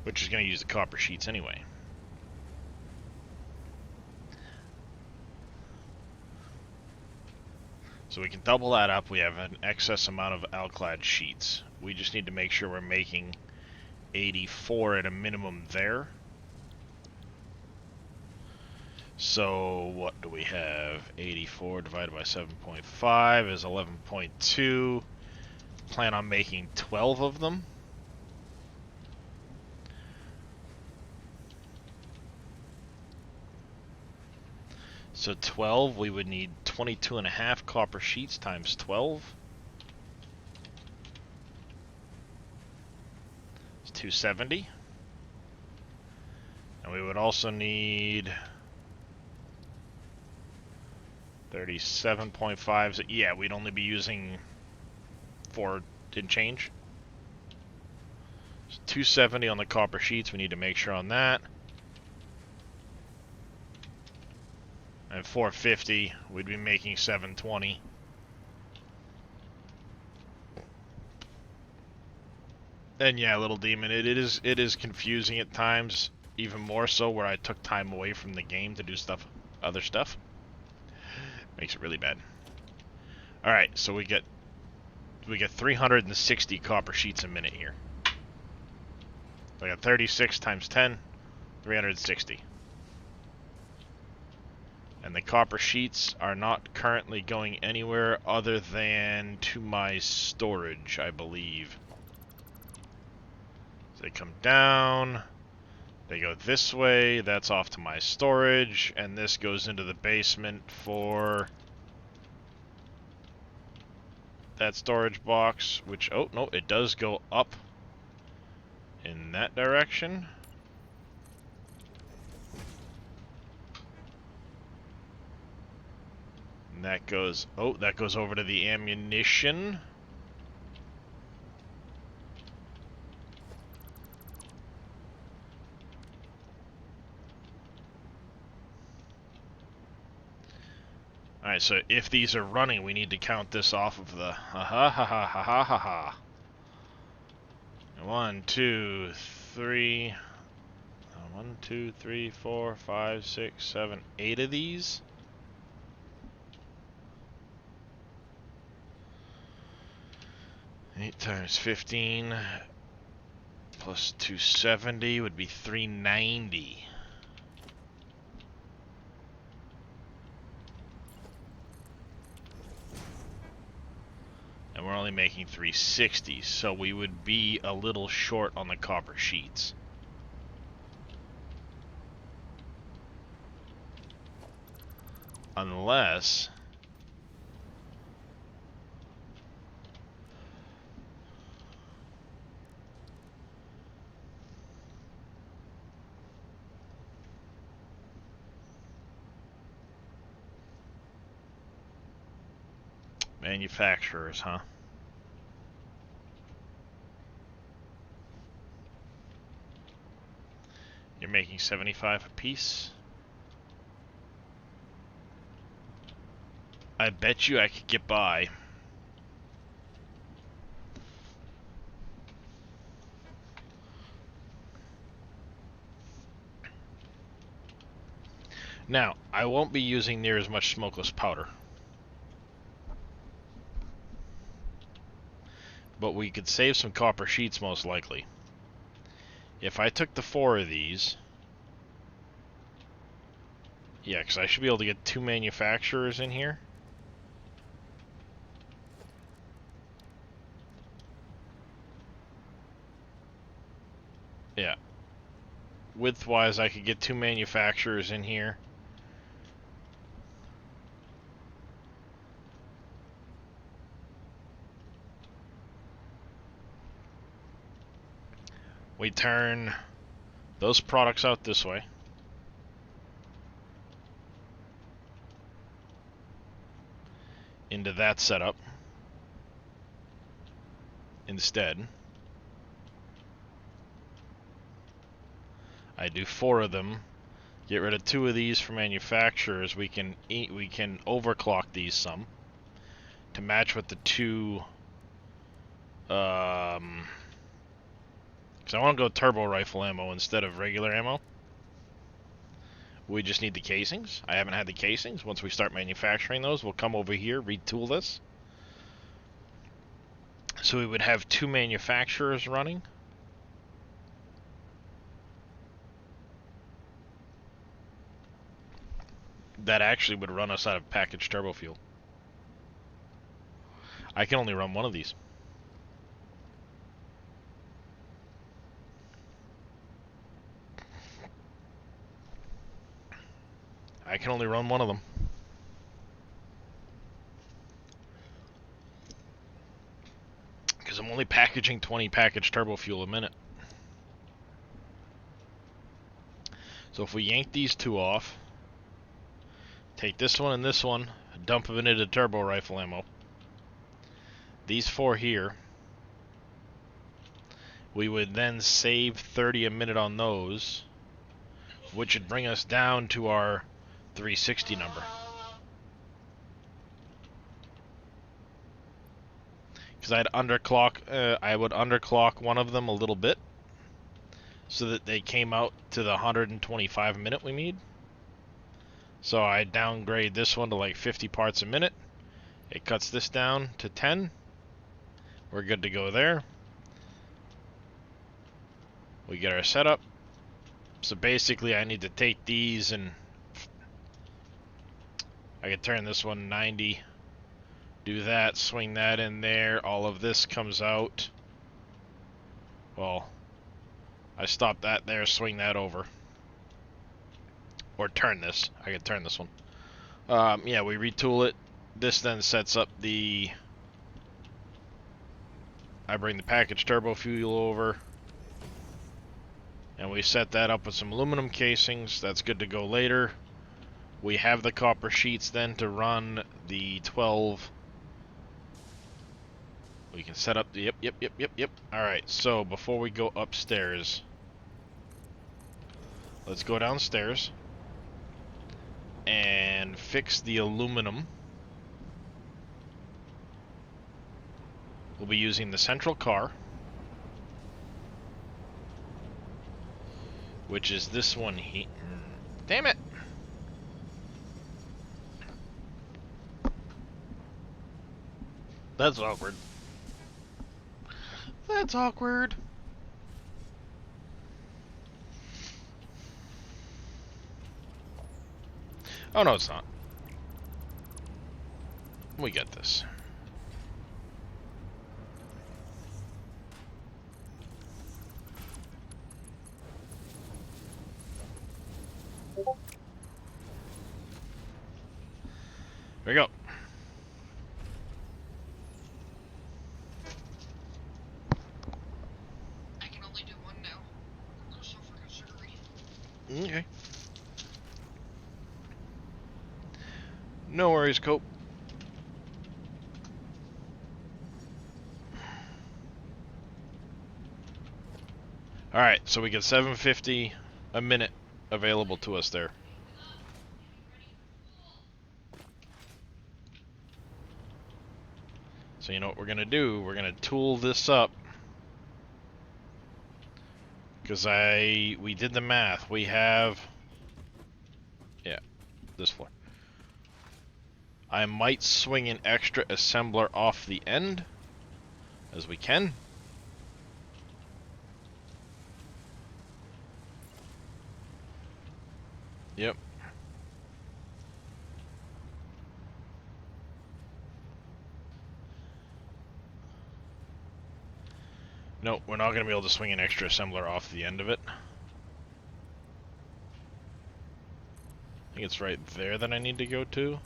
Which is going to use the copper sheets anyway. So we can double that up. We have an excess amount of alclad sheets. We just need to make sure we're making 84 at a minimum there. So what do we have? 84 divided by 7.5 is 11.2. Plan on making 12 of them. So 12, we would need 22.5 copper sheets times 12. It's 270. And we would also need 37.5. Yeah, we'd only be using 4 and change. So 270 on the copper sheets. We need to make sure on that. And 450, we'd be making 720. And yeah, Little Demon, it is confusing at times, even more so where I took time away from the game to do other stuff. Makes it really bad. All right, so we get 360 copper sheets a minute here. So I got 36 times 10, 360. And the copper sheets are not currently going anywhere other than to my storage, I believe. So they come down, they go this way, that's off to my storage, and this goes into the basement for that storage box, which, oh, no, it does go up in that direction. And that goes, oh, that goes over to the ammunition. Alright, so if these are running, we need to count this off of the ha ha ha ha ha ha ha. 1, 2, 3. 1, 2, 3, 4, 5, 6, 7, 8 of these. Eight times 15 plus 270 would be 390. And we're only making 360, so we would be a little short on the copper sheets. Unless manufacturers, huh? You're making 75 a piece? I bet you I could get by. Now, I won't be using near as much smokeless powder. But we could save some copper sheets most likely. If I took the 4 of these... Yeah, because I should be able to get 2 manufacturers in here. Yeah. Width-wise, I could get 2 manufacturers in here. we turn those products out this way. Into that setup. Instead, I do 4 of them. Get rid of 2 of these for manufacturers. We can overclock these some to match with the 2. Because I want to go turbo rifle ammo instead of regular ammo. We just need the casings. I haven't had the casings. Once we start manufacturing those, we'll come over here, retool this. So we would have 2 manufacturers running. That actually would run us out of packaged turbo fuel. I can only run one of these. I can only run one of them. Because I'm only packaging 20 packaged turbo fuel a minute. So if we yank these 2 off, take this one and this one, dump them into turbo rifle ammo. These 4 here, we would then save 30 a minute on those, which would bring us down to our 360 number. Because I would underclock one of them a little bit, so that they came out to the 125 minute we need. So I downgrade this one to like 50 parts a minute. It cuts this down to 10. We're good to go there. We get our setup. So basically I need to take these and I can turn this one 90. Do that, swing that in there. All of this comes out. Well, I stop that there, swing that over. Or turn this. I can turn this one. Yeah, we retool it. This then sets up the... I bring the packaged turbo fuel over. And we set that up with some aluminum casings. That's good to go later. We have the copper sheets then to run the 12. We can set up the... Yep. Alright, so before we go upstairs, let's go downstairs and fix the aluminum. We'll be using the central car, which is this one here. Damn it! That's awkward. That's awkward. Oh no, it's not. We get this. There we go. I can only do one now. Go suffer surgery. Okay. No worries, Cope. Alright, so we get 750 a minute available to us there. So you know what we're gonna do? We're gonna tool this up. Because we did the math. We have... Yeah, this floor. I might swing an extra assembler off the end, as we can. Yep. No, we're not going to be able to swing an extra assembler off the end of it. I think it's right there that I need to go to.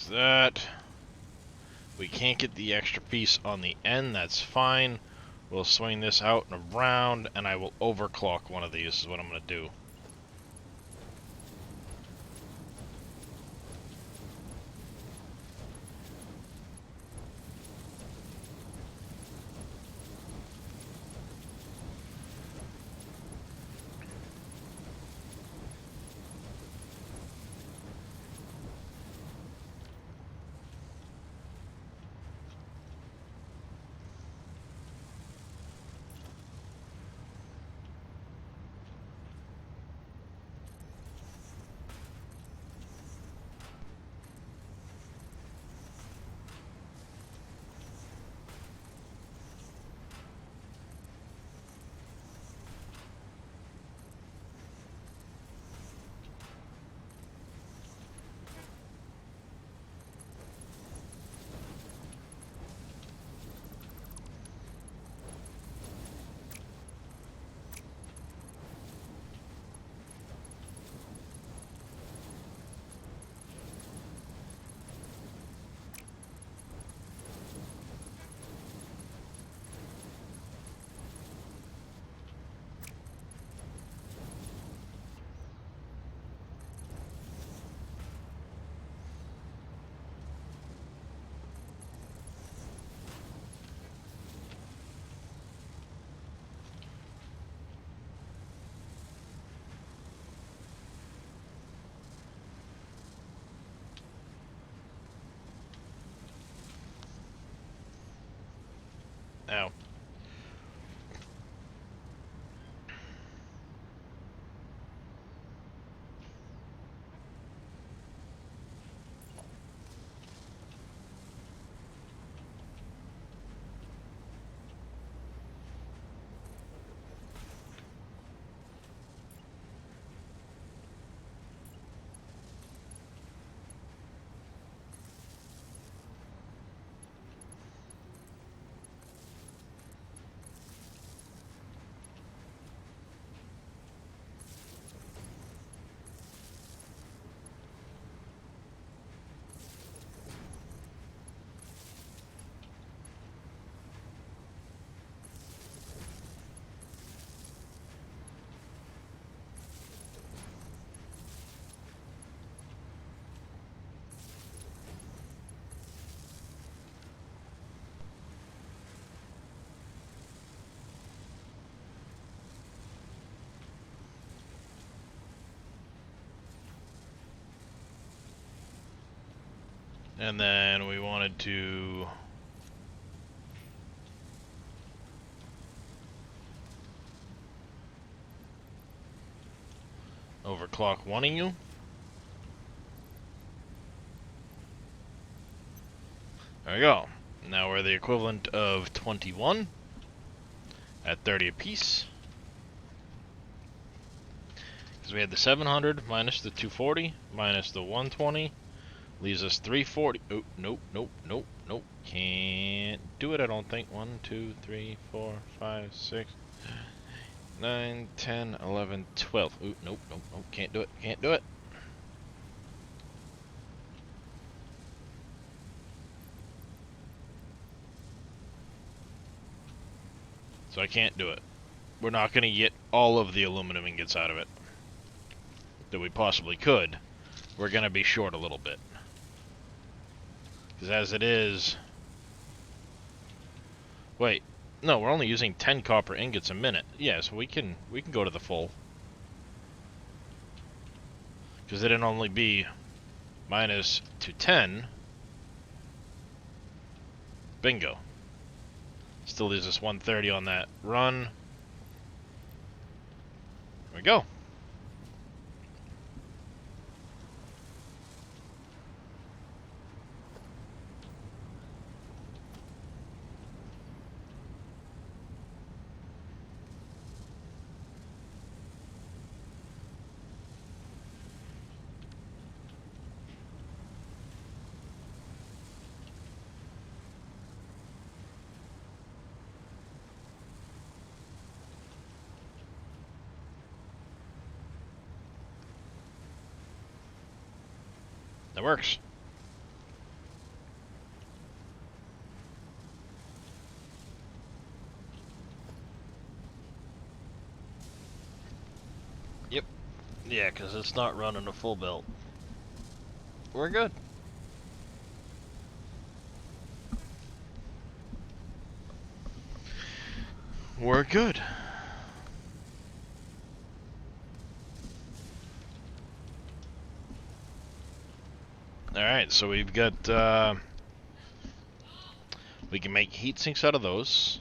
There's that. We can't get the extra piece on the end, that's fine. We'll swing this out and around, and I will overclock one of these, is what I'm going to do. Now, and then we wanted to overclock one of you. There we go. Now we're the equivalent of 21 at 30 apiece. Because we had the 700 minus the 240 minus the 120 leaves us 340. Oh, nope, nope, nope, nope. Can't do it, I don't think. 1, 2, 3, 4, 5, 6, 9, 10, 11, 12. Ooh, nope, nope, nope. Can't do it, can't do it. So I can't do it. We're not going to get all of the aluminum ingots out of it that we possibly could. We're going to be short a little bit. Because as it is... Wait. No, we're only using 10 copper ingots a minute. Yeah, so we can go to the full. Because it'd only be minus to 10. Bingo. Still leaves us 130 on that run. There we go. That works. Yeah, because it's not running a full belt. We're good. We're good. Alright, so we've got, we can make heat sinks out of those.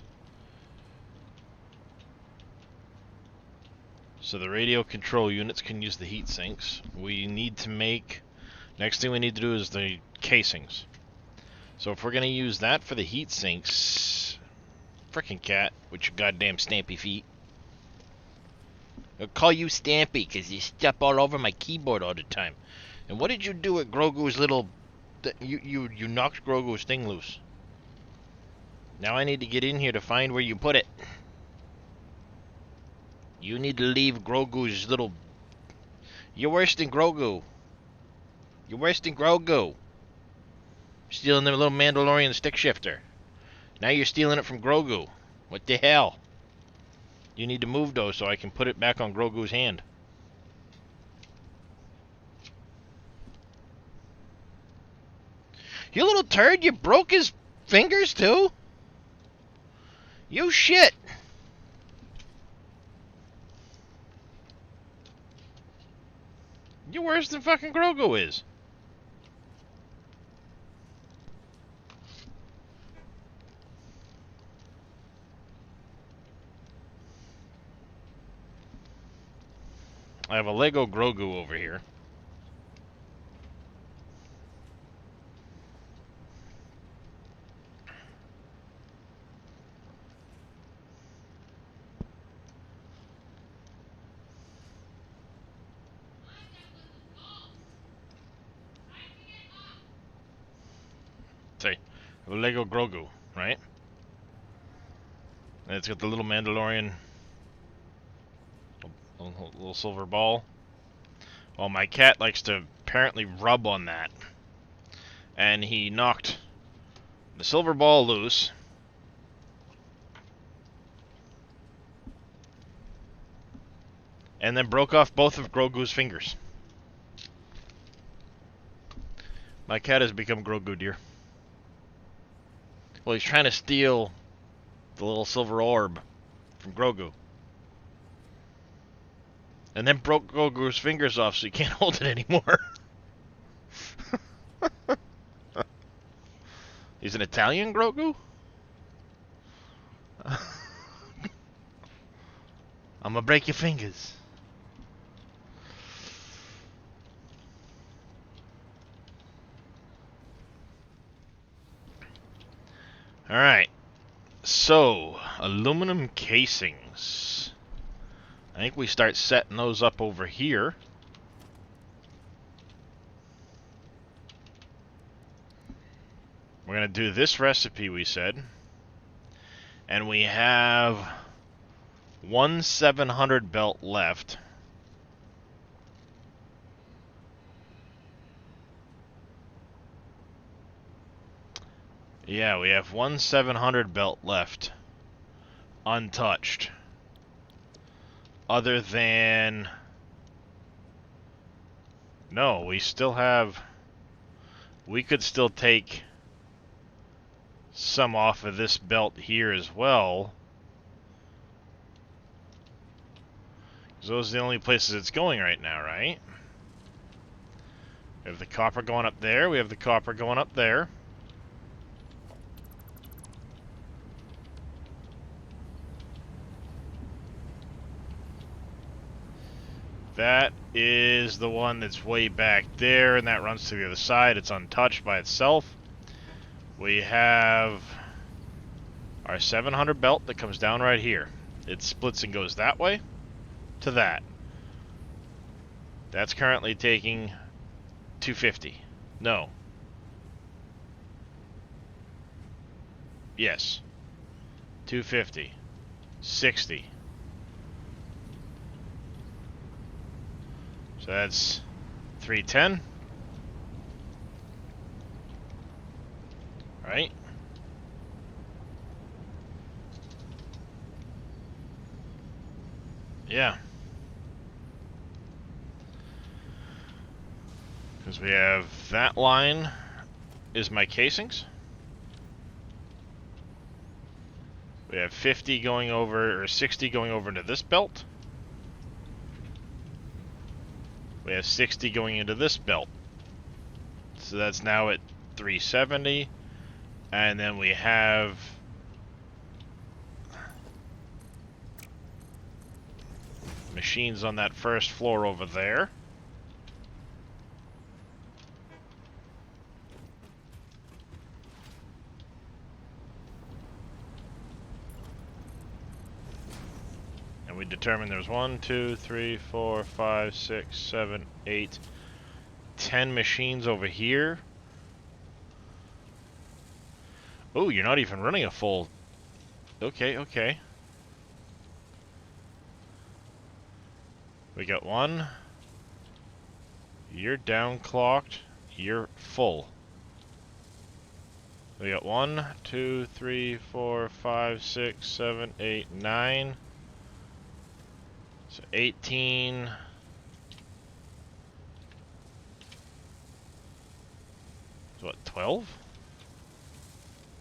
So the radio control units can use the heat sinks. We need to make, next thing we need to do is the casings. So if we're going to use that for the heat sinks, frickin' cat, with your goddamn stampy feet. I'll call you Stampy because you step all over my keyboard all the time. And what did you do at Grogu's little... You knocked Grogu's thing loose. Now I need to get in here to find where you put it. You need to leave Grogu's little... You're worse than Grogu. You're worse than Grogu. Stealing the little Mandalorian stick shifter. Now you're stealing it from Grogu. What the hell? You need to move those so I can put it back on Grogu's hand. You little turd, you broke his fingers too? You shit. You're worse than fucking Grogu is. I have a Lego Grogu over here. Say, a Lego Grogu, right? And it's got the little Mandalorian, little silver ball. Well, my cat likes to apparently rub on that. And he knocked the silver ball loose. And then broke off both of Grogu's fingers. My cat has become Grogu, dear. Well, he's trying to steal the little silver orb from Grogu. And then broke Grogu's fingers off so he can't hold it anymore. He's an Italian Grogu? I'm gonna break your fingers. Alright. So, aluminum casings. I think we start setting those up over here. We're going to do this recipe, we said. And we have one 700 belt left. Yeah, we have one 700 belt left. Untouched. Other than... No, we still have... We could still take some off of this belt here as well. Because those are the only places it's going right now, right? We have the copper going up there. We have the copper going up there. That is the one that's way back there, and that runs to the other side. It's untouched by itself. We have our 700 belt that comes down right here. It splits and goes that way to that. That's currently taking 250. No. Yes. 250. 60. So that's 310. Right? Yeah. Because we have that line is my casings. We have 50 going over, or 60 going over into this belt. We have 60 going into this belt. So that's now at 370. And then we have machines on that first floor over there. And we determined there's 1, 2, 3, 4, 5, 6, 7, 8, 10 machines over here. Oh, you're not even running a full... Okay, okay. We got 1. You're downclocked. You're full. We got 1, 2, 3, 4, 5, 6, 7, 8, 9. So 18. So what, 12?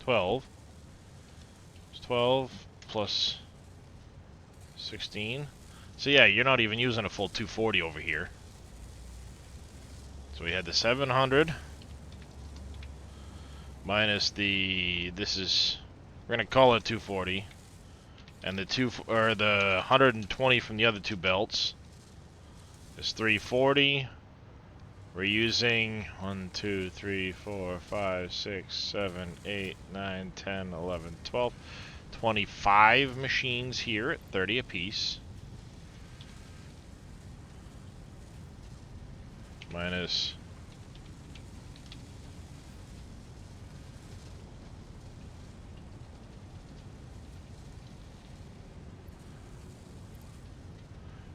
12. It's 12 plus 16. So yeah, you're not even using a full 240 over here. So we had the 700 minus the, this is, we're gonna call it 240, and the 120 from the other two belts is 340. We're using 1, 2, 3, 4, 5, 6, 7, 8, 9, 10, 11, 12, 25 machines here at 30 apiece. Minus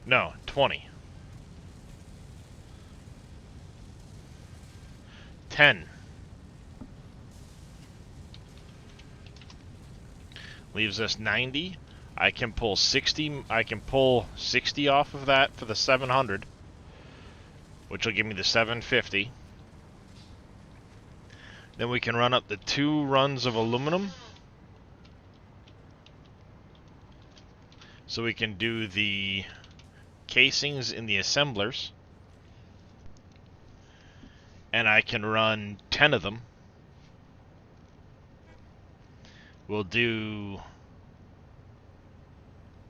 no, 20. 10. Leaves us 90. I can pull 60. I can pull 60 off of that for the 700, which will give me the 750. Then we can run up the 2 runs of aluminum. So we can do the casings in the assemblers. And I can run 10 of them. We'll do...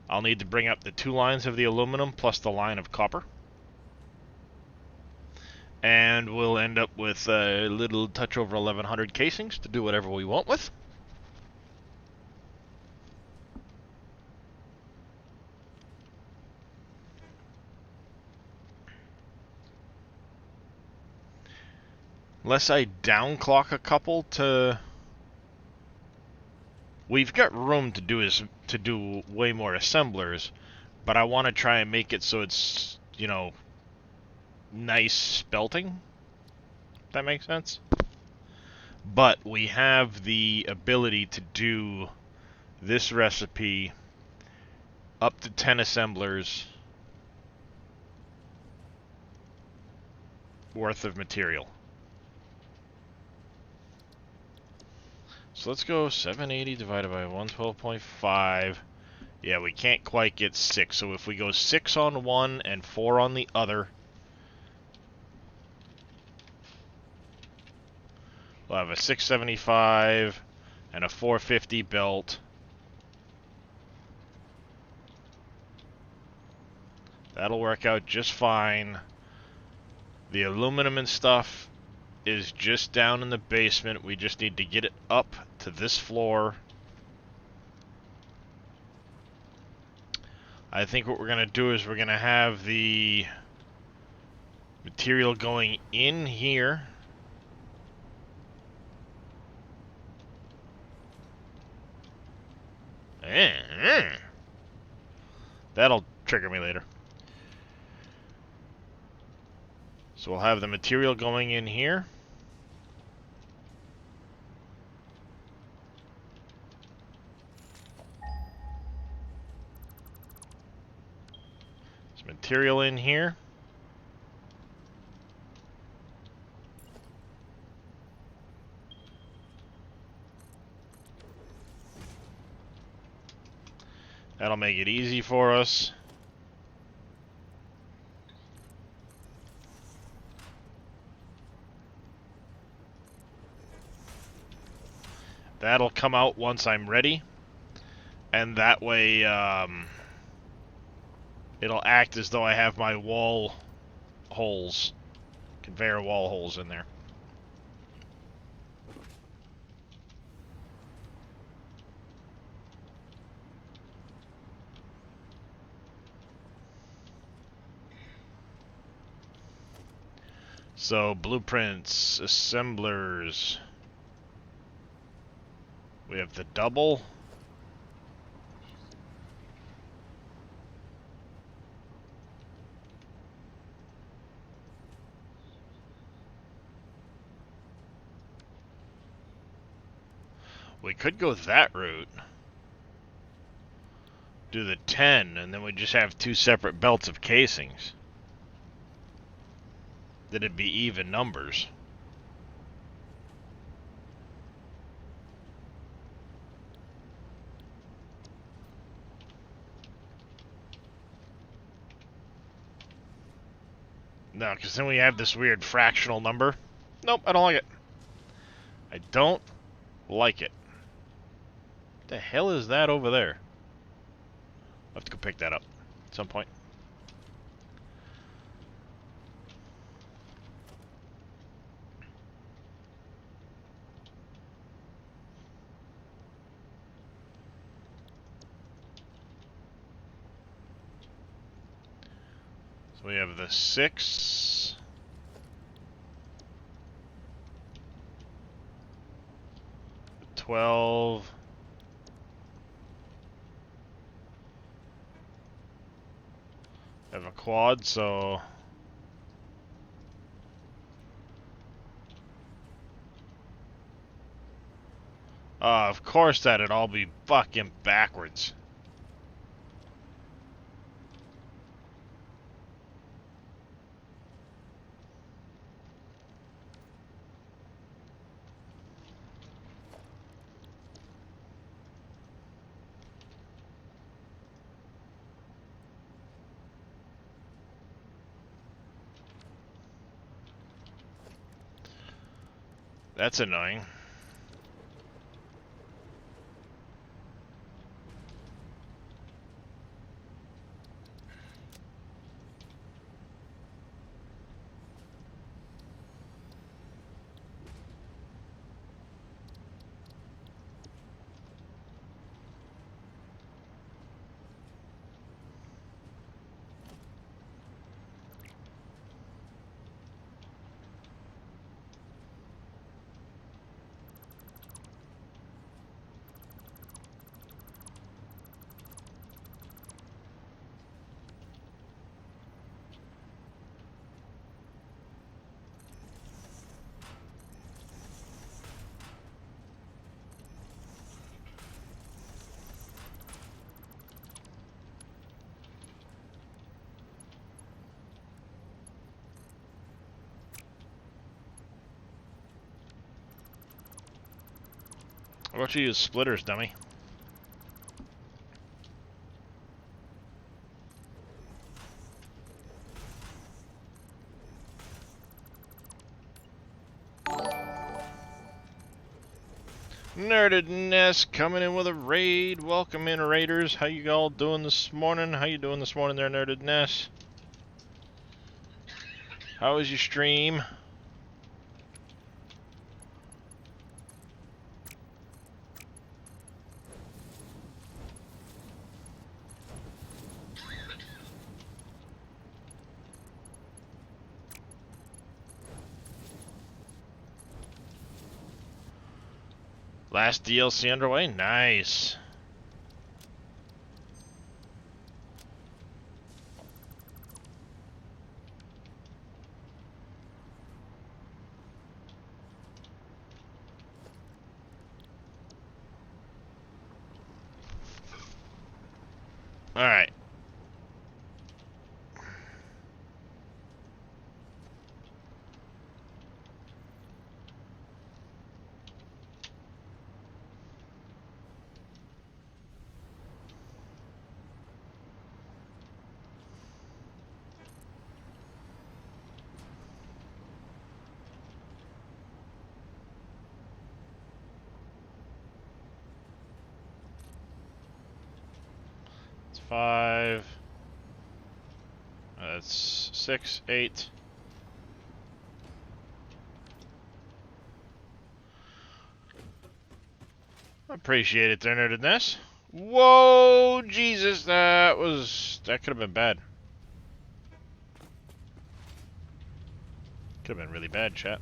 I'll need to bring up the 2 lines of the aluminum plus the line of copper. And we'll end up with a little touch over 1100 casings to do whatever we want with. Unless I downclock a couple to... We've got room to do way more assemblers, but I want to try and make it so it's, you know, nice spelting. If that makes sense. But we have the ability to do this recipe up to 10 assemblers worth of material. So let's go 780 divided by 112.5. Yeah, we can't quite get 6. So if we go 6 on one and 4 on the other, we'll have a 675 and a 450 belt. That'll work out just fine. The aluminum and stuff is just down in the basement. We just need to get it up to this floor. I think what we're going to do is we're going to have the material going in here. That'll trigger me later. So we'll have the material going in here. There's material in here. That'll make it easy for us. That'll come out once I'm ready. And that way, it'll act as though I have my wall holes, conveyor wall holes in there. So, blueprints, assemblers. We have the double. We could go that route. Do the 10, and then we just have 2 separate belts of casings. Then it'd be even numbers. No, because then we have this weird fractional number. Nope, I don't like it. I don't like it. What the hell is that over there? I'll have to go pick that up at some point. So we have the 6. The 12. Have a quad, so of course that'd all be fucking backwards. That's annoying. Why don't you use splitters, dummy? Nerdedness coming in with a raid. Welcome in, raiders. How you all doing this morning? How you doing this morning there, Nerdedness? How was your stream? Last DLC underway? Nice. Alright. 5. That's 6, 8. Appreciate it there, Nerdedness. Whoa, Jesus, that could have been bad. Could have been really bad, chat.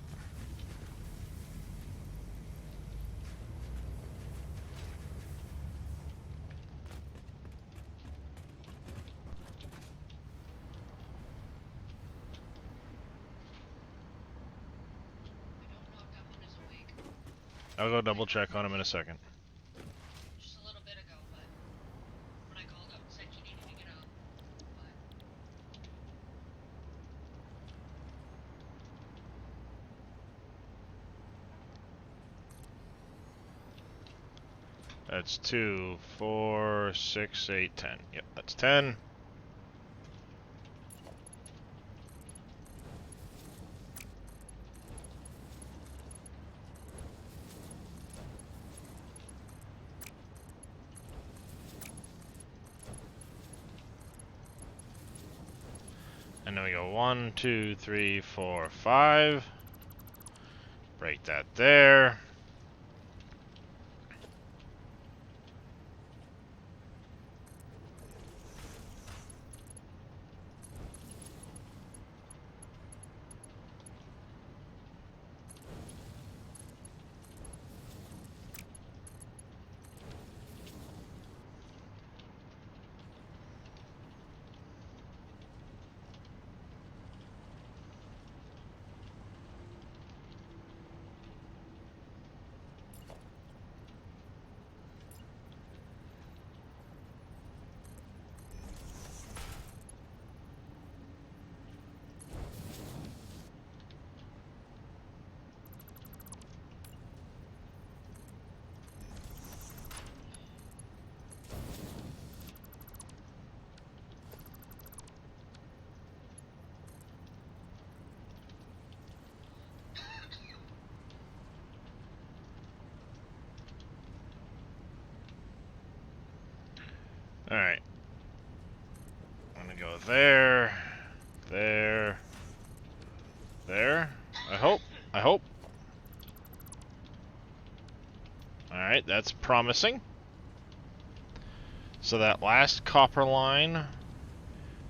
I'll go double check on him in a second. Just a little bit ago, but when I called up and said he needed to get up. That's 2, 4, 6, 8, 10. Yep, that's 10. And then we go 1, 2, 3, 4, 5. Break that there. Alright. I'm gonna go there, there, there. I hope. Alright, that's promising. So that last copper line,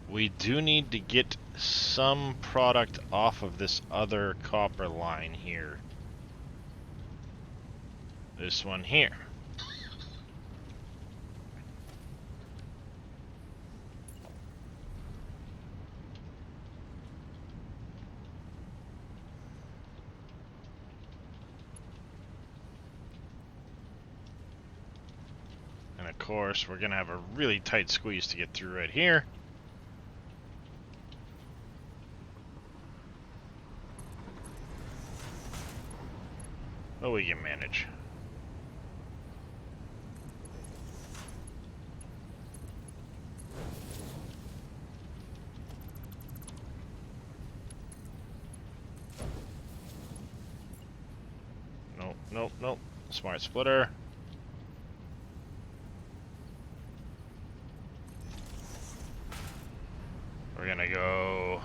we do need to get some product off of this other copper line here. This one here. And of course, we're gonna have a really tight squeeze to get through right here. But we can manage. Nope, nope, nope. Smart splitter. We're gonna go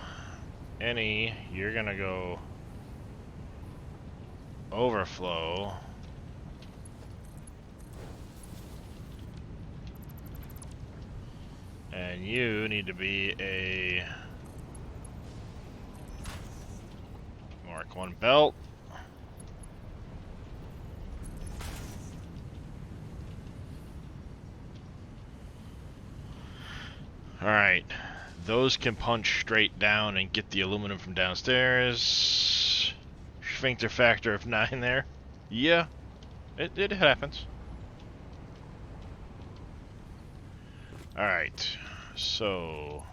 any, you're gonna go overflow. And you need to be a Mark 1 belt. Alright. Those can punch straight down and get the aluminum from downstairs. Sphincter factor of 9 there. Yeah, it happens. Alright, so...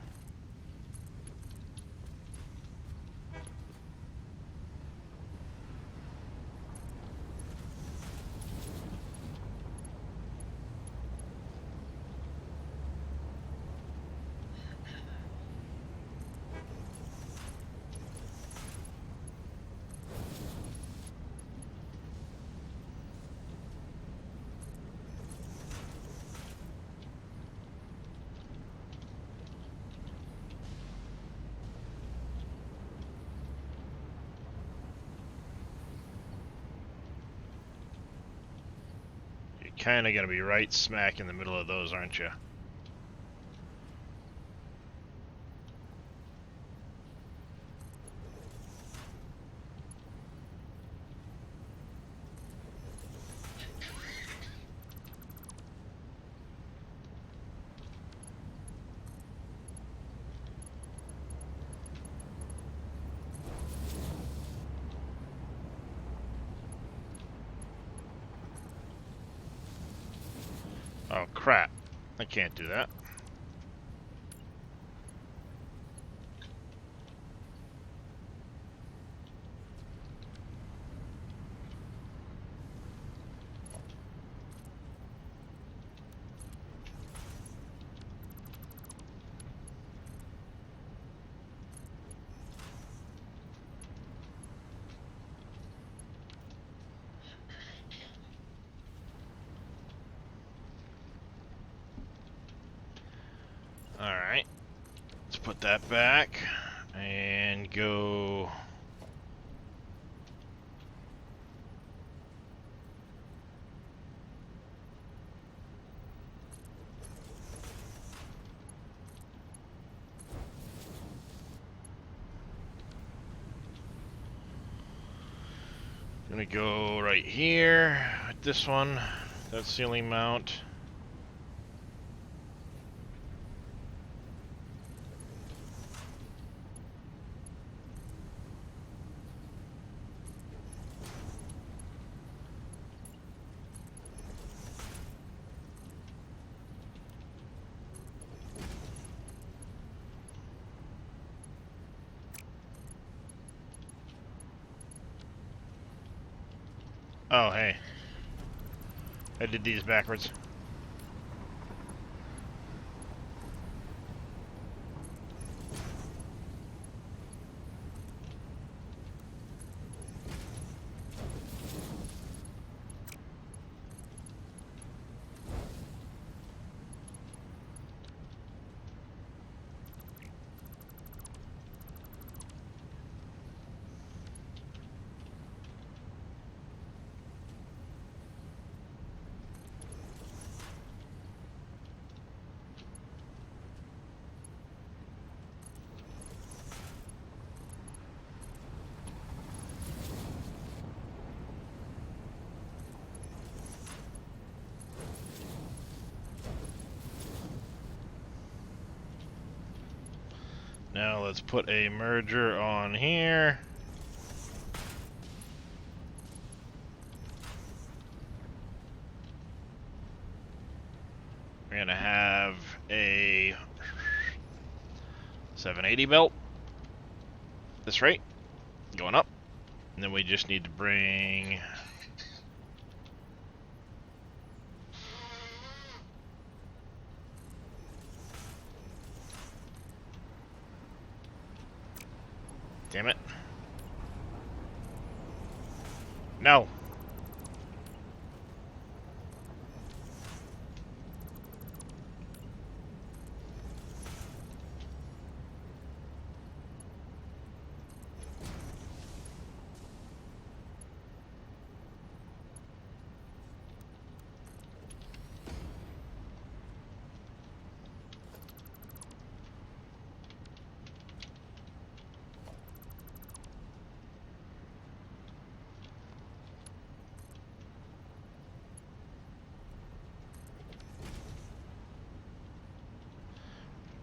Kinda gonna be right smack in the middle of those, aren't you? Oh crap. I can't do that. Alright. Let's put that back and go. Gonna go right here with this one, that ceiling mount. Oh, hey. I did these backwards. Now let's put a merger on here. We're gonna have a 780 belt. This rate, going up. And then we just need to bring damn it. No.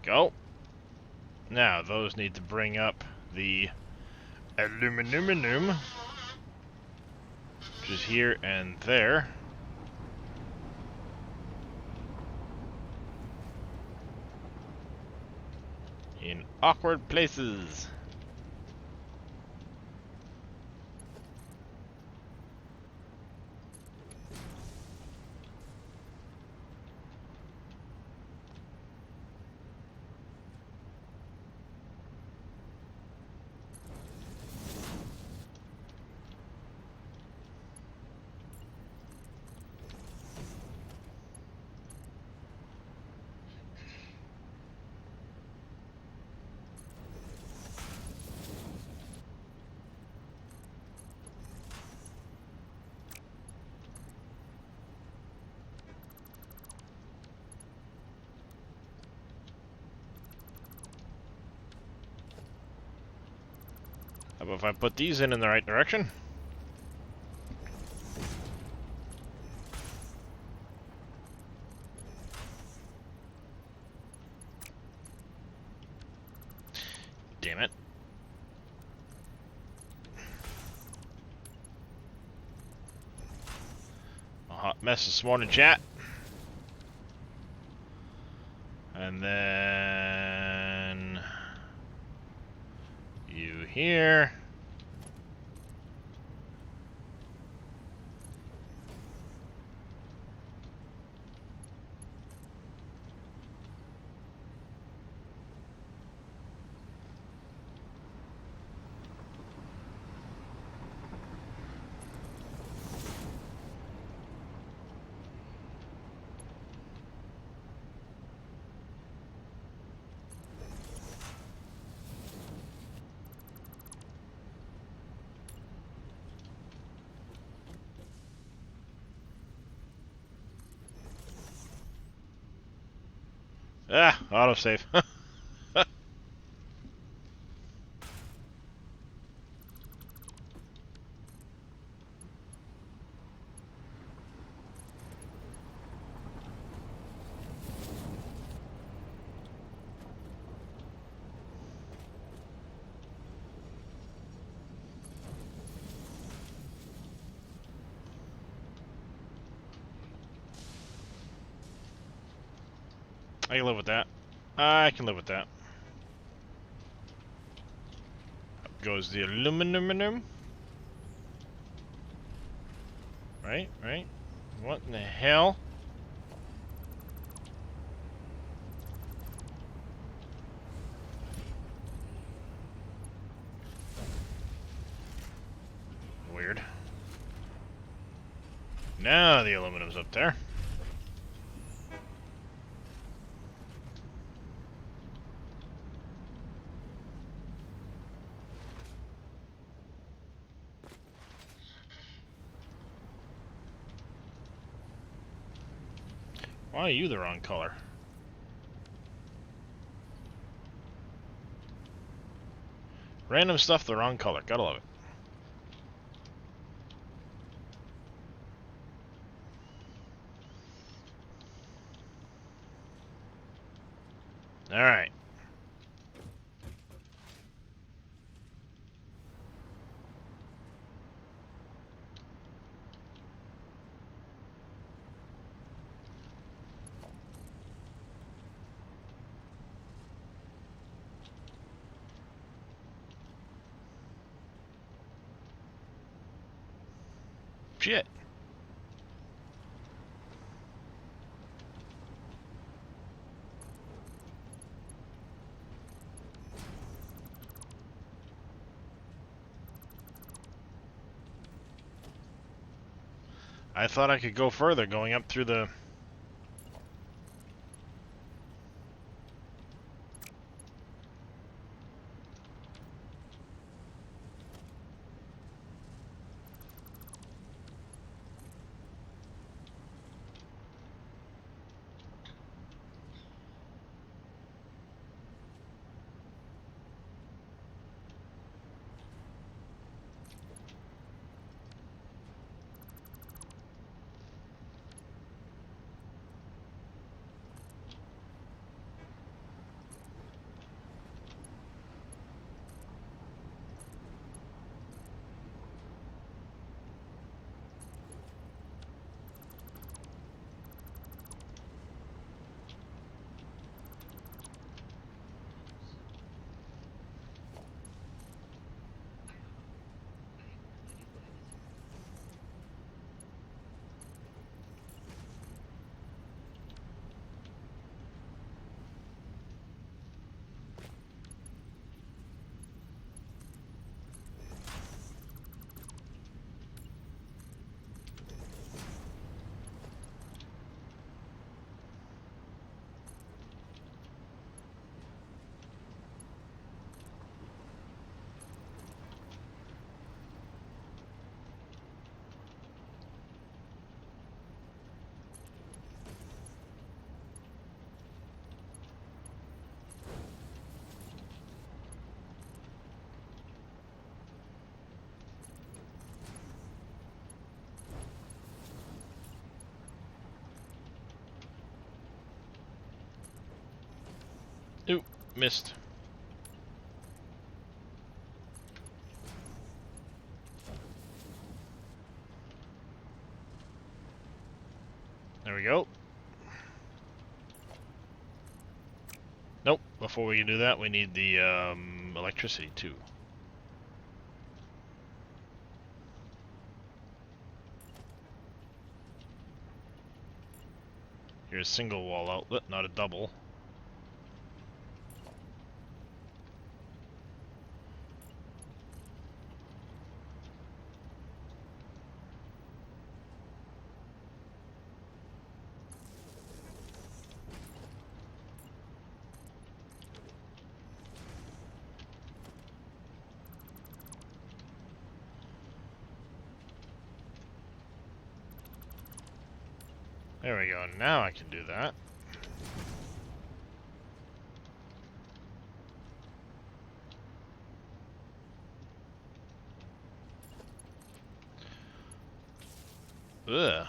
Go. Now, those need to bring up the aluminum, which is here and there. In awkward places. How about if I put these in the right direction? Damn it. A hot mess this morning, chat. And then you here. Ah, autosave. I can live with that. I can live with that. Up goes the aluminum. Right, right. What in the hell? Weird. Now the aluminum's up there. Why are you the wrong color? Random stuff the wrong color. Gotta love it. Alright. Shit. I thought I could go further going up through the... Ooh, missed. There we go. Nope, before we can do that, we need the electricity too. Here's a single wall outlet, not a double. There we go, now I can do that. Ugh.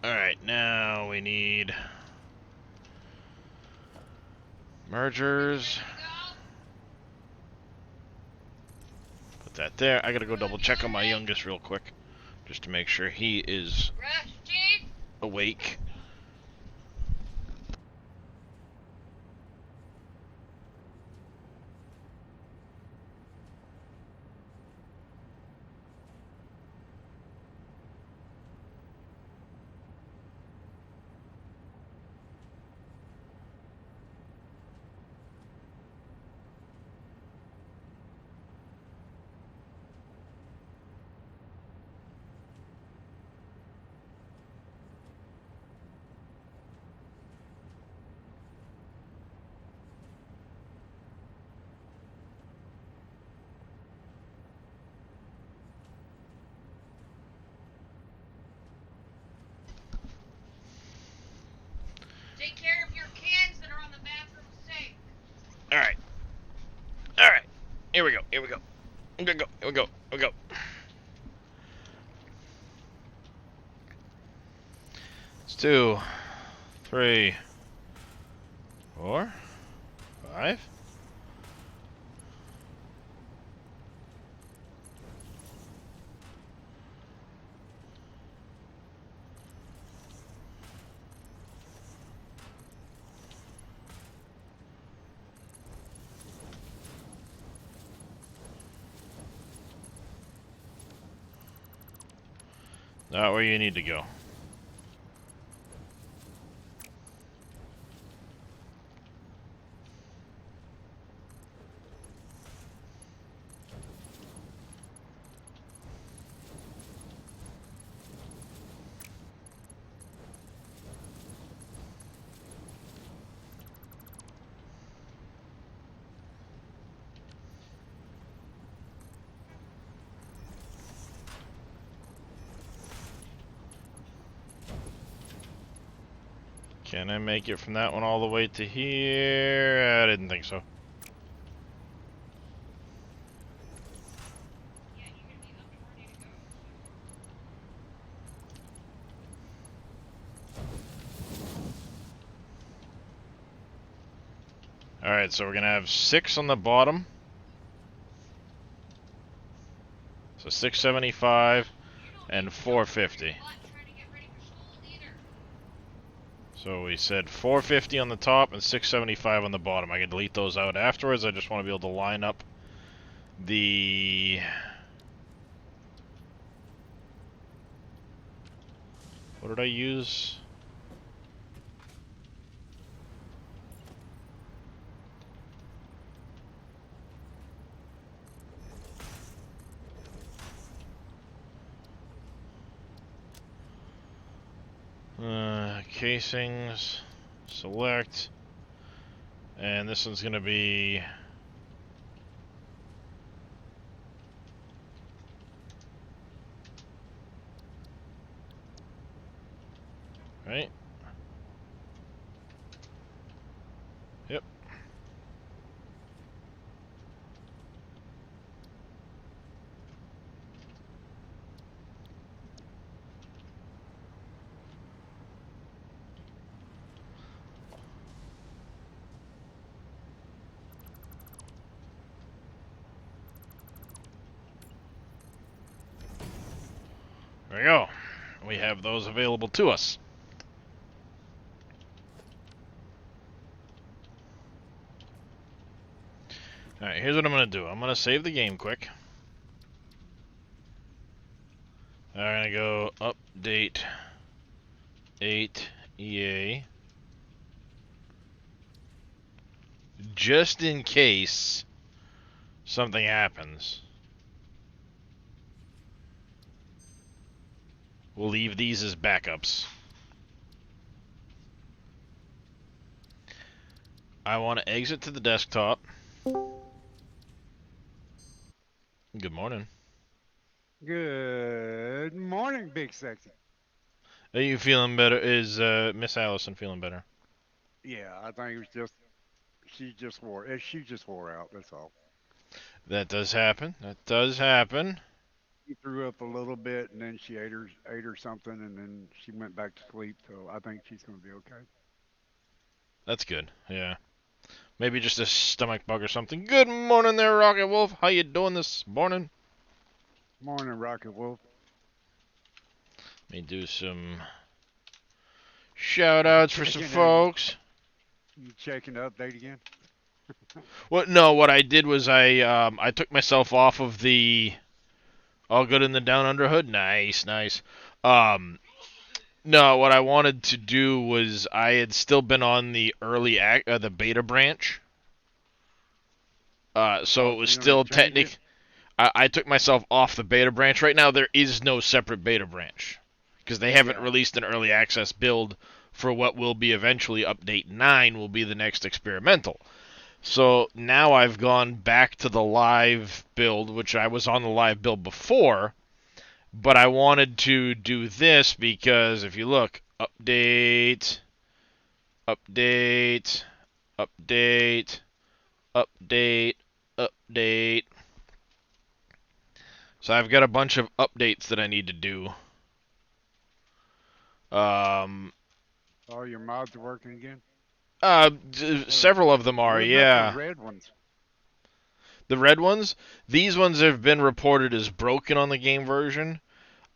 Alright, now we need mergers. Put that there. I gotta go double check on my youngest real quick, just to make sure he is awake. Take care of your cans that are on the bathroom sink. Alright. Alright. Here we go. Here we go. Here we go. Here we go. Here we go. It's 2, 3, 4, 5. Not where you need to go. Can I make it from that one all the way to here? I didn't think so. Yeah, you're gonna be up and ready to go. Alright, so we're gonna have 6 on the bottom. So 675 and 450. So we said 450 on the top and 675 on the bottom. I can delete those out afterwards. I just want to be able to line up the... What did I use? Casings, select, and this one's gonna be right. Yep. There we go. We have those available to us. Alright, here's what I'm going to do. I'm going to save the game quick. I'm going to go update 8 EA. Just in case something happens. We'll leave these as backups. I want to exit to the desktop. Good morning. Good morning, Big Sexy. Are you feeling better? Is Miss Allison feeling better? Yeah, I think it was just she just wore out. That's all. That does happen. That does happen. She threw up a little bit, and then she ate her something, and then she went back to sleep. So I think she's gonna be okay. That's good. Yeah. Maybe just a stomach bug or something. Good morning there, Rocket Wolf. How you doing this morning? Morning, Rocket Wolf. Let me do some shout outs for some Checking in. folks. You checking the update again? No, what I did was I took myself off of the All Good in the Down Under hood. Nice, nice. No, what I wanted to do was I had still been on the the beta branch. So it was You gonna still change technic. it? I took myself off the beta branch. Right now, there is no separate beta branch because they haven't Yeah. released an early access build for what will be eventually update 9 will be the next experimental. So now I've gone back to the live build, which I was on the live build before, but I wanted to do this because if you look, update, update, update, update, update. So I've got a bunch of updates that I need to do. All your mods are working again? Several of them are, What about yeah. the red ones? The red ones, these ones have been reported as broken on the game version.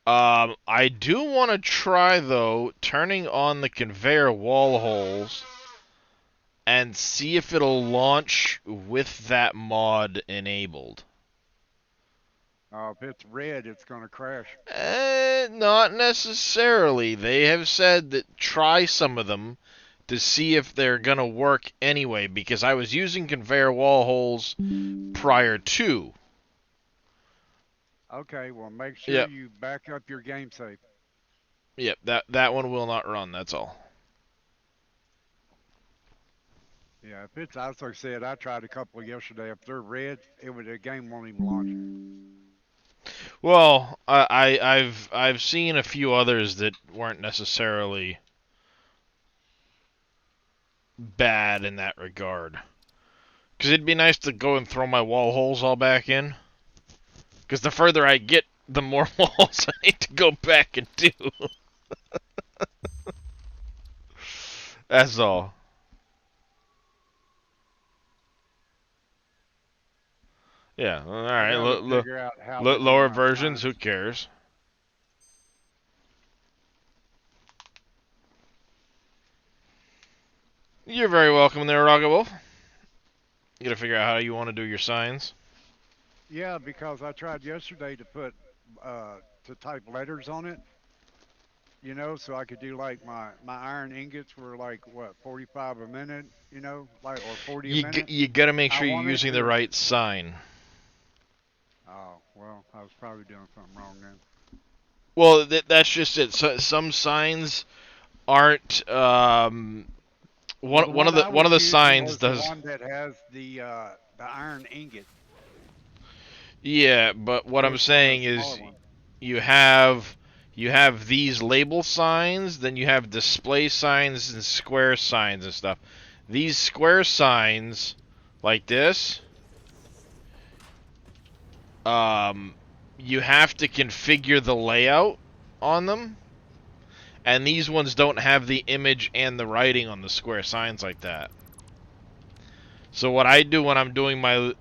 I do want to try, though, turning on the conveyor wall holes and see if it'll launch with that mod enabled. If it's red, it's gonna crash. Not necessarily. They have said that try some of them to see if they're gonna work anyway, because I was using conveyor wall holes prior to. Okay, well make sure Yep. you back up your game save. Yep, that one will not run, that's all. Yeah, if it's, as I said, I tried a couple yesterday. If they're red, the game won't even launch. Well, I've seen a few others that weren't necessarily bad in that regard. Because it'd be nice to go and throw my wall holes all back in. Because the further I get, the more walls I need to go back and do. That's all. Yeah, alright. I gotta figure out how to do Lower my versions, who signs. cares? You're very welcome there, Rocket Wolf. You gotta figure out how you want to do your signs. Yeah, because I tried yesterday to put to type letters on it. You know, so I could do like my iron ingots were like what 45 a minute. You know, like or 40 a minute. You gotta make I sure you're wanted using the to- right sign. Oh well, I was probably doing something wrong then. Well, that's just it. So, some signs aren't. Well, One of I the was using signs was does. the one that has the iron ingot. Yeah, but what I'm It's one of the saying is smaller ones. you have these label signs, then you have display signs and square signs and stuff. These square signs, like this, you have to configure the layout on them. And these ones don't have the image and the writing on the square signs like that. So what I do when I'm doing the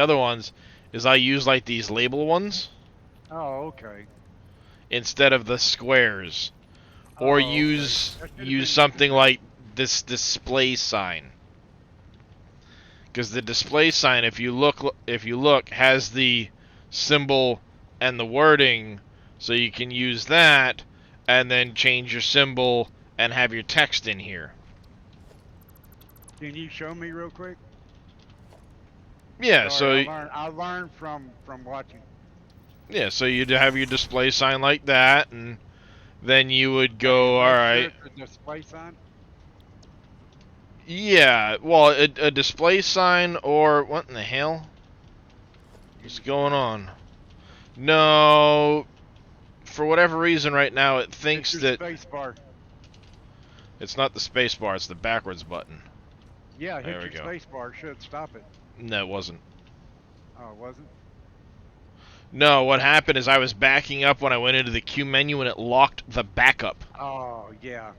other ones is I use like these label ones. Oh, okay. instead of the squares. Or Oh, okay. use That should have use been something like this display sign. Because the display sign, if you look, has the symbol and the wording, so you can use that and then change your symbol and have your text in here. Can you show me real quick? Yeah, Sorry, so I learned from watching. so you'd have your display sign like that, and then you would Okay, go, and all that's right. just a display sign. Yeah, well, a display sign, or what in the hell? What's going on? No, for whatever reason right now it thinks It's your that space bar. it's not the space bar, it's the backwards button. Yeah, There hit we your go. space bar. Should stop it. No, it wasn't. Oh, it wasn't? No, what happened is I was backing up when I went into the queue menu and it locked the backup. Oh, yeah.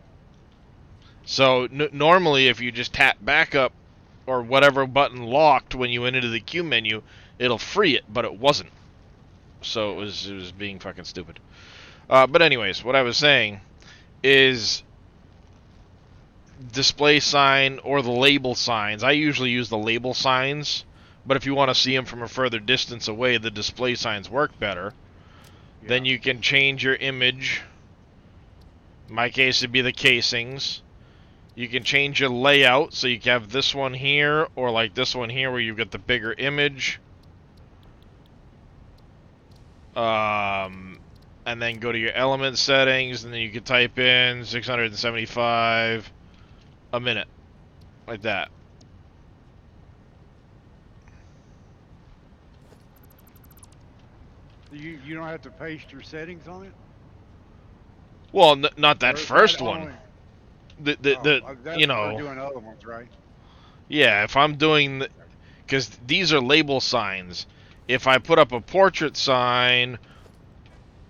So normally if you just tap backup or whatever button locked when you went into the queue menu, it'll free it, but it wasn't. So it was being fucking stupid. But anyways, what I was saying is display sign or the label signs. I usually use the label signs, but if you want to see them from a further distance away, the display signs work better. Yeah. Then you can change your image. In my case, it'd be the casings. You can change your layout, so you can have this one here, or like this one here, where you've got the bigger image. And then go to your element settings, and then you can type in 675 a minute, like that. You don't have to paste your settings on it? Well, not that Or is first that one. only- The that's for doing other ones, right? Yeah, if I'm doing, because these are label signs. If I put up a portrait sign,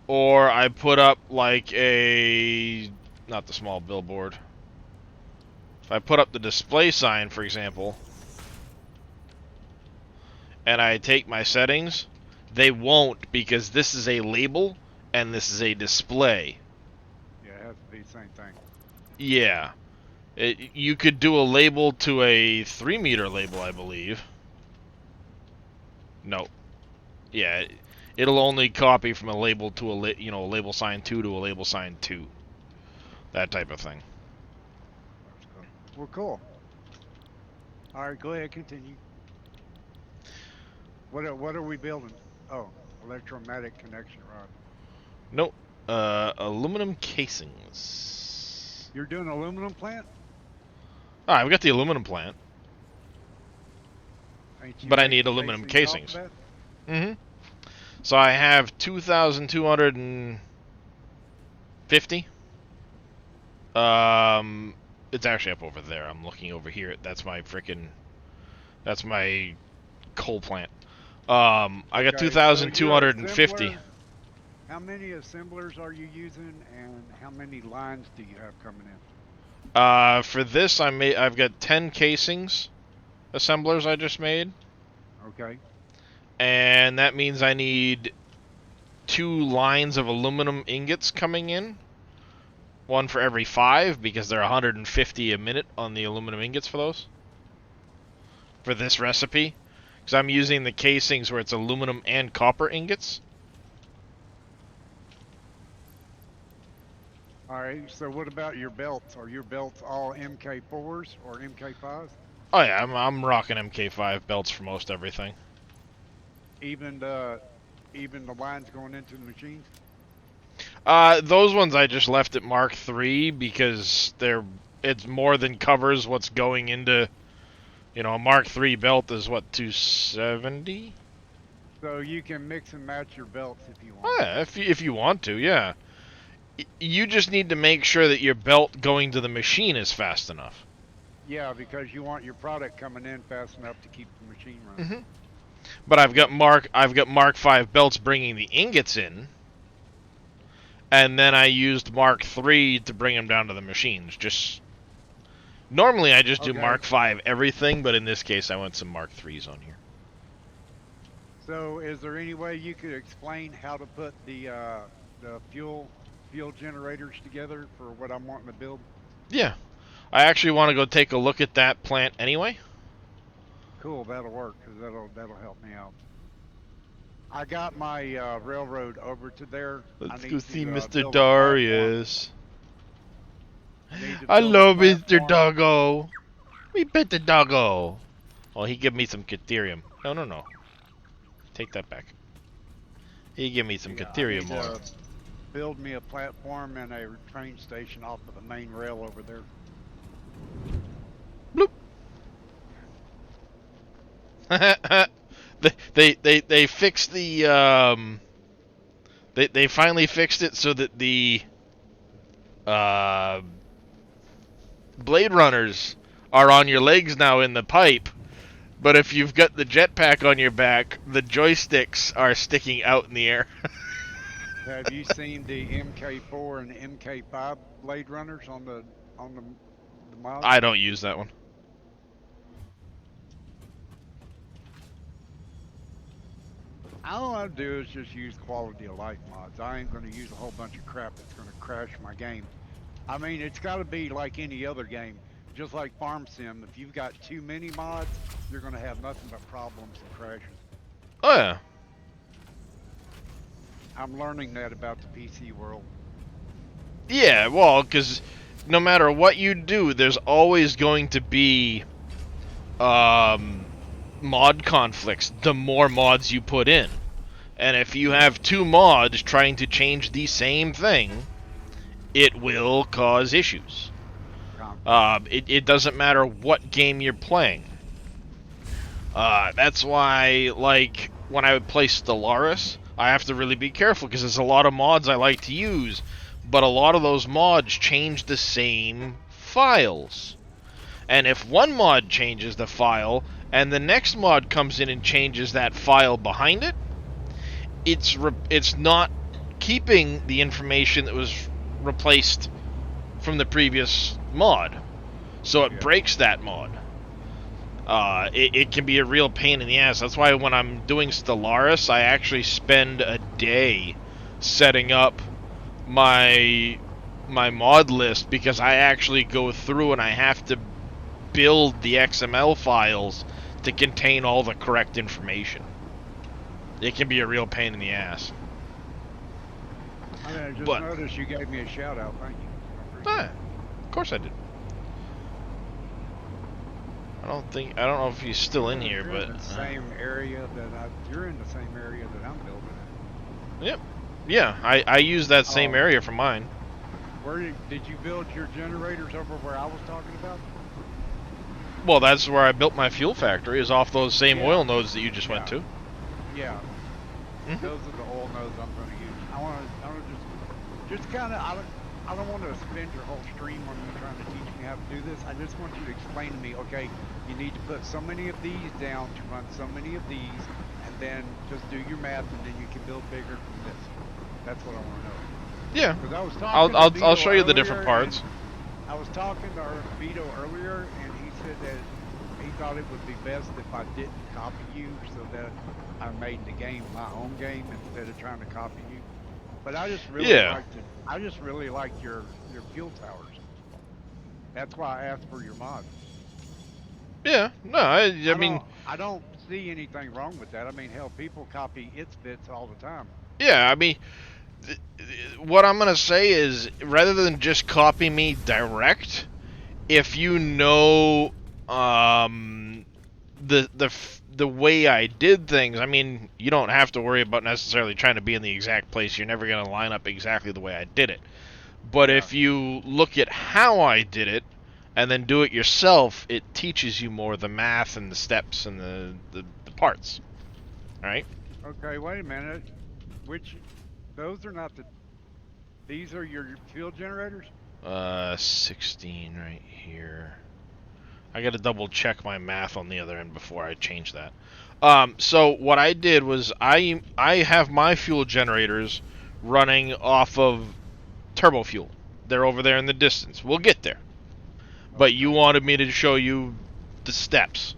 or I put up like not the small billboard. If I put up the display sign, for example, and I take my settings, they won't, because this is a label and this is a display. Yeah, it has to be the same thing. Yeah. You could do a label to a 3-meter label, I believe. No. Yeah, it'll only copy from a label to a label sign 2 to a label sign 2. That type of thing. That's cool. Well, cool. All right, go ahead, continue. What are we building? Oh, electromagnetic connection rod. Nope. Aluminum casings. You're doing aluminum plant? Ah, we got the aluminum plant. Ain't you But I making need aluminum casings. off of Mm-hmm. So I have 2,250. It's actually up over there. I'm looking over here. That's my coal plant. I got Okay, so 2,250. your assembler, how many assemblers are you using, and how many lines do you have coming in? For this, I've got 10 casings, assemblers I just made, Okay. and that means I need 2 lines of aluminum ingots coming in. One for every 5, because they're 150 a minute on the aluminum ingots for those. For this recipe. Because I'm using the casings where it's aluminum and copper ingots. All right. So what about your belts? Are your belts all MK4s or MK5s? Oh yeah, I'm rocking MK5 belts for most everything. Even the lines going into the machines? Those ones I just left at Mark III because it's more than covers what's going into, a Mark III belt is what, 270? So you can mix and match your belts if you want. Oh yeah, if you want to, yeah. You just need to make sure that your belt going to the machine is fast enough. Yeah, because you want your product coming in fast enough to keep the machine running. Mm-hmm. But I've got Mark V belts bringing the ingots in, and then I used Mark III to bring them down to the machines. Normally I just do Okay. Mark V everything, but in this case I went some Mark IIIs on here. So, is there any way you could explain how to put the fuel generators together for what I'm wanting to build? Yeah. I actually want to go take a look at that plant anyway. Cool, that'll work because that'll help me out. I got my railroad over to there. I Let's go need see to Mr. build a platform. Darius. I need to I build a love Mr. platform. Doggo. We bet the doggo. Oh, he give me some Catherium. No, no, no. Take that back. He give me some Yeah, I Catherium need more. to build me a platform and a train station off of the main rail over there. Bloop. They fixed the they finally fixed it so that the uh Blade Runners are on your legs now in the pipe, but if you've got the jetpack on your back, the joysticks are sticking out in the air. Have you seen the MK4 and MK5 Blade Runners on the mods? I don't use that one. All I do is just use quality of life mods. I ain't gonna use a whole bunch of crap that's gonna crash my game. I mean, it's got to be like any other game, just like Farm Sim. If you've got too many mods, you're gonna have nothing but problems and crashes. Oh yeah. I'm learning that about the PC world. Yeah, well, because no matter what you do, there's always going to be mod conflicts the more mods you put in. And if you have two mods trying to change the same thing, it will cause issues. It doesn't matter what game you're playing. That's why, like, when I would play Stellaris, I have to really be careful because there's a lot of mods I like to use, but a lot of those mods change the same files. And if one mod changes the file, and the next mod comes in and changes that file behind it, it's not keeping the information that was replaced from the previous mod. So it breaks that mod. It can be a real pain in the ass. That's why when I'm doing Stellaris, I actually spend a day setting up my mod list, because I actually go through and I have to build the XML files to contain all the correct information. It can be a real pain in the ass. I mean, I just But- noticed you gave me a shout out. Thank you. I appreciate Ah, of course I did. I don't know if he's still in here, You're but in the same area you're in the same area that I'm building in. yep, yeah, I use that same Oh. area for mine. Where did you build your generators over where I was talking about? Well, that's where I built my fuel factory, is off those same Yeah. oil nodes that you just went Yeah. to. Yeah, Mhm. those are the oil nodes I'm going to use. I want to just kind of. I don't want to spend your whole stream on you trying to teach me how to do this. I just want you to explain to me. Okay, you need to put so many of these down to run so many of these, and then just do your math, and then you can build bigger from this. That's what I want to know. Yeah, Because I was talking. I'll to Vito show you the different earlier, parts. and I was talking to Vito earlier, and he said that he thought it would be best if I didn't copy you, so that I made the game my own game instead of trying to copy you. But I just really like your fuel towers. That's why I asked for your mod. Yeah, no, I mean, I don't see anything wrong with that. I mean, hell, people copy its bits all the time. yeah, I mean, what I'm gonna say is, rather than just copy me direct, if you know the way I did things, I mean, you don't have to worry about necessarily trying to be in the exact place. You're never gonna line up exactly the way I did it. But Yeah. if you look at how I did it and then do it yourself, it teaches you more the math and the steps and the parts. All right? Okay, wait a minute. Those are not these are your fuel generators? 16 right here. I gotta double check my math on the other end before I change that. So what I did was I have my fuel generators running off of turbo fuel. They're over there in the distance. We'll get there. But you wanted me to show you the steps.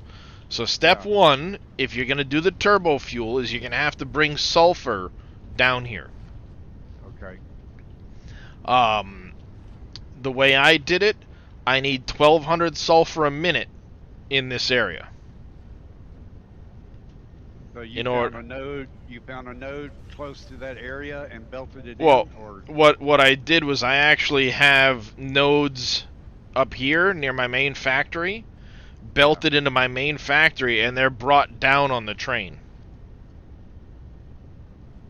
So step Yeah. one, if you're going to do the turbo fuel, is you're going to have to bring sulfur down here. Okay. The way I did it, I need 1,200 sulfur a minute in this area. So you In found order- a node. You found a node close to that area and belted it Well, in, or what I did was I actually have nodes up here near my main factory, belted into my main factory, and they're brought down on the train.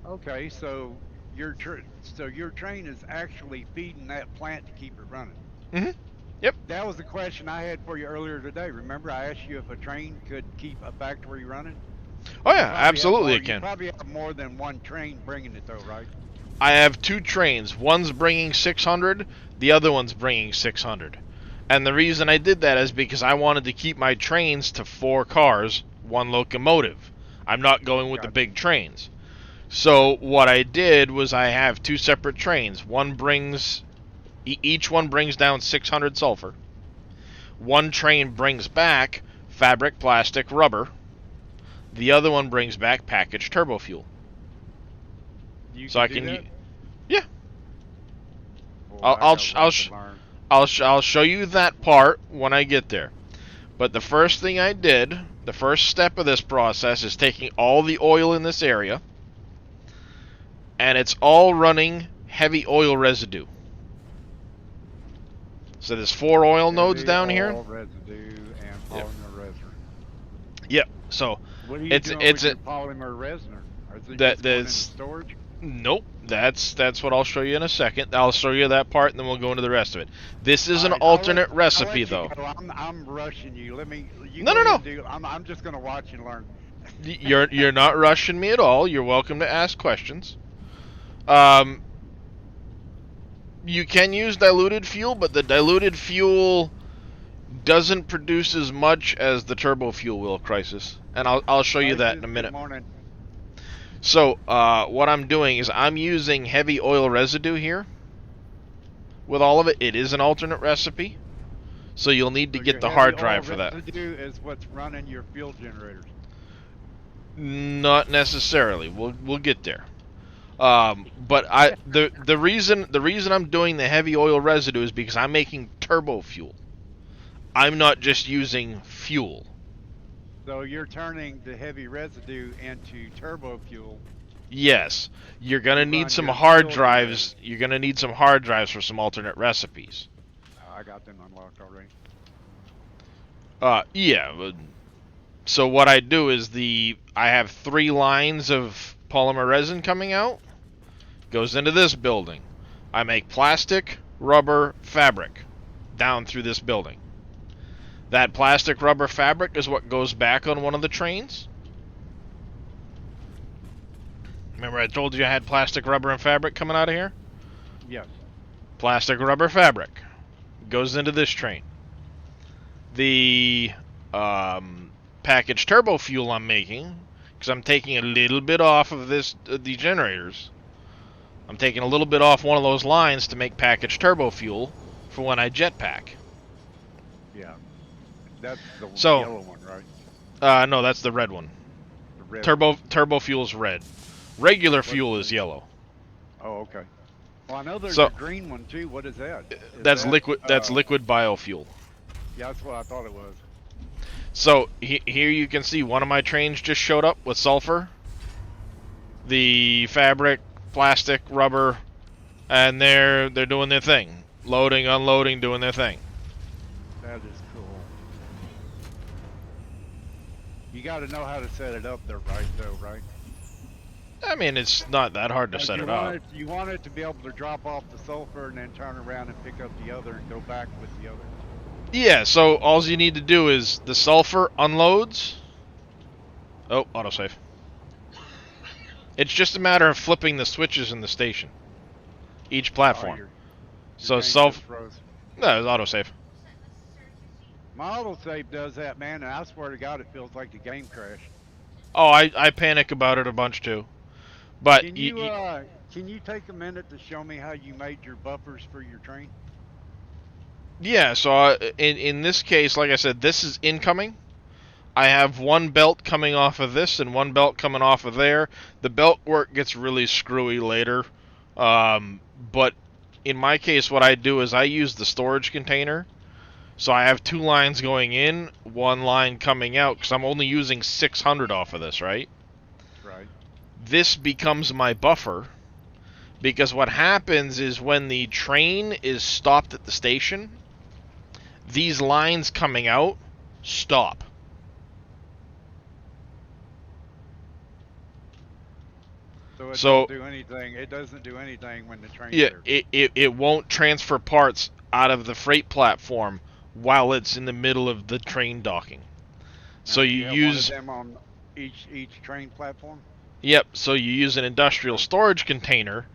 okay. So your train is actually feeding that plant to keep it running. Mhm. Yep. That was the question I had for you earlier today. Remember, I asked you if a train could keep a factory running. Oh You yeah, probably have absolutely more- it can. You probably have more than one train bringing it, though, right? I have 2 trains. One's bringing 600, the other one's bringing 600. And the reason I did that is because I wanted to keep my trains to 4 cars, 1 locomotive. I'm not going with the Gotcha. big trains. So what I did was I have 2 separate trains. One brings, each one brings down 600 sulfur. One train brings back fabric, plastic, rubber. The other one brings back packaged turbo fuel. You So I do can, that? yeah. Boy, I'll- I got a lot to learn. I'll show you that part when I get there. But the first thing I did, the first step of this process is taking all the oil in this area, and it's all running heavy oil residue. So there's 4 oil nodes Heavy down here. oil residue and Yep. polymer residue. Yep. So What are you It's- doing it's with a- your polymer resin? Is it That- just going into that's- storage? nope. That's what I'll show you in a second. I'll show you that part, and then we'll go into the rest of it. This is an All right, alternate I'll recipe, let you though. go. I'm rushing you. Let me. You No, go no, ahead and do- I'm just gonna watch and learn. You're not rushing me at all. You're welcome to ask questions. You can use diluted fuel, but the diluted fuel doesn't produce as much as the turbo fuel will, Crisis. And I'll show you that in a Good minute. morning. So, what I'm doing is I'm using heavy oil residue here. With all of it, it is an alternate recipe. So you'll need to So get your the heavy hard oil drive for that. residue is what's running your fuel generators. Not necessarily. We'll get there. But the reason I'm doing the heavy oil residue is because I'm making turbo fuel. I'm not just using fuel. So you're turning the heavy residue into turbo fuel. Yes, you're gonna You need run some your hard fuel drives. You're gonna need some hard drives for some alternate recipes. I got them unlocked already. Yeah. So what I do is I have 3 lines of polymer resin coming out. Goes into this building. I make plastic, rubber, fabric down through this building. That plastic, rubber, fabric is what goes back on one of the trains. Remember I told you I had plastic, rubber, and fabric coming out of here? Yes. Plastic, rubber, fabric goes into this train. The packaged turbo fuel I'm making, because I'm taking a little bit off of the generators. I'm taking a little bit off one of those lines to make packaged turbo fuel for when I jetpack. Yeah. That's the So- yellow one, right? No, that's the red one. The red Turbo fuel's red. Regular fuel is the- yellow. Oh, okay. Well, I know there's So- a green one too. What is that? Is That's that, liquid. That's uh, liquid biofuel. Yeah, that's what I thought it was. So here you can see one of my trains just showed up with sulfur. The fabric, plastic, rubber, and they're doing their thing. Loading, unloading, doing their thing. That is cool. You got to know how to set it up there, right? Though, right? I mean, it's not that hard to set you it want up. You want it to be able to drop off the sulfur and then turn around and pick up the other and go back with the other. Yeah, so all you need to do is the sulfur unloads. Oh, autosave. It's just a matter of flipping the switches in the station. Each platform. Oh, your So game self. just froze. No, it's autosave. My autosave does that, man, and I swear to God, it feels like the game crashed. Oh, I panic about it a bunch too. But Can you take a minute to show me how you made your buffers for your train? yeah, so in this case, like I said, this is incoming. I have one belt coming off of this and one belt coming off of there. The belt work gets really screwy later. But in my case, what I do is I use the storage container. So I have 2 lines going in, 1 line coming out, because I'm only using 600 off of this, right? Right. This becomes my buffer, because what happens is when the train is stopped at the station, these lines coming out stop. So it So- don't do anything. It doesn't do anything when the train's Yeah, there. it won't transfer parts out of the freight platform while it's in the middle of the train docking. So Now, you have use one of them on each train platform. Yep, so you use an industrial storage container.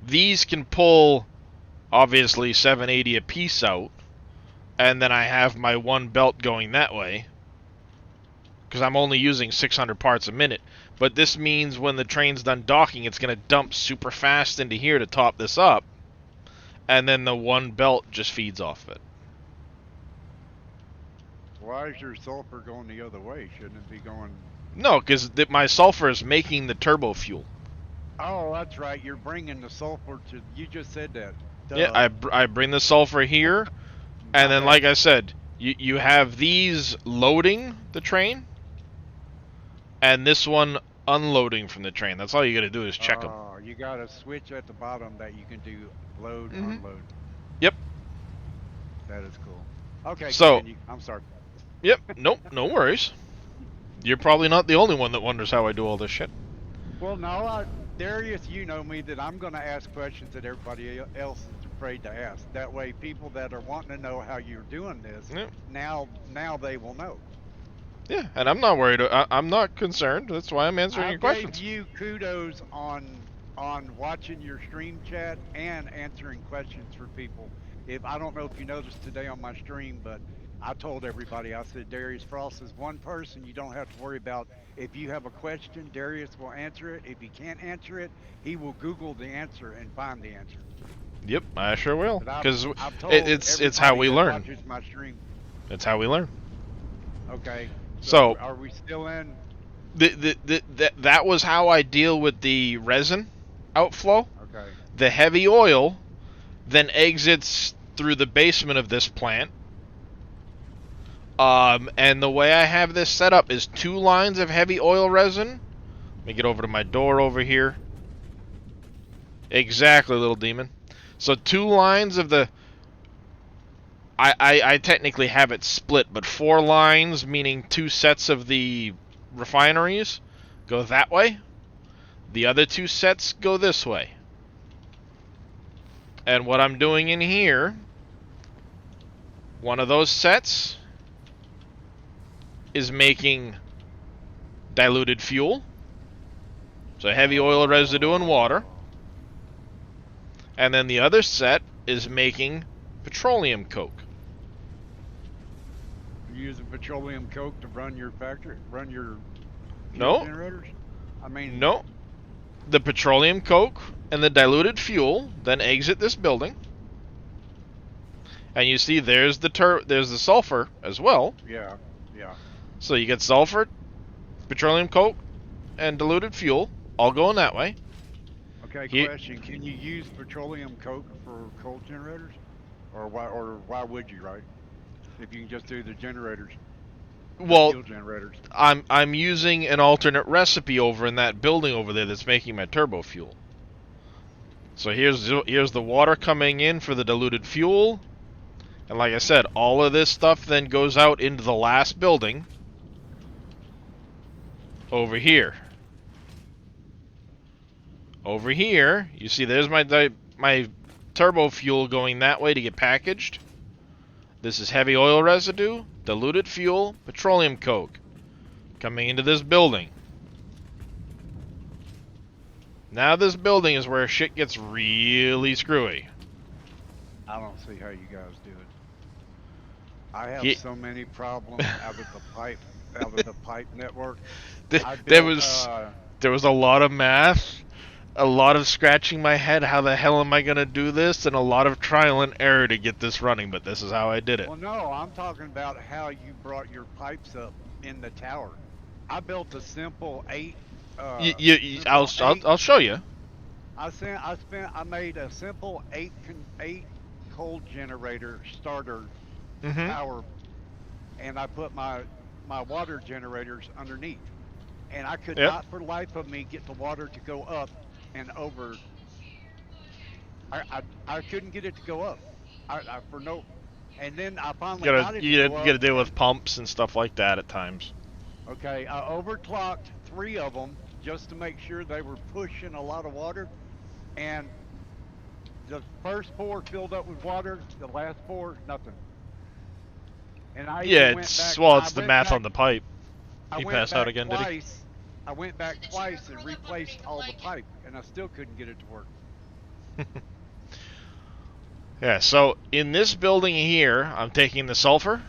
These can pull, obviously, 780 a piece out. And then I have my one belt going that way. Because I'm only using 600 parts a minute. But this means when the train's done docking, it's going to dump super fast into here to top this up. And then the one belt just feeds off of it. Why is your sulfur going the other way? Shouldn't it be going? No, because my sulfur is making the turbo fuel. Oh, that's right. You're bringing the sulfur to. You just said that. Yeah, Duh. I bring the sulfur here. And then, like I said, you have these loading the train, and this one unloading from the train. That's all you got to do is check them. Oh, you got a switch at the bottom that you can do load, Mhm. unload. Yep. That is cool. Okay. So- continue. I'm sorry. Yep. Nope. No worries. You're probably not the only one that wonders how I do all this shit. Well, no, Darius, you know me that I'm going to ask questions that everybody else is afraid to ask. That way, people that are wanting to know how you're doing this, Yep. now they will know. Yeah, and I'm not worried. I'm not concerned. That's why I'm answering I your questions. gave you kudos on watching your stream chat and answering questions for people. If I don't know if you noticed today on my stream, but I told everybody, I said Darius Frost is one person you don't have to worry about. If you have a question, Darius will answer it. If he can't answer it, he will Google the answer and find the answer. Yep, I sure will. But Because I've told it's how we everybody that learn. watches my stream. It's how we learn. Okay. So- are we still in? That was how I deal with the resin outflow. Okay. The heavy oil then exits through the basement of this plant. And the way I have this set up is 2 lines of heavy oil resin. Let me get over to my door over here. Exactly, little demon. So 2 lines of the... I technically have it split, but 4 lines, meaning 2 sets of the refineries, go that way. The other 2 sets go this way. And what I'm doing in here, one of those sets is making diluted fuel, so heavy oil residue and water, and then the other set is making petroleum coke. You using petroleum coke to run your factory, run your No. generators? I mean, No, the petroleum coke and the diluted fuel then exit this building, and you see there's the sulfur as well. Yeah. So you get sulfur, petroleum coke, and diluted fuel, all going that way. Okay. Here- Question: can you use petroleum coke for coal generators, or why would you? Right? If you can just do the generators, Well, fuel generators. I'm using an alternate recipe over in that building over there that's making my turbo fuel. So here's the water coming in for the diluted fuel, and like I said, all of this stuff then goes out into the last building over here. Over here, you see there's my turbo fuel going that way to get packaged. This is heavy oil residue, diluted fuel, petroleum coke coming into this building. Now this building is where shit gets really screwy. I don't see how you guys do it. I have Ye- so many problems out of the pipe network. I There built, was a lot of math, a lot of scratching my head. How the hell am I gonna do this? And a lot of trial and error to get this running. But this is how I did it. Well, no, I'm talking about how you brought your pipes up in the tower. I built a simple I'll, simple I'll eight. I'll show you. I made a simple eight cold generator starter Mm-hmm. tower, and I put my water generators underneath. And I could Yep. not for the life of me get the water to go up and over. I couldn't get it to go up. I for no, and then I finally got it to go You gotta up, deal with and pumps and stuff like that at times. okay, I overclocked three of them just to make sure they were pushing a lot of water, and the first four filled up with water, the last four nothing. And I Yeah, even went it's back. well, it's the math on the pipe. I He went passed out back again, did he? twice. I went back Did you twice ever and remember replaced being all the like, pipe, and I still couldn't get it to work. Yeah. So in this building here, I'm taking the sulfur,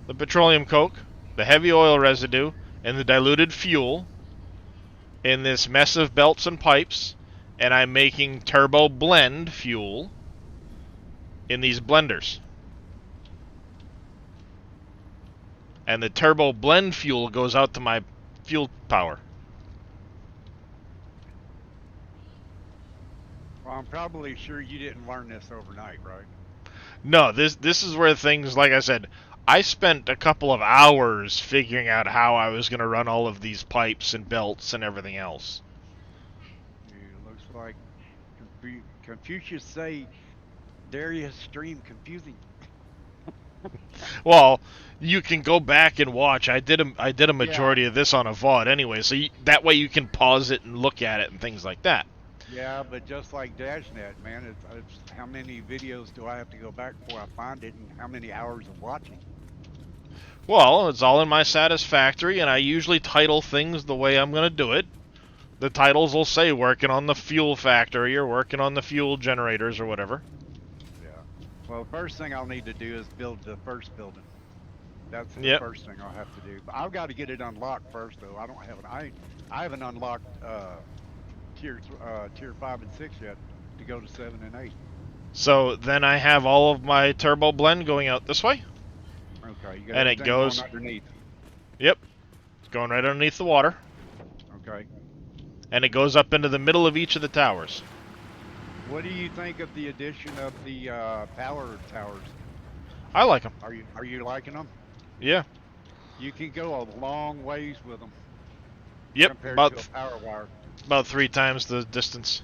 the petroleum coke, the heavy oil residue, and the diluted fuel in this mess of belts and pipes, and I'm making turbo blend fuel in these blenders. And the turbo blend fuel goes out to my fuel power. Well, I'm probably sure you didn't learn this overnight, right? No, this is where things, like I said, I spent a couple of hours figuring out how I was going to run all of these pipes and belts and everything else. It looks like Confucius say Darius stream confusing. Well, you can go back and watch. I did a Yeah, majority of this on a VOD anyway, so that way you can pause it and look at it and things like that. yeah, but just like DashNet, man, it's how many videos do I have to go back before I find it, and how many hours of watching? Well, it's all in my Satisfactory, and I usually title things the way I'm going to do it. The titles will say working on the fuel factory or working on the fuel generators or whatever. Yeah. Well, the first thing I'll need to do is build the first building. That's the Yep. first thing I'll have to do. But I've got to get it unlocked first, though. I don't have an I haven't unlocked tier 5 and 6 yet to go to 7 and 8. So then I have all of my turbo blend going out this way. Okay, you got And it everything goes- going underneath. Yep. It's going right underneath the water. Okay. And it goes up into the middle of each of the towers. What do you think of the addition of the power towers? I like them. Are you liking them? Yeah. You can go a long ways with them Yep. compared About to a power wire. about 3 times the distance.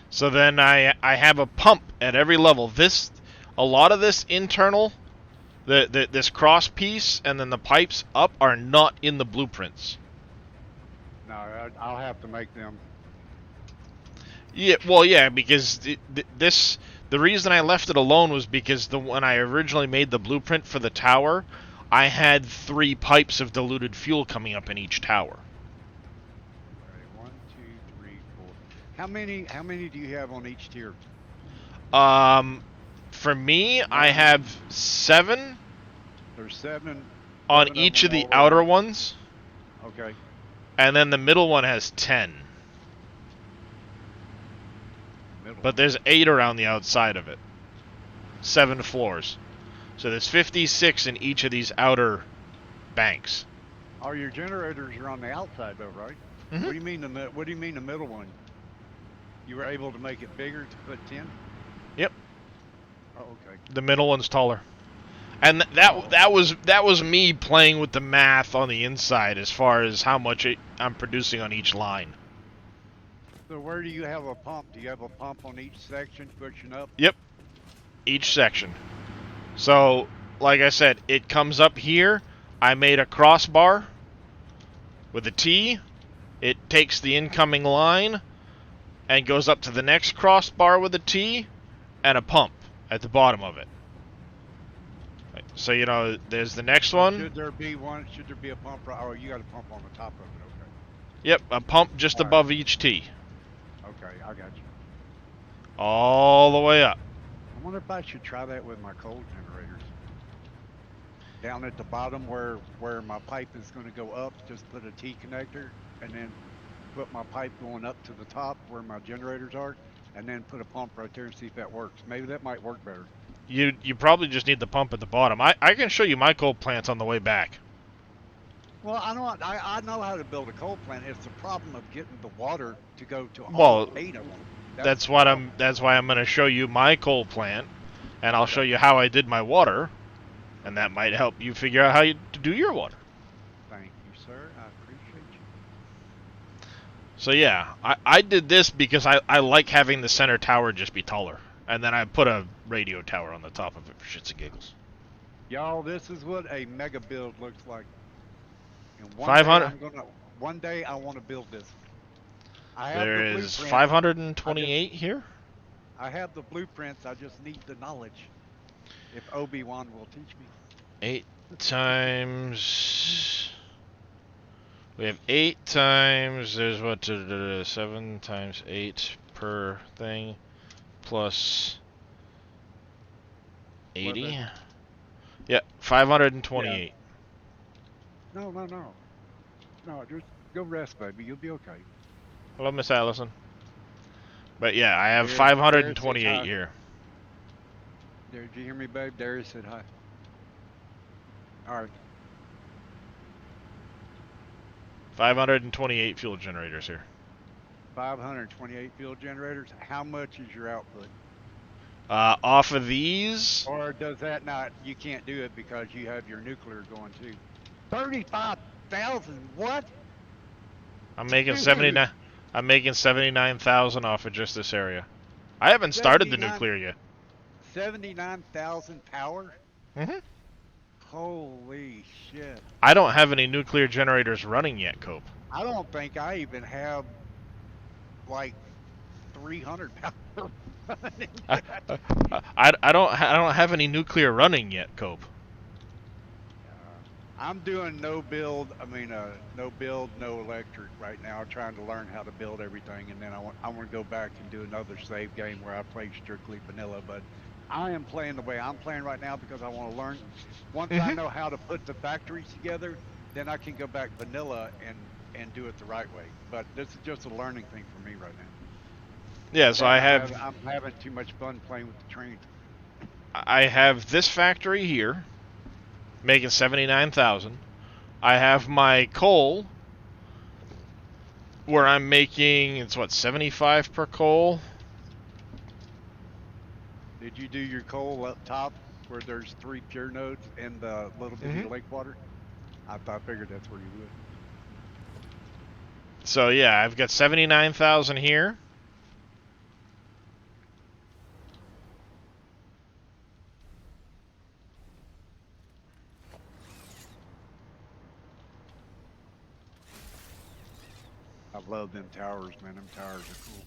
So then I have a pump at every level. A lot of this internal, this cross piece and then the pipes up are not in the blueprints. No, I'll have to make them. Yeah, well, yeah, because the reason I left it alone was because when I originally made the blueprint for the tower, I had 3 pipes of diluted fuel coming up in each tower. Okay, 1, 2, 3, 4. How many do you have on each tier? For me, I have 7 There's 7. on 7 each of them the all outer around. ones, Okay. and then the middle one has 10. Middle. But there's 8 around the outside of it. 7 floors. So there's 56 in each of these outer banks. Oh, your generators are on the outside though, right? Mhm. What do you mean what do you mean the middle one? You were able to make it bigger to put 10? Yep. Oh, okay. The middle one's taller. And that was me playing with the math on the inside as far as how much I'm producing on each line. So where do you have a pump? Do you have a pump on each section pushing up? Yep. Each section. So, like I said, it comes up here. I made a crossbar with a T. It takes the incoming line and goes up to the next crossbar with a T and a pump at the bottom of it. So, there's the next one. Should there be a pump? Oh, you got a pump on the top of it. Okay. Yep, a pump just All right. above each T. Okay, I got you. All the way up. I wonder if I should try that with my cold generators. Down at the bottom where my pipe is going to go up, just put a T connector and then put my pipe going up to the top where my generators are and then put a pump right there and see if that works. Maybe that might work better. You probably just need the pump at the bottom. I can show you my coal plants on the way back. Well, I know how to build a coal plant. It's the problem of getting the water to go to all Well, 8 of them. That's the what problem. That's why I'm going to show you my coal plant, and I'll show you how I did my water, and that might help you figure out how you to do your water. Thank you, sir. I appreciate you. So yeah, I did this because I like having the center tower just be taller, and then I put a radio tower on the top of it for shits and giggles. Y'all, this is what a mega build looks like. And 500. One day I want to build this. I have There the is blueprint. 528 here. I have the blueprints. I just need the knowledge. If Obi-Wan will teach me. 8 times. We have 8 times. There's what? 7 times 8 per thing, plus 80. What, Yeah, 528. No. No, just go rest, baby. You'll be okay. Hello, Miss Allison. But yeah, I have Darius 528 said hi. here. Did you hear me, babe? Darius said hi. All right. 528 fuel generators here. 528 fuel generators. How much is your output? Off of these, Or does that not, you can't do it because you have your nuclear going too? 35,000, what? I'm making Dude. 79. I'm making 79,000 off of just this area. I haven't started the 79 nuclear yet. 79,000 power? hmm Holy shit. I don't have any nuclear generators running yet, Cope. I don't think I even have like 300 power running I, yet. I don't have any nuclear running yet, Cope. I'm doing no build, no build, no electric right now, trying to learn how to build everything, and then I want to go back and do another save game where I play strictly vanilla, but I am playing the way I'm playing right now because I want to learn. Once I know how to put the factories together, then I can go back vanilla and do it the right way. But this is just a learning thing for me right now. Yeah, so I'm having too much fun playing with the trains. I have this factory here, making 79,000. I have my coal, where I'm making, it's what, 75 per coal? Did you do your coal up top where there's 3 pure nodes and the little bitty lake water? I figured that's where you would. So yeah, I've got 79,000 here. I love them towers, man. Them towers are cool.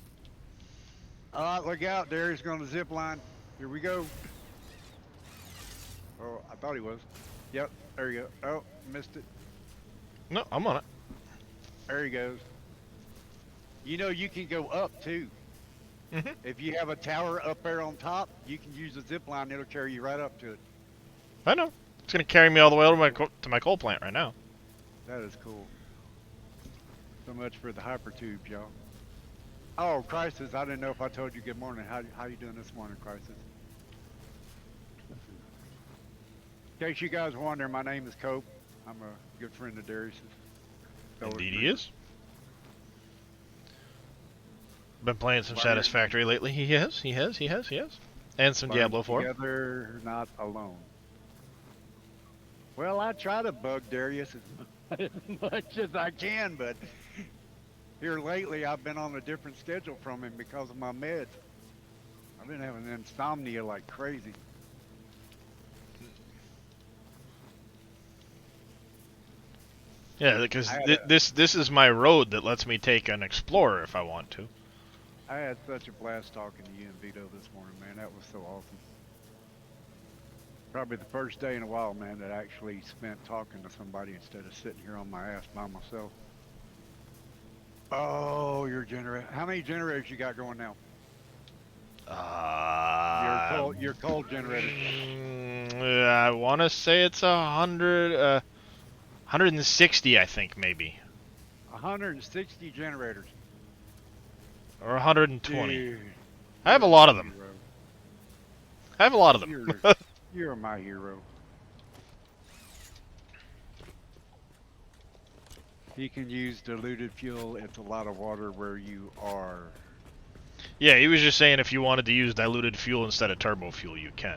All right, look out. Darius going to zip line. Here we go. Oh, I thought he was. Yep, there you go. Oh, missed it. No, I'm on it. There he goes. You know, you can go up too. If you have a tower up there on top, you can use a zip line. It'll carry you right up to it. I know. It's gonna carry me all the way over to my coal plant right now. That is cool. So much for the hypertubes, y'all. Oh, Crisis, I didn't know if I told you good morning. How you doing this morning, Crisis? In case you guys wonder, my name is Cope. I'm a good friend of Darius's. Indeed he is. Been playing some Fire. Satisfactory lately. He has. And some Diablo 4. Together, not alone. Well, I try to bug Darius as much as I can, but here lately I've been on a different schedule from him because of my meds. I've been having insomnia like crazy. Yeah, because this is my road that lets me take an Explorer if I want to. I had such a blast talking to you and Vito this morning, man. That was so awesome. Probably the first day in a while, man, that I actually spent talking to somebody instead of sitting here on my ass by myself. Oh, your generator. How many generators you got going now? Your coal generator. I want to say it's 160, I think, maybe. 160 generators. Or 120. Dude, I have a lot of them. I have a lot of them. You're my hero. You can use diluted fuel. It's a lot of water where you are. Yeah, he was just saying if you wanted to use diluted fuel instead of turbo fuel, you can.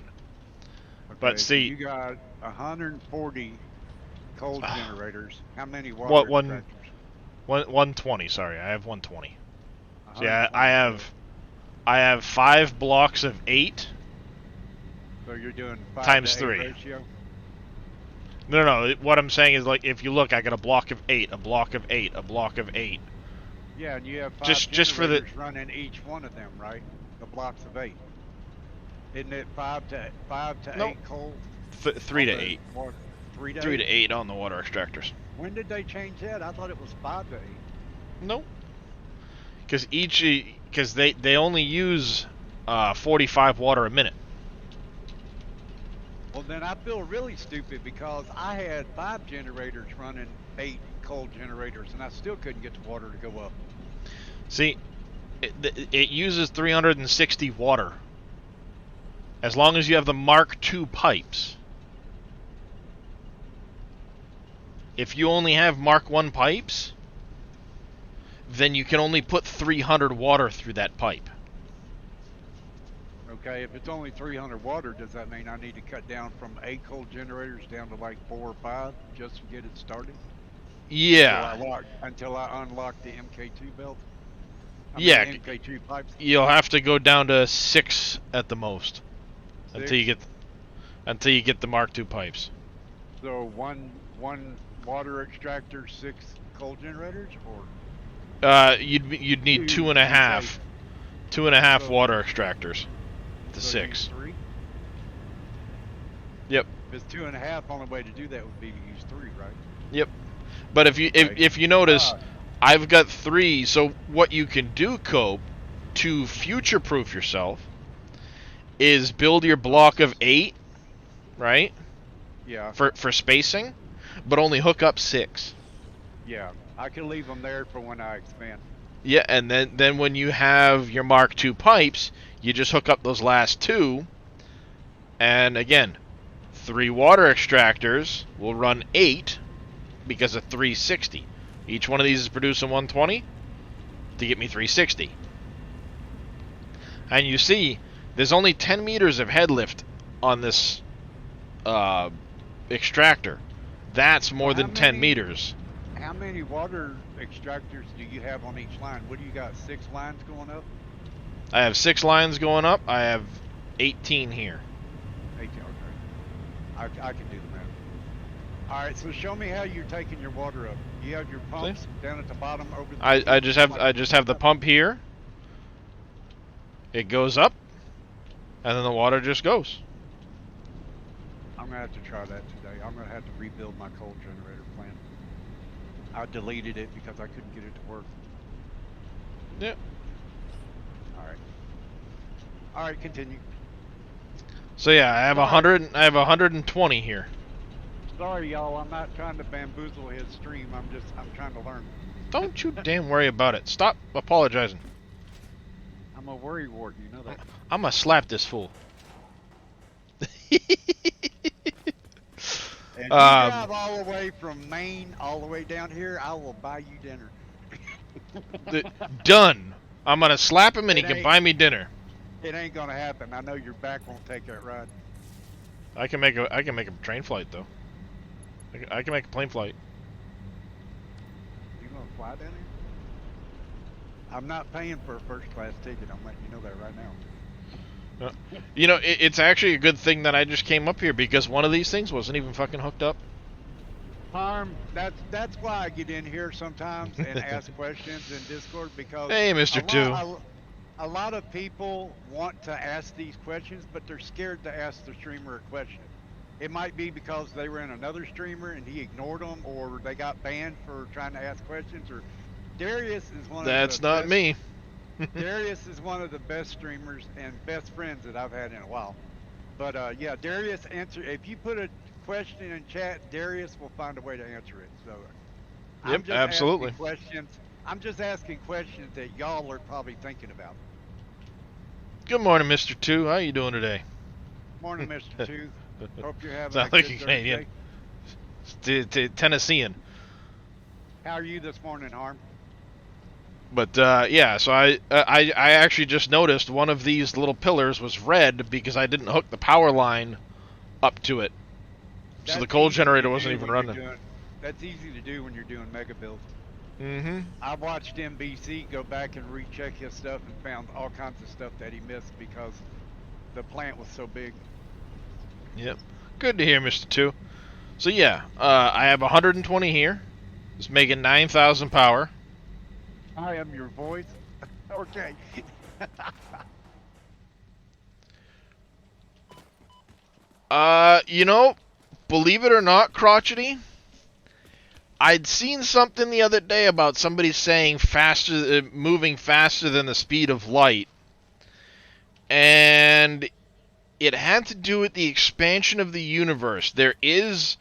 Okay, But so see- you got 140 cold generators. How many water What one- extractors? 120. Sorry, I have 120. So yeah, 120, I have 5 blocks of 8. So you're doing 5 times to 8 3. ratio. No. What I'm saying is, like, if you look, I got a block of 8, a block of 8, a block of 8. Yeah, and you have 5 Just for the- generators running each one of them, right? The blocks of 8. Isn't it 5 to Nope. 8 cold? 3 to on the 8. water- 3 to 3 to 8? 8 on the water extractors. When did they change that? I thought it was 5 to 8. Nope. Because they only use 45 water a minute. Well, then I feel really stupid because I had 5 generators running 8 cold generators, and I still couldn't get the water to go up. See, it uses 360 water. As long as you have the Mark II pipes. If you only have Mark I pipes, then you can only put 300 water through that pipe. Okay, if it's only 300 water, does that mean I need to cut down from 8 cold generators down to like 4 or 5 just to get it started? Yeah. Until I unlock the MK2 belt? Yeah. MK2 pipes? You'll have to go down to 6 at the most. 6? Until you get the Mark II pipes. So one water extractor, 6 cold generators, or You'd need 2 2.5. 2.5 So- water extractors to so 6. use 3? Yep. If it's 2.5, only way to do that would be to use 3, right? Yep. But if you notice, Ah. I've got 3. So what you can do, Cope, to future-proof yourself, is build your block of 8, right? Yeah, For spacing, but only hook up 6. yeah. I can leave them there for when I expand. Yeah, and then when you have your Mark II pipes, you just hook up those last 2, and again, 3 water extractors will run 8 because of 360. Each one of these is producing 120 to get me 360. And you see, there's only 10 meters of head lift on this extractor. That's more Well, how than 10 many- meters. How many water extractors do you have on each line? What do you got? 6 lines going up? I have 6 lines going up. I have 18 here. 18. Okay. I can do the math. All right. So show me how you're taking your water up. You have your pumps down at the bottom over the. I just have the pump here. It goes up, and then the water just goes. I'm gonna have to try that today. I'm gonna have to rebuild my cold generator plant. I deleted it because I couldn't get it to work. Yep. All right. All right. Continue. So yeah, I have 100. I have 120 here. Sorry, y'all. I'm not trying to bamboozle his stream. I'm trying to learn. Don't you damn worry about it. Stop apologizing. I'm a worry wart. You know that. I'm gonna slap this fool. And you drive all the way from Maine all the way down here, I will buy you dinner. Done. I'm gonna slap him and he It can ain't- buy me dinner. It ain't gonna happen. I know your back won't take that ride. I can make a train flight though. I can make a plane flight. You gonna fly down here? I'm not paying for a first class ticket. I'm letting you know that right now. You know, it's actually a good thing that I just came up here because one of these things wasn't even fucking hooked up. Harm, that's why I get in here sometimes and ask questions in Discord because Hey, Mr. Two. a lot of people want to ask these questions, but they're scared to ask the streamer a question. It might be because they were in another streamer and he ignored them, or they got banned for trying to ask questions. Or Darius is one. That's of the not best, me. Darius is one of the best streamers and best friends that I've had in a while. But yeah, Darius answer. If you put a question in chat, Darius will find a way to answer it. So Yep, just absolutely. asking questions. I'm just asking questions that y'all are probably thinking about. Good morning, Mr. Two. How you doing today? Morning, Mr. Tooth. Hope you're having a Sound like good a Canadian. Thursday. Tennessean. How are you this morning, Harm? But yeah, so I actually just noticed one of these little pillars was red because I didn't hook the power line up to it, so the That's coal easy to generator wasn't do even when you're running. that's easy to do when you're doing mega builds. Mm-hmm. I watched NBC go back and recheck his stuff and found all kinds of stuff that he missed because the plant was so big. Yep. Good to hear, Mr. Two. So yeah, I have 120 here. It's making 9,000 power. I am your voice. Okay. You know, believe it or not, crotchety, I'd seen something the other day about somebody saying faster, moving faster than the speed of light, and it had to do with the expansion of the universe. There is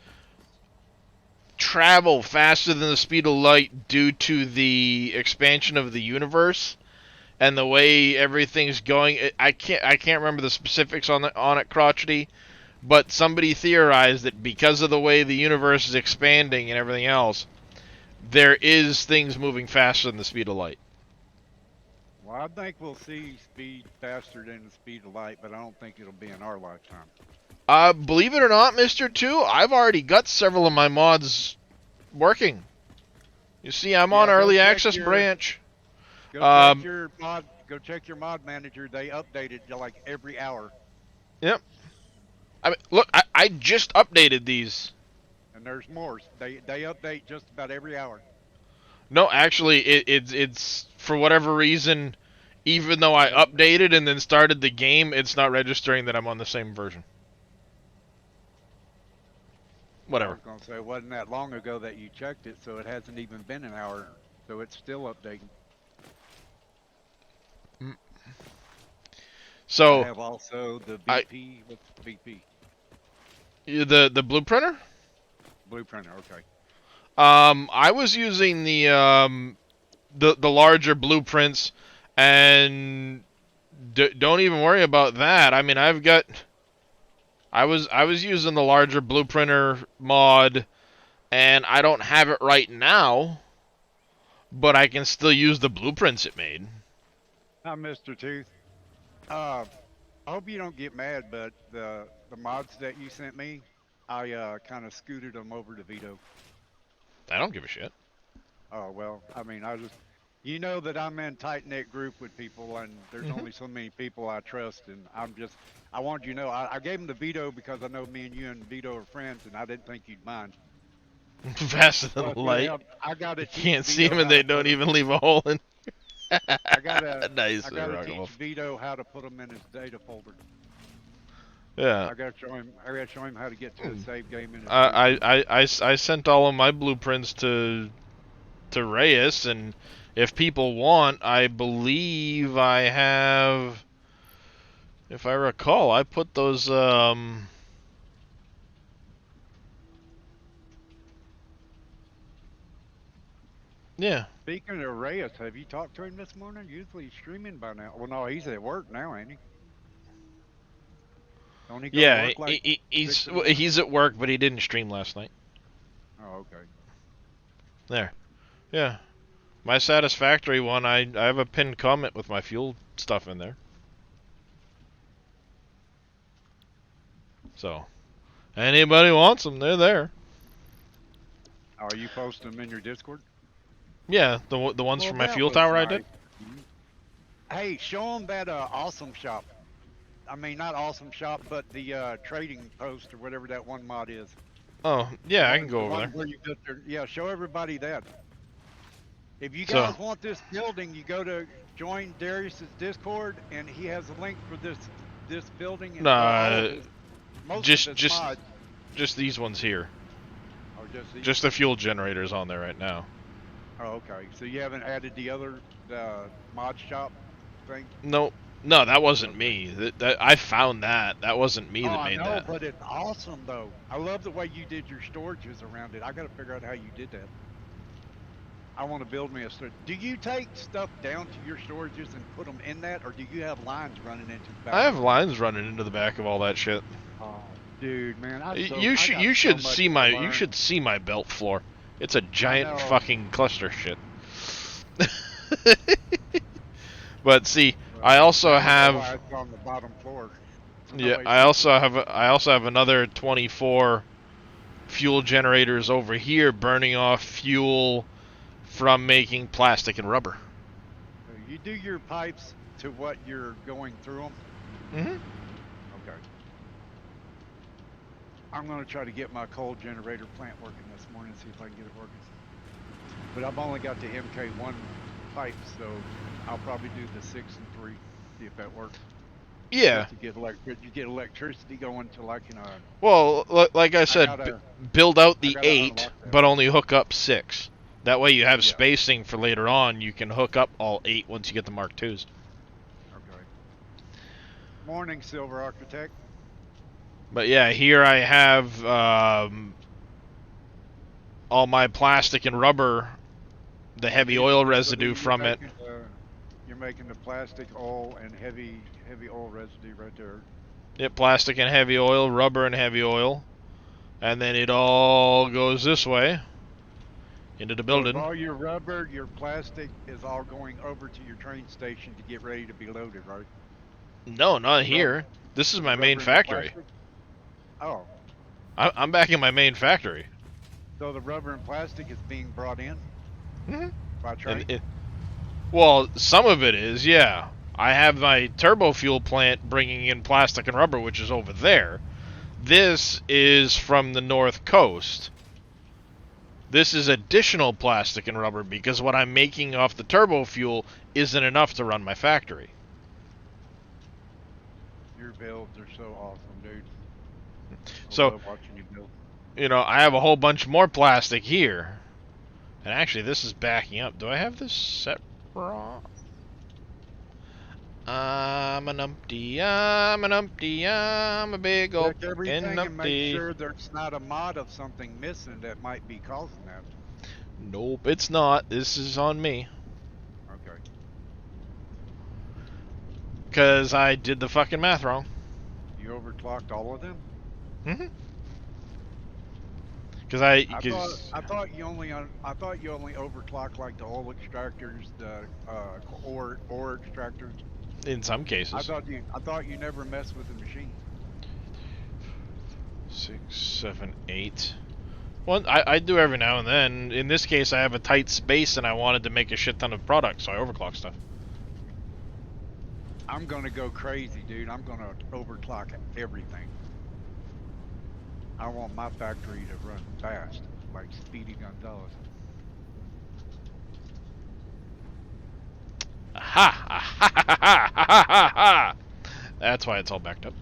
travel faster than the speed of light due to the expansion of the universe and the way everything's going. I can't remember the specifics on it, crotchety, but somebody theorized that because of the way the universe is expanding and everything else, there is things moving faster than the speed of light. Well, I think we'll see speed faster than the speed of light, but I don't think it'll be in our lifetime. Believe it or not, Mr. 2, I've already got several of my mods working. You see, I'm on Yeah, go early check access your- branch. Go check your mod. Go check your mod manager. They update it like every hour, Yep. I mean, look, I just updated these. and there's more. They update just about every hour. No, actually, it's for whatever reason, even though I updated and then started the game, it's not registering that I'm on the same version. I Whatever. was gonna say it wasn't that long ago that you checked it, so it hasn't even been an hour, so it's still updating. I So have also the I- BP. What's the BP? the blueprinter. Blueprinter. Okay. I was using the larger blueprints, and don't even worry about that. I mean, I was using the larger blueprinter mod, and I don't have it right now, but I can still use the blueprints it made. Hi, Mr. Tooth. I hope you don't get mad, but the mods that you sent me, I kind of scooted them over to Vito. I don't give a shit. Oh well, I mean, you know that I'm in tight knit group with people, and there's Mhm. only so many people I trust, and I want you to know, I gave them to Vito because I know me and you and Vito are friends, and I didn't think you'd mind. Faster than But, light. I gotta You teach can't see Vito them, and how they to don't put 'em- even leave a hole in. I gotta Nice, I gotta rock 'em teach off. Vito how to put them in his data folder. Yeah. I gotta show him how to get to the save game in his. I sent all of my blueprints to Reyes, and if people want, I believe I have, if I recall, I put those yeah. Speaking of Reyes, have you talked to him this morning? Usually he's streaming by now. Well, no, he's at work now, ain't he? Don't he go to Yeah, work like he's 6 in the morning? he's at work, but he didn't stream last night. Oh, okay. There. Yeah. My satisfactory one, I have a pinned comment with my fuel stuff in there. So, anybody wants them, they're there. Are you posting them in your Discord? Yeah, the ones Well, from my that fuel was tower I nice. did. Hey, show them that awesome shop. I mean, not awesome shop, but the trading post or whatever that one mod is. Oh, yeah, I The can go one over there. where you built yeah, show everybody that. If you So- guys want this building, you go to join Darius's Discord, and he has a link for this building. And Nah, all of his- most just- of his just- mods, Just these ones here. or just these. Just the fuel generators on there right now. Oh, okay. So you haven't added the other mod shop thing? No, that wasn't me. That I found that. That wasn't me Oh, that I made know, that. but it's awesome though. I love the way you did your storages around it. I got to figure out how you did that. I want to build me a store. Do you take stuff down to your storages and put them in that, or do you have lines running into the back I have of it? lines running into the back of all that shit. Oh, dude, man, You I should got you so should much see to my you learn. should see my belt floor. It's a I giant know. fucking cluster shit. But see, I Well, also now I know why have it's on the bottom floor. So yeah, nobody sees it. I also have another 24 fuel generators over here burning off fuel from making plastic and rubber. You do your pipes to what you're going through them. Hmm. Okay. I'm gonna try to get my coal generator plant working this morning, see if I can get it working. But I've only got the MK1 pipe, so I'll probably do the 6 and 3, see if that works. Yeah. Just to get you get electricity going till I can Well, like I I said, gotta build out I the gotta 8, unlock that. but only hook up 6. That way you have Yeah. spacing for later on. You can hook up all 8 once you get the Mark IIs. Okay. Morning, Silver Architect. But yeah, here I have all my plastic and rubber, the heavy oil residue from it. You're making the plastic oil and heavy oil residue right there. Yep, plastic and heavy oil, rubber and heavy oil. And then it all goes this way into the So building. all your rubber, your plastic is all going over to your train station to get ready to be loaded, right? No, not here. This is my main factory. Oh, I'm back in my main factory. so the rubber and plastic is being brought in Mm-hmm. by train? Well, some of it is, yeah. I have my turbo fuel plant bringing in plastic and rubber, which is over there. This is from the north coast. This is additional plastic and rubber because what I'm making off the turbo fuel isn't enough to run my factory. Your builds are so awesome, dude. I So, love watching you build. you know, I have a whole bunch more plastic here. And actually, this is backing up. Do I have this set wrong? I'm a big old Check everything fucking and make numpty. sure there's not a mod of something missing that might be causing that. Nope, it's not. This is on me. Okay. Because I did the fucking math wrong. You overclocked all of them? Mm-hmm. Because I thought you only overclocked like the oil extractors, the ore extractors. in some I cases. thought you never messed with the machine. 6, 7, 8. Well, I do every now and then. In this case, I have a tight space and I wanted to make a shit ton of product, so I overclock stuff. I'm gonna go crazy, dude. I'm gonna overclock everything. I want my factory to run fast, like Speedy Gonzalez. Ha! Ha! Ha! Ha! Ha! Ha! Ha! That's why it's all backed up.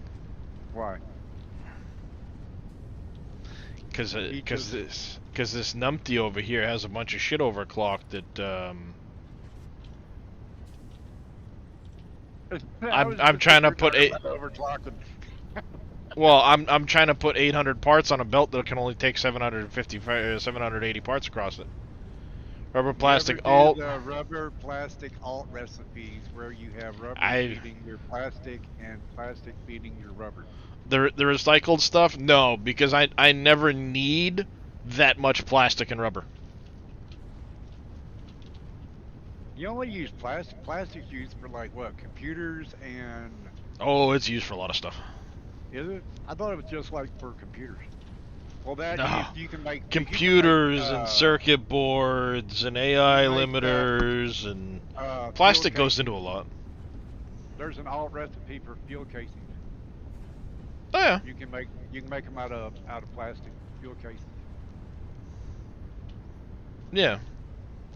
Why? Because this numpty over here has a bunch of shit overclocked that I'm trying to put overclocking. well, I'm trying to put 800 parts on a belt that can only take 780 parts across it. Rubber, plastic, alt. The rubber, plastic, alt recipes where you have rubber feeding your plastic and plastic feeding your rubber. The recycled stuff? No, because I never need that much plastic and rubber. You only use plastic. Plastic's used for like what? Computers and. Oh, it's used for a lot of stuff. Is it? I thought it was just like for computers. Well, that No. you can make Computers and circuit boards and AI limiters and plastic goes into a lot. There's an alt recipe for fuel casings. Oh yeah. You can make them out of plastic fuel casings. Yeah.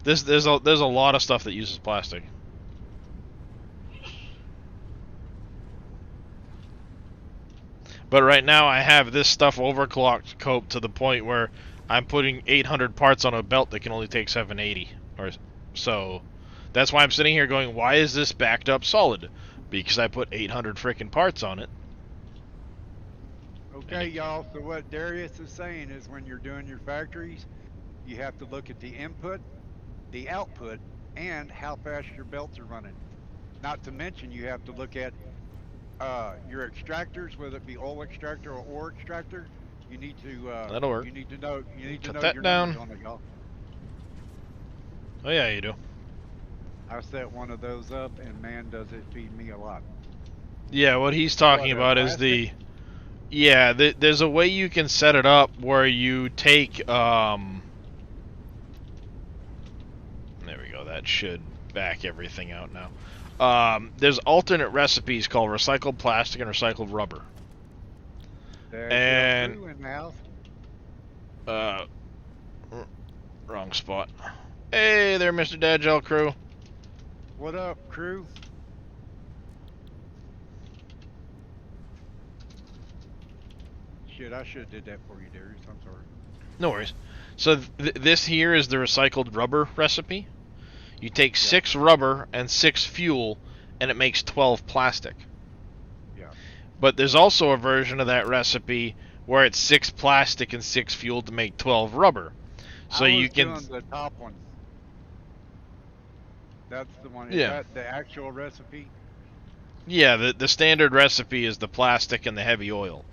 There's a lot of stuff that uses plastic. But right now I have this stuff overclocked, Cope, to the point where I'm putting 800 parts on a belt that can only take 780 or so. That's why I'm sitting here going, why is this backed up solid? Because I put 800 frickin' parts on it. Okay, y'all, so what Darius is saying is when you're doing your factories, you have to look at the input the output, and how fast your belts are running. Not to mention, you have to look at your extractors, whether it be oil extractor or ore extractor. That'll work. You need to Cut know that your numbers down. on it, y'all. Oh yeah, you do. I set one of those up, and man, does it feed me a lot. Yeah, what he's talking about is Plastic? there's a way you can set it up where you take there we go. That should back everything out now. There's alternate recipes called recycled plastic and recycled rubber. There's And your crew in the house. uh, wrong spot. Hey there, Mr. Dagel crew. What up, crew? Shit, I should have did that for you, Darius. I'm sorry. No worries. So this here is the recycled rubber recipe. You take 6 rubber and 6 fuel, and it makes 12 plastic. Yeah. But there's also a version of that recipe where it's 6 plastic and 6 fuel to make 12 rubber. So I you was can. doing the top one. That's the one. Is Yeah. that the actual recipe? Yeah, the standard recipe is the plastic and the heavy oil.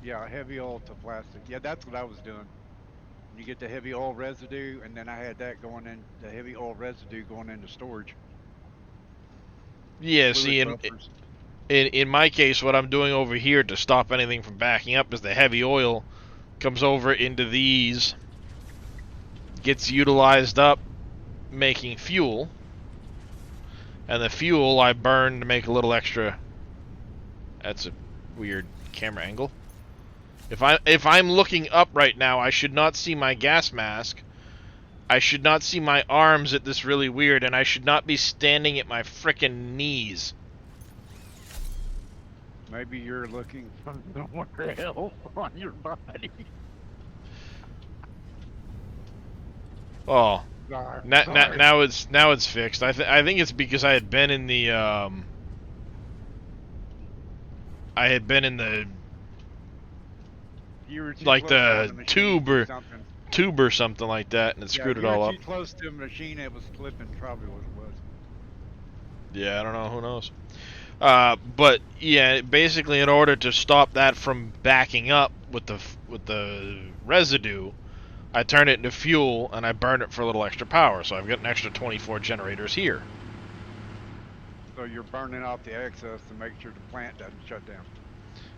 Yeah, heavy oil to plastic. Yeah, that's what I was doing. You get the heavy oil residue, and then I had that going in, the heavy oil residue going into storage. Yeah, Fluid see, buffers. in my case, what I'm doing over here to stop anything from backing up is the heavy oil comes over into these, gets utilized up, making fuel, and the fuel I burn to make a little extra. That's a weird camera angle. If I'm looking up right now, I should not see my gas mask. I should not see my arms at this really weird, and I should not be standing at my frickin' knees. Maybe you're looking from somewhere else on your body. Oh, Sorry. now it's fixed. I think it's because I had been in the You were too like close to the machine tube or or something. tube or something like that, and it screwed it you all were up. too close to a machine. It was clipping. Probably what it was. Yeah, I don't know. Who knows? But yeah, basically, in order to stop that from backing up with the residue, I turn it into fuel and I burn it for a little extra power. So I've got an extra 24 generators here. So you're burning off the excess to make sure the plant doesn't shut down.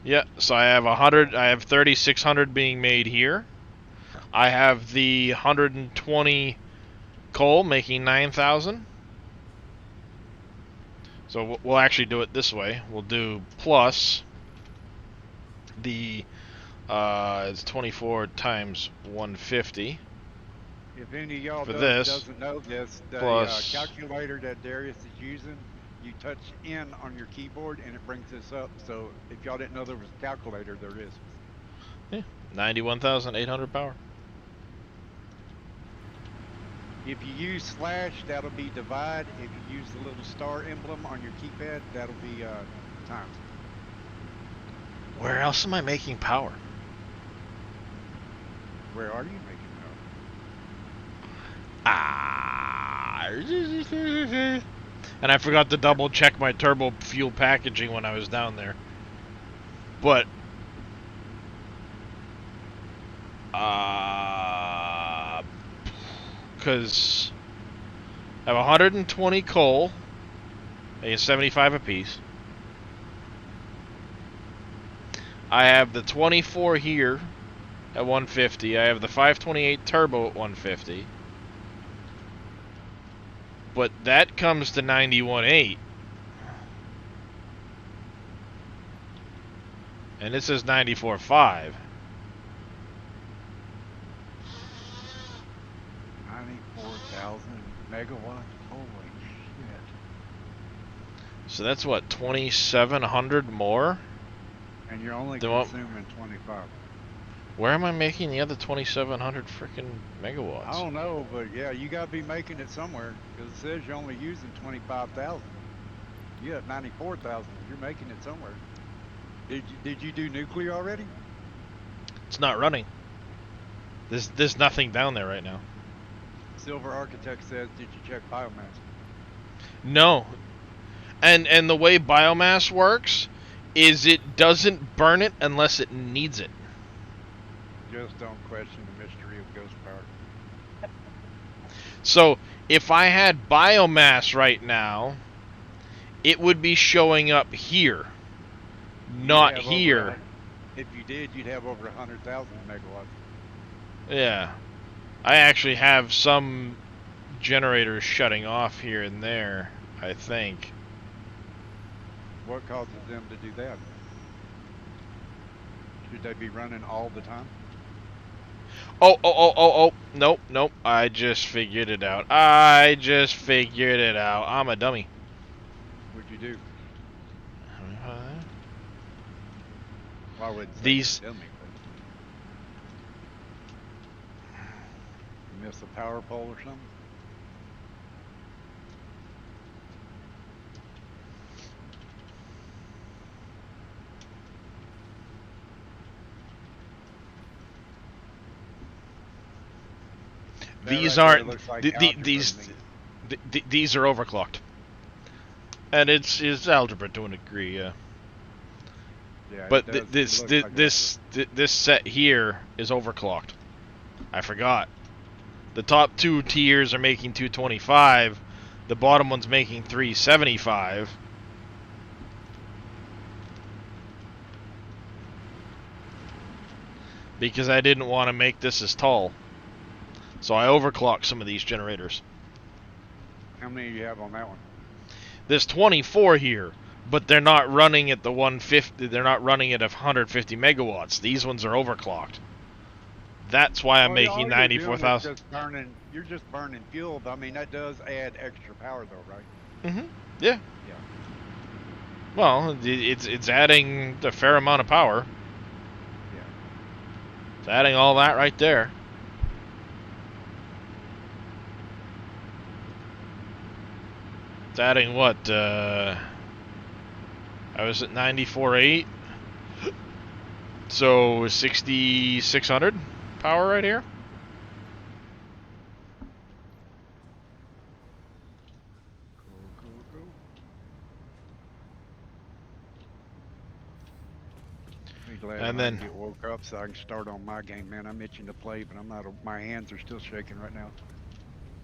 Yeah. So I have 100. I have 3,600 being made here. I have the 120 coal making 9,000. So we'll actually do it this way. We'll do plus the it's 24 times 150. If any of y'all For doesn't know this, the plus- calculator that Darius is using, you touch in on your keyboard and it brings this up. So if y'all didn't know there was a calculator, there is. Yeah, 91,800 power. If you use slash, that'll be divide. If you use the little star emblem on your keypad, that'll be times. Where else am I making power? Where are you making And I forgot to double check my turbo fuel packaging when I was down there. But because I have 120 coal, a 75 apiece. I have the 24 here at 150. I have the 528 turbo at 150. But that comes to 91.8. And it says 94.5. 94,000 megawatts. Holy shit. So that's what, 2,700 more? And you're only Then what- consuming 25. Where am I making the other 2,700 freaking megawatts? I don't know, but yeah, you gotta be making it somewhere because it says you're only using 25,000. You have 94,000. You're making it somewhere. Did you do nuclear already? It's not running. There's nothing down there right now. Silver Architect says, did you check biomass? No. And the way biomass works is it doesn't burn it unless it needs it. Just don't question the mystery of ghost power. So if I had biomass right now, it would be showing up here, not You'd have here. If you did, you'd have over 100,000 megawatts. Yeah. I actually have some generators shutting off here and there, I think. What causes them to do that? Should they be running all the time? Oh. Nope. I just figured it out. I'm a dummy. What'd you do? Well, I would say These- dummy, but you miss a power pole or something? That These right there aren't. looks like th- th- algebra these to me. these are overclocked, and it's algebra to a degree. Yeah. Yeah, it But does- it looks like this set here is overclocked. I forgot. The top two tiers are making 225. The bottom one's making 375. Because I didn't want to make this as tall. So I overclocked some of these generators. How many do you have on that one? There's 24 here, but they're not running at the 150. They're not running at 150 megawatts. These ones are overclocked. That's why I'm Well, yeah, making all you're doing is 94,000. You're just burning fuel, but I mean that does add extra power though, right? Mm-hmm. Yeah. Yeah. Well, it's adding a fair amount of power. Yeah. It's adding all that right there. It's adding what? I was at 94.8. So 6,600 power right here. Cool. Be glad And when I then- get woke up so I can start on my game, man. I'm itching to play, but I'm not. My hands are still shaking right now.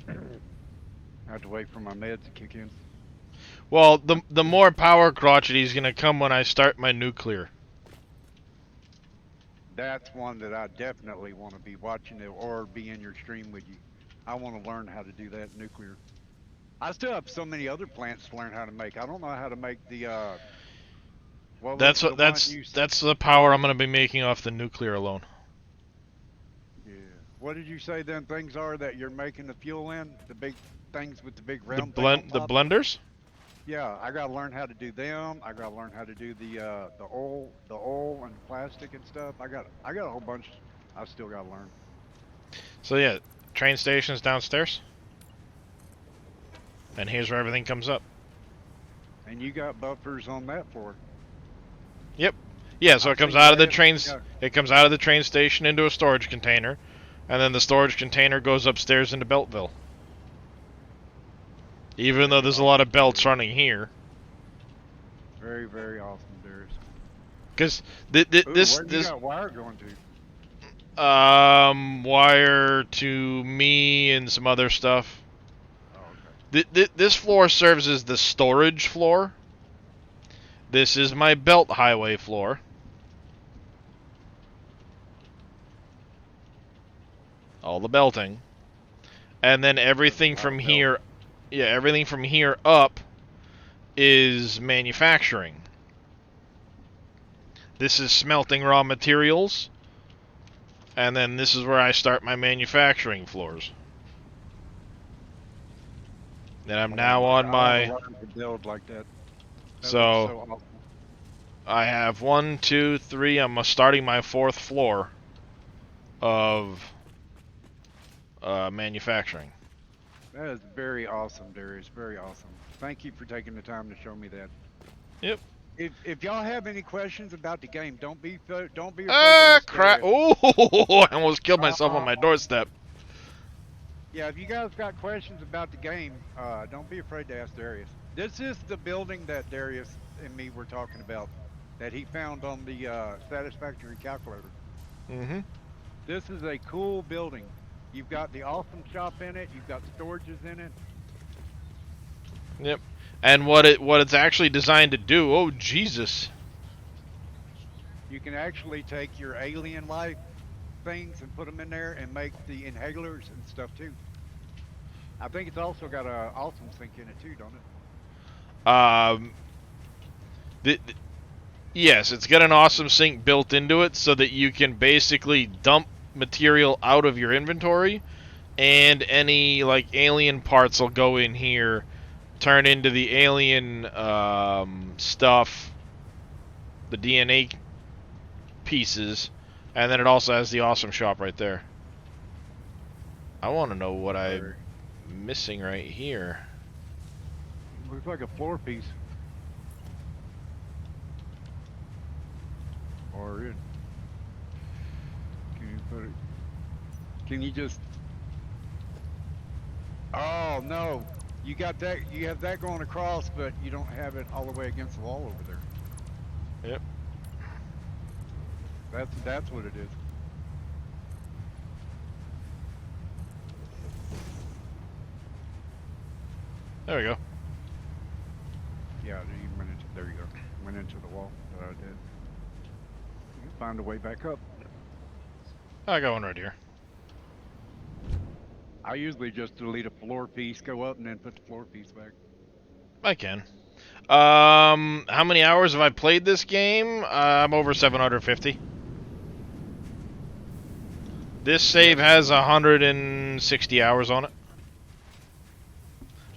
I have to wait for my meds to kick in. Well, the more power crotchety is gonna come when I start my nuclear. That's one that I definitely want to be watching it or be in your stream with you. I want to learn how to do that nuclear. I still have so many other plants to learn how to make. I don't know how to make the. What was That's the what that's the power I'm gonna be making off the nuclear alone. Yeah. What did you say them things are that you're making the fuel in? The big things with the big The round thing on the top? blenders. Yeah, I gotta learn how to do them. I gotta learn how to do the oil and plastic and stuff. I got a whole bunch. I still gotta learn. So yeah, train station's downstairs. And here's where everything comes up. And you got buffers on that floor. Yeah, so I it comes think out of the that- trains. yeah. It comes out of the train station into a storage container, and then the storage container goes upstairs into Beltville. Even though there's a lot of belts running here, Very, very awesome, Darius. because Ooh, this where you got wire going to? wire to me and some other stuff. Oh, okay. This floor serves as the storage floor. This is my belt highway floor. All the belting. And then everything from here, yeah, everything from here up is manufacturing. This is smelting raw materials. And then this is where I start my manufacturing floors. And I'm now on I my... wanna learn to build like that. That So- looks so awesome. I have 1, 2, 3. I'm starting my 4th floor of manufacturing. That is very awesome, Darius. Very awesome. Thank you for taking the time to show me that. Yep. If y'all have any questions about the game, don't be afraid to Ah, ask crap! Darius. Oh, I almost killed myself on my doorstep. Yeah, if you guys got questions about the game, don't be afraid to ask Darius. This is the building that Darius and me were talking about that he found on the Satisfactory calculator. Mm-hmm. This is a cool building. You've got the awesome shop in it. You've got storages in it. Yep. And what it's actually designed to do? Oh Jesus! You can actually take your alien life things and put them in there and make the inhalers and stuff too. I think it's also got a awesome sink in it too, don't it? Um, yes, it's got an awesome sink built into it, so that you can basically dump material out of your inventory, and any like alien parts will go in here, turn into the alien stuff, the DNA pieces, and then it also has the awesome shop right there. I want to know what I'm missing right here. Looks like a floor piece. Or it. Can you put it? Can you just? Oh no! You got that. You have that going across, but you don't have it all the way against the wall over there. Yep. That's what it is. There we go. Yeah, you went into. There you go. Went into the wall that I did. You can find a way back up. I got one right here. I usually just delete a floor piece, go up, and then put the floor piece back. I can. How many hours have I played this game? I'm over 750. This save has 160 hours on it.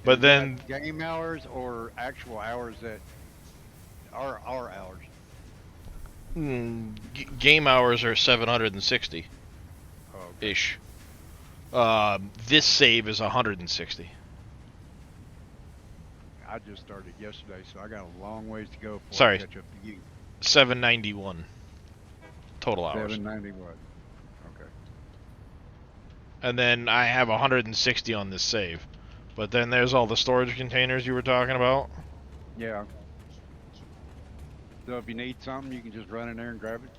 But Is then that game hours or actual hours that are our hours? Game hours are 760 Oh, okay. ish. This save is 160. I just started yesterday, so I got a long ways to go before Sorry. I catch up to you. 791 total hours. 790 what? Okay. And then I have 160 on this save. But then there's all the storage containers you were talking about. Yeah. So if you need something, you can just run in there and grab it.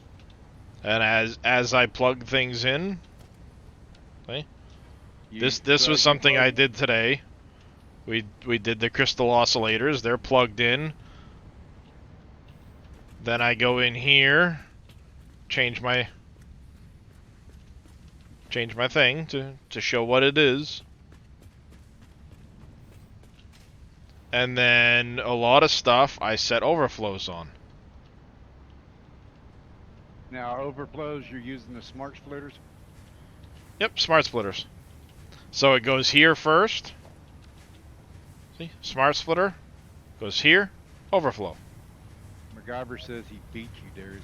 And as I plug things in, this So was you something plug- I did today. We did the crystal oscillators. They're plugged in. Then I go in here, change my thing to show what it is. And then a lot of stuff I set overflows on. Now overflows, you're using the smart splitters. Yep, smart splitters. So it goes here first. See, smart splitter goes here, overflow. MacGyver says he beat you, Darius.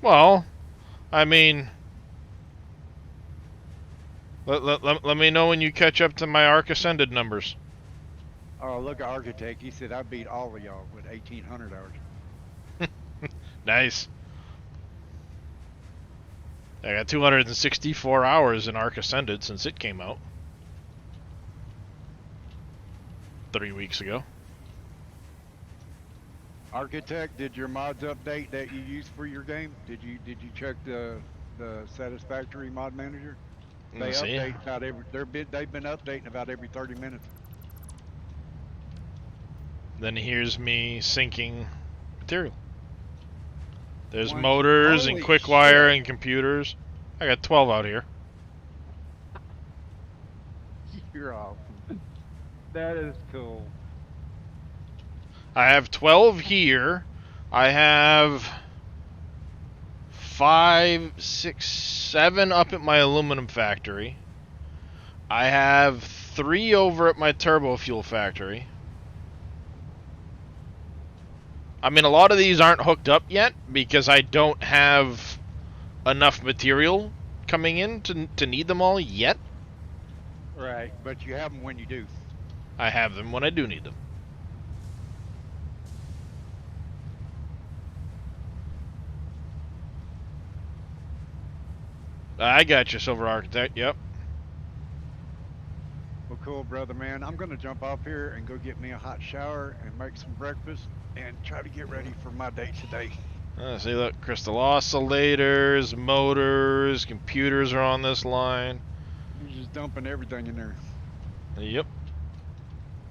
Well, I mean, let me know when you catch up to my Arc Ascended numbers. Oh, look at Architect. He said I beat all of y'all with 1,800 hours. Nice. I got 264 hours in Arc Ascended since it came out 3 weeks ago. Architect, did your mods update that you use for your game? Did you check the Satisfactory mod manager? They Let's see. update about they've been updating about every 30 minutes. Then here's me syncing material. There's One- motors and holy quick wire shit. and computers. I got 12 out here. You're awesome. That is cool. I have 12 here. I have 5, 6, 7 up at my aluminum factory. I have 3 over at my turbo fuel factory. I mean, a lot of these aren't hooked up yet because I don't have enough material coming in to need them all yet. Right, but you have them when you do. I have them when I do need them. I got you, Silver Architect. Yep. Well, cool, brother, man. I'm gonna jump off here and go get me a hot shower and make some breakfast and try to get ready for my day today. See, look, crystal oscillators, motors, computers are on this line. You're just dumping everything in there. Yep.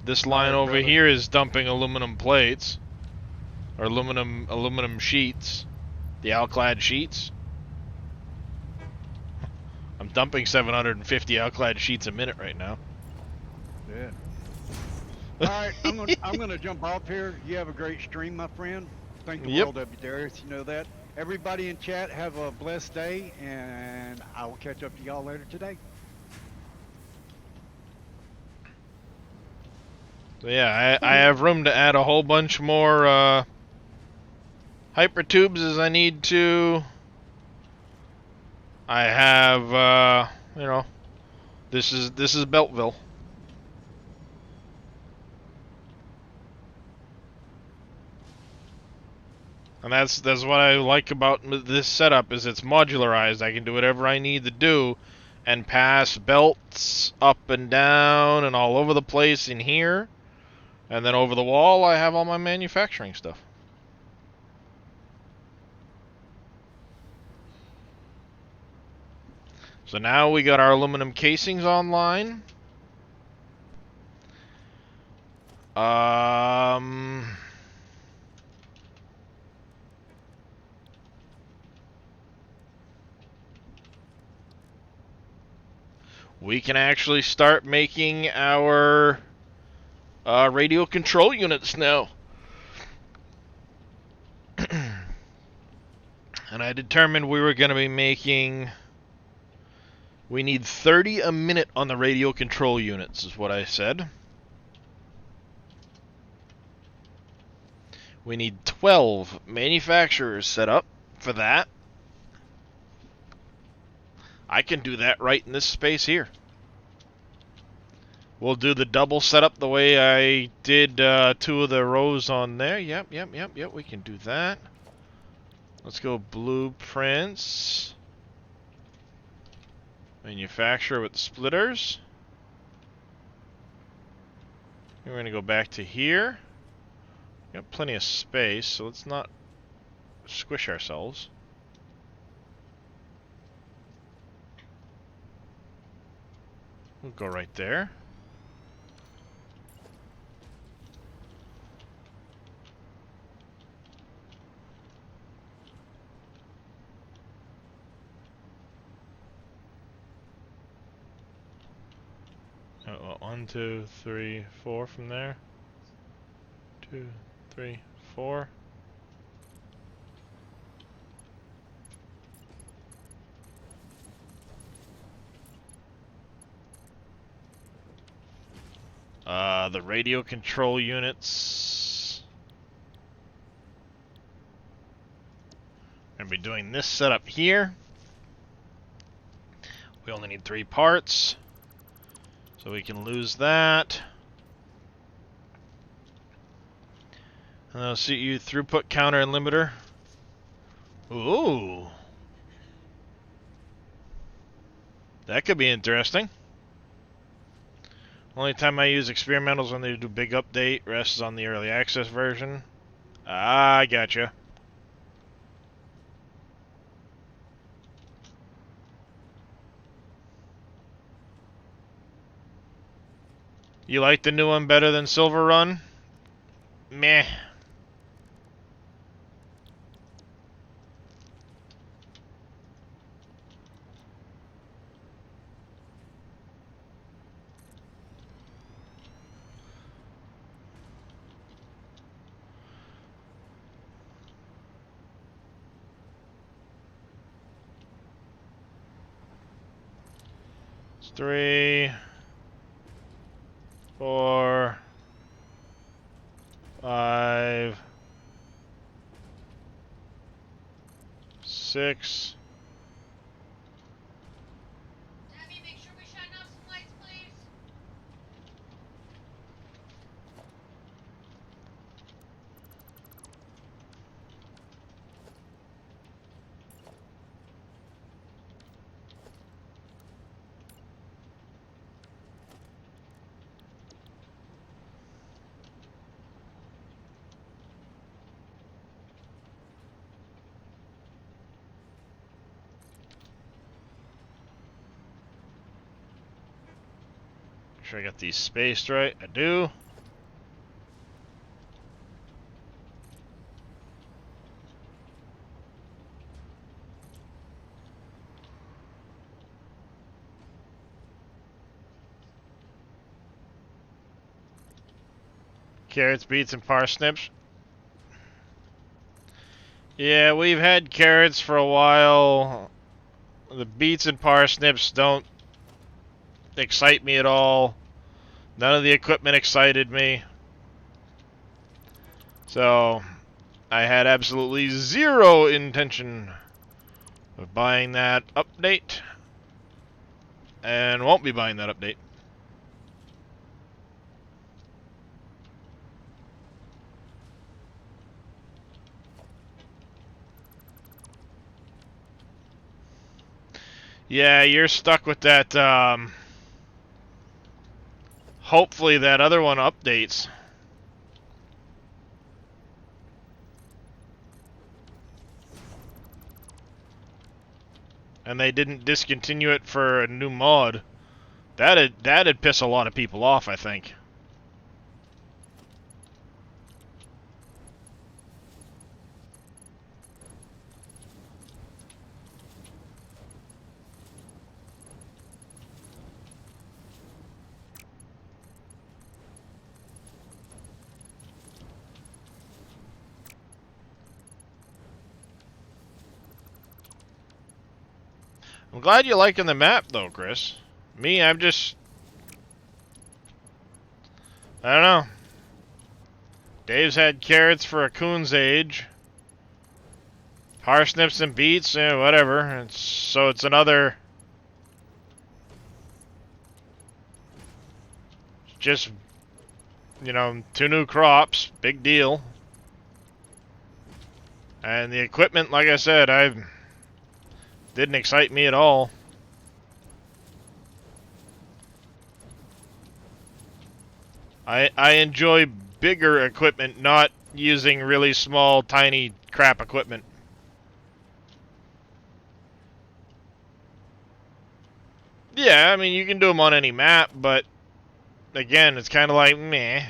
This All line right, over brother. here is dumping aluminum plates. Or aluminum sheets. The Alclad sheets. I'm dumping 750 Alclad sheets a minute right now. Yeah. All right, I'm gonna jump off here. You have a great stream, my friend. Think the Yep. world of you, Darius. You know that. Everybody in chat, have a blessed day, and I will catch up to y'all later today. So yeah, I have room to add a whole bunch more hypertubes as I need to. I have you know, this is Beltville. And that's what I like about this setup is it's modularized. I can do whatever I need to do and pass belts up and down and all over the place in here. And then over the wall I have all my manufacturing stuff. So now we got our aluminum casings online. We can actually start making our radio control units now. And I determined we were going to be making... We need 30 a minute on the radio control units, is what I said. We need 12 manufacturers set up for that. I can do that right in this space here. We'll do the double setup the way I did 2 of the rows on there. Yep, we can do that. Let's go blueprints. Manufacturer with splitters. We're going to go back to here. Got plenty of space, so let's not squish ourselves. We'll go right there. One, two, three, four from there. 2, 3, 4. The radio control units. I'm going to be doing this setup here. We only need 3 parts, so we can lose that. And I'll CU throughput counter and limiter. Ooh. That could be interesting. Only time I use experimentals when they do big update. Rest is on the early access version. Ah, I gotcha. You like the new one better than Silver Run? Meh. It's 3, 4, 5, 6. Debbie, make sure we shine off some lights, please. sure I got these spaced right. I do. Carrots, beets, and parsnips. Yeah, we've had carrots for a while. The beets and parsnips don't excite me at all. None of the equipment excited me. So, I had absolutely zero intention of buying that update. And won't be buying that update. Yeah, you're stuck with that, hopefully that other one updates. And they didn't discontinue it for a new mod. That'd piss a lot of people off, I think. I'm glad you're liking the map, though, Chris. Me, I'm just... I don't know. Dave's had carrots for a coon's age. Parsnips and beets, whatever. So it's another... Just, 2 new crops. Big deal. And the equipment, like I said, didn't excite me at all. I enjoy bigger equipment, not using really small, tiny crap equipment. Yeah, I mean, you can do them on any map, but again, it's kind of like, meh.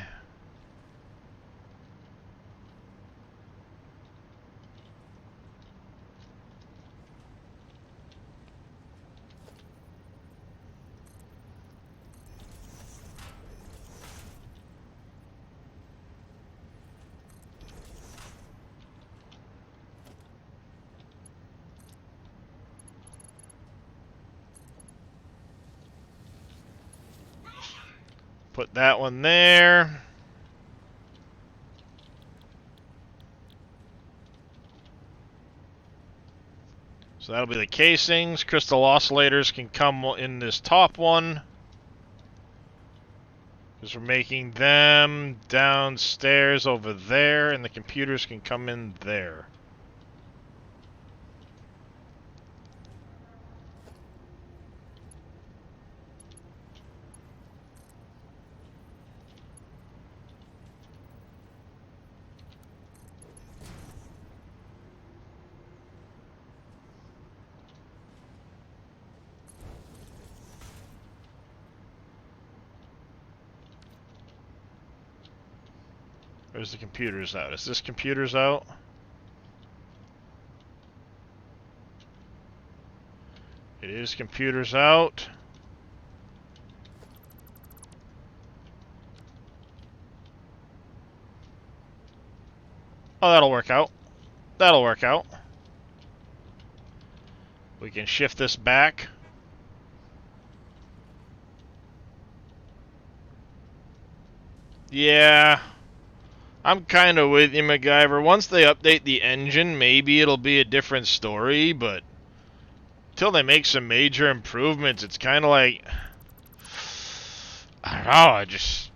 Put that one there. So that'll be the casings. Crystal oscillators can come in this top one, because we're making them downstairs over there, and the computers can come in there. Where's the computers out? Is this computers out? It is computers out. Oh, that'll work out. That'll work out. We can shift this back. Yeah. I'm kind of with you, MacGyver. Once they update the engine, maybe it'll be a different story, but until they make some major improvements, it's kind of like... I don't know, I just...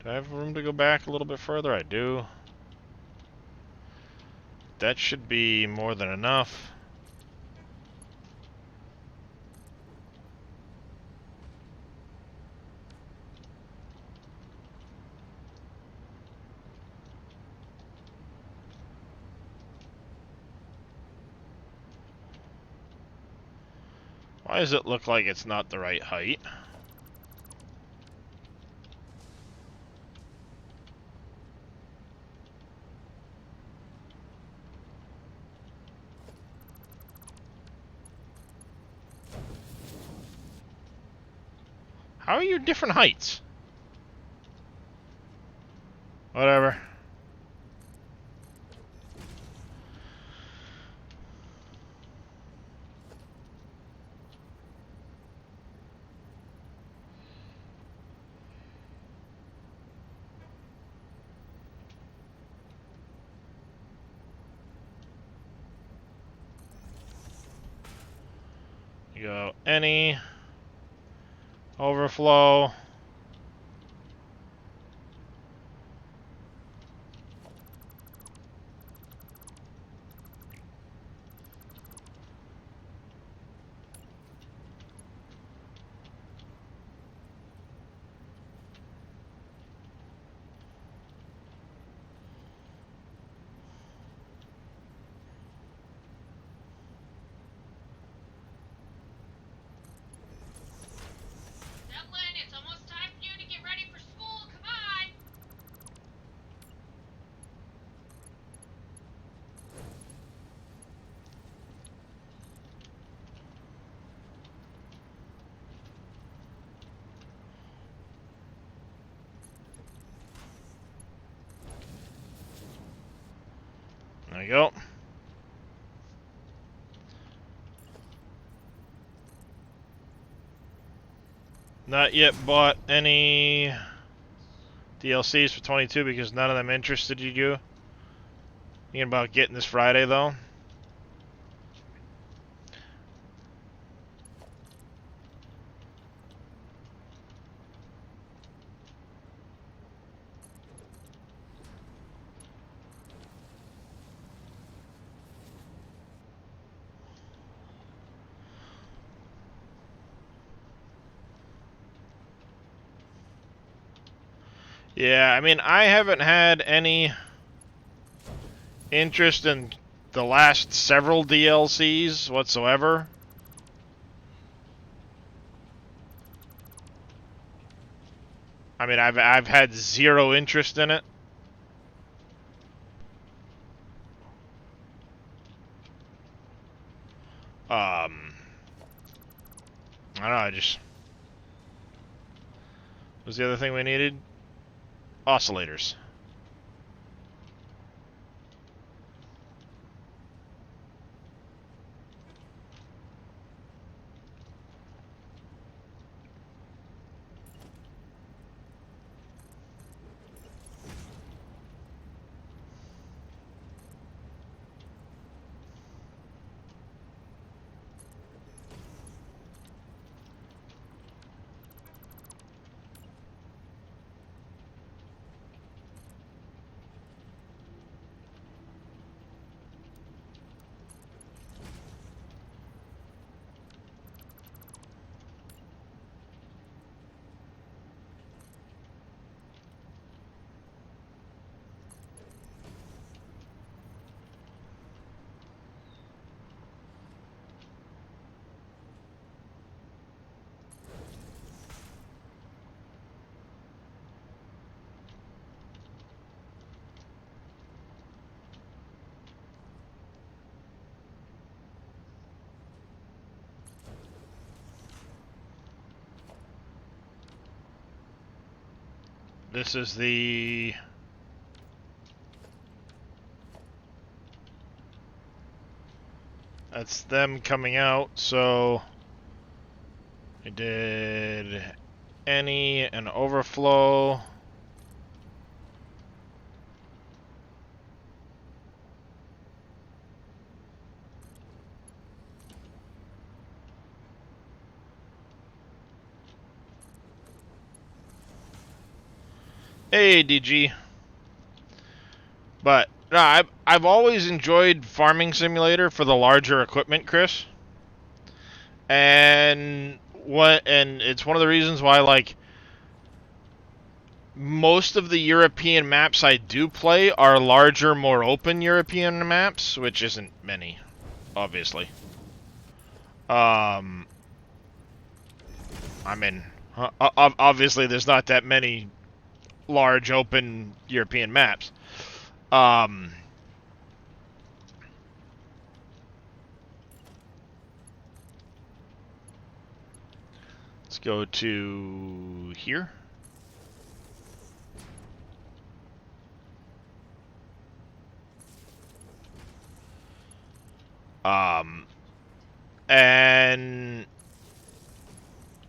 Do I have room to go back a little bit further? I do. That should be more than enough. Why does it look like it's not the right height? How are you different heights? Whatever. You go any overflow. Devlin, it's almost time for you to get ready for school. Come on. There you go. Not yet bought any DLCs for 22 because none of them interested you. Thinking about getting this Friday though. Yeah, I mean, I haven't had any interest in the last several DLCs whatsoever. I mean, I've had zero interest in it. I don't know, I just... What was the other thing we needed? Oscillators. This is the... That's them coming out, so... I did... Any and overflow... Hey, DG. But no, I've always enjoyed Farming Simulator for the larger equipment, Chris. And it's one of the reasons why, like, most of the European maps I do play are larger, more open European maps, which isn't many, obviously. I mean, obviously there's not that many large open European maps. Let's go to here. And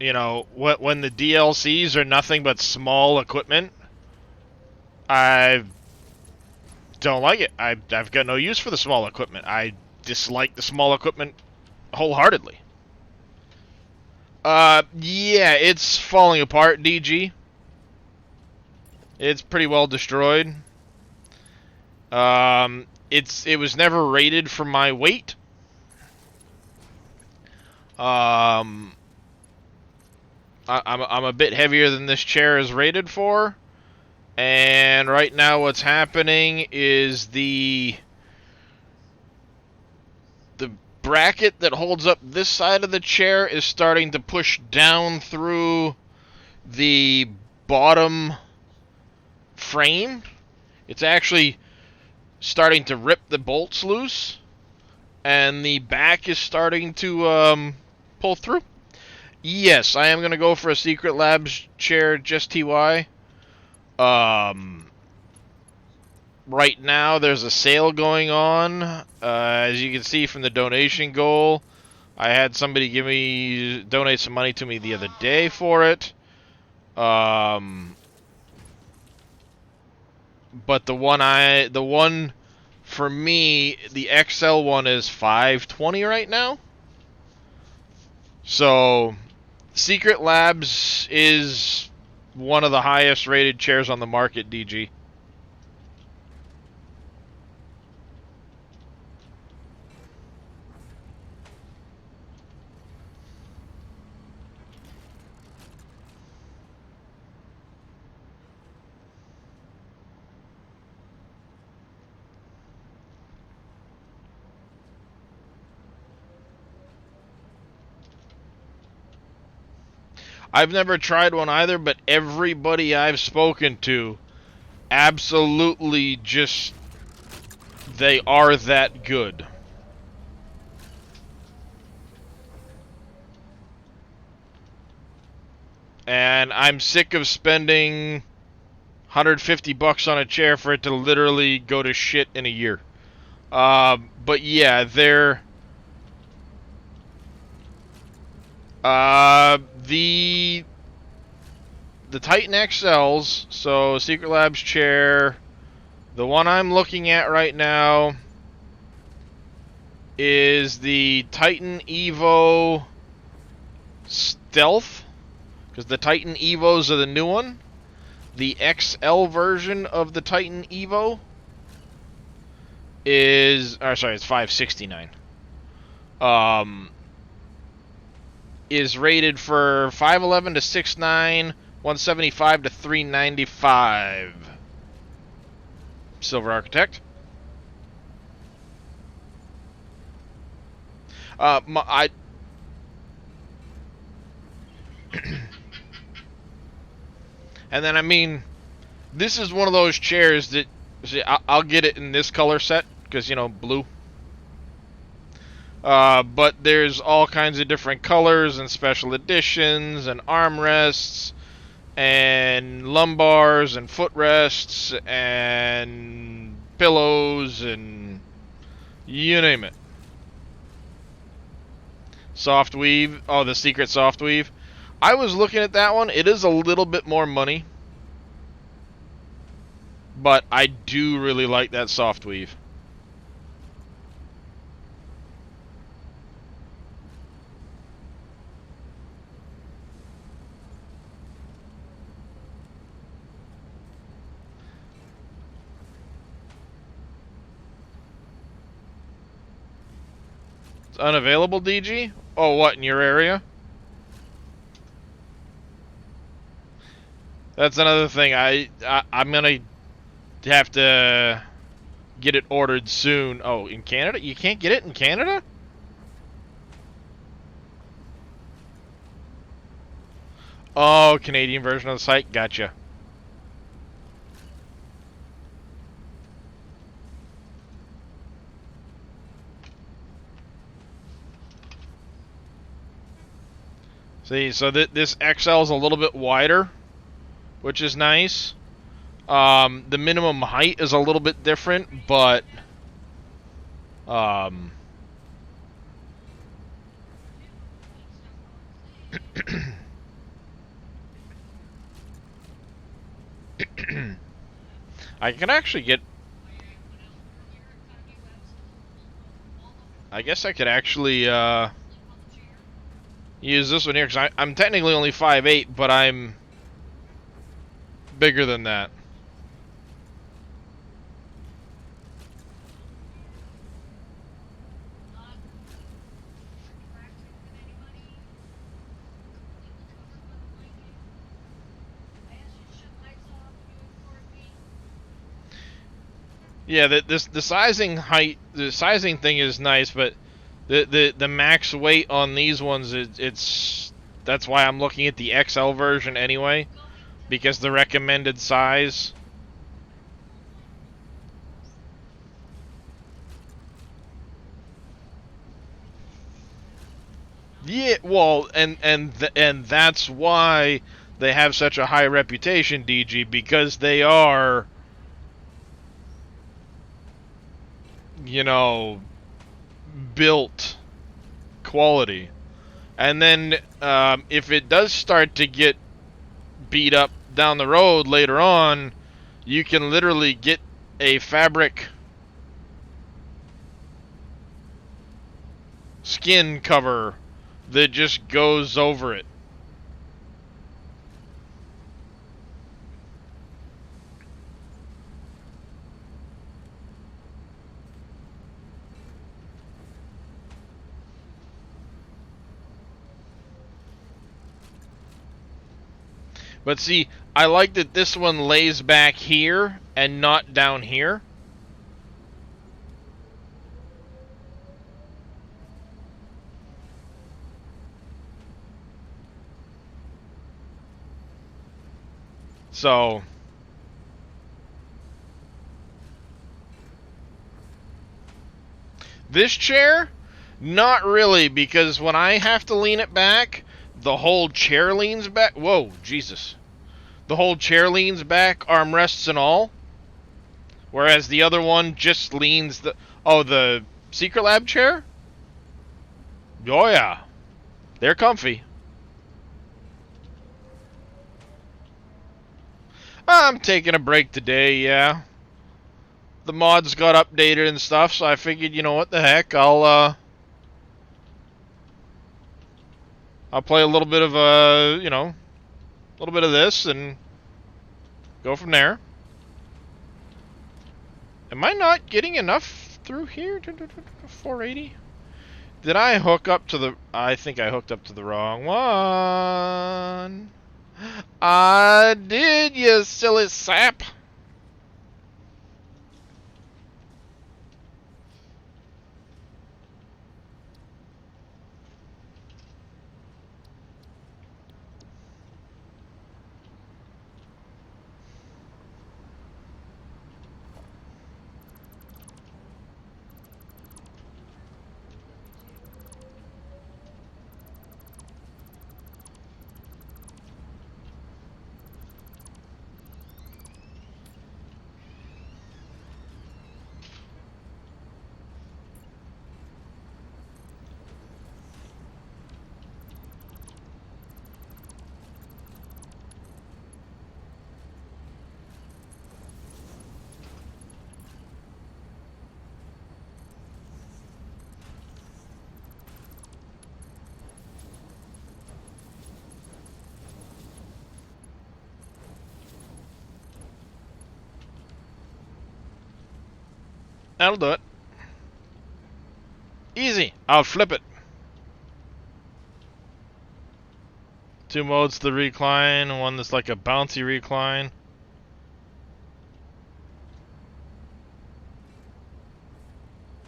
you know, when the DLCs are nothing but small equipment, I don't like it. I've got no use for the small equipment. I dislike the small equipment wholeheartedly. Yeah, it's falling apart, DG. It's pretty well destroyed. It was never rated for my weight. I'm a bit heavier than this chair is rated for, and right now what's happening is the bracket that holds up this side of the chair is starting to push down through the bottom frame. It's actually starting to rip the bolts loose, and the back is starting to pull through. Yes, I am going to go for a Secret Labs chair, just TY. Right now, there's a sale going on. As you can see from the donation goal, I had somebody donate some money to me the other day for it. But the one for me, the XL one is $520 right now. So, Secret Labs is one of the highest rated chairs on the market, DG. I've never tried one either, but everybody I've spoken to absolutely just, they are that good. And I'm sick of spending $150 on a chair for it to literally go to shit in a year. But yeah, they're... The Titan XLs, so Secret Labs chair, the one I'm looking at right now is the Titan Evo Stealth, because the Titan Evos are the new one. The XL version of the Titan Evo is, it's $569. Is rated for 5'11" to 6'9", 175 to 395. Silver Architect. And then, I mean, this is one of those chairs that, see, I'll get it in this color set, because, you know, blue. But there's all kinds of different colors and special editions and armrests and lumbars and footrests and pillows and you name it. Soft weave. Oh, the secret soft weave. I was looking at that one. It is a little bit more money, but I do really like that soft weave. It's unavailable, DG? Oh, what, in your area? That's another thing. I'm gonna have to get it ordered soon. Oh, in Canada? You can't get it in Canada? Oh, Canadian version of the site. Gotcha. See, so this XL is a little bit wider, which is nice. The minimum height is a little bit different, but I can actually get. I guess I could actually use this one here because I'm technically only 5'8", but I'm bigger than that. Yeah, the sizing thing is nice, but the max weight on these ones it's that's why I'm looking at the XL version anyway, because the recommended size. Yeah, well, and that's why they have such a high reputation, DG, because they are, you know, built quality. And then if it does start to get beat up down the road later on, you can literally get a fabric skin cover that just goes over it. But see, I like that this one lays back here and not down here. So this chair, not really, because when I have to lean it back, the whole chair leans back. Whoa, Jesus. The whole chair leans back, armrests and all. Whereas the other one just leans the... Oh, the Secret Lab chair? Oh, yeah. They're comfy. I'm taking a break today, yeah. The mods got updated and stuff, so I figured, you know what the heck, I'll play a little bit of, you know, a little bit of this and go from there. Am I not getting enough through here? 480? Did I hook up to the... I think I hooked up to the wrong one. I did, you silly sap. That'll do it. Easy. I'll flip it. 2 modes, the recline, one that's like a bouncy recline.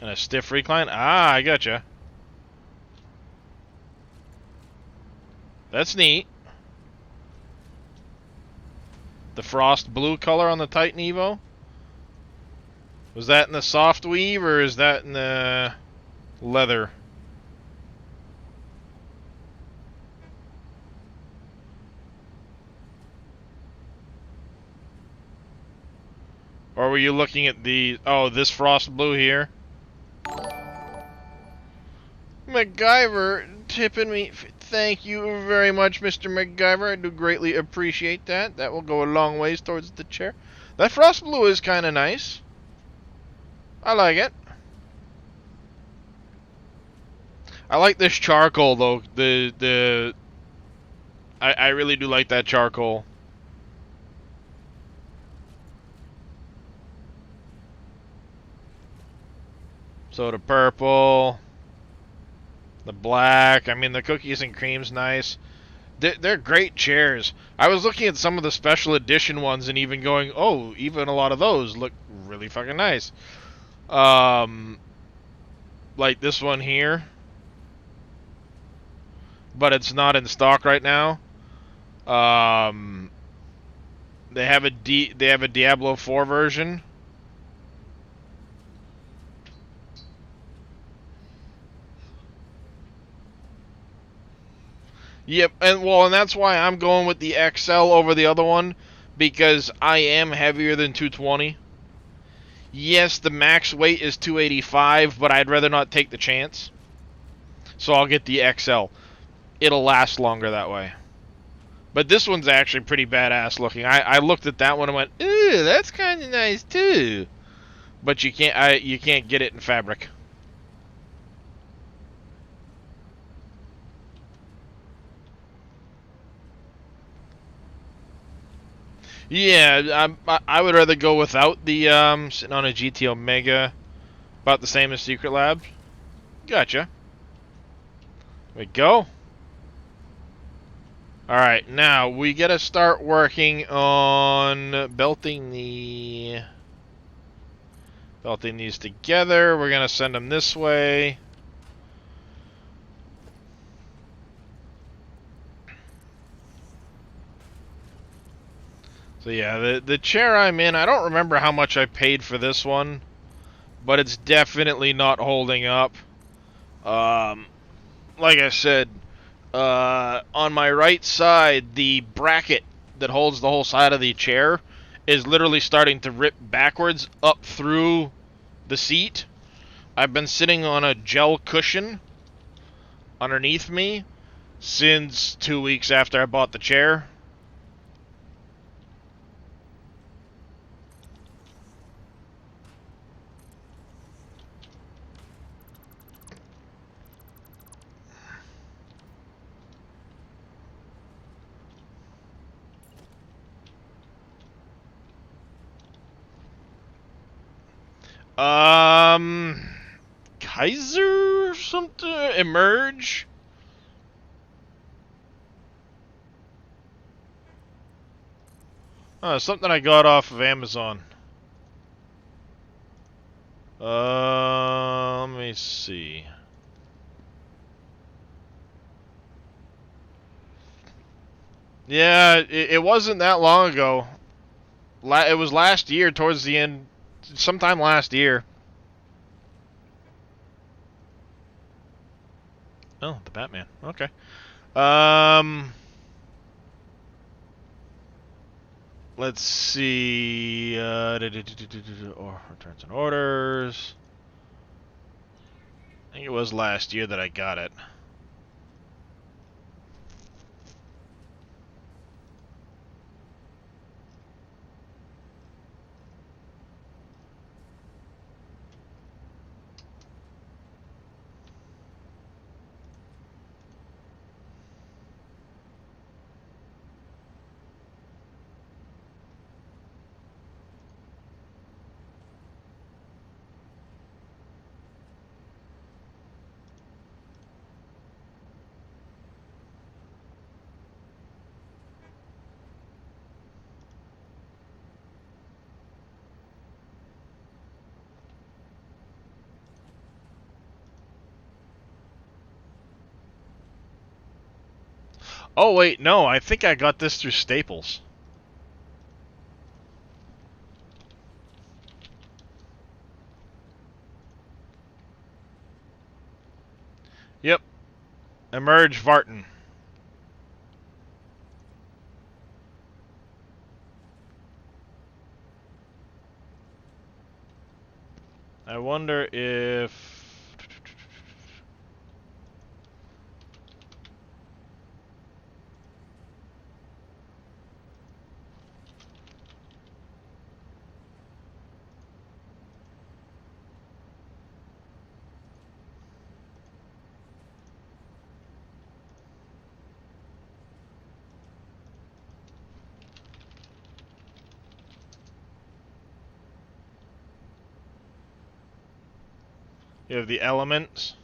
And a stiff recline? Ah, I gotcha. That's neat. The frost blue color on the Titan Evo? Was that in the soft weave or is that in the leather? Or were you looking at the... Oh, this frost blue here? MacGyver tipping me. Thank you very much, Mr. MacGyver. I do greatly appreciate that. That will go a long ways towards the chair. That frost blue is kind of nice. I like it. I like this charcoal, though. I really do like that charcoal. So the purple, the black. I mean, the cookies and cream's nice. They're great chairs. I was looking at some of the special edition ones and even going, oh, even a lot of those look really fucking nice. Like this one here. But it's not in stock right now. They have a Diablo 4 version. Yep, and that's why I'm going with the XL over the other one, because I am heavier than 220. Yes, the max weight is 285, but I'd rather not take the chance. So I'll get the XL. It'll last longer that way. But this one's actually pretty badass looking. I looked at that one and went, ooh, that's kind of nice too. But you can't get it in fabric. Yeah, I would rather go without the sitting on a GT Omega. About the same as Secret Labs. Gotcha. There we go. Alright, now we gotta start working on belting these together. We're gonna send them this way. So yeah, the chair I'm in, I don't remember how much I paid for this one, but it's definitely not holding up. Like I said, on my right side, the bracket that holds the whole side of the chair is literally starting to rip backwards up through the seat. I've been sitting on a gel cushion underneath me since 2 weeks after I bought the chair. Kaiser or something? Emerge? Something I got off of Amazon. Let me see. Yeah, it wasn't that long ago. It was last year, towards the end, sometime last year. Oh, the Batman. Okay. Let's see. Or returns and orders. I think it was last year that I got it. Oh wait, no, I think I got this through Staples. Yep. Emerge Vartan. I wonder if... You have the elements.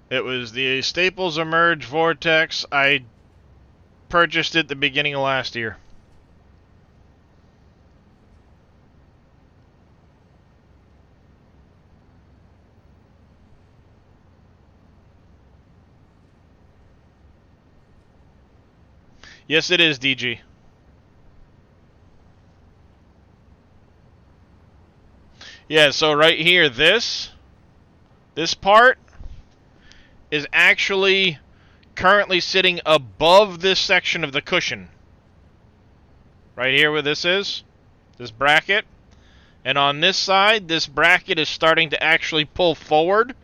It was the Staples Emerge Vortex. I purchased it the beginning of last year. Yes, it is, DG. Yeah, so right here, this part is actually currently sitting above this section of the cushion. Right here where this is, this bracket. And on this side, this bracket is starting to actually pull forward.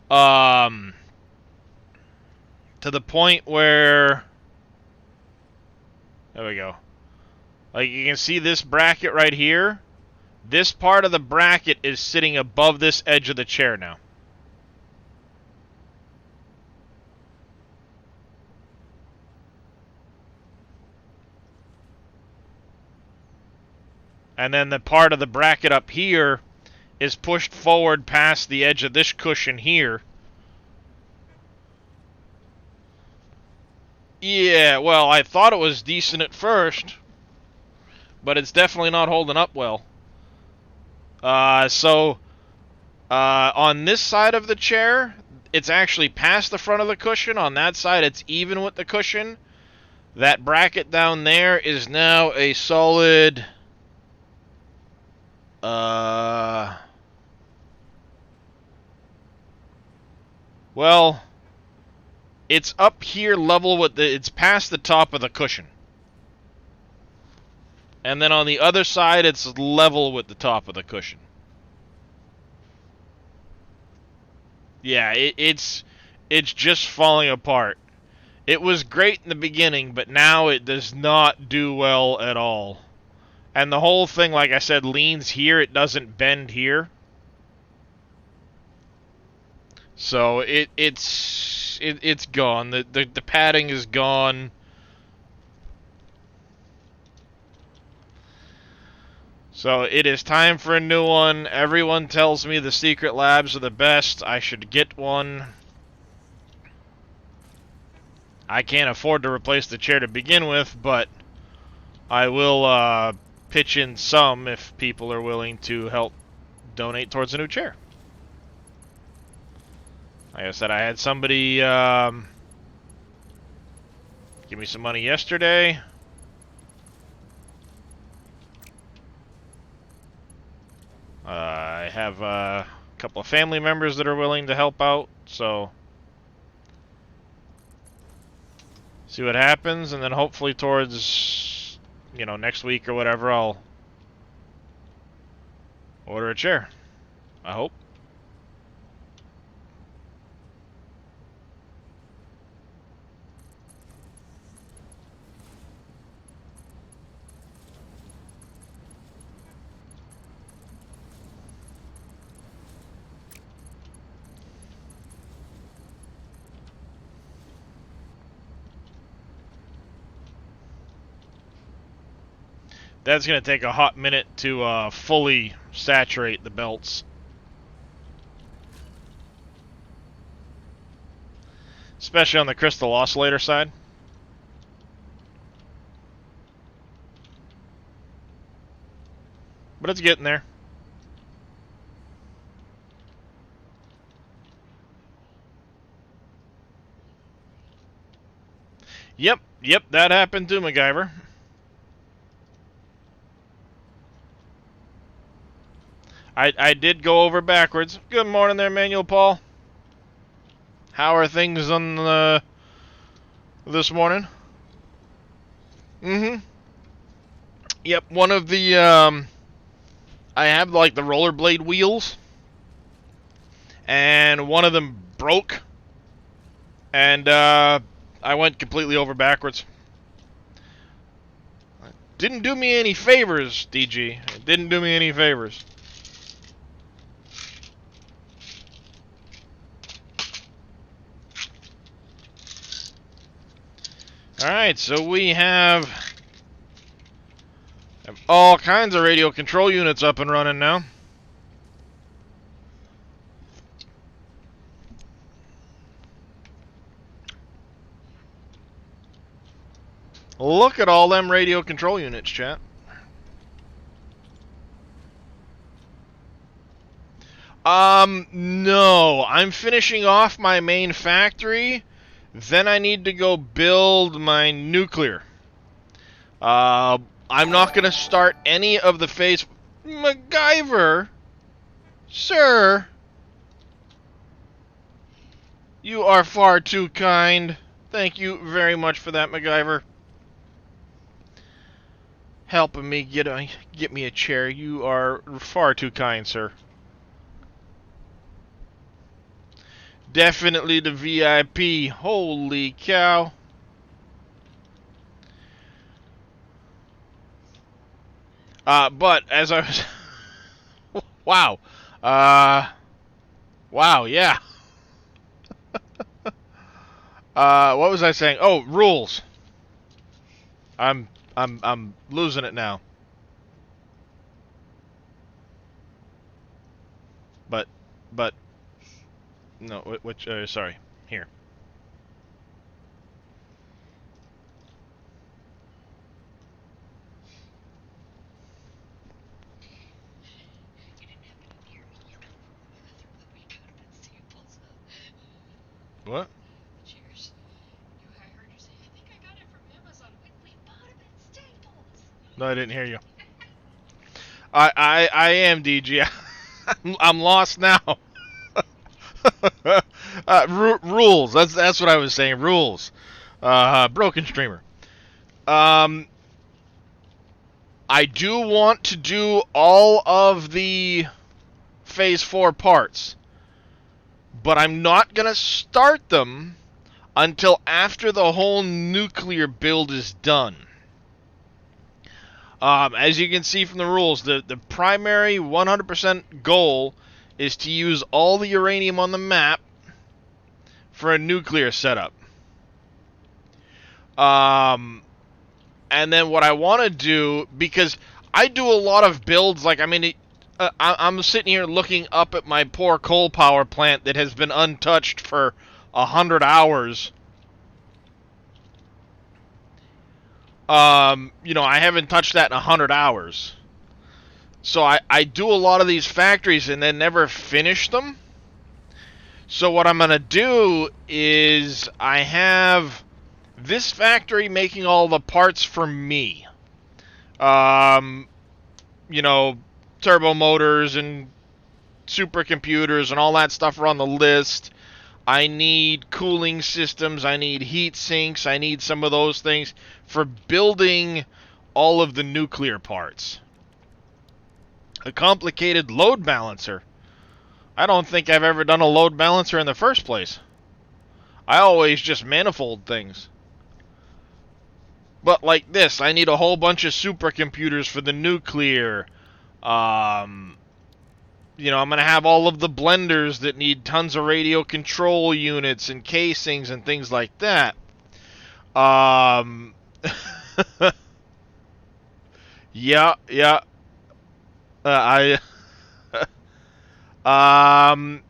To the point where... There we go. Like, you can see this bracket right here. This part of the bracket is sitting above this edge of the chair now. And then the part of the bracket up here is pushed forward past the edge of this cushion here. Yeah, well, I thought it was decent at first, but it's definitely not holding up well. On this side of the chair, it's actually past the front of the cushion. On that side, it's even with the cushion. That bracket down there is now a solid... Well, it's up here level with the... It's past the top of the cushion. And then on the other side, it's level with the top of the cushion. Yeah, it's just falling apart. It was great in the beginning, but now it does not do well at all. And the whole thing, like I said, leans here. It doesn't bend here. So it's gone. The padding is gone. So it is time for a new one. Everyone tells me the Secret Labs are the best. I should get one. I can't afford to replace the chair to begin with, but I will pitch in some if people are willing to help donate towards a new chair. Like I said, I had somebody give me some money yesterday. I have a couple of family members that are willing to help out, so see what happens, and then hopefully towards, you know, next week or whatever, I'll order a chair. I hope. That's going to take a hot minute to fully saturate the belts. Especially on the crystal oscillator side. But it's getting there. Yep, that happened too, MacGyver. I did go over backwards. Good morning there, Manuel Paul. How are things on this morning? Mm-hmm. Yep, one of the, I have, like, the rollerblade wheels, and one of them broke, and, I went completely over backwards. Didn't do me any favors, DG. It didn't do me any favors. Alright, so we have all kinds of radio control units up and running now. Look at all them radio control units, chat. No. I'm finishing off my main factory. Then I need to go build my nuclear. I'm not going to start any of the phase... MacGyver? Sir? You are far too kind. Thank you very much for that, MacGyver. Helping me get me a chair. You are far too kind, sir. Definitely the VIP. Holy cow. But as I was... wow. Wow, yeah. What was I saying? Oh, rules. I'm losing it now. But no, which sorry. Here. You didn't have to hear me. You know, through the week out of Staples. What? Cheers. I heard you say, I think I got it from Amazon. We bought them at Staples. No, I didn't hear you. I am DG. I'm lost now. Rules. That's what I was saying. Rules. Broken streamer. I do want to do all of the Phase 4 parts, but I'm not gonna start them until after the whole nuclear build is done. As you can see from the rules, the primary 100% goal is to use all the uranium on the map for a nuclear setup. And then what I want to do, because I do a lot of builds, like, I mean, I'm sitting here looking up at my poor coal power plant that has been untouched for 100 hours. You know, I haven't touched that in 100 hours. So I do a lot of these factories and then never finish them. So what I'm going to do is I have this factory making all the parts for me. You know, turbo motors and supercomputers and all that stuff are on the list. I need cooling systems, I need heat sinks, I need some of those things for building all of the nuclear parts. A complicated load balancer. I don't think I've ever done a load balancer in the first place. I always just manifold things. But like this, I need a whole bunch of supercomputers for the nuclear. You know, I'm going to have all of the blenders that need tons of radio control units and casings and things like that. Yeah. On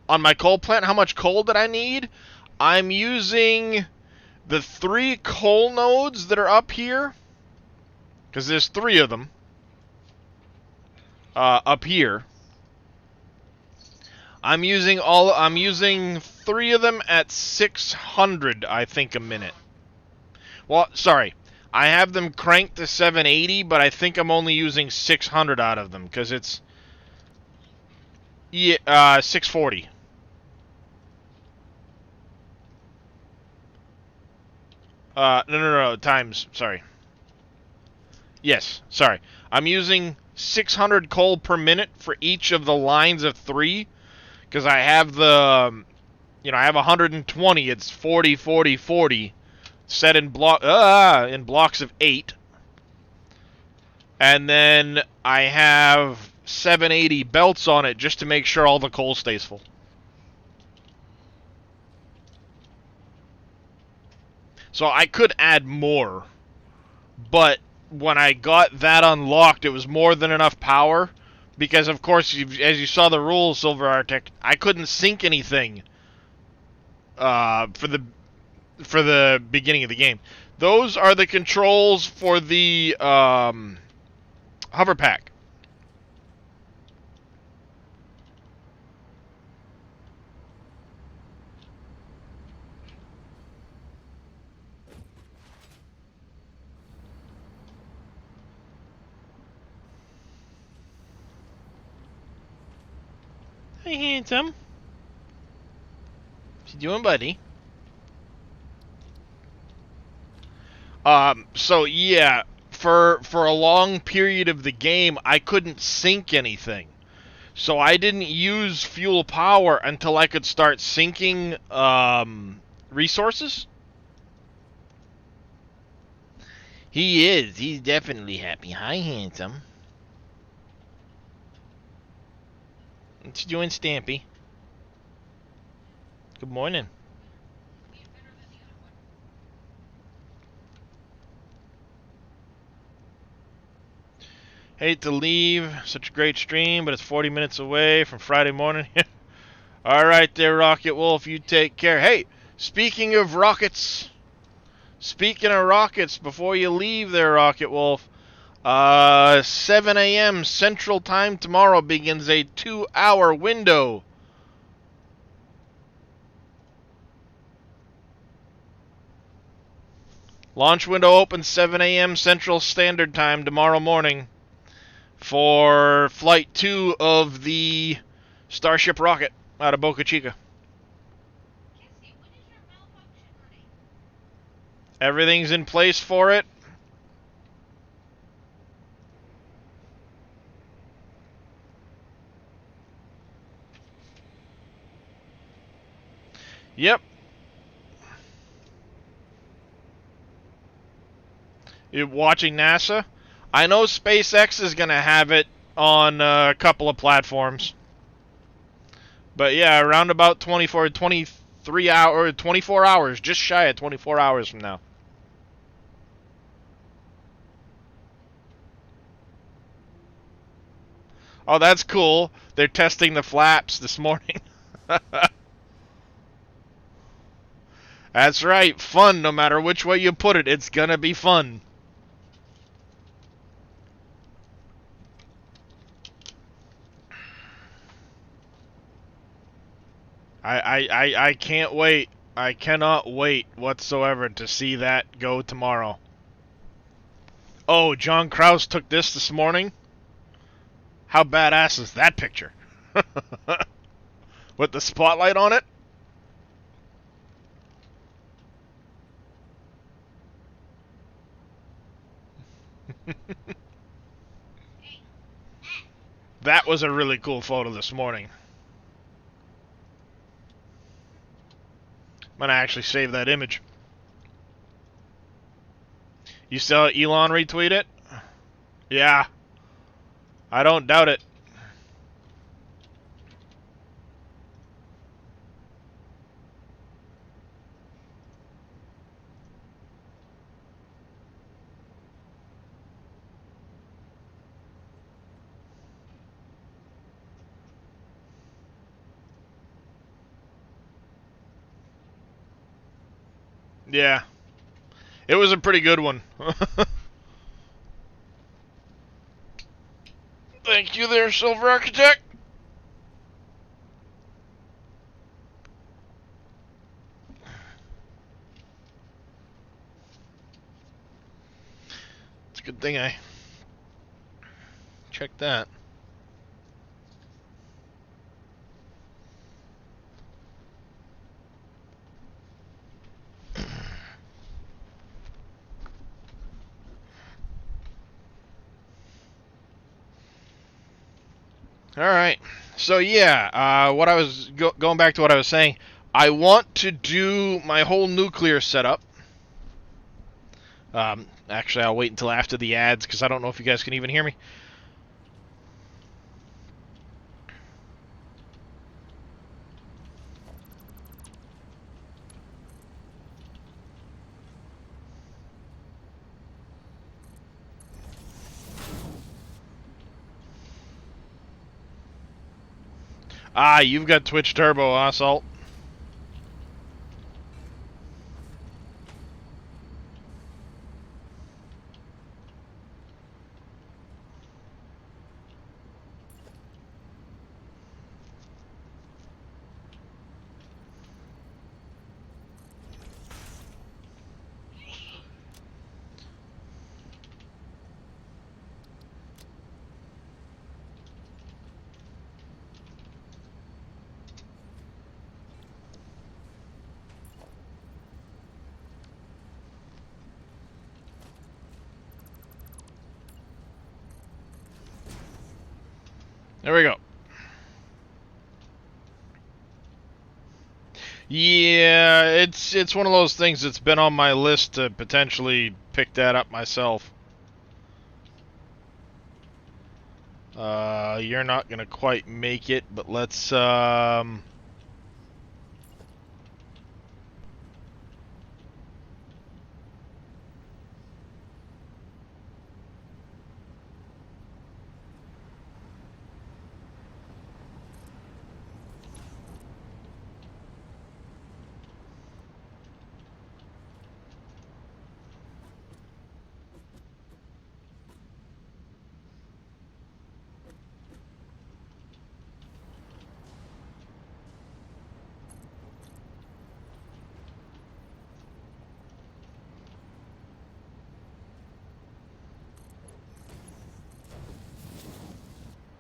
my coal plant, how much coal did I need? I'm using the 3 coal nodes that are up here, because there's 3 of them up here. I'm using 3 of them at 600, I think, a minute. Well, sorry. I have them cranked to 780, but I think I'm only using 600 out of them because it's 640. No, times. Sorry. Yes, sorry. I'm using 600 coal per minute for each of the lines of 3 because I have I have 120. It's 40, 40, 40 set in blocks of 8. And then I have 780 belts on it just to make sure all the coal stays full. So I could add more, but when I got that unlocked, it was more than enough power. Because, of course, as you saw the rules, Silver Arctic, I couldn't sync anything for the beginning of the game. Those are the controls for the hover pack. Hey, handsome. What you doing, buddy? So yeah, for a long period of the game, I couldn't sync anything. So I didn't use fuel power until I could start syncing resources. He is. He's definitely happy. Hi, handsome. What you doing, Stampy? Good morning. Being better than the other one. Hate to leave such a great stream, but it's 40 minutes away from Friday morning. All right there, Rocket Wolf. You take care. Hey, speaking of rockets, before you leave there, Rocket Wolf, 7 a.m. Central Time tomorrow begins a 2-hour window. Launch window opens 7 a.m. Central Standard Time tomorrow morning for Flight 2 of the Starship rocket out of Boca Chica. Cassie, when is your malfunction running? Everything's in place for it. Yep. You're watching NASA? I know SpaceX is going to have it on a couple of platforms. But yeah, around about 23 hours, 24 hours, just shy of 24 hours from now. Oh, that's cool. They're testing the flaps this morning. That's right, fun no matter which way you put it, it's gonna be fun. I can't wait. I cannot wait whatsoever to see that go tomorrow. Oh, John Krause took this morning? How badass is that picture? With the spotlight on it? That was a really cool photo this morning. I'm gonna actually save that image. You saw Elon retweet it? Yeah. I don't doubt it. Yeah. It was a pretty good one. Thank you there, Silver Architect. good thing I checked that. All right. So yeah, what I was going back to what I was saying, I want to do my whole nuclear setup. Actually, I'll wait until after the ads because I don't know if you guys can even hear me. Ah, you've got Twitch Turbo, Salt. There we go. Yeah, it's one of those things that's been on my list to potentially pick that up myself. You're not gonna quite make it, but let's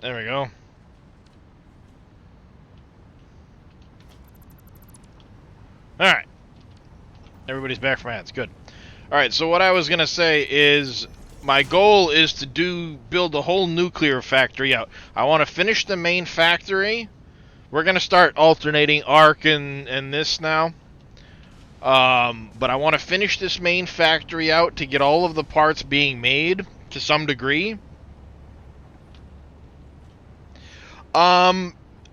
there we go. Alright. Everybody's back from ads. Good. Alright, so what I was going to say is my goal is to build a whole nuclear factory out. I want to finish the main factory. We're going to start alternating arc and this now. But I want to finish this main factory out to get all of the parts being made to some degree.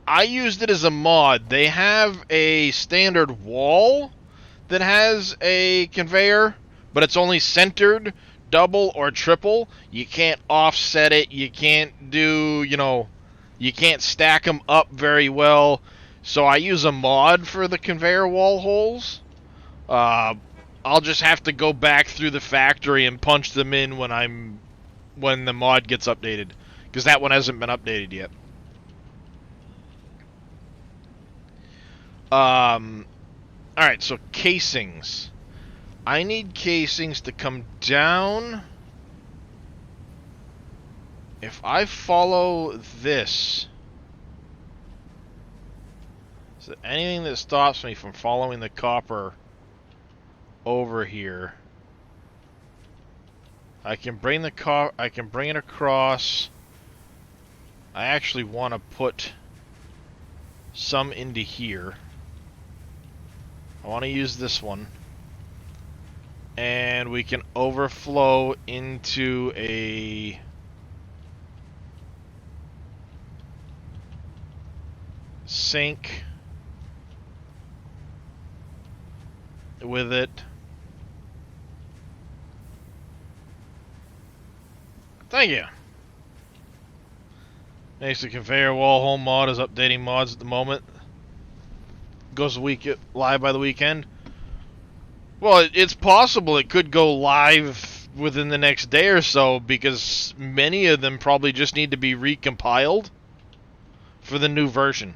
I used it as a mod. They have a standard wall that has a conveyor, but it's only centered double or triple. You can't offset it. You can't do, you can't stack them up very well. So I use a mod for the conveyor wall holes. I'll just have to go back through the factory and punch them in when the mod gets updated, because that one hasn't been updated yet. Alright, so casings. I need casings to come down. If I follow this, is there anything that stops me from following the copper over here? I can bring it across. I actually want to put some into here. I want to use this one. And we can overflow into a sink with it. Thank you. Next, the conveyor wall home mod is updating mods at the moment. Goes live by the weekend. Well, it's possible it could go live within the next day or so, because many of them probably just need to be recompiled for the new version.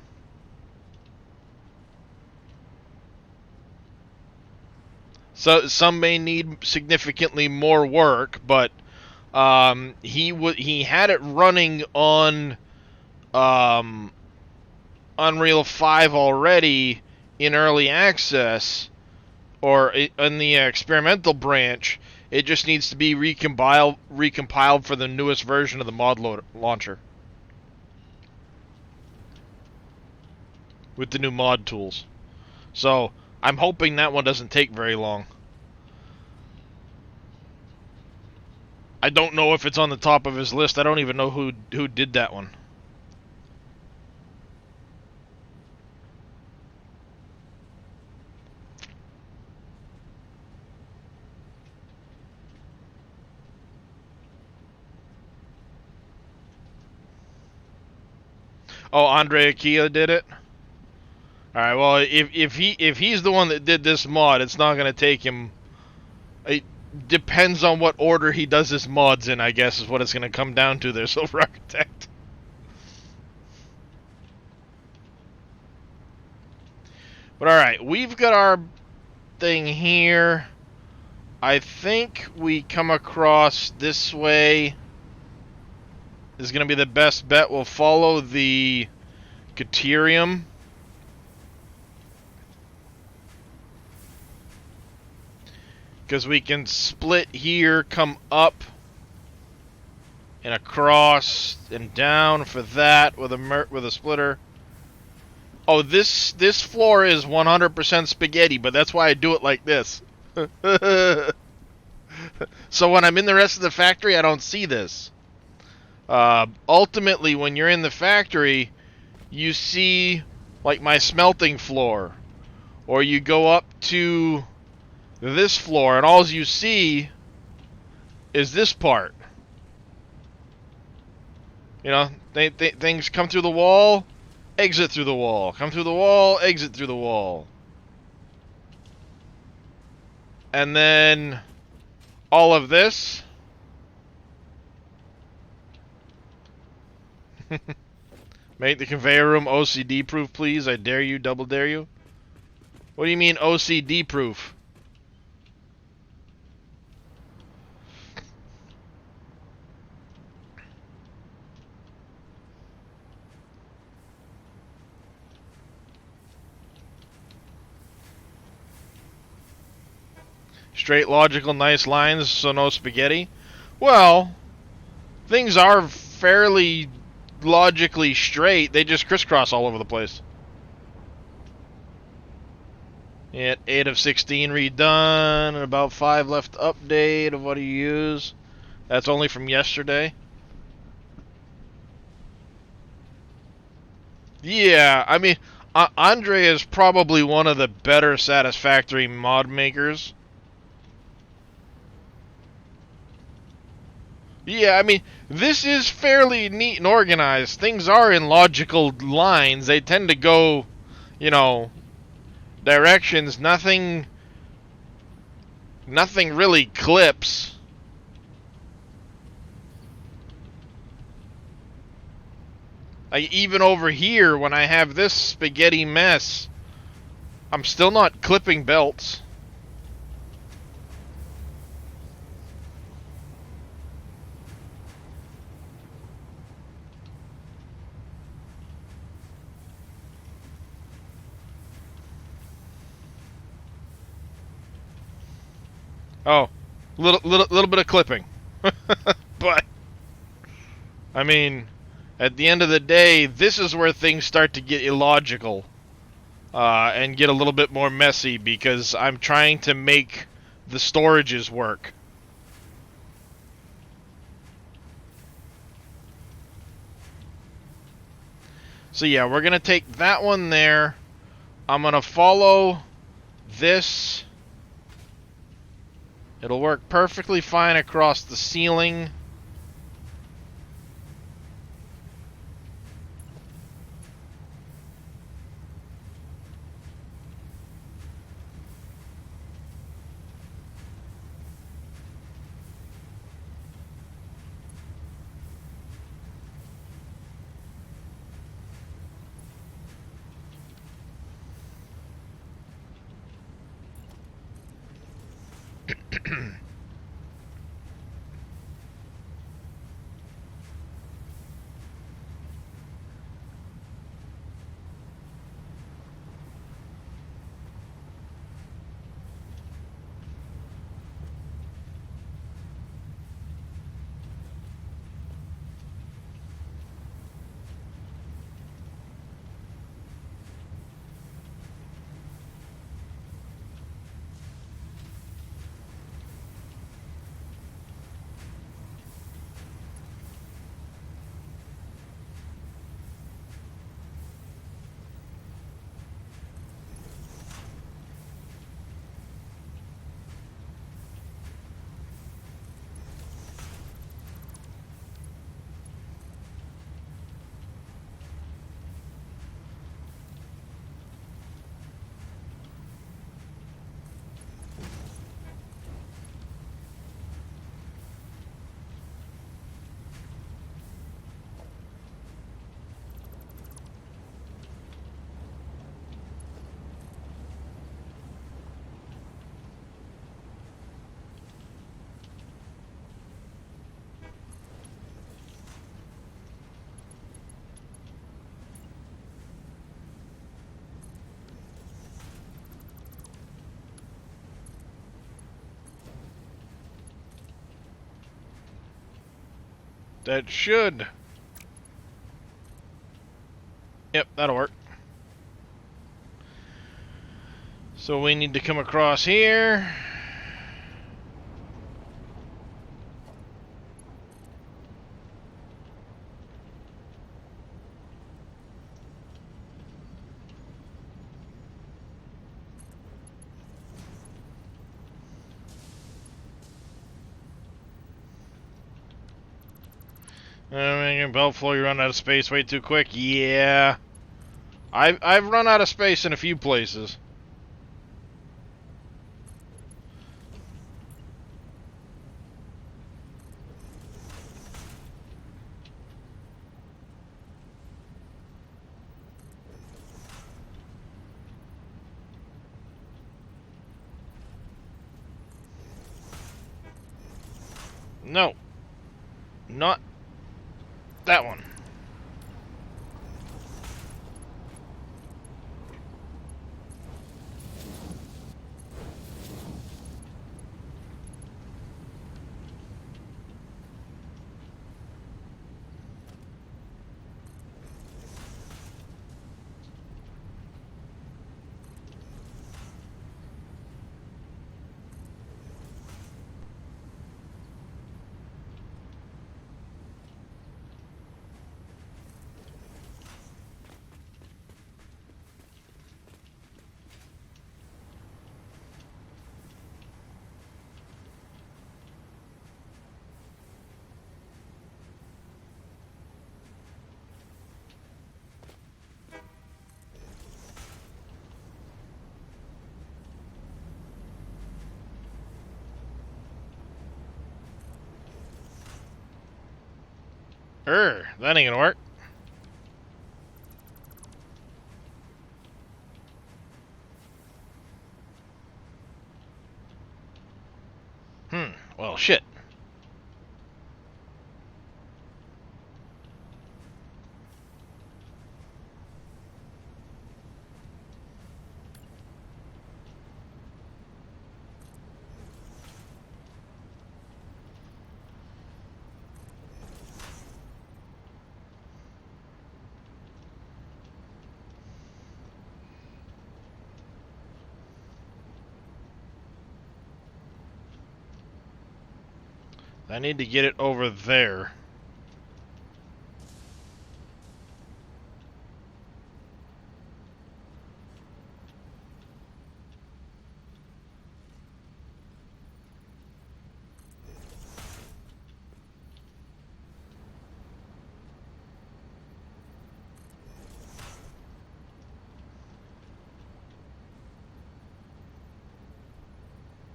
So some may need significantly more work, but He had it running on Unreal 5 already in early access, or in the experimental branch. It just needs to be recompiled for the newest version of the mod launcher with the new mod tools. So I'm hoping that one doesn't take very long. I don't know if it's on the top of his list. I don't even know who did that one. Oh, Andre Akia did it? Alright, well, if he's the one that did this mod, it's not going to take him... It depends on what order he does his mods in, I guess, is what it's going to come down to there, Silver Architect. But alright, we've got our thing here. I think we come across this way is going to be the best bet. We'll follow the Caterium. Because we can split here, come up and across and down for that with a splitter. Oh, this floor is 100% spaghetti, but that's why I do it like this. So when I'm in the rest of the factory, I don't see this. Ultimately, when you're in the factory, you see like my smelting floor, or you go up to this floor, and all you see is this part. You know, things come through the wall, exit through the wall, come through the wall, exit through the wall. And then all of this. Make the conveyor room OCD proof, please. I dare you, double dare you. What do you mean OCD proof? Straight, logical, nice lines, so no spaghetti. Well, things are fairly logically straight. They just crisscross all over the place. Yeah, 8 of 16 redone, and about 5 left to update of what do you use. That's only from yesterday. Yeah, I mean, Andre is probably one of the better Satisfactory mod makers. Yeah, I mean, this is fairly neat and organized. Things are in logical lines. They tend to go, you know, directions. Nothing really clips. Like, even over here, when I have this spaghetti mess, I'm still not clipping belts. Oh, little bit of clipping. But I mean, at the end of the day, this is where things start to get illogical and get a little bit more messy, because I'm trying to make the storages work. So yeah, we're gonna take that one there. I'm gonna follow this. It'll work perfectly fine across the ceiling. That should. Yep, that'll work. So we need to come across here. Belt floor, you run out of space way too quick. Yeah. I've run out of space in a few places. No. Not that one. That ain't gonna work. Well, shit. I need to get it over there.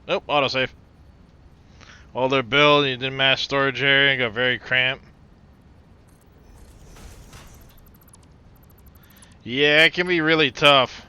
Nope, autosave. Older build, you did mass storage area, got very cramped. Yeah, it can be really tough.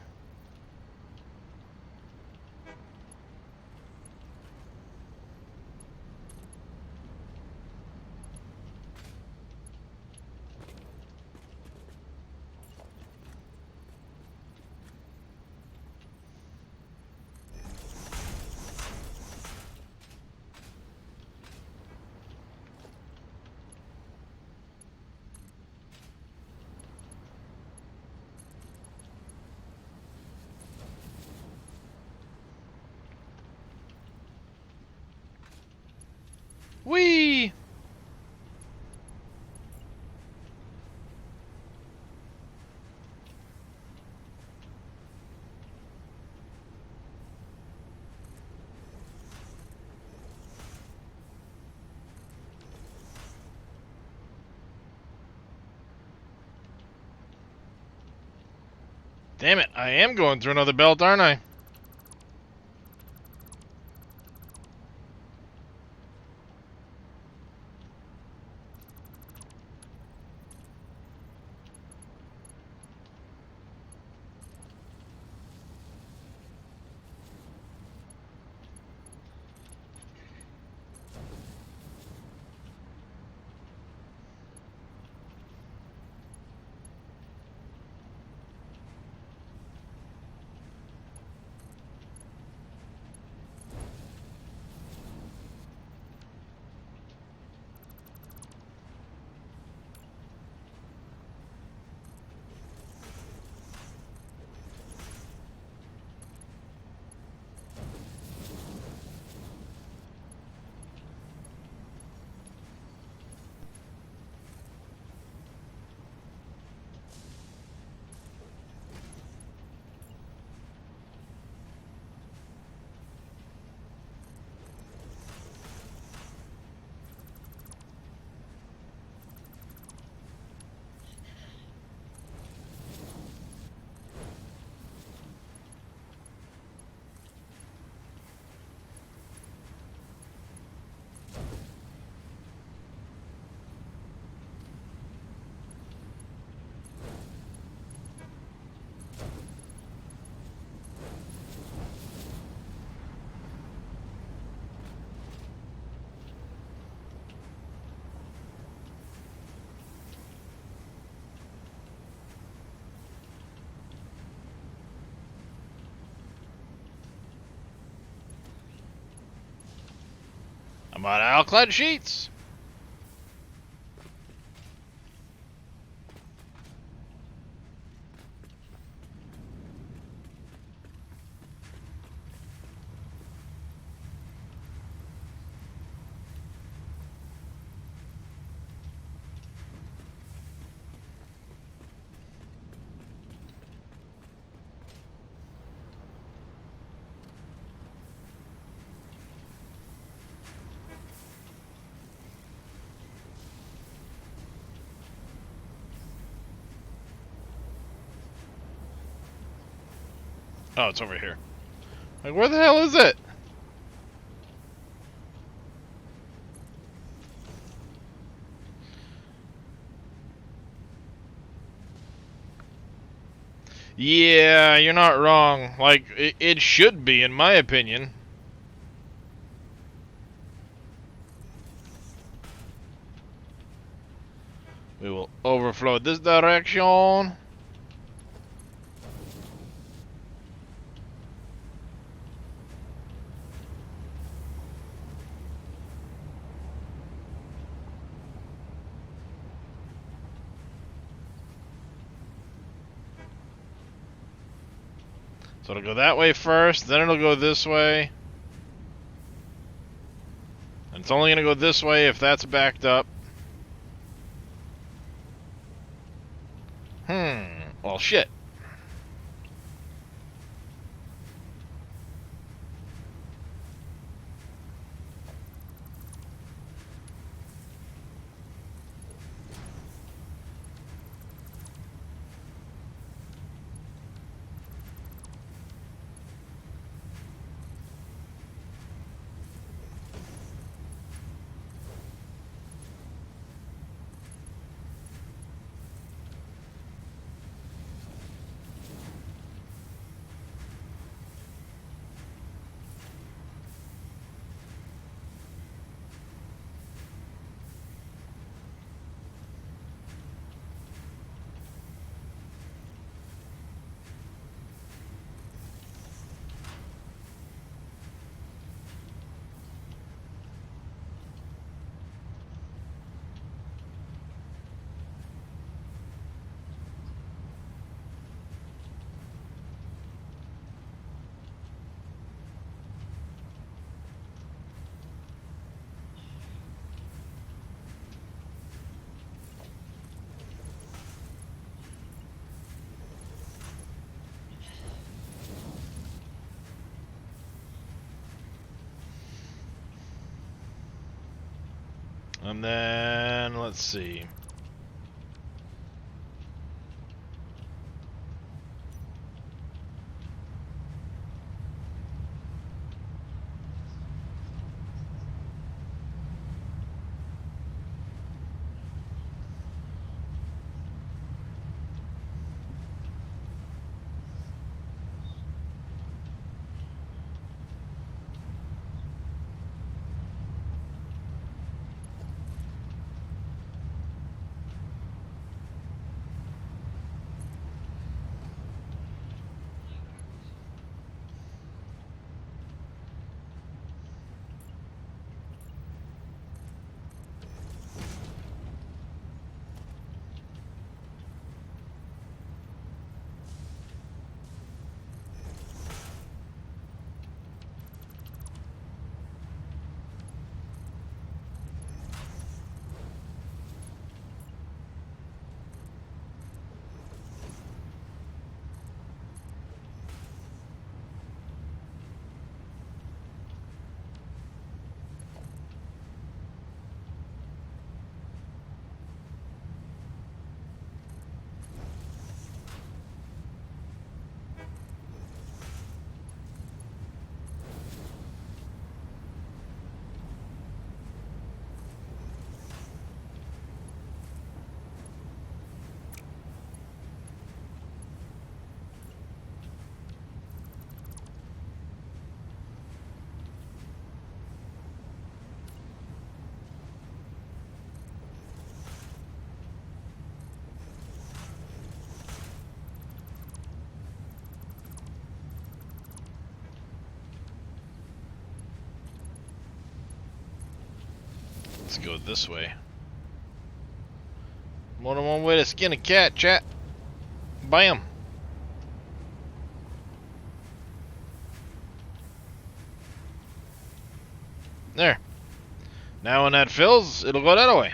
Whee! Damn it, I am going through another belt, aren't I? I'm on Alclad Sheets. Oh, it's over here. Like, where the hell is it? Yeah, you're not wrong. Like, it should be, in my opinion. We will overflow this direction. So it'll go that way first, then it'll go this way. And it's only going to go this way if that's backed up. Well, shit. And then, let's see. Let's go this way. More than one way to skin a cat, chat. Bam. There. Now when that fills, it'll go that way.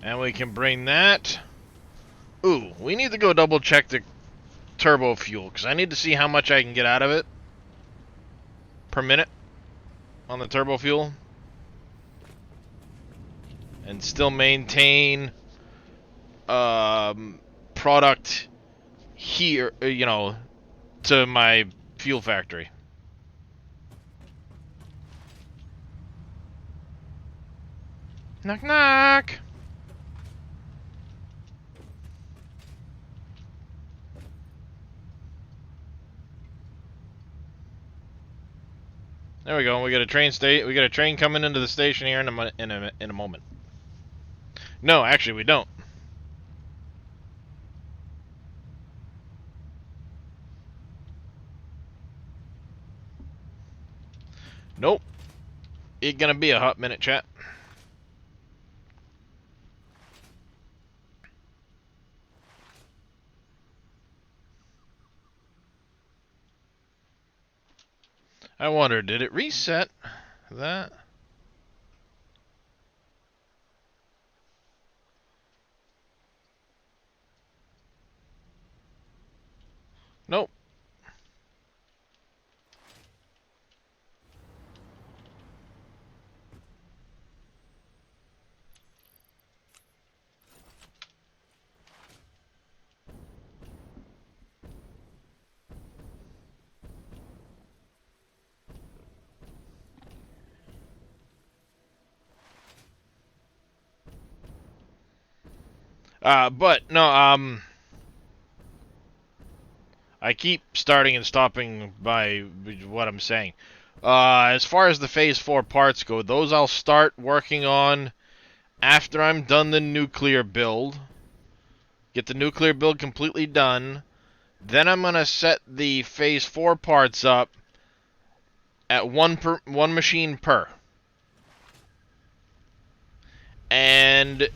And we can bring that. Ooh, we need to go double check the turbo fuel, because I need to see how much I can get out of it per minute on the turbo fuel. And still maintain product here, you know, to my fuel factory. Knock knock. There we go. We got a train We got a train coming into the station here in a moment. No, actually, we don't. Nope. It's gonna be a hot minute, chat. I wonder, did it reset that? Nope. But no, I keep starting and stopping by what I'm saying. As far as the Phase 4 parts go, those I'll start working on after I'm done the nuclear build. Get the nuclear build completely done. Then I'm going to set the Phase 4 parts up at one machine per. And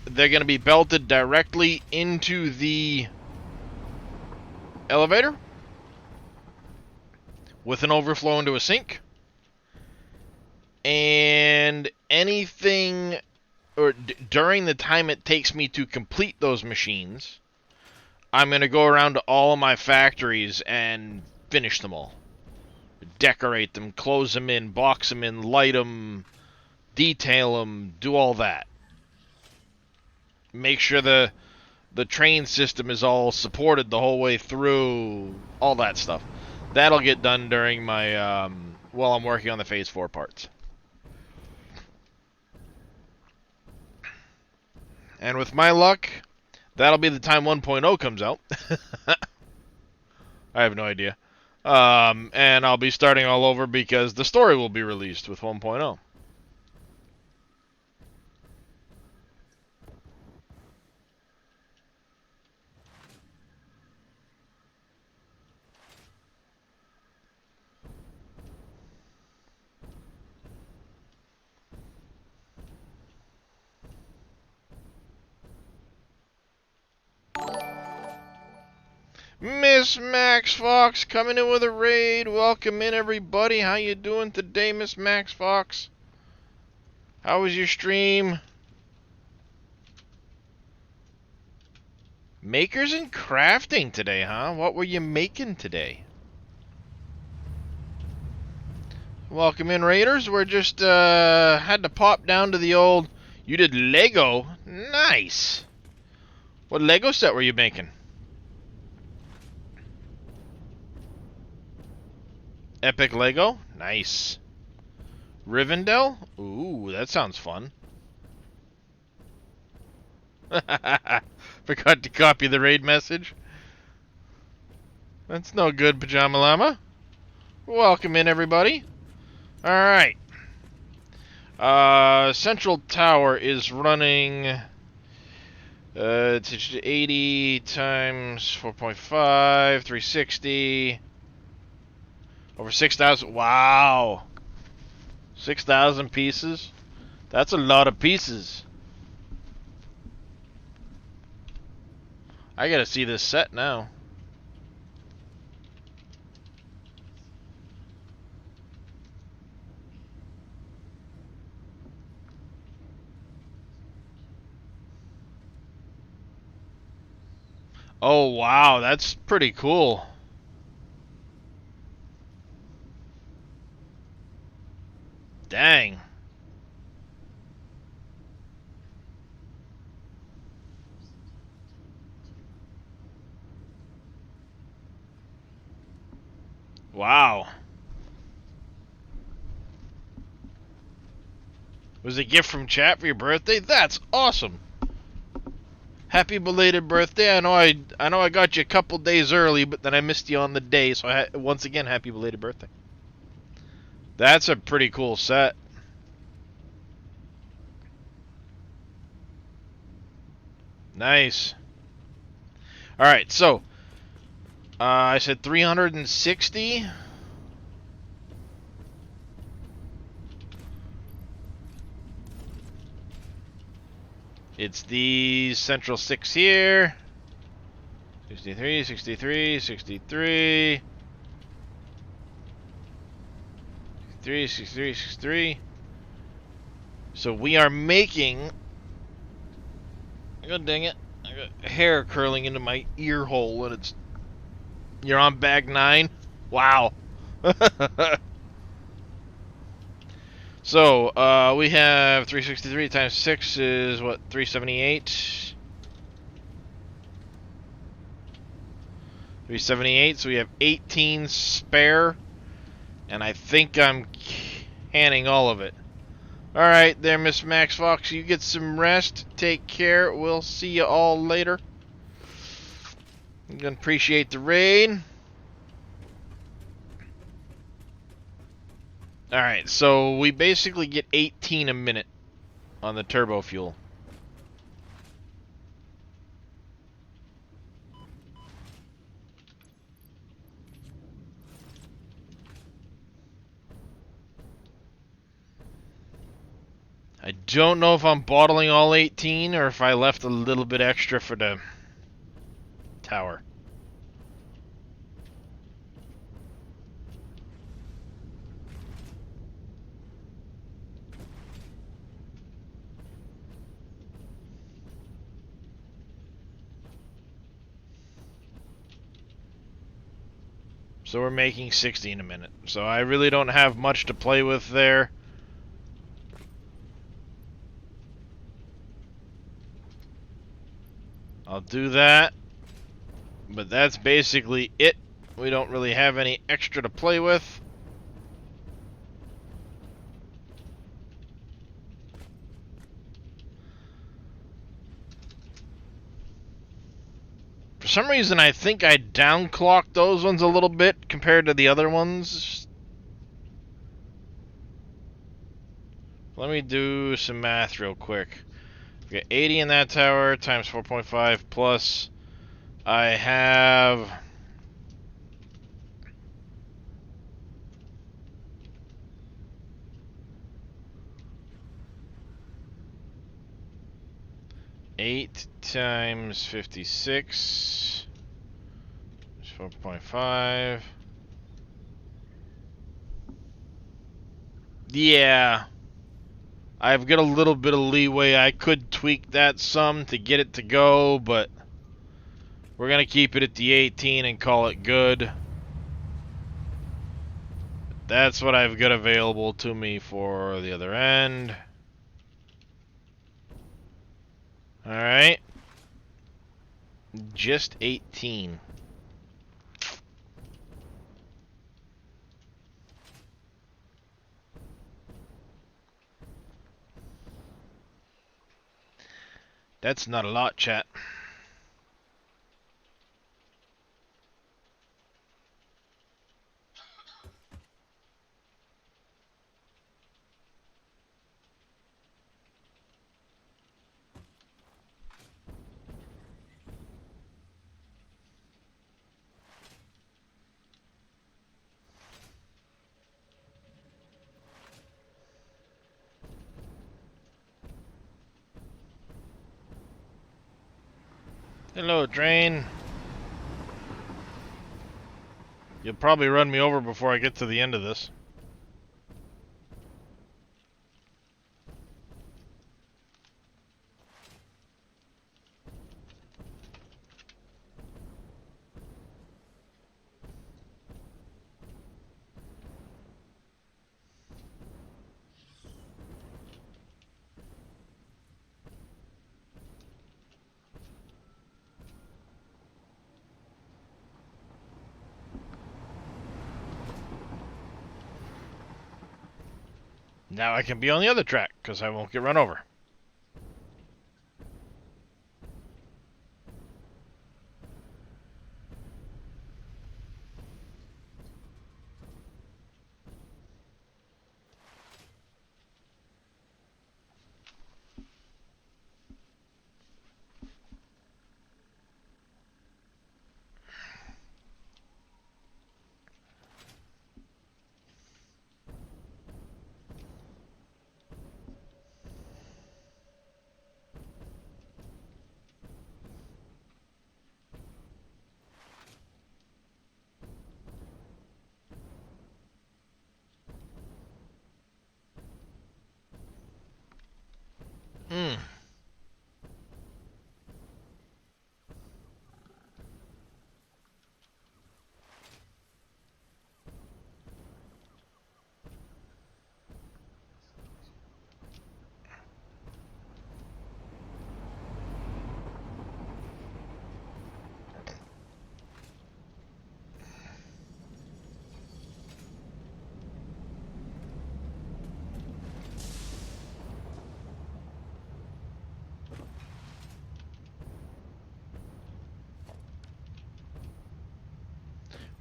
they're going to be belted directly into the elevator with an overflow into a sink. And anything, or during the time it takes me to complete those machines, I'm going to go around to all of my factories and finish them all. Decorate them, close them in, box them in, light them, detail them, do all that. Make sure the train system is all supported the whole way through, all that stuff. That'll get done during my, while I'm working on the Phase 4 parts. And with my luck, that'll be the time 1.0 comes out. I have no idea. And I'll be starting all over because the story will be released with 1.0. Miss Max Fox coming in with a raid. Welcome in, everybody. How you doing today, Miss Max Fox? How was your stream? Makers and crafting today, huh? What were you making today? Welcome in, Raiders. We're just had to pop down to the old... You did Lego? Nice. What Lego set were you making? Epic Lego? Nice. Rivendell? Ooh, that sounds fun. Forgot to copy the raid message. That's no good, Pajama Llama. Welcome in, everybody. Alright. Central Tower is running It's 80 times 4.5, 360. Over 6,000. Wow. 6,000 pieces? That's a lot of pieces. I gotta see this set now. Oh, wow. That's pretty cool. Dang. Wow. Was it a gift from chat for your birthday? That's awesome. Happy belated birthday. I know I got you a couple days early, but then I missed you on the day, so once again, happy belated birthday. That's a pretty cool set. Nice. All right, so I said 360. It's the central 6 here. 63, 63, 63. 63, 63, 63. So we are making... God dang it. I got hair curling into my ear hole and it's... You're on bag 9? Wow. So, we have 363 times 6 is, what, 378? 378, so we have 18 spare. And I think I'm canning all of it. Alright there, Miss Max Fox, you get some rest. Take care. We'll see you all later. I'm gonna appreciate the raid. Alright, so we basically get 18 a minute on the turbo fuel. I don't know if I'm bottling all 18 or if I left a little bit extra for the tower. So we're making 16 a minute. So I really don't have much to play with there. I'll do that. But that's basically it. We don't really have any extra to play with. For some reason, I think I downclocked those ones a little bit compared to the other ones. Let me do some math real quick. We got 80 in that tower times 4.5 plus I have 8 times 56 is 4.5. Yeah. I've got a little bit of leeway. I could tweak that some to get it to go, but we're going to keep it at the 18 and call it good. That's what I've got available to me for the other end. Alright. Just 18. That's not a lot, chat. Hello, train. You'll probably run me over before I get to the end of this. Now I can be on the other track, because I won't get run over. Hmm.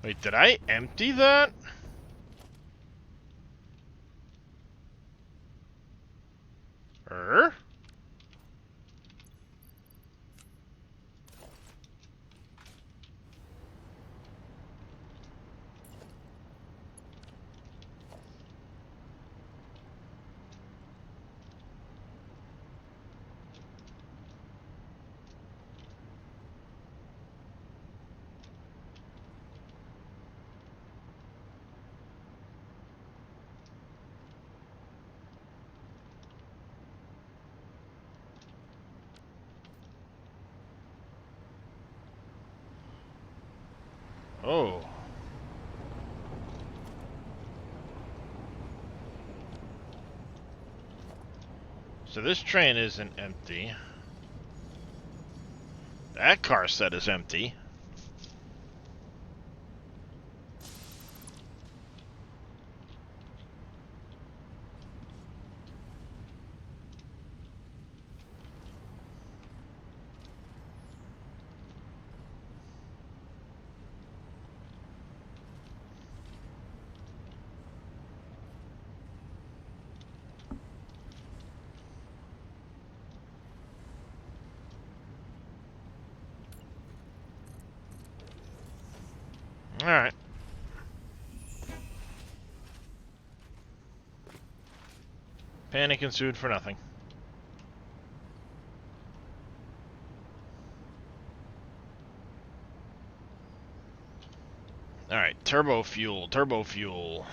Wait, did I empty that? Er? Oh. So this train isn't empty. That car set is empty. Alright. Panic ensued for nothing. Alright, turbo fuel, turbo fuel.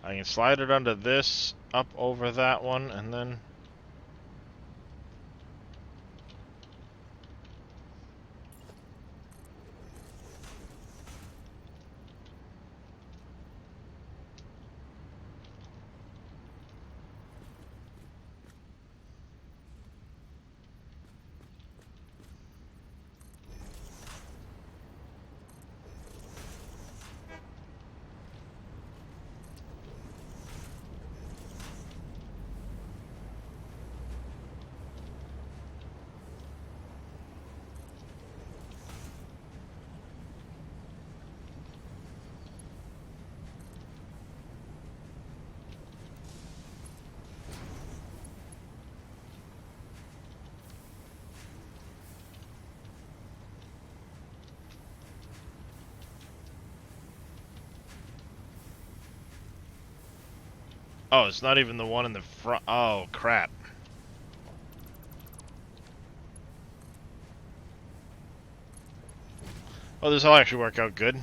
I can slide it under this, up over that one, and then... Oh, it's not even the one in the front. Oh, crap. Oh, this will actually work out good.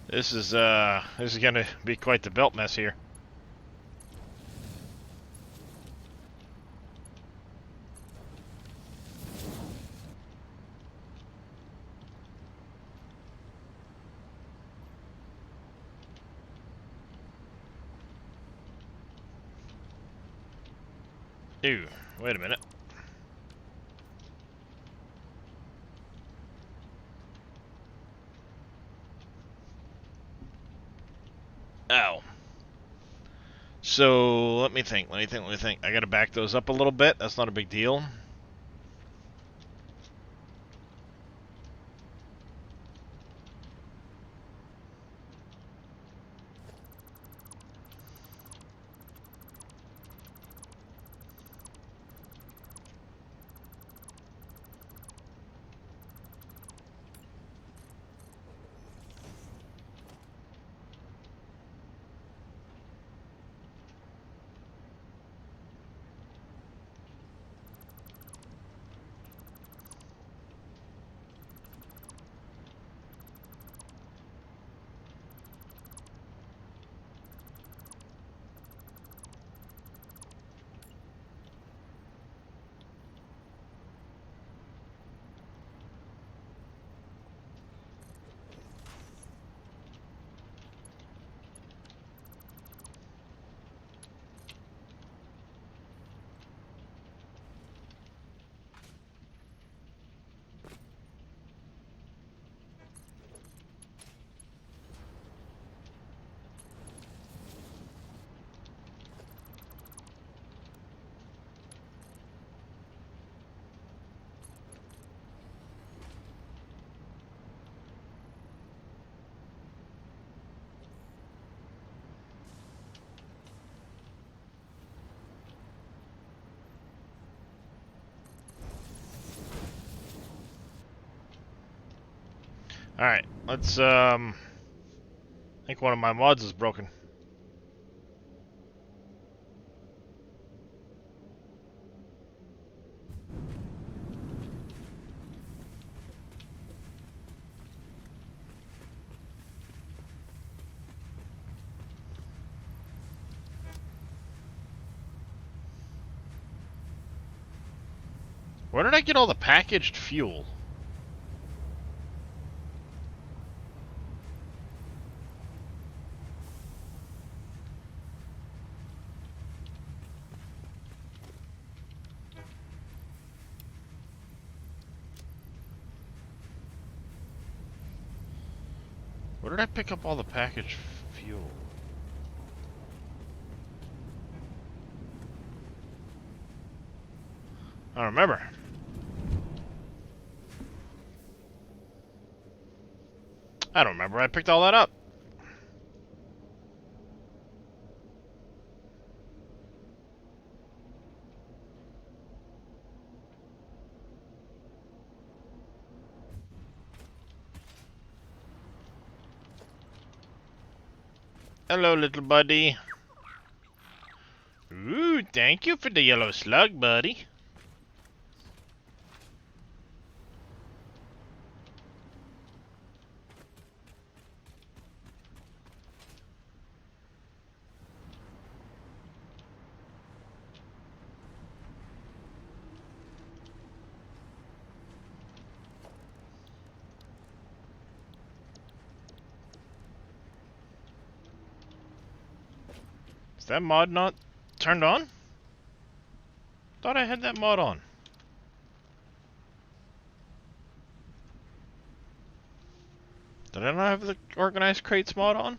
This is gonna be quite the belt mess here. Ew, wait a minute. Ow. So, let me think. I gotta back those up a little bit. That's not a big deal. Alright, let's, I think one of my mods is broken. Where did I get all the packaged fuel? Where did I pick up all the packaged fuel? I don't remember. I don't remember. I picked all that up. Hello, little buddy. Ooh, thank you for the yellow slug, buddy. Is that mod not turned on? Thought I had that mod on. Did I not have the organized crates mod on?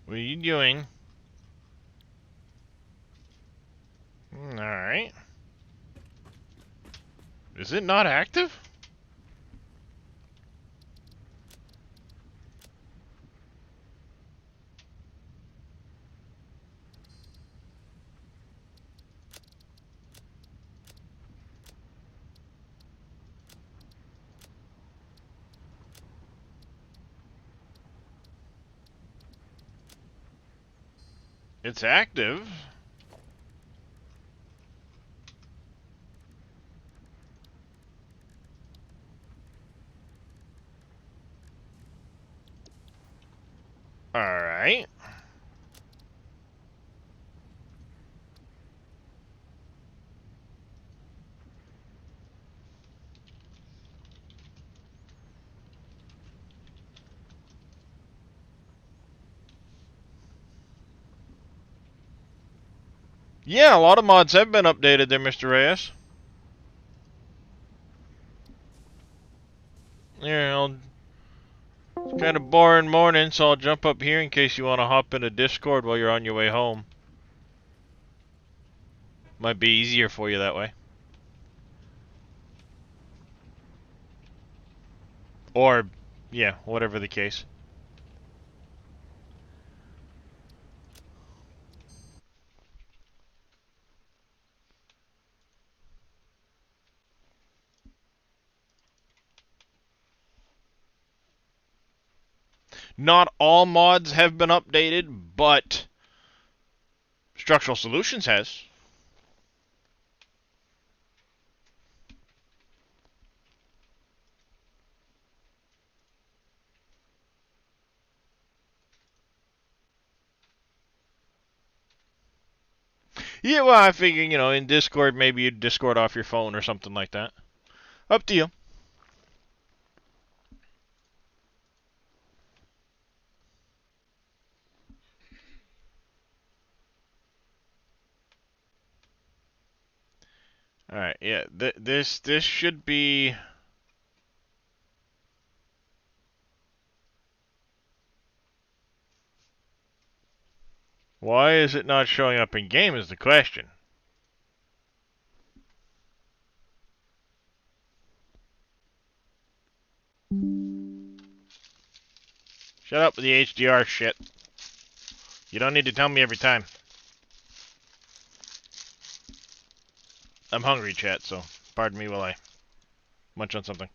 What are you doing? Alright. Is it not active? It's active. Alright. Yeah, a lot of mods have been updated there, Mr. Reyes. Yeah, it's kind of boring morning, so I'll jump up here in case you want to hop into Discord while you're on your way home. Might be easier for you that way. Or, yeah, whatever the case. Not all mods have been updated, but Structural Solutions has. Yeah, well, I figure, you know, in Discord, maybe you'd Discord off your phone or something like that. Up to you. Alright, yeah, this should be... Why is it not showing up in game is the question. Shut up with the HDR shit. You don't need to tell me every time. I'm hungry, chat, so pardon me while I munch on something.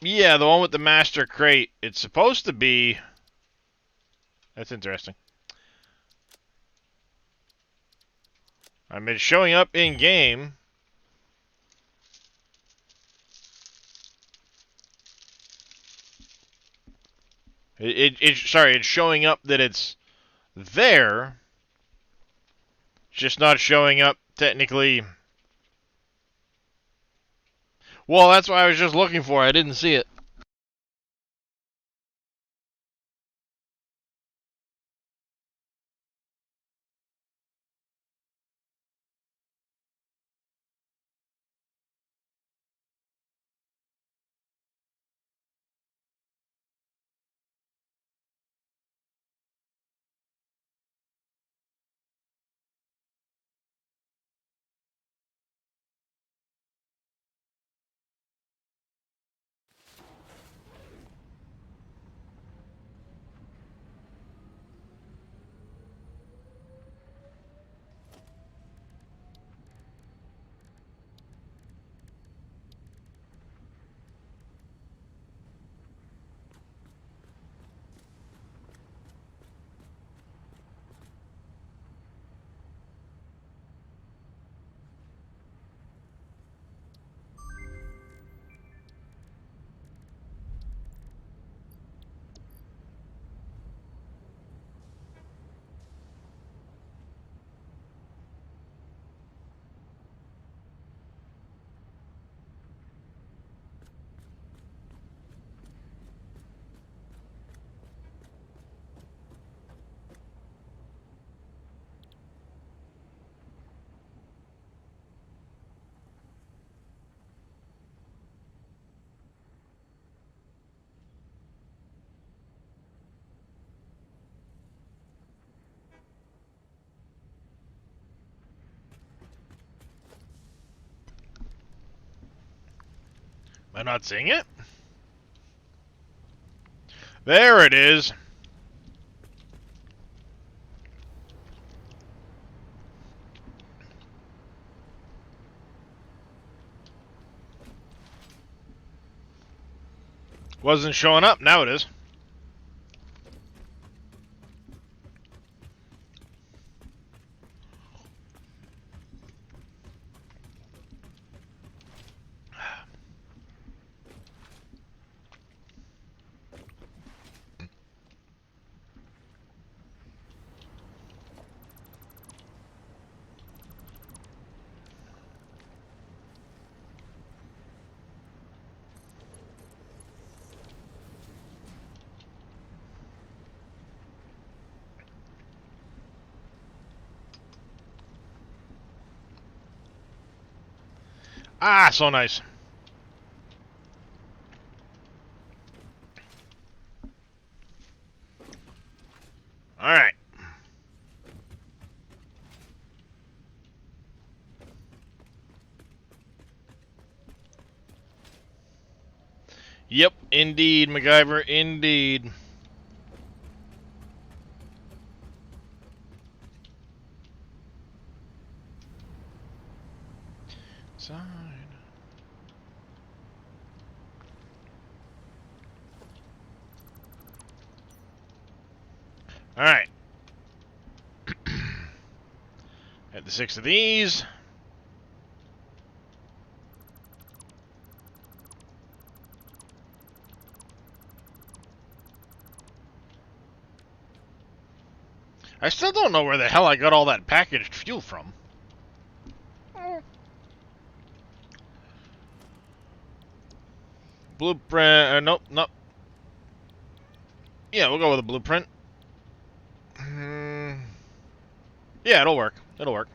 Yeah, the one with the master crate. It's supposed to be... That's interesting. I mean, it's showing up in game. Sorry, it's showing up that it's there, just not showing up technically. Well, that's what I was just looking for. I didn't see it. Am I not seeing it? There it is. Wasn't showing up. Now it is. Ah, so nice. All right. Yep, indeed, MacGyver, indeed. Sign. All right. Had the 6 of these. I still don't know where the hell I got all that packaged fuel from. Blueprint. Nope, nope. Yeah, we'll go with a blueprint. Yeah, it'll work. It'll work.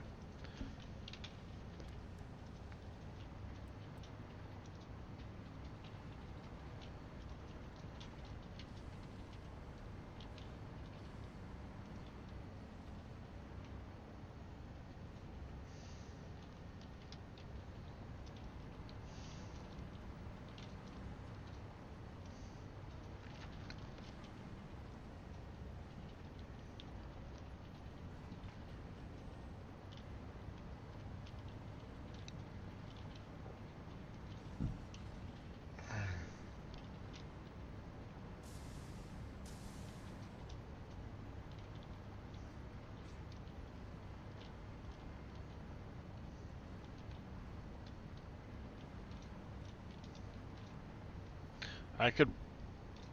I could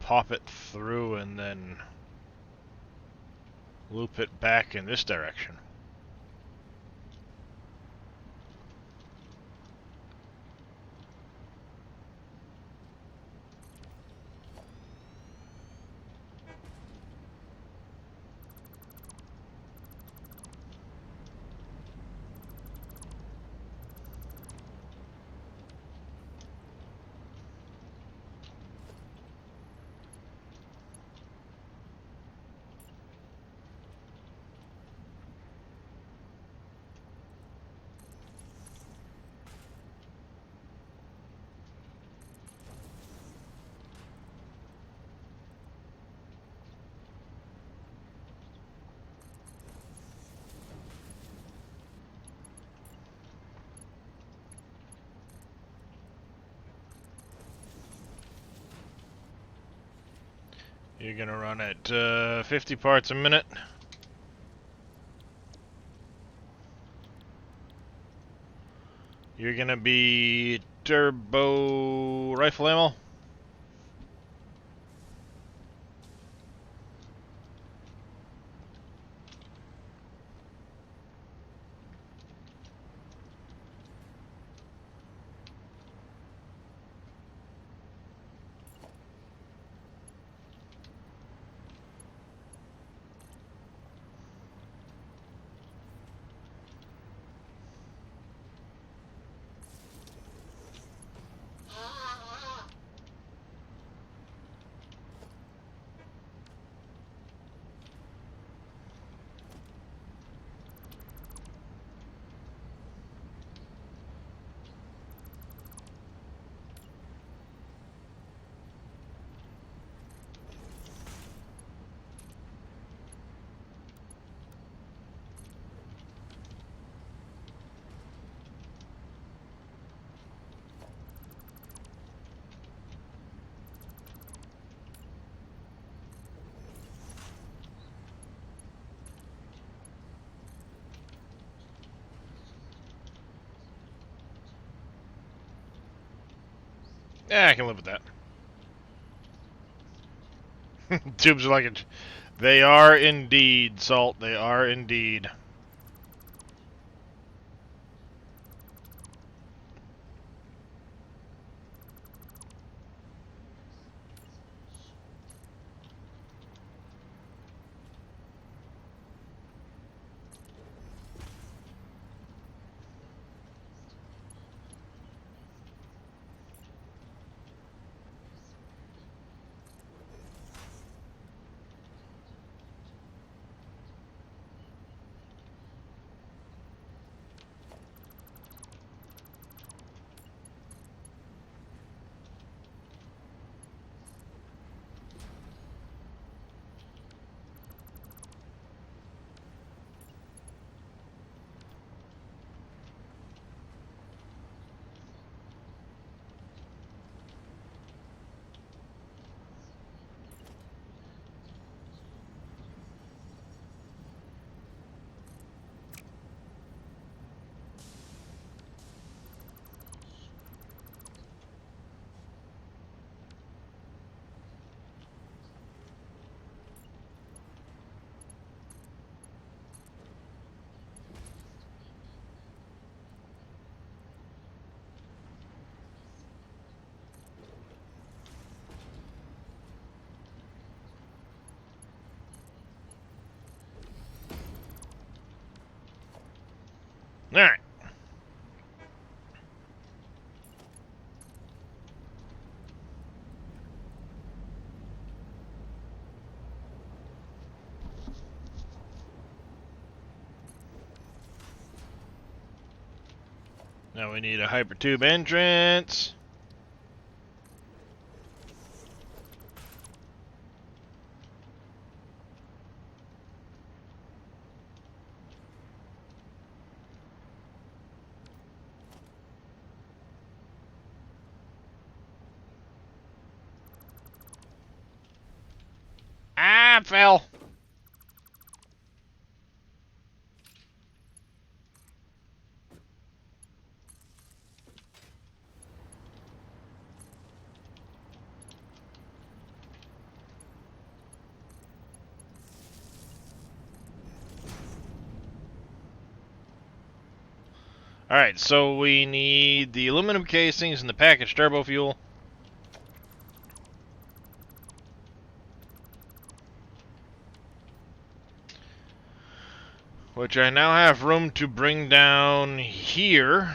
pop it through and then loop it back in this direction. You're gonna run at 50 parts a minute. You're gonna be turbo rifle ammo. Yeah, I can live with that. Tubes are like it. They are indeed, Salt. They are indeed. Alright. Now we need a hypertube entrance. Ah, fell. Alright, so we need the aluminum casings and the packaged turbo fuel. Which I now have room to bring down here.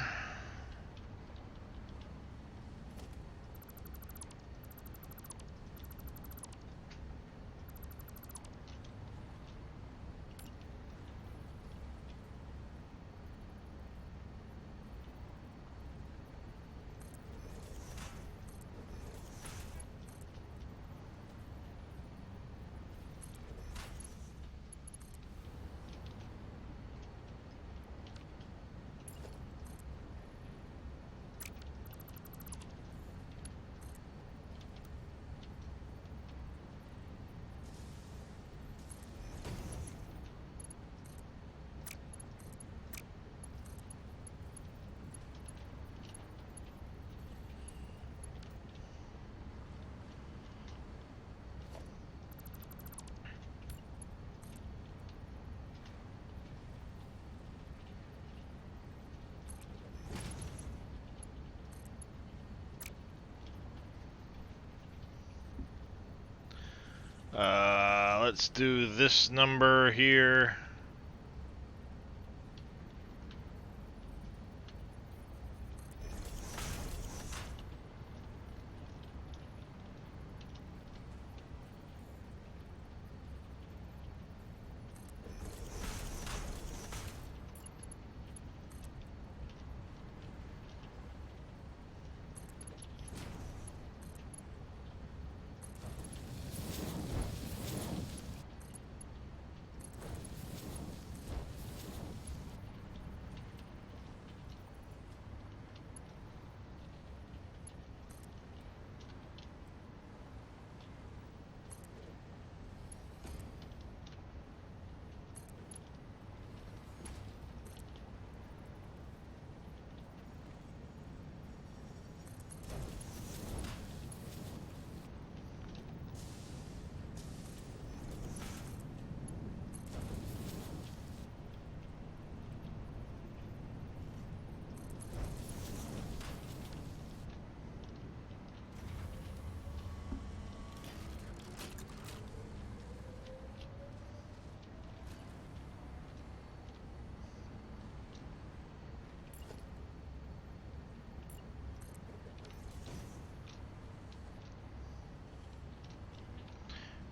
Let's do this number here.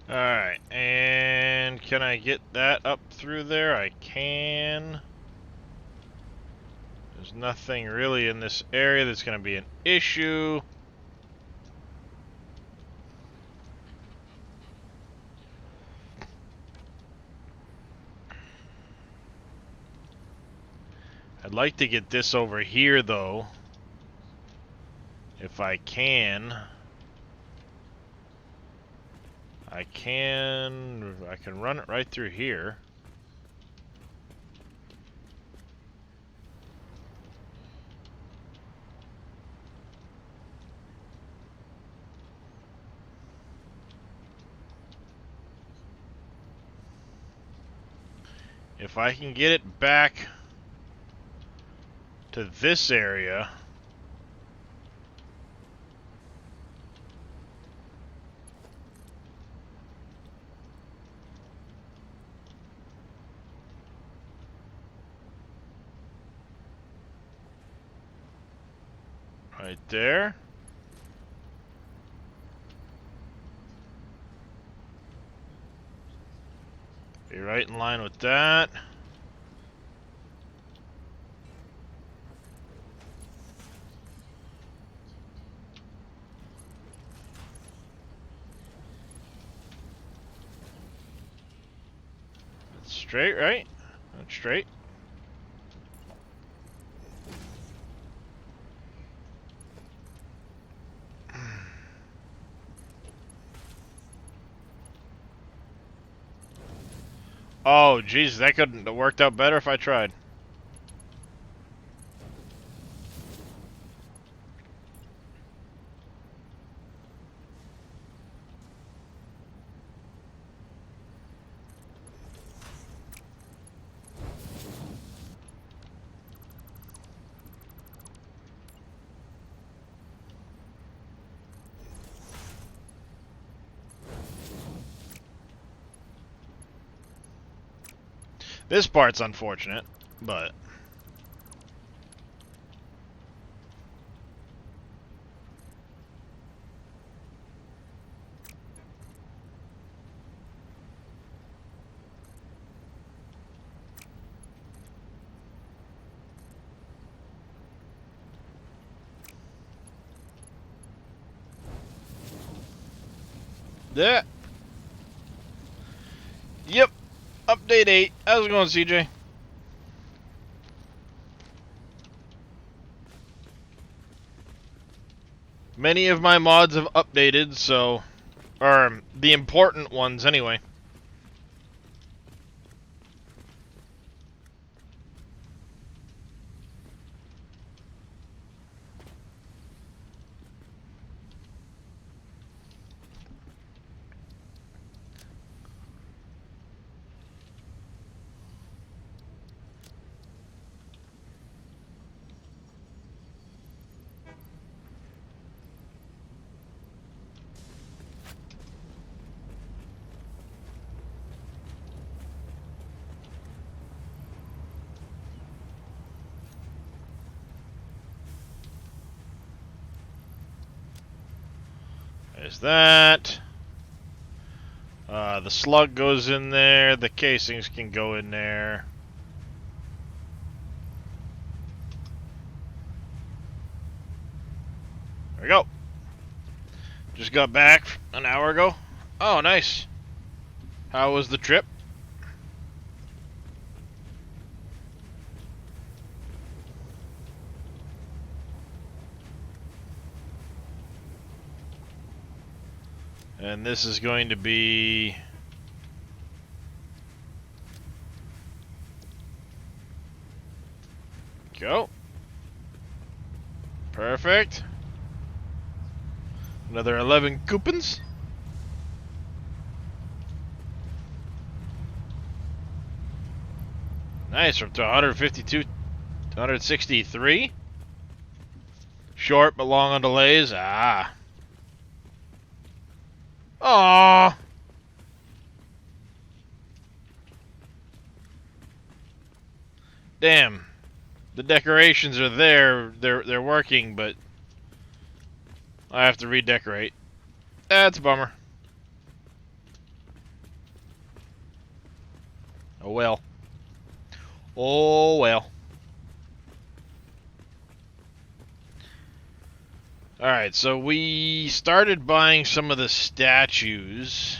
Alright, and can I get that up through there? I can. There's nothing really in this area that's going to be an issue. I'd like to get this over here, though, if I can. I can run it right through here. If I can get it back to this area, right there. Be right in line with that. That's straight, right? That's straight. Oh, jeez, that couldn't have worked out better if I tried. This part's unfortunate, but... Yeah. Yep. Update 8. How's it going, CJ? Many of my mods have updated, so... Or, the important ones, anyway. There's that. The slug goes in there. The casings can go in there. There we go. Just got back an hour ago. Oh, nice. How was the trip? And this is going to be... Go. Perfect. Another 11 coupons. Nice, from 152 to 163. Short but long on delays. Ah. Aww. Damn. The decorations are there. They're working, but I have to redecorate. That's a bummer. Oh well. Oh well. Alright, so we started buying some of the statues.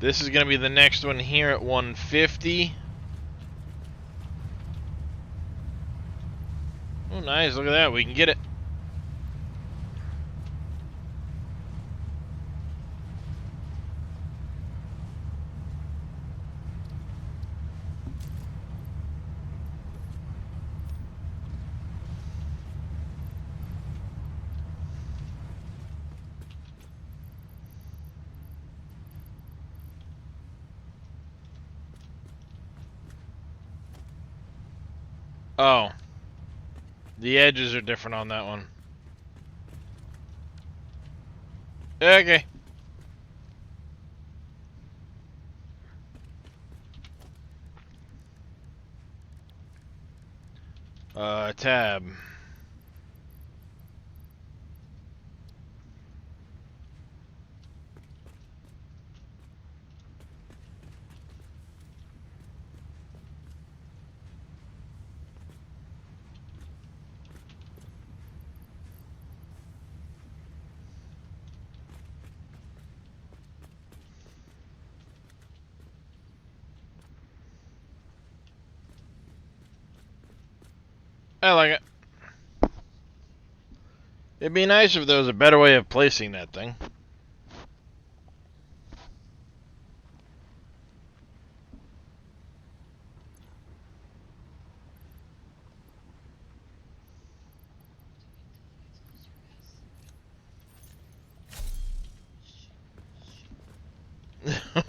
This is going to be the next one here at 150. Oh, nice. Look at that. We can get it. Oh. The edges are different on that one. Okay. Tab. I like it. It'd be nice if there was a better way of placing that thing.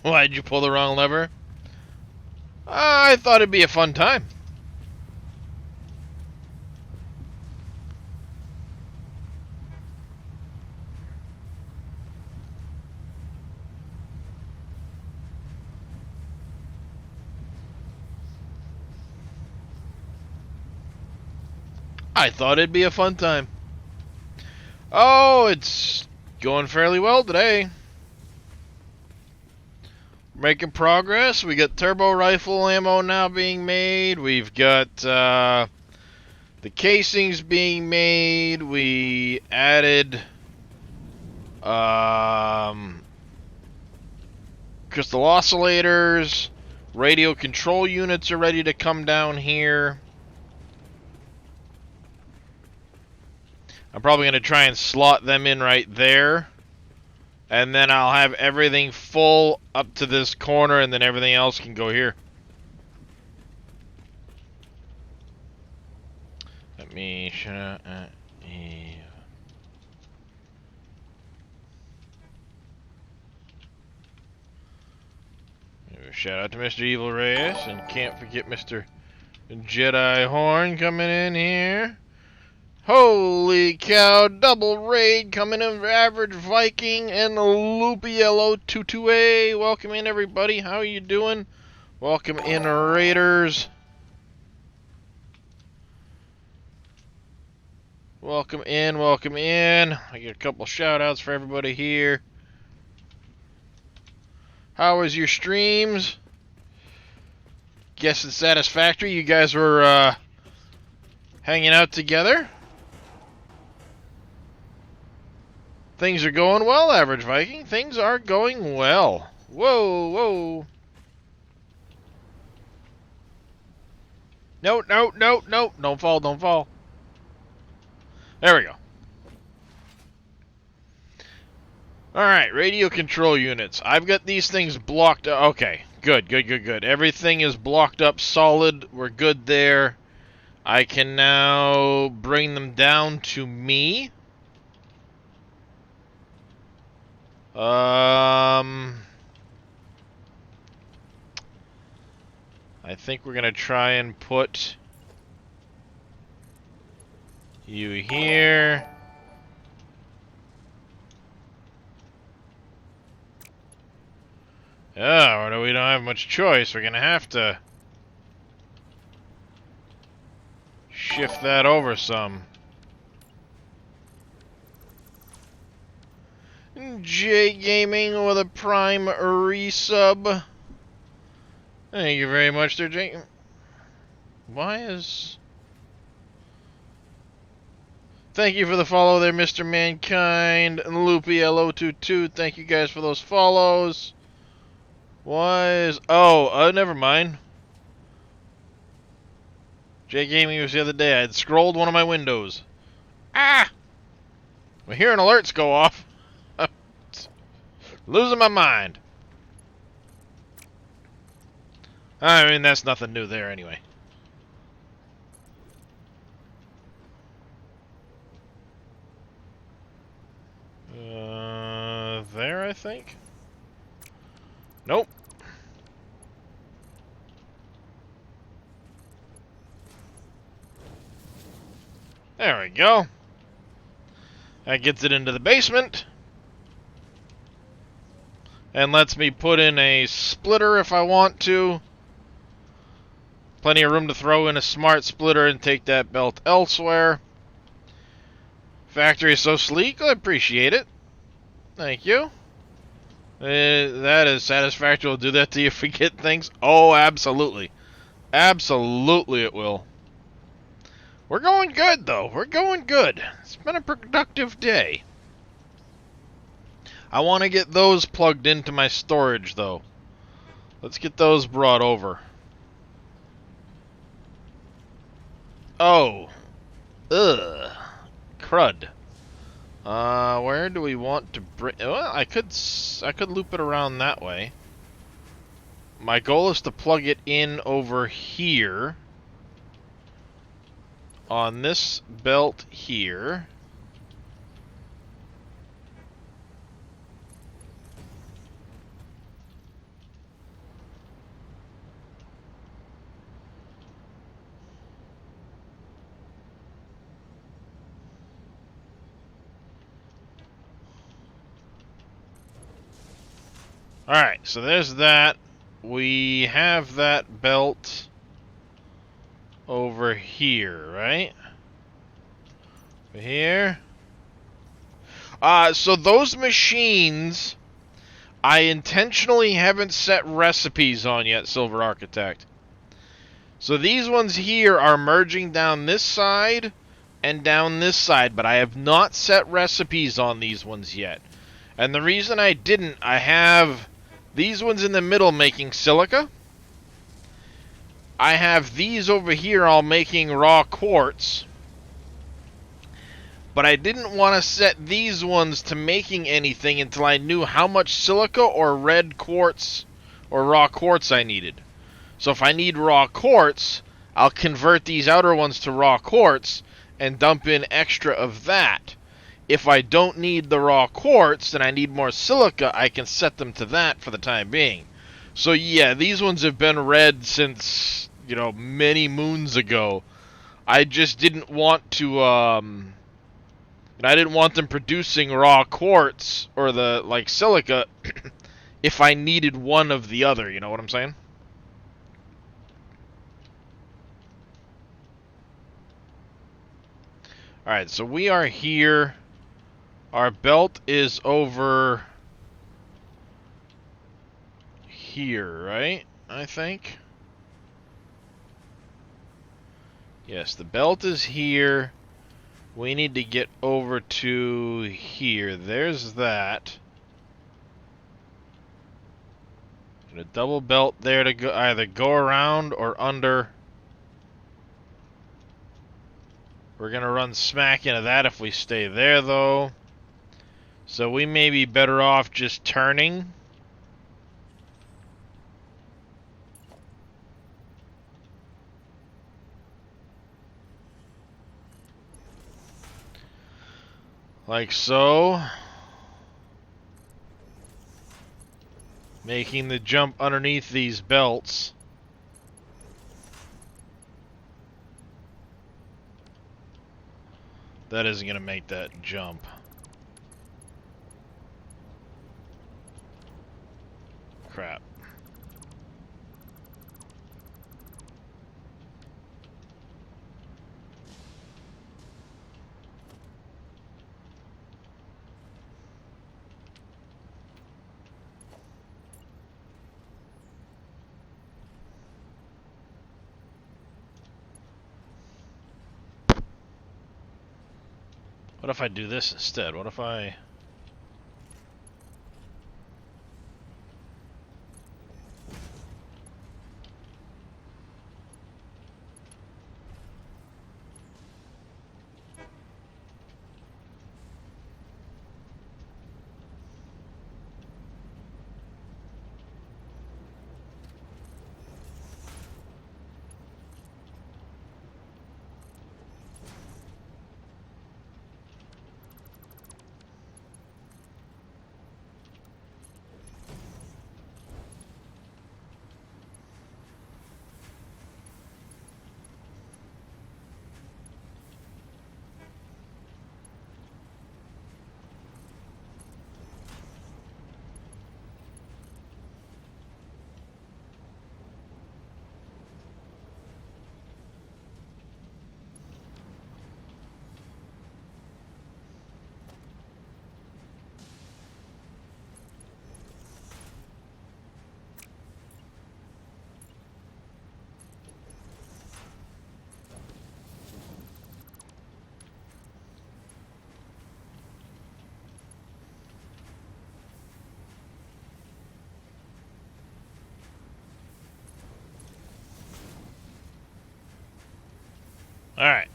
Why'd you pull the wrong lever? I thought it'd be a fun time. I thought it'd be a fun time. Oh, it's going fairly well today. Making progress. We got turbo rifle ammo now being made. We've got the casings being made. We added crystal oscillators. Radio control units are ready to come down here. I'm probably going to try and slot them in right there. And then I'll have everything full up to this corner, and then everything else can go here. Let me shout out to Mr. Evil Reyes, and can't forget Mr. Jedi Horn coming in here. Holy cow, double raid coming in for Average Viking and the Loopy Yellow 22A. Welcome in, everybody. How are you doing? Welcome in, Raiders. Welcome in, welcome in. I get a couple shout outs for everybody here. How was your streams? Guess it's satisfactory. You guys were hanging out together. Things are going well, Average Viking. Things are going well. Whoa, whoa. No, no, no, no. Don't fall, don't fall. There we go. Alright, radio control units. I've got these things blocked. Okay, good, good, good, good. Everything is blocked up solid. We're good there. I can now bring them down to me. I think we're gonna try and put you here. Oh, we don't have much choice. We're gonna have to shift that over some. J Gaming with a Prime resub. Thank you very much there, Jay. Why is... Thank you for the follow there, Mr. Mankind and Loopy LO22. Thank you guys for those follows. Why is... Oh, never mind. J Gaming was the other day. I had scrolled one of my windows. Ah! I'm hearing alerts go off. Losing my mind. I mean, that's nothing new there anyway. There, I think? Nope. There we go. That gets it into the basement. And lets me put in a splitter if I want to. Plenty of room to throw in a smart splitter and take that belt elsewhere. Factory is so sleek, I appreciate it. Thank you. That is satisfactory. Will do that to you forget things? Oh, absolutely. Absolutely it will. We're going good, though. We're going good. It's been a productive day. I want to get those plugged into my storage, though. Let's get those brought over. Oh. Ugh. Crud. Where do we want to bring... Well, I could loop it around that way. My goal is to plug it in over here. On this belt here. Alright, so there's that. We have that belt over here, right? Here. So those machines, I intentionally haven't set recipes on yet, Silver Architect. So these ones here are merging down this side and down this side, but I have not set recipes on these ones yet. And the reason I didn't, I have these ones in the middle making silica. I have these over here all making raw quartz. But I didn't want to set these ones to making anything until I knew how much silica or red quartz or raw quartz I needed. So if I need raw quartz, I'll convert these outer ones to raw quartz and dump in extra of that. If I don't need the raw quartz and I need more silica, I can set them to that for the time being. So yeah, these ones have been red since, you know, many moons ago. I just didn't want to, I didn't want them producing raw quartz or the, like, silica if I needed one of the other, you know what I'm saying? Alright, so we are here. Our belt is over here, right? I think. Yes, the belt is here. We need to get over to here. There's that. And a double belt there to go, either go around or under. We're gonna run smack into that if we stay there, though. So we may be better off just turning. Like so. Making the jump underneath these belts. That isn't going to make that jump. Crap. What if I do this instead? What if I... Alright.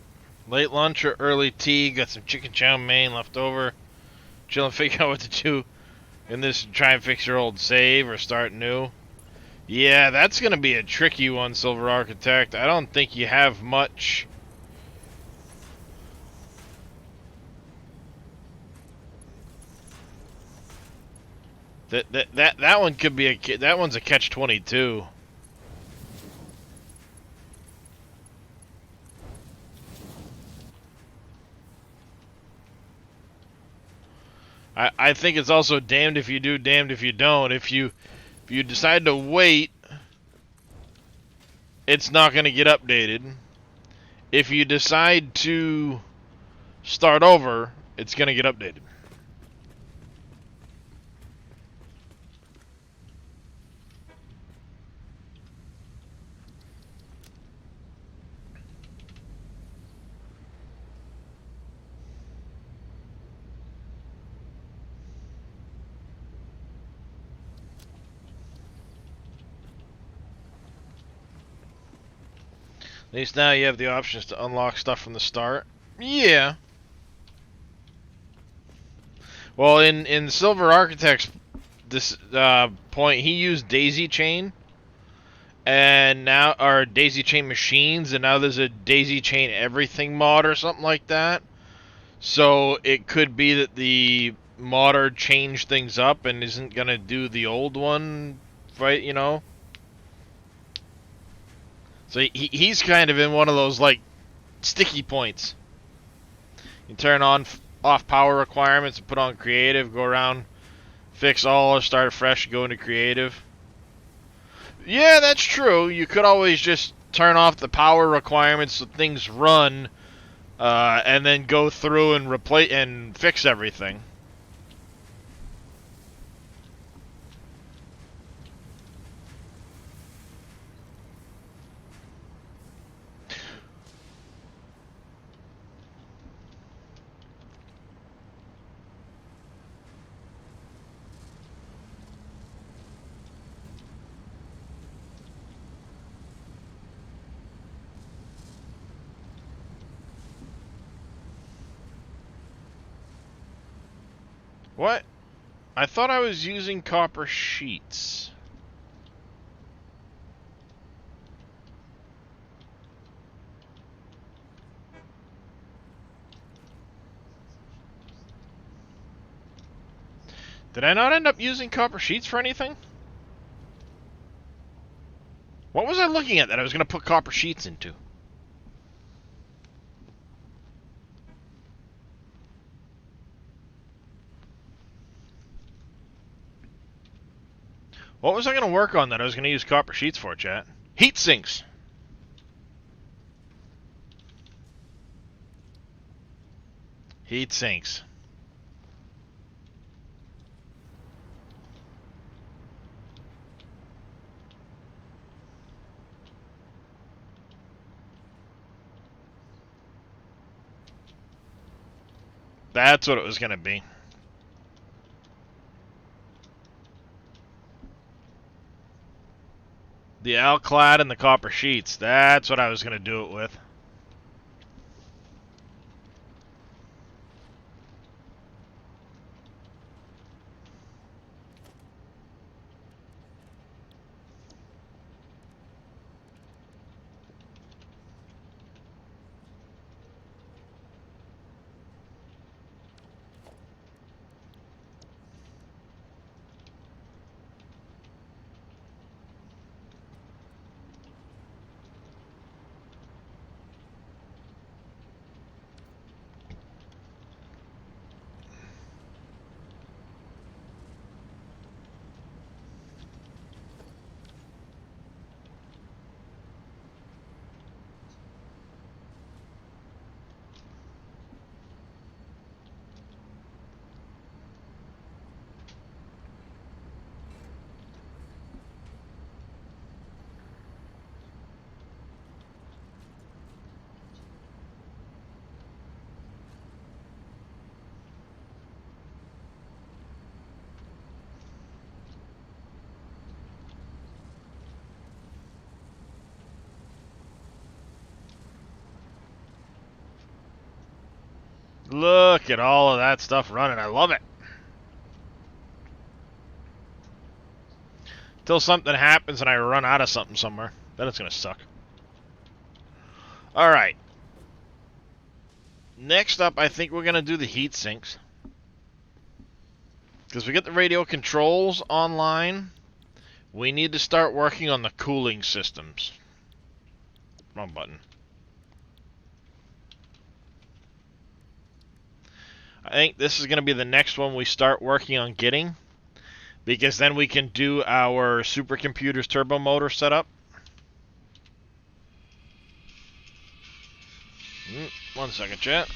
Late lunch or early tea. Got some chicken chow mein left over. Chilling, figure out what to do in this. Try and fix your old save or start new. Yeah, that's going to be a tricky one, Silver Architect. I don't think you have much. That one could be that one's a catch-22. I think it's also damned if you do, damned if you don't. If you decide to wait, it's not going to get updated. If you decide to start over, it's going to get updated. At least now you have the options to unlock stuff from the start. Yeah. Well, in Silver Architect's this point, he used Daisy Chain, and now or Daisy Chain Machines, and now there's a Daisy Chain Everything mod or something like that. So it could be that the modder changed things up and isn't gonna do the old one, right? You know. So he's kind of in one of those like sticky points. You turn on off power requirements and put on creative, go around, fix all, start fresh, go into creative. Yeah, that's true. You could always just turn off the power requirements so things run, and then go through and replace and fix everything. What? I thought I was using copper sheets. Did I not end up using copper sheets for anything? What was I looking at that I was going to put copper sheets into? What was I going to work on that I was going to use copper sheets for, chat? Heat sinks. Heat sinks. That's what it was going to be. The Alclad and the copper sheets. That's what I was going to do it with. Look at all of that stuff running. I love it. Till something happens and I run out of something somewhere. Then it's going to suck. Alright. Next up, I think we're going to do the heat sinks. Because we get the radio controls online. We need to start working on the cooling systems. Wrong button. I think this is going to be the next one we start working on getting. Because then we can do our supercomputer's turbo motor setup. One second, chat.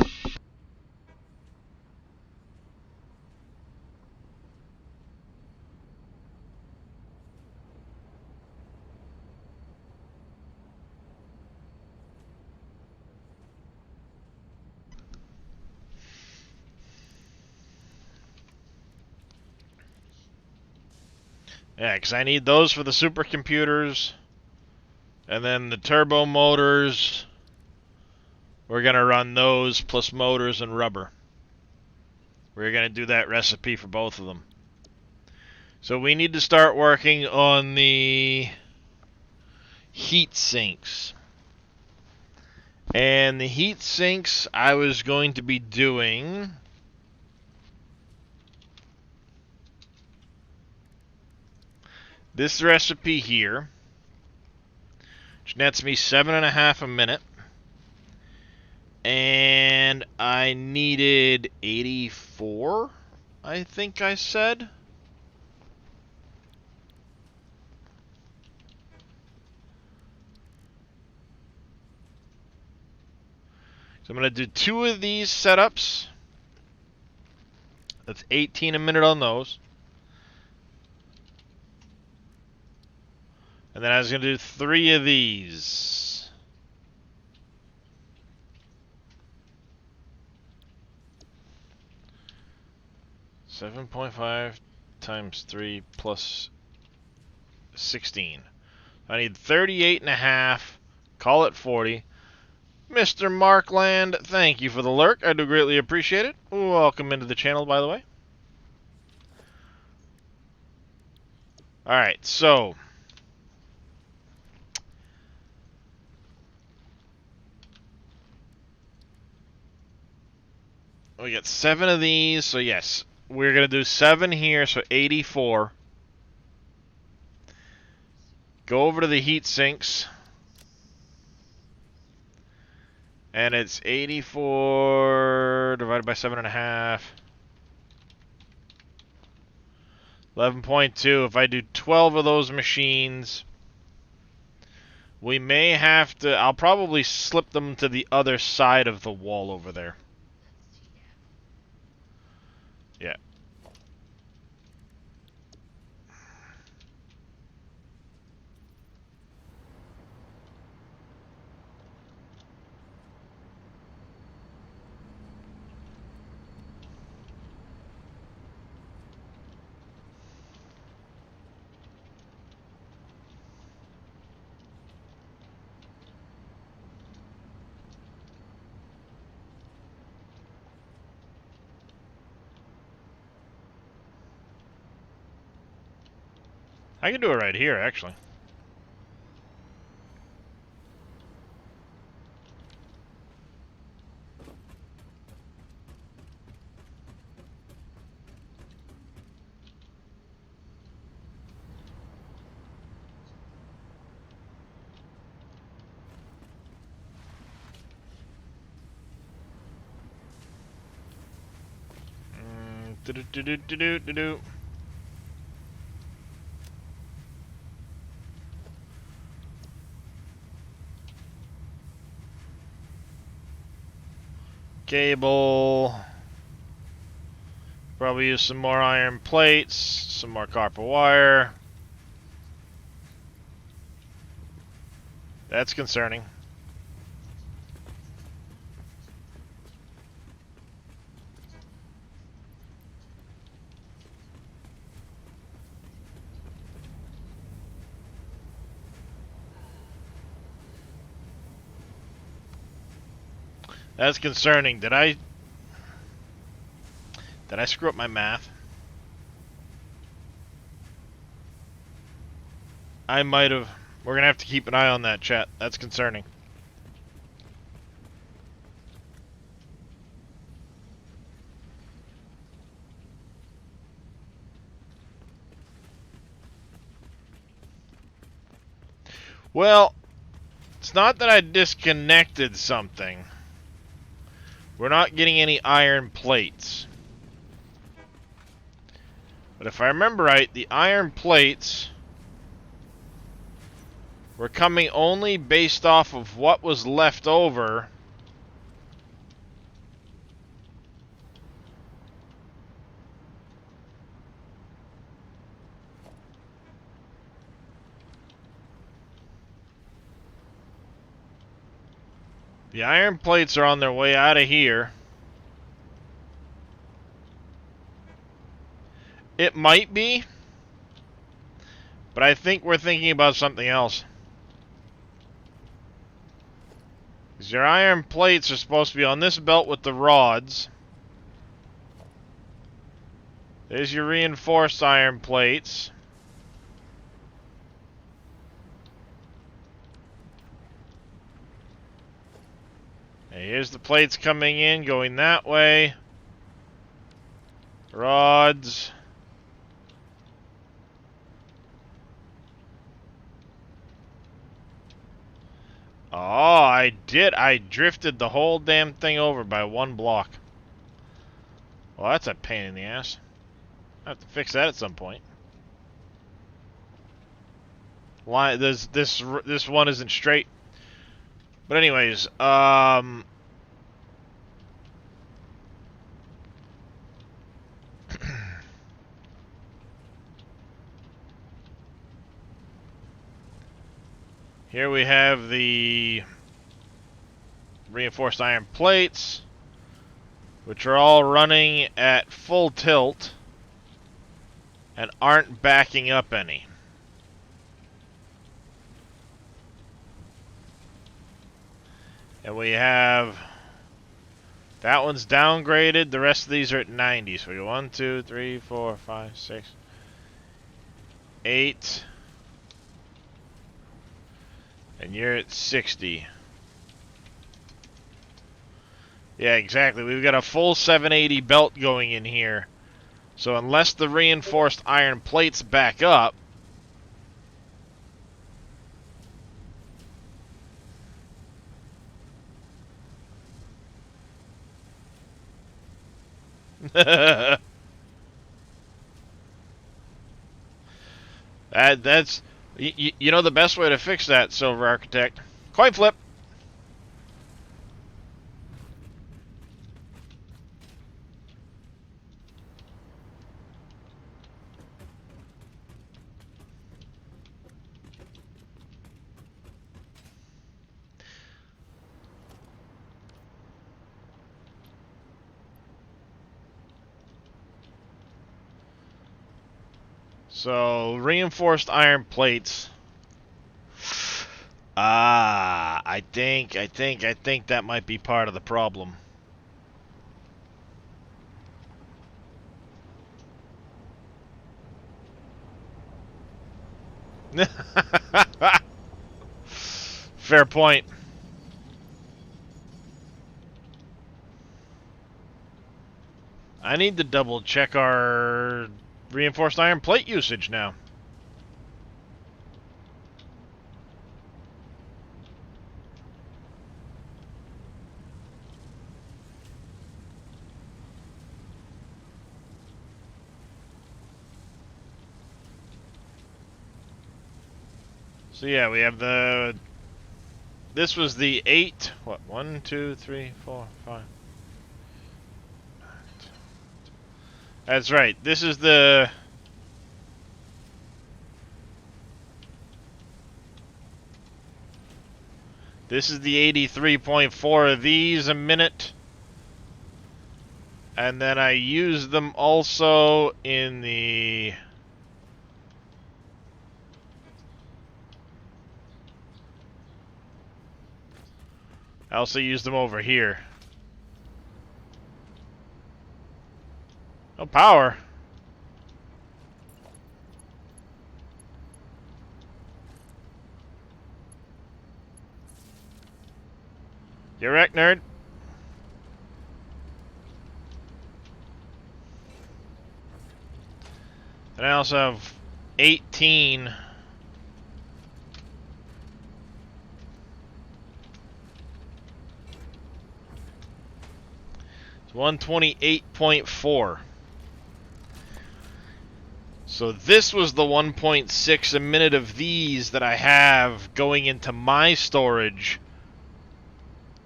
Yeah, because I need those for the supercomputers. And then the turbo motors, we're going to run those plus motors and rubber. We're going to do that recipe for both of them. So we need to start working on the heat sinks. And the heat sinks I was going to be doing... this recipe here, which nets me 7.5 a minute. And I needed 84, I think I said. So I'm going to do 2 of these setups. That's 18 a minute on those. And then I was going to do 3 of these. $7.5 times 3 plus 16. I need 38.5. Call it 40. Mr. Markland, thank you for the lurk. I do greatly appreciate it. Welcome into the channel, by the way. Alright, so... we got 7 of these, so yes. We're going to do 7 here, so 84. Go over to the heat sinks. And it's 84 divided by 7.5. 11.2. If I do 12 of those machines, we may have to... I'll probably slip them to the other side of the wall over there. Yeah. I can do it right here, actually. Do-do-do-do-do-do-do. Cable. Probably use some more iron plates, some more copper wire. That's concerning. That's concerning. Did I screw up my math? I might have. We're going to have to keep an eye on that, chat. That's concerning. Well, it's not that I disconnected something. We're not getting any iron plates. But if I remember right, the iron plates were coming only based off of what was left over . The iron plates are on their way out of here. It might be. But I think we're thinking about something else. 'Cause your iron plates are supposed to be on this belt with the rods. There's your reinforced iron plates. And here's the plates coming in, going that way. Rods. Oh, I did. I drifted the whole damn thing over by 1 block. Well, that's a pain in the ass. I have to fix that at some point. Line, this one isn't straight. But anyways, here we have the reinforced iron plates, which are all running at full tilt and aren't backing up any. And we have that one's downgraded. The rest of these are at 90. So we go 1, 2, 3, 4, 5, 6, 8. And you're at 60. Yeah, exactly. We've got a full 780 belt going in here. So unless the reinforced iron plates back up, that's you know the best way to fix that, Silver Architect? Coin flip. So, reinforced iron plates. I think that might be part of the problem. Fair point. I need to double check our reinforced iron plate usage now. So yeah, we have the... This was the 8... What? 1, 2, 3, 4, 5... That's right. This is the... This is the 83.4 of these a minute. And then I use them also in the... I also use them over here. No power. You're wrecked, nerd. And I also have 18. It's 128.4. So this was the 1.6 a minute of these that I have going into my storage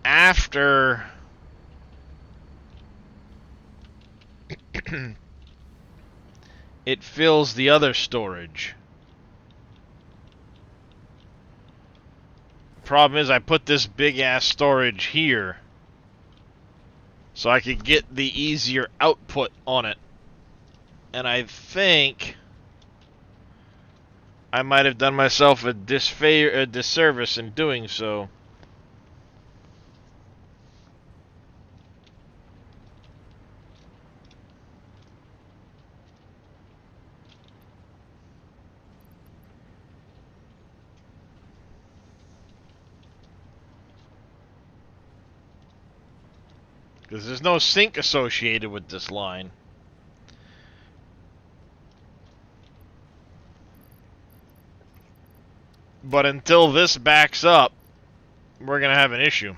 after it fills the other storage. Problem is I put this big ass storage here so I could get the easier output on it. And I think I might have done myself a disservice in doing so. Because there's no sink associated with this line. But until this backs up, we're going to have an issue.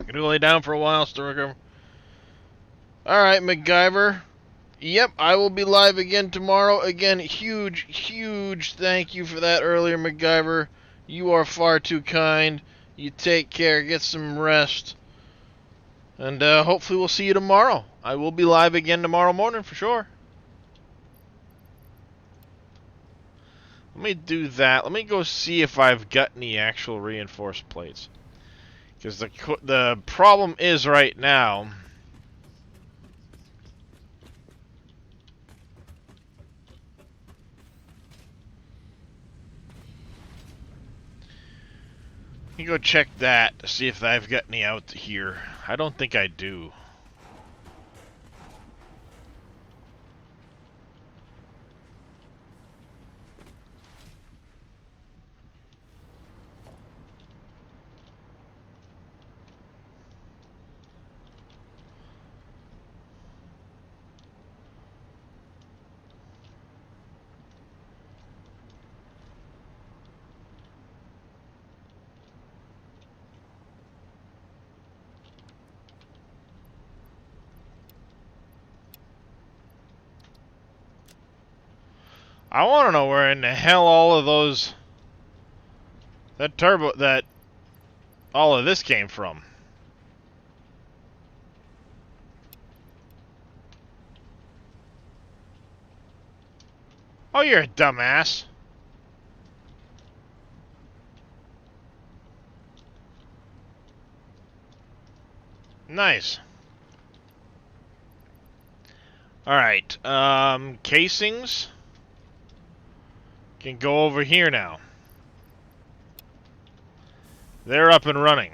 Gonna lay down for a while, still recover. Alright, MacGyver. Yep, I will be live again tomorrow. Again, huge thank you for that earlier, MacGyver. You are far too kind. You take care, get some rest. And hopefully we'll see you tomorrow. I will be live again tomorrow morning for sure. Let me do that. Let me go see if I've got any actual reinforced plates. Because the problem is right now... Let me go check that to see if I've got any out here. I don't think I do. I want to know where in the hell all of those... all of this came from. Oh, you're a dumbass. Nice. Alright, casings can go over here now. They're up and running.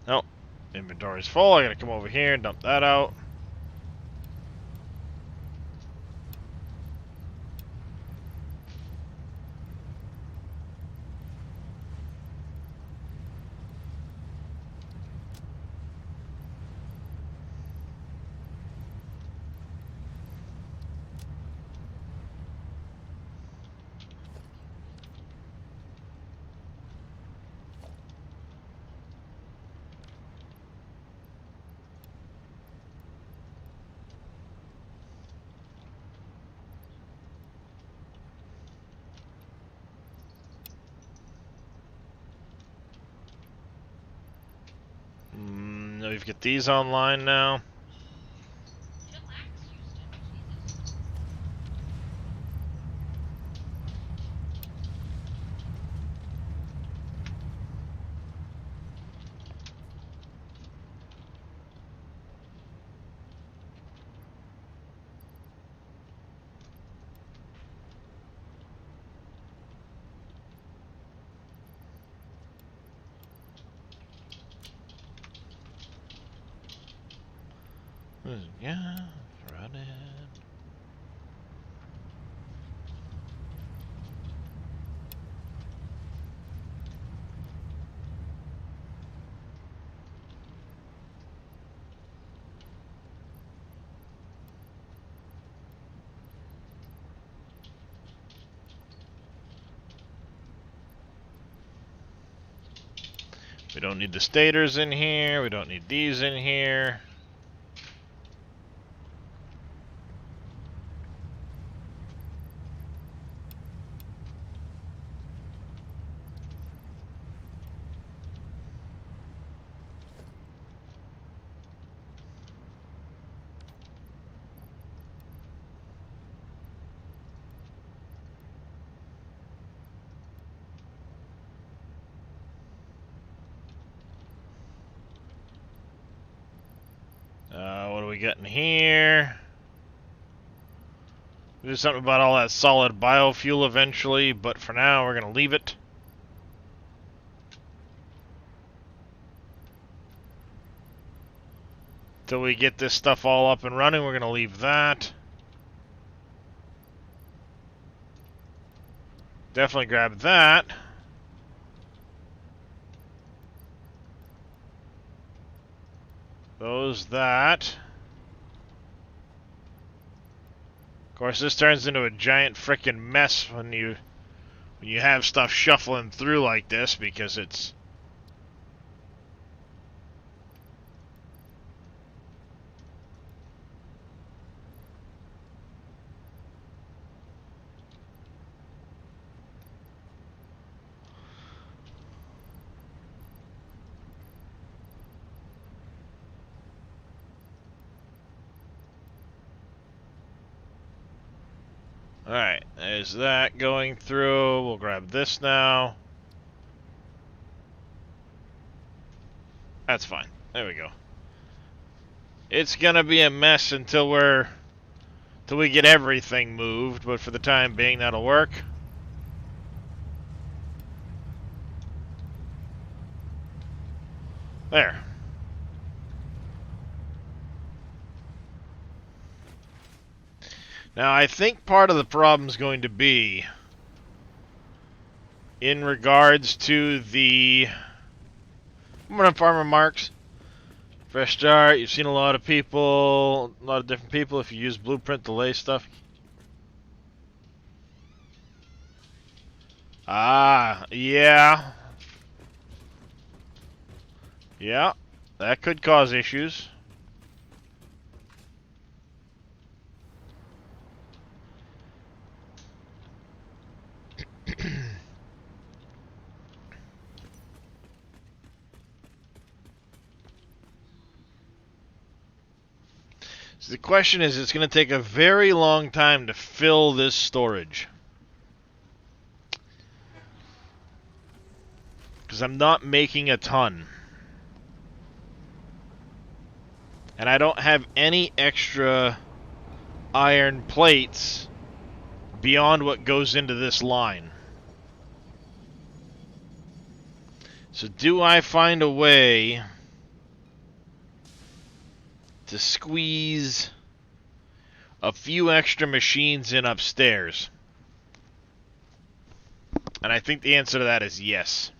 Oh, inventory's full. I gotta come over here and dump that out. We've got these online now. Chillax, Houston. Jesus. Yeah, running. We don't need the stators in here. We don't need these in here. What do we got in here? We'll do something about all that solid biofuel eventually, but for now we're going to leave it. Till we get this stuff all up and running, we're going to leave that. Definitely grab that. That. Of course, this turns into a giant frickin' mess when you have stuff shuffling through like this, because it's... Alright, there's that going through. We'll grab this now. That's fine. There we go. It's gonna be a mess until we get everything moved, but for the time being, that'll work. There. Now, I think part of the problem is going to be in regards to the... Morning, Farmer Marks. Fresh start. You've seen a lot of people, a lot of different people. If you use Blueprint to lay stuff. Ah, yeah. Yeah, that could cause issues. So the question is, it's going to take a very long time to fill this storage. Because I'm not making a ton. And I don't have any extra iron plates beyond what goes into this line. So do I find a way to squeeze a few extra machines in upstairs? And I think the answer to that is yes.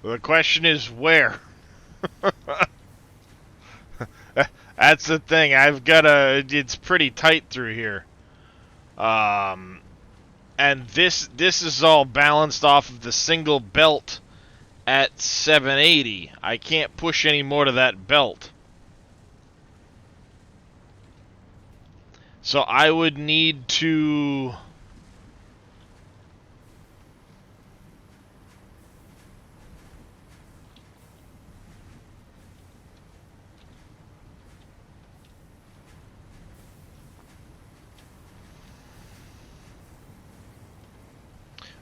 Well, the question is where? That's the thing. It's pretty tight through here. And this is all balanced off of the single belt at 780. I can't push any more to that belt. So I would need to...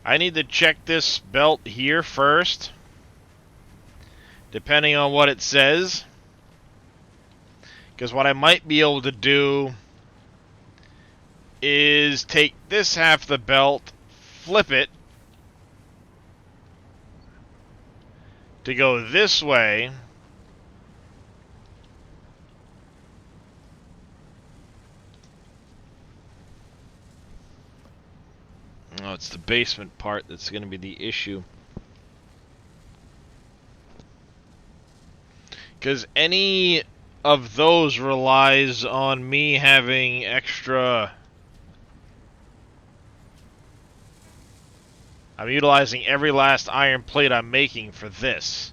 I need to check this belt here first, depending on what it says. Because what I might be able to do is take this half of the belt, flip it to go this way, Oh, it's the basement part that's going to be the issue. Because any of those relies on me having extra... I'm utilizing every last iron plate I'm making for this.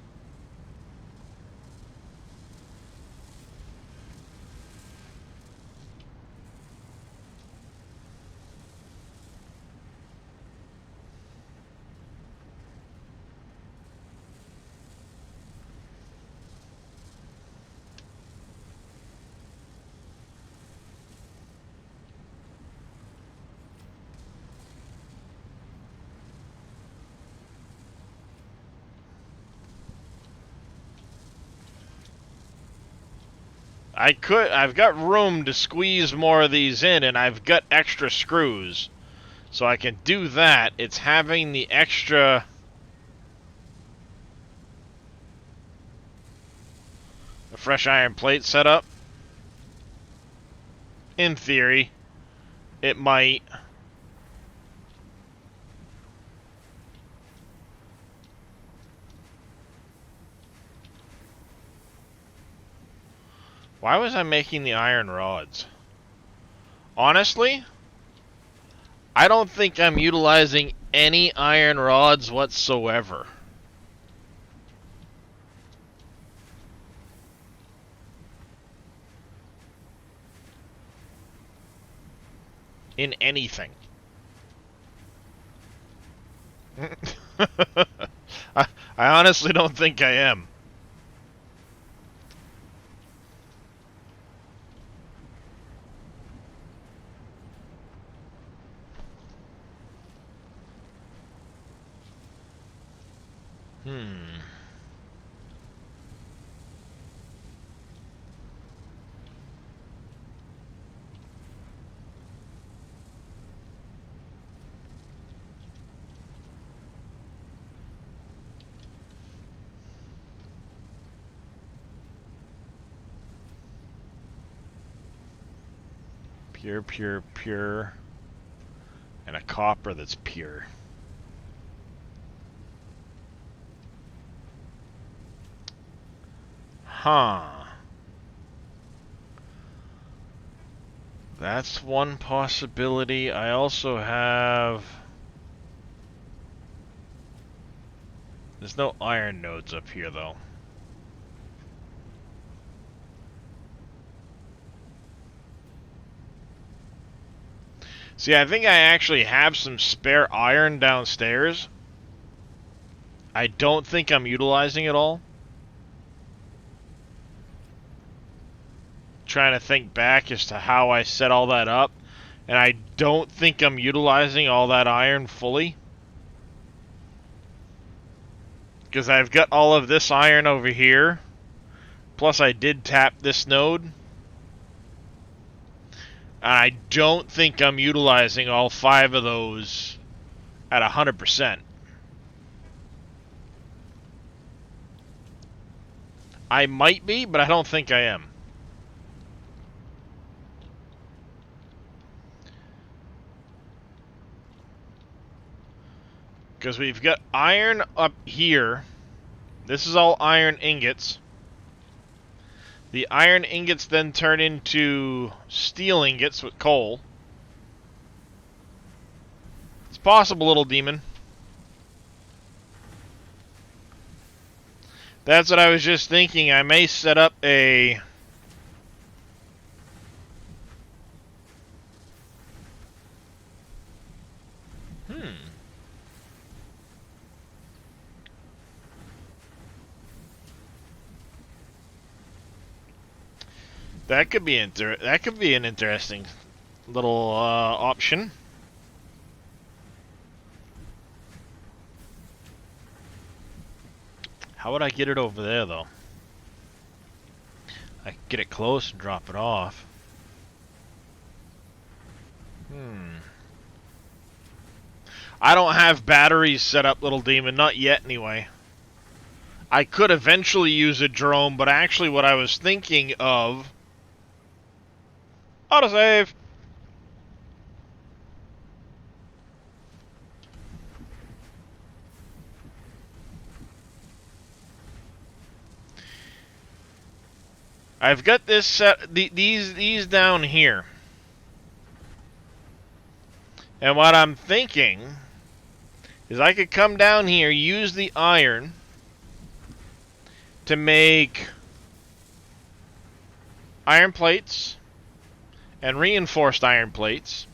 I've got room to squeeze more of these in, and I've got extra screws. So I can do that. It's having the extra... A fresh iron plate set up. In theory, it might. Why was I making the iron rods? Honestly, I don't think I'm utilizing any iron rods whatsoever. In anything. I honestly don't think I am. Pure, pure, pure. And a copper that's pure. Huh. That's one possibility. I also have... There's no iron nodes up here, though. See, I think I actually have some spare iron downstairs. I don't think I'm utilizing it all. Trying to think back as to how I set all that up. And I don't think I'm utilizing all that iron fully. Because I've got all of this iron over here. Plus I did tap this node. I don't think I'm utilizing all 5 of those at 100%. I might be, but I don't think I am. Because we've got iron up here. This is all iron ingots. The iron ingots then turn into steel ingots with coal. It's possible, little demon. That's what I was just thinking. I may set up a... That could be an interesting little option. How would I get it over there, though? I could get it close and drop it off. I don't have batteries set up, little demon. Not yet, anyway. I could eventually use a drone, but actually what I was thinking of... Autosave! I've got this set, these down here. And what I'm thinking is I could come down here, use the iron to make iron plates and reinforced iron plates,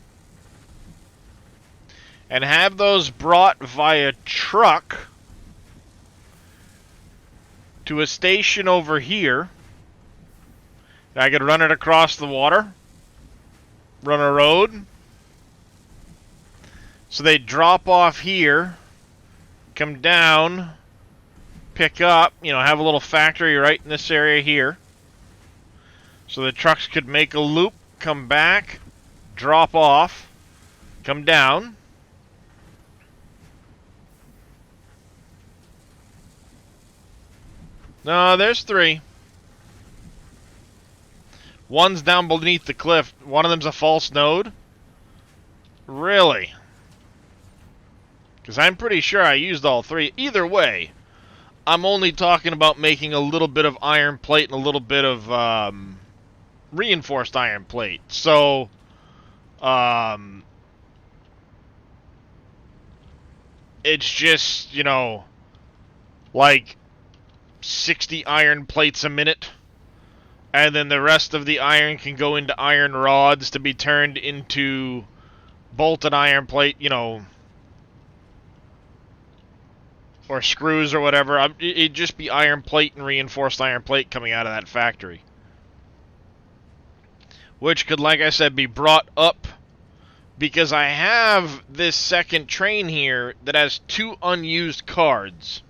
and have those brought via truck to a station over here. I could run it across the water, run a road, so they drop off here, come down, pick up, have a little factory right in this area here. So the trucks could make a loop, come back, drop off, come down. No, there's 3. One's down beneath the cliff. One of them's a false node. Really? Because I'm pretty sure I used all 3. Either way, I'm only talking about making a little bit of iron plate and a little bit of reinforced iron plate. So, it's just, like 60 iron plates a minute. And then the rest of the iron can go into iron rods to be turned into bolted iron plate, or screws or whatever. It'd just be iron plate and reinforced iron plate coming out of that factory. Which could, like I said, be brought up because I have this second train here that has 2 unused cards.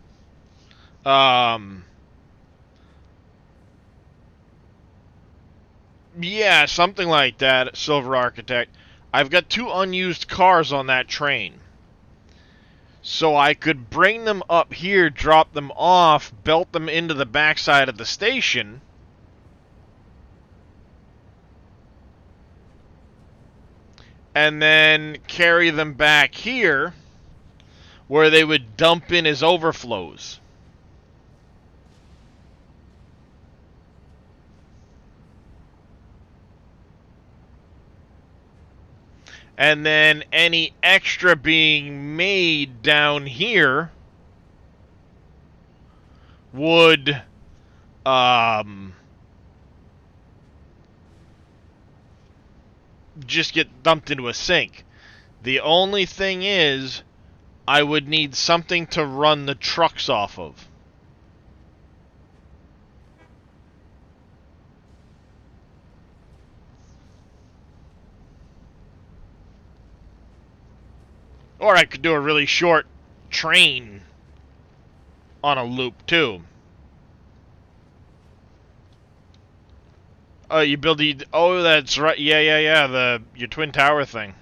Yeah, something like that, Silver Architect. I've got 2 unused cars on that train. So I could bring them up here, drop them off, belt them into the backside of the station, and then carry them back here, where they would dump in as overflows. And then any extra being made down here would just get dumped into a sink. The only thing is, I would need something to run the trucks off of. Or I could do a really short train on a loop, too. Oh, you build the... Oh, that's right. Yeah. Your Twin Tower thing.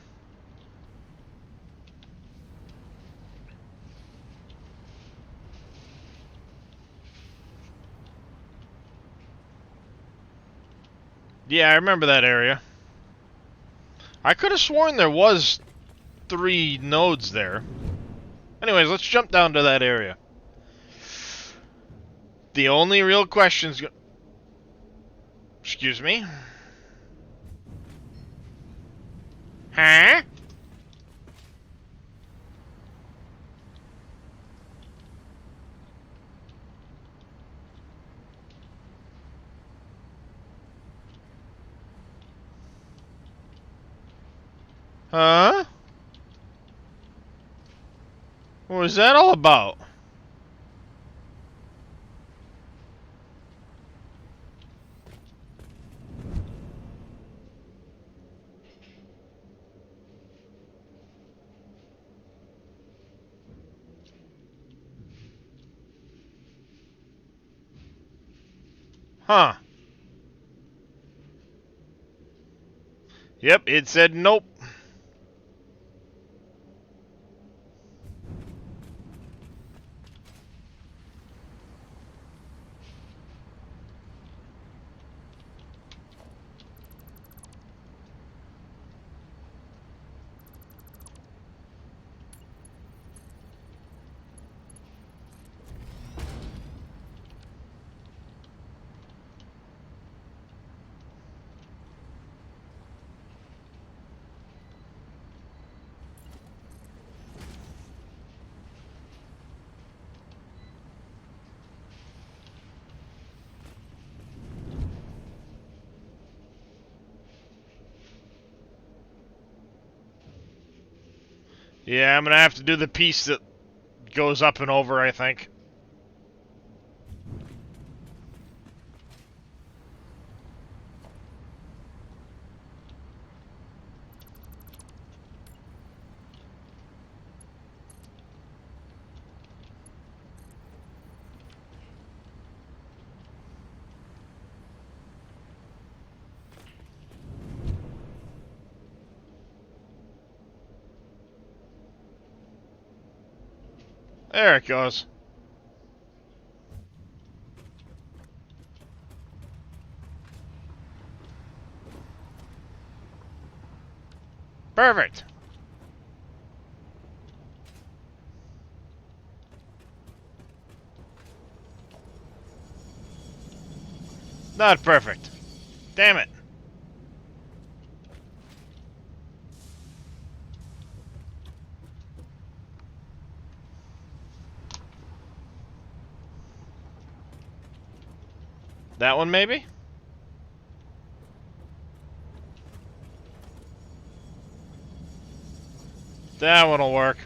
Yeah, I remember that area. I could have sworn there was 3 nodes there. Anyways, let's jump down to that area. The only real questions... Excuse me? Huh? Huh? What was that all about? Huh. Yep, it said nope. Yeah, I'm gonna have to do the piece that goes up and over, I think. There it goes. Perfect. Not perfect. Damn it. That one, maybe? That one'll work.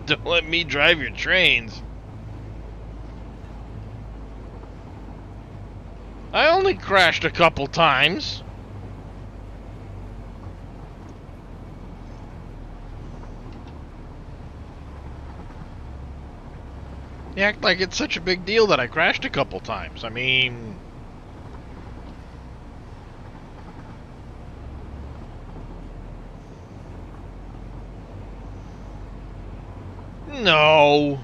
Don't let me drive your trains. I only crashed a couple times. You act like it's such a big deal that I crashed a couple times. I mean... No.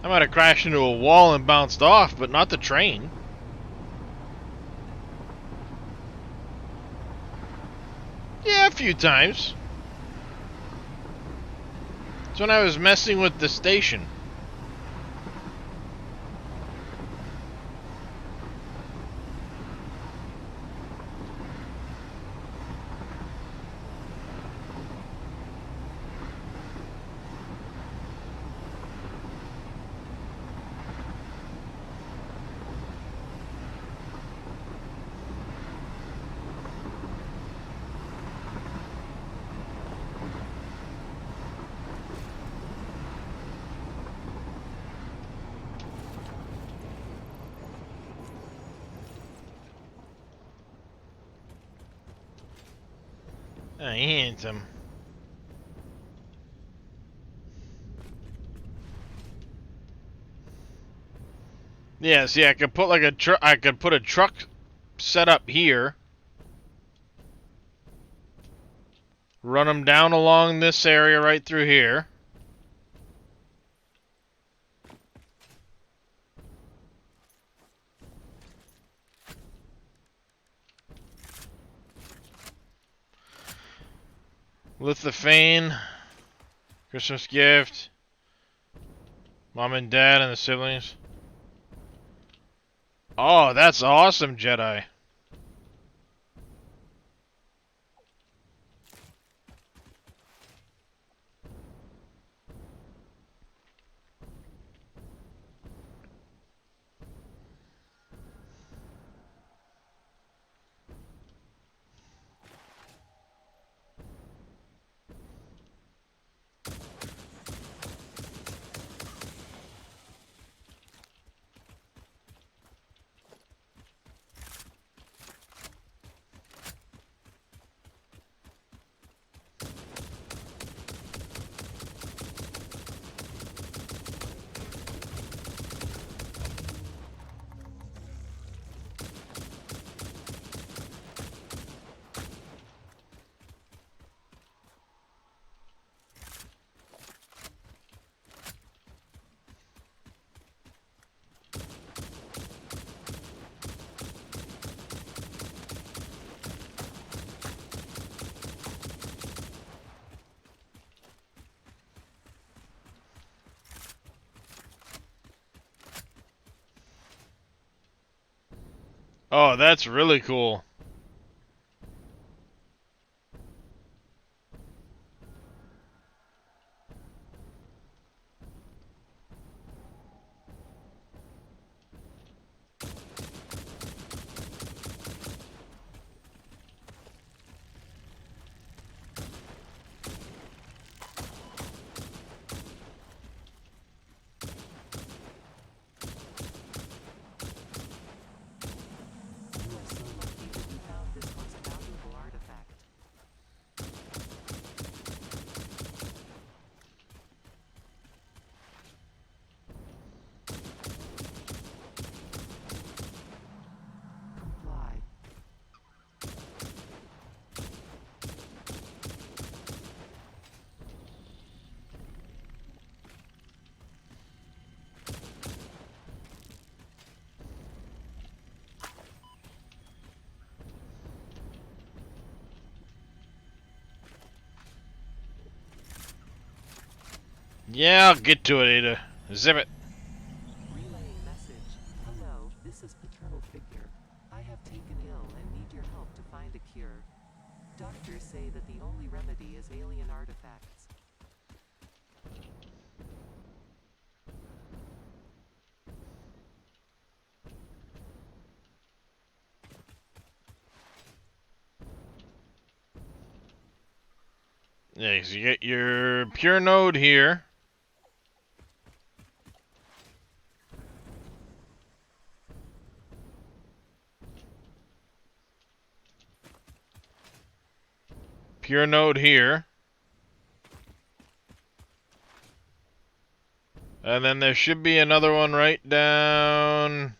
I might have crashed into a wall and bounced off, but not the train. Yeah, a few times. It's when I was messing with the station. I ain't him. Yeah, see, I could put like a truck. I could put a truck set up here. Run them down along this area right through here. Lithophane. Christmas gift. Mom and Dad and the siblings. Oh, that's awesome, Jedi. Oh, that's really cool. You are so lucky that you found this most valuable artifact. Comply. Yeah, I'll get to it, Ada. Zip it. Relaying message. Hello, this is Paternal Figure. I have taken ill and need your help to find a cure. Doctors say that the only remedy is alien artifacts. Yeah, so you get your pure node here. Pure node here. And then there should be another one right down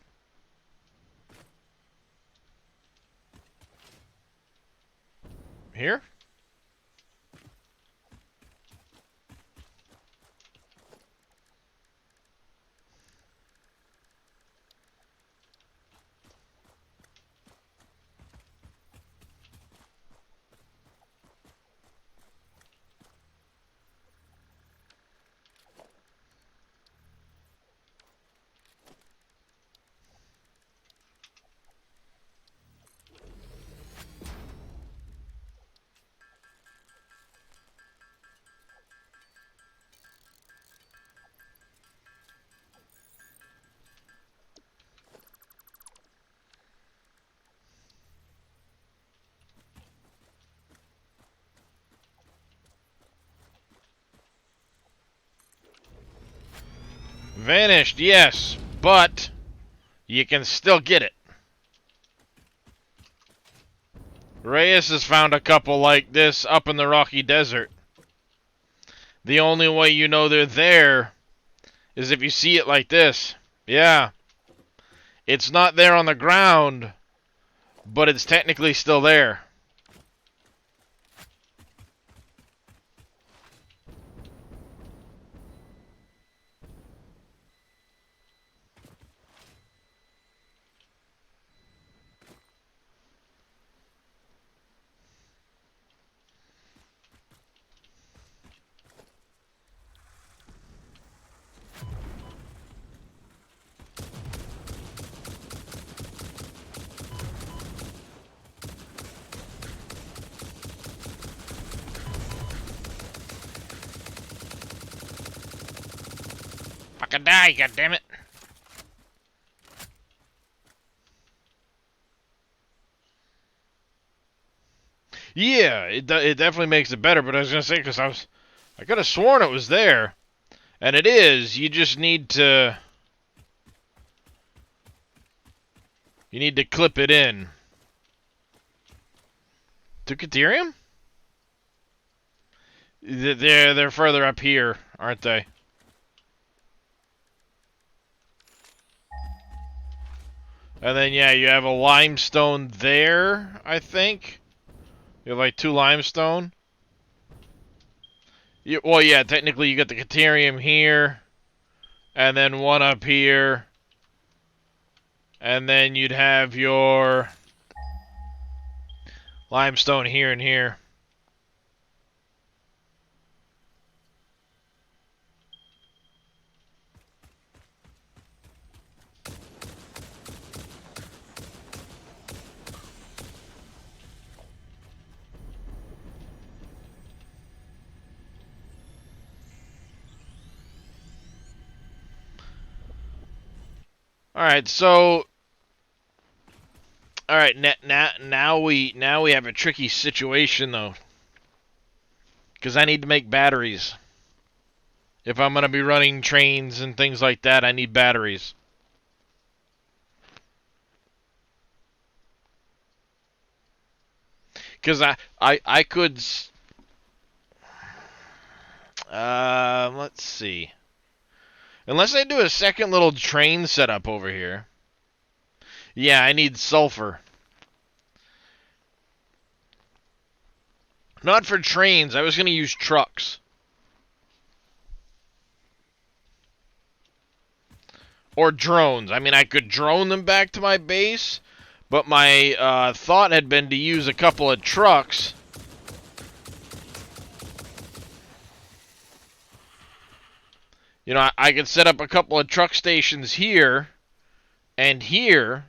here. Vanished, yes, but you can still get it. Reyes has found a couple like this up in the Rocky Desert. The only way you know they're there is if you see it like this. Yeah. It's not there on the ground, but it's technically still there. Fucking die, goddammit. Yeah, it definitely makes it better, but I was gonna say, because I could have sworn it was there. And it is, you just need to... You need to clip it in. To Caterium? They're further up here, aren't they? And then, yeah, you have a limestone there, I think. You have like 2 limestone. Well, yeah, technically you got the Caterium here. And then 1 up here. And then you'd have your limestone here and here. All right, so all right, now we have a tricky situation though, because I need to make batteries. If I'm gonna be running trains and things like that, I need batteries. Because I could. Let's see. Unless I do a second little train setup over here. Yeah, I need sulfur. Not for trains. I was going to use trucks. Or drones. I mean, I could drone them back to my base, but my thought had been to use a couple of trucks. You know, I could set up a couple of truck stations here and here,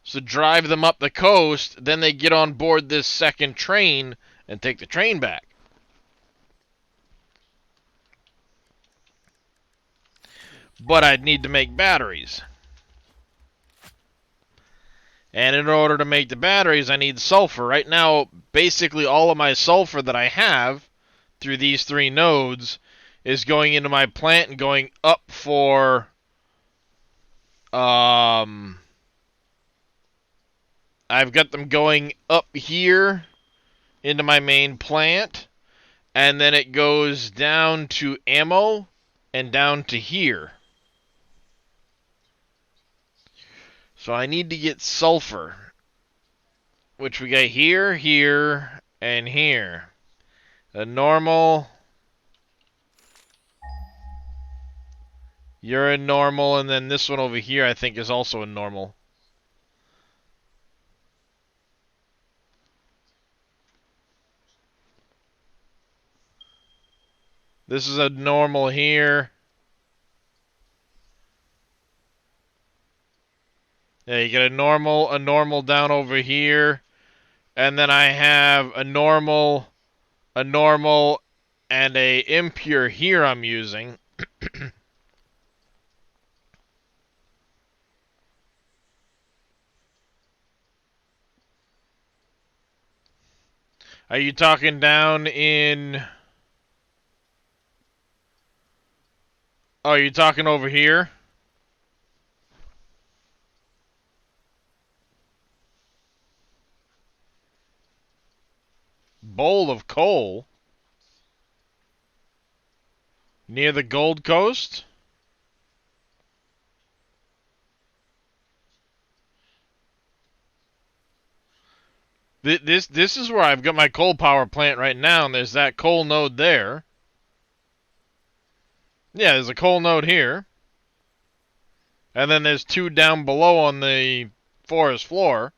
so drive them up the coast, then they get on board this second train and take the train back. But I'd need to make batteries. And in order to make the batteries, I need sulfur. Right now, basically all of my sulfur that I have through these 3 nodes is going into my plant and going up for I've got them going up here into my main plant, and then it goes down to ammo and down to here. So I need to get sulfur, which we got here, here, and here. A normal. You're a normal, and then this one over here I think is also a normal. This is a normal here. Yeah, you get a normal down over here. And then I have a normal, and a impure here I'm using. Are you talking down in... Oh, you're talking over here? Bowl of coal? Near the Gold Coast? This is where I've got my coal power plant right now, and there's that coal node there. Yeah, there's a coal node here. And then there's 2 down below on the forest floor.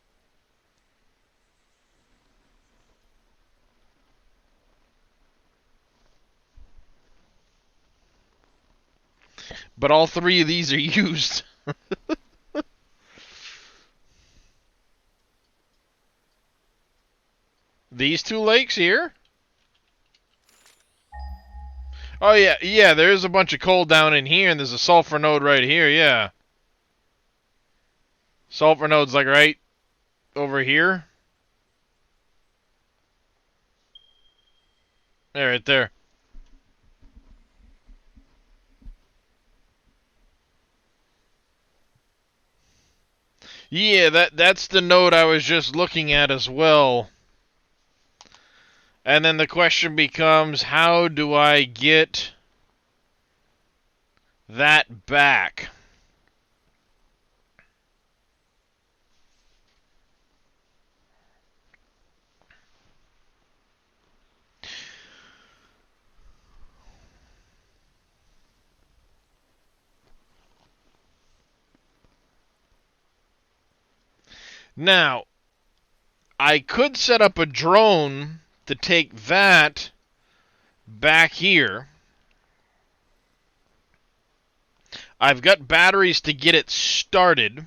But all 3 of these are used. These 2 lakes here? Oh, yeah, there's a bunch of coal down in here, and there's a sulfur node right here, yeah. Sulfur node's like right over here. Yeah, right there. Yeah, that's the node I was just looking at as well. And then the question becomes, how do I get that back? Now, I could set up a drone to take that back here. I've got batteries to get it started.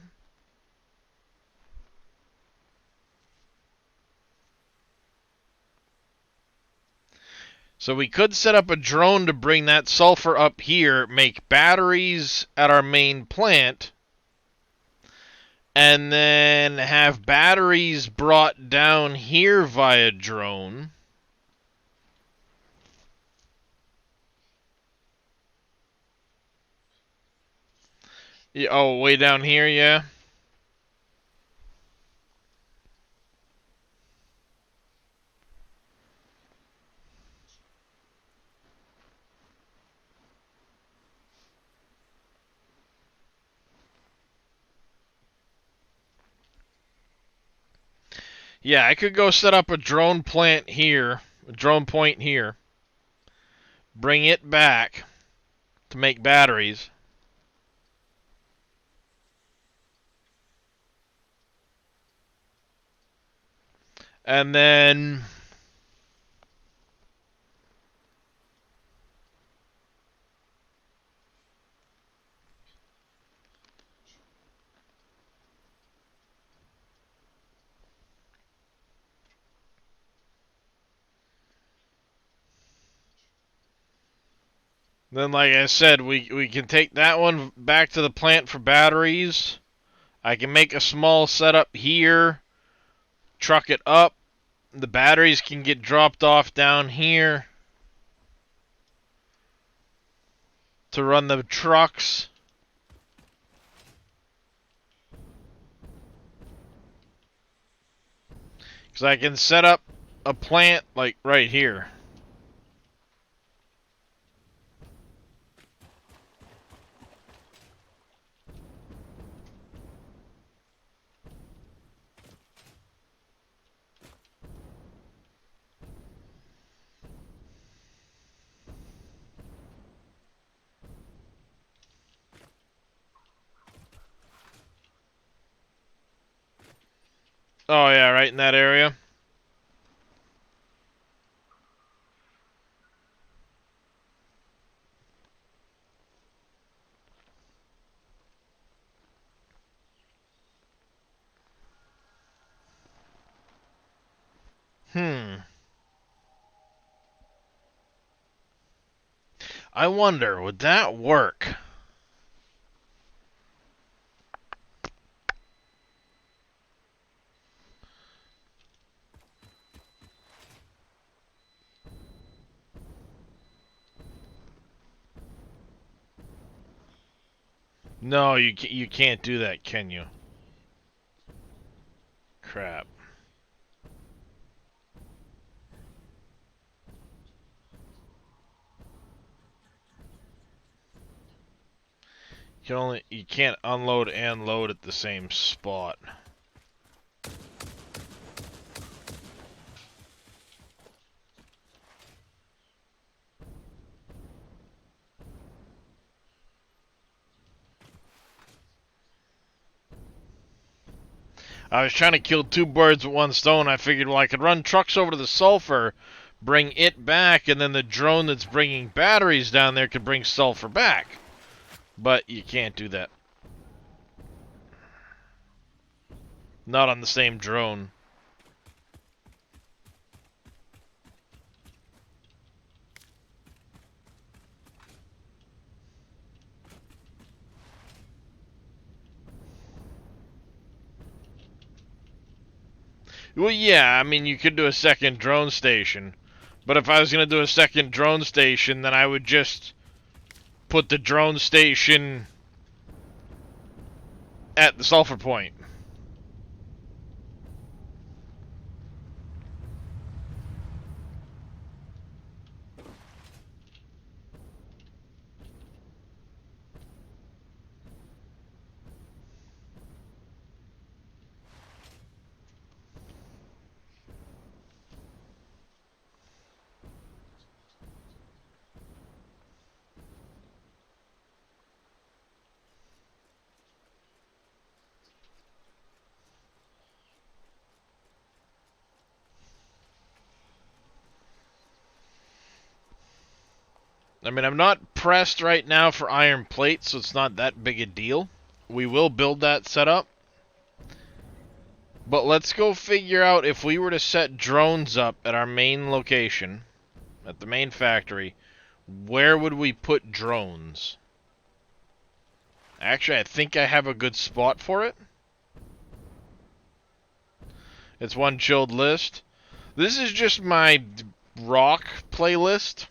So we could set up a drone to bring that sulfur up here, make batteries at our main plant, and then have batteries brought down here via drone. Yeah, oh, way down here, yeah. Yeah, I could go set up a drone plant here, a drone point here, bring it back to make batteries. And then like I said, we can take that one back to the plant for batteries. I can make a small setup here, truck it up. The batteries can get dropped off down here to run the trucks. Because I can set up a plant like right here. Oh yeah, right in that area. I wonder, would that work? No, you can't do that, can you? Crap. You can't unload and load at the same spot. I was trying to kill two birds with one stone. I figured, well, I could run trucks over to the sulfur, bring it back, and then the drone that's bringing batteries down there could bring sulfur back. But you can't do that. Not on the same drone. Well, yeah, I mean, you could do a second drone station. But if I was going to do a second drone station, then I would just put the drone station at the sulfur point. I mean, I'm not pressed right now for iron plate, so it's not that big a deal. We will build that setup. But let's go figure out if we were to set drones up at our main location, at the main factory, where would we put drones? Actually, I think I have a good spot for it. It's one chilled list. This is just my rock playlist.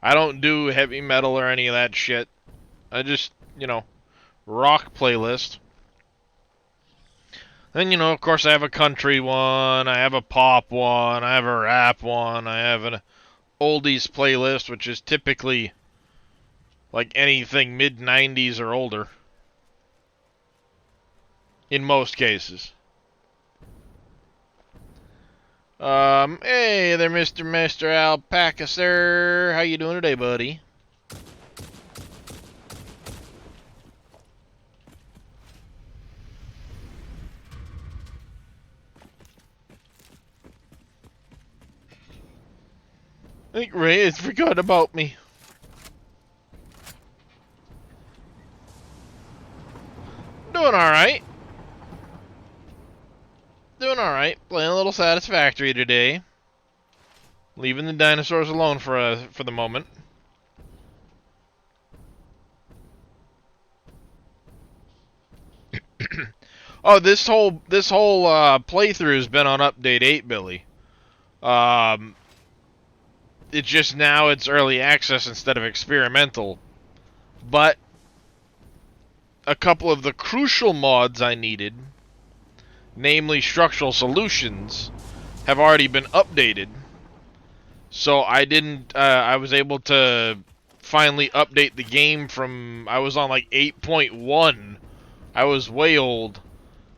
I don't do heavy metal or any of that shit. I just, rock playlist. Then, of course I have a country one, I have a pop one, I have a rap one, I have an oldies playlist, which is typically like anything mid-90s or older. In most cases. Hey there, Mr. Alpaca, sir. How you doing today, buddy? I think Ray has forgot about me. Doing alright. Doing alright. Playing a little Satisfactory today. Leaving the dinosaurs alone for the moment. Oh, this whole playthrough has been on update 8, Billy. It's just now it's early access instead of experimental. But a couple of the crucial mods I needed, namely Structural Solutions, have already been updated. So I was able to finally update the game from, I was on like 8.1. I was way old.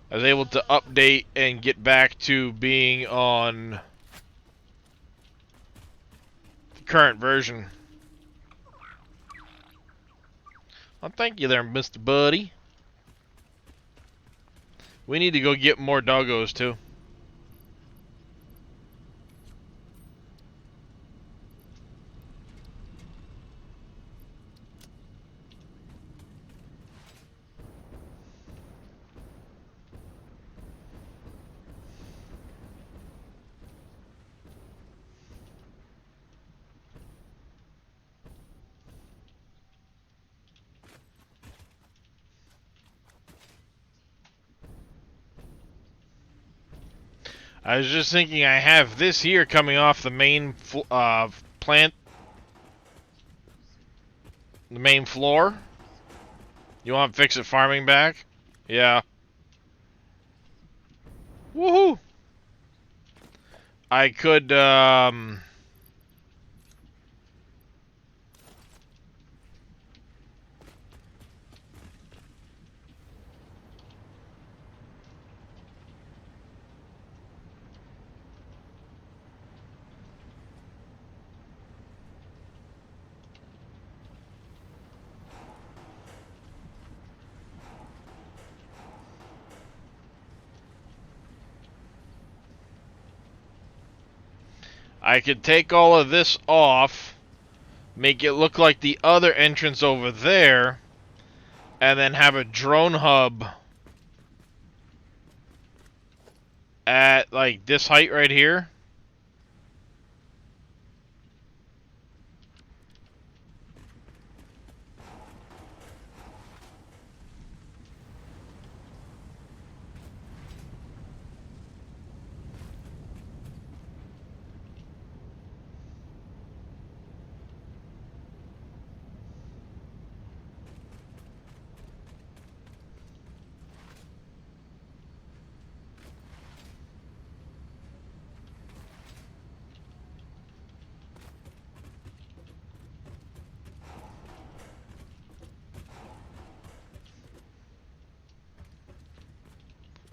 I was able to update and get back to being on the current version. Well, thank you there, Mr. Buddy. We need to go get more doggos, too. I was just thinking I have this here coming off the main plant. The main floor. You want Fix-It Farming back? Yeah. Woohoo! I could, take all of this off, make it look like the other entrance over there, and then have a drone hub at, like, this height right here.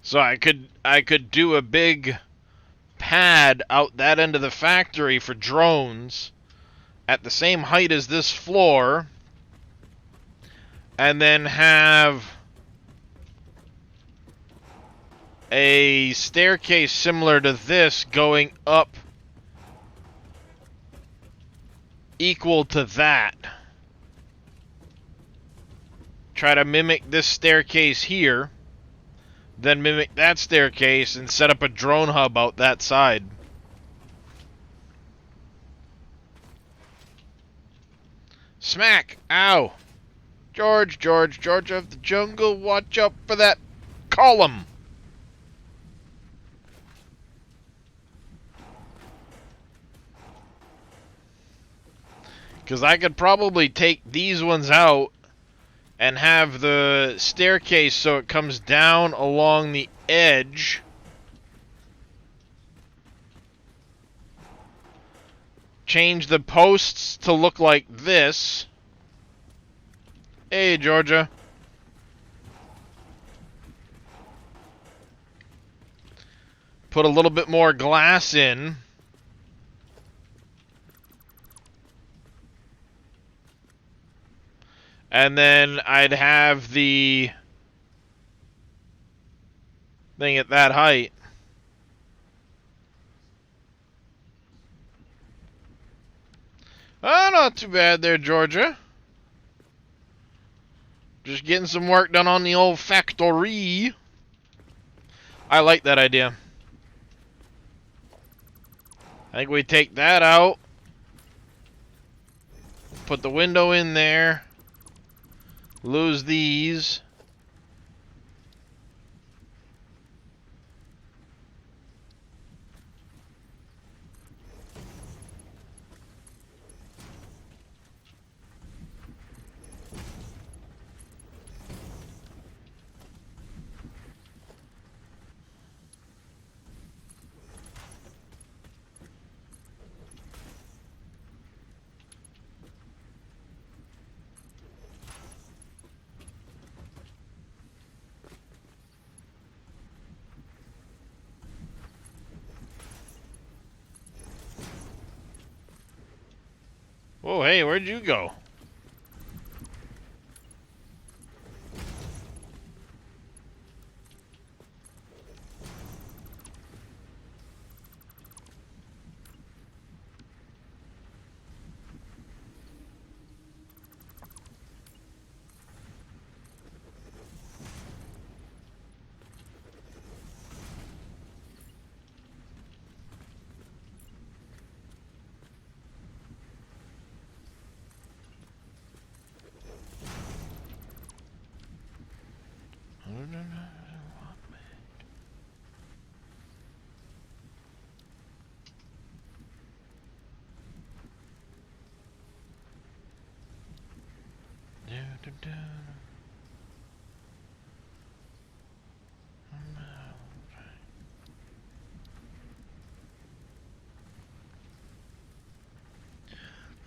So I could do a big pad out that end of the factory for drones at the same height as this floor, and then have a staircase similar to this going up equal to that. Try to mimic this staircase here, then mimic that staircase and set up a drone hub out that side. Smack! Ow! George of the jungle, watch out for that call them. Because I could probably take these ones out and have the staircase so it comes down along the edge. Change the posts to look like this. Hey, Georgia. Put a little bit more glass in. And then I'd have the thing at that height. Oh, not too bad there, Georgia. Just getting some work done on the old factory. I like that idea. I think we take that out. Put the window in there. Lose these. Whoa, hey, where'd you go?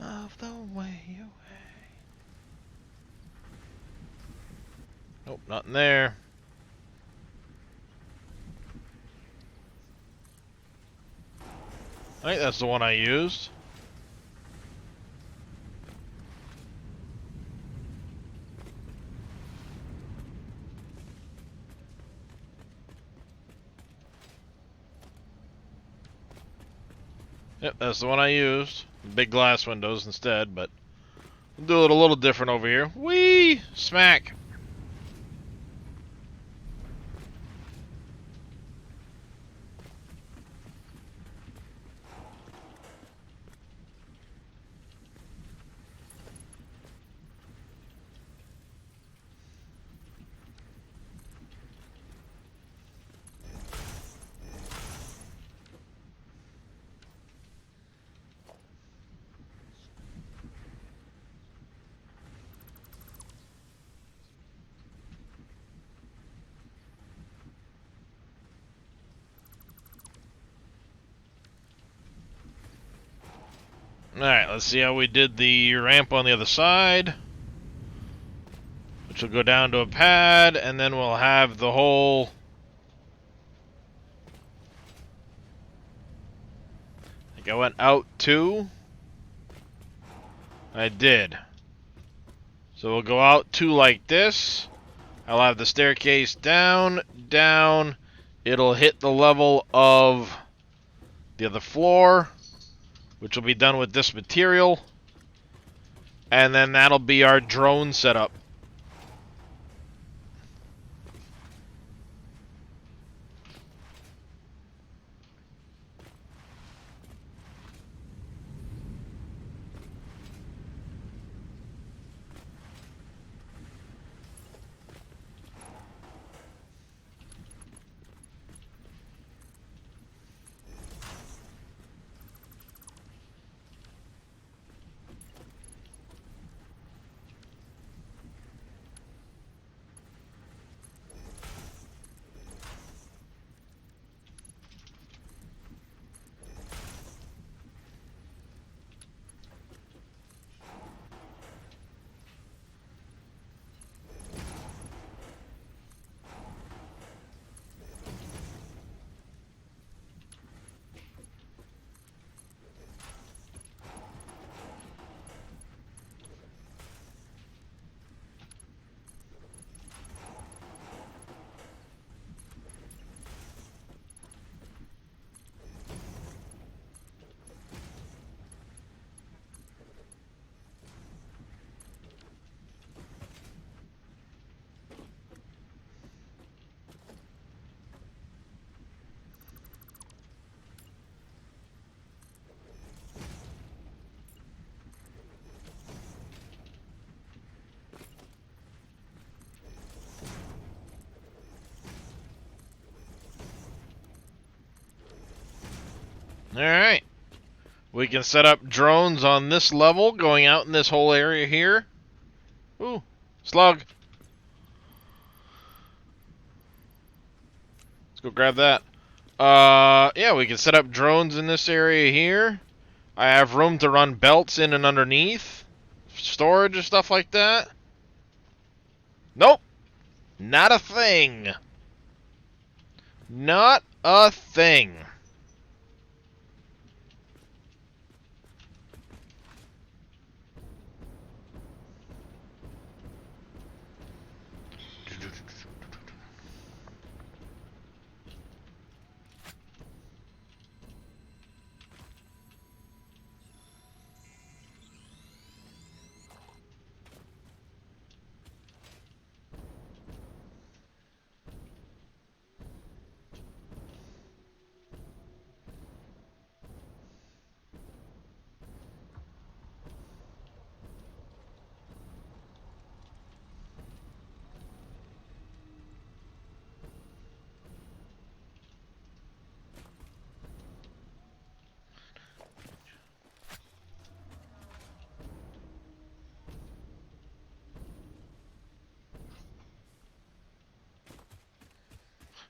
Of the way away. Nope, not in there. I think that's the one I used. Yep, that's the one I used. Big glass windows instead, but we'll do it a little different over here. Whee! Smack! Alright, let's see how we did the ramp on the other side. Which will go down to a pad, and then we'll have the whole... I think I went out two. I did. So we'll go out two like this. I'll have the staircase down, down. It'll hit the level of the other floor, which will be done with this material. And then that'll be our drone setup. Alright. We can set up drones on this level, going out in this whole area here. Ooh, slug. Let's go grab that. Yeah, we can set up drones in this area here. I have room to run belts in and underneath. Storage and stuff like that. Nope. Not a thing. Not a thing.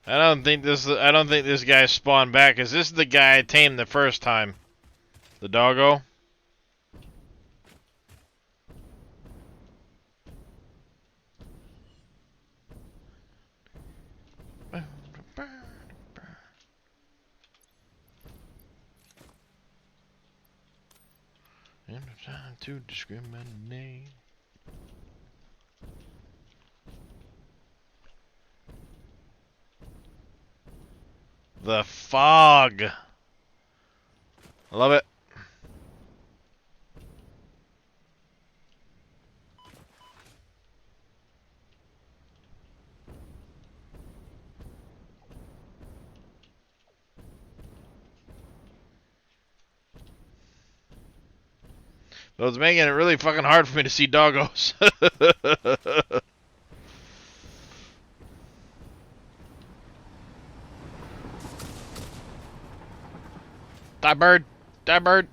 I don't think this guy spawned back. Is this the guy I tamed the first time? The doggo? And time to discriminate. The fog. I love it. Though it's making it really fucking hard for me to see doggos. Die bird! Die bird!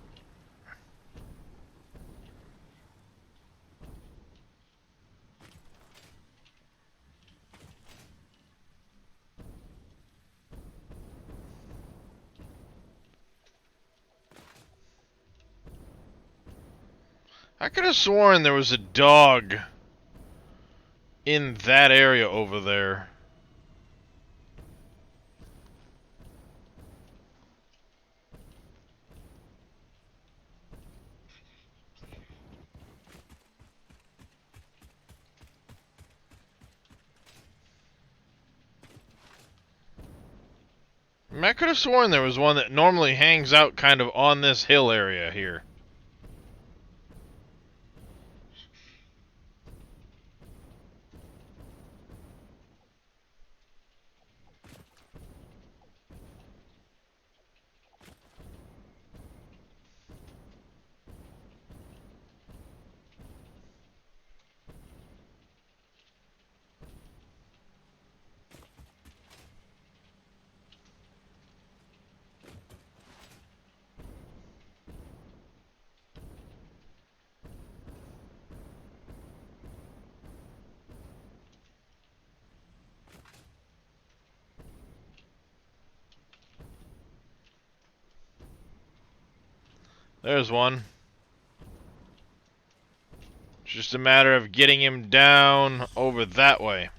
I could have sworn there was a dog in that area over there. I could have sworn there was one that normally hangs out kind of on this hill area here. There's one. It's just a matter of getting him down over that way.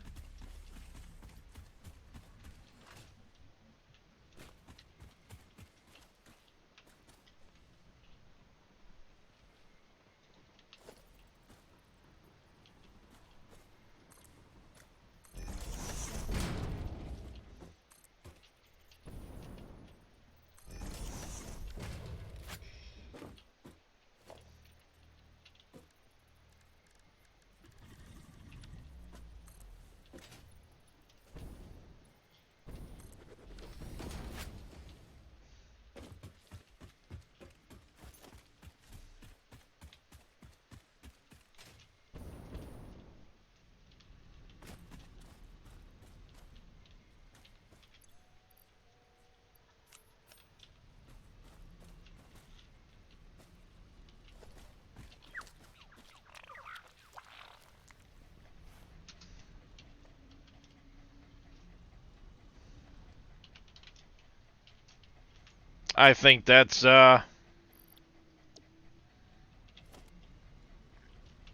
I think that's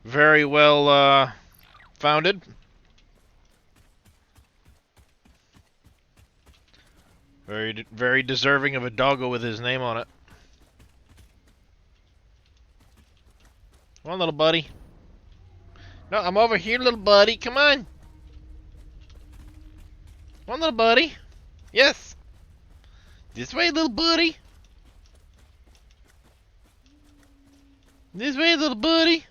very well founded. Very deserving of a doggo with his name on it. Come on, little buddy. No, I'm over here, little buddy. Come on. Come on, little buddy. Yes. This way, little buddy. This way, little buddy.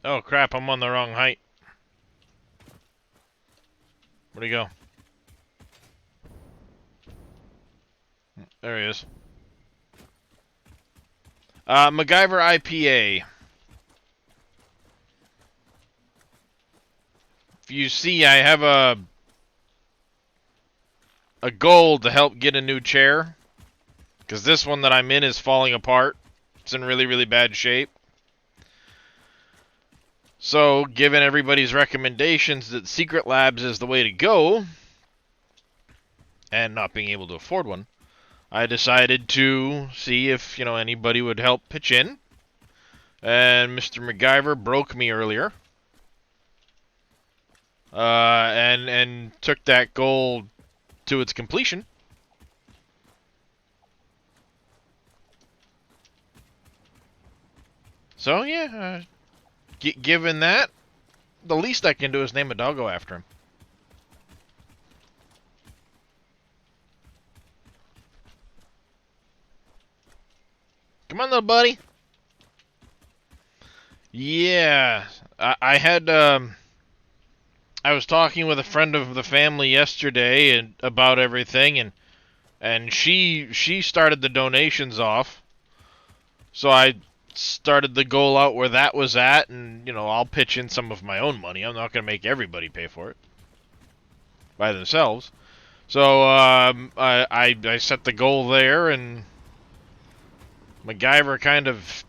Oh crap, I'm on the wrong height. Where'd he go? There he is. MacGyver IPA. If you see, I have a goal to help get a new chair. Because this one that I'm in is falling apart. It's in really, really bad shape. So, given everybody's recommendations that Secret Labs is the way to go, and not being able to afford one, I decided to see if, anybody would help pitch in. And Mr. MacGyver broke me earlier. And took that goal to its completion. So, yeah, given that, the least I can do is name a doggo after him. Come on, little buddy. Yeah, I had, I was talking with a friend of the family yesterday and about everything, and she started the donations off. So I started the goal out where that was at, and I'll pitch in some of my own money. I'm not going to make everybody pay for it by themselves. So I set the goal there, and MacGyver kind of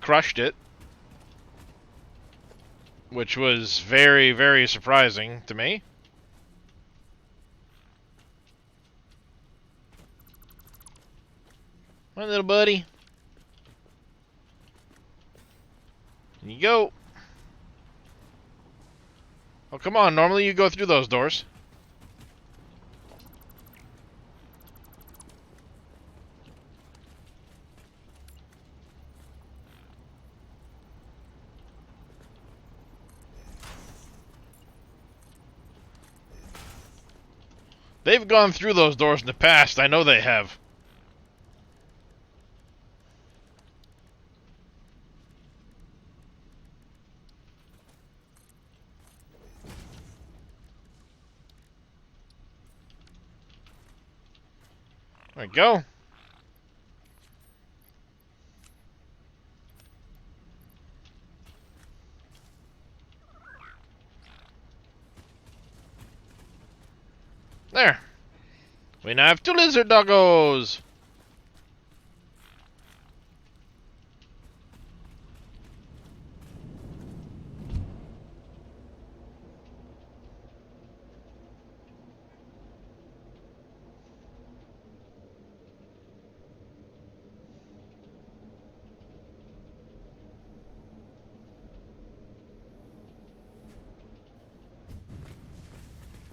crushed it, which was very, very surprising to me. Come on, little buddy. Here you go. Oh, come on. Normally you go through those doors. They've gone through those doors in the past. I know they have. There we go. There. We now have 2 lizard doggos.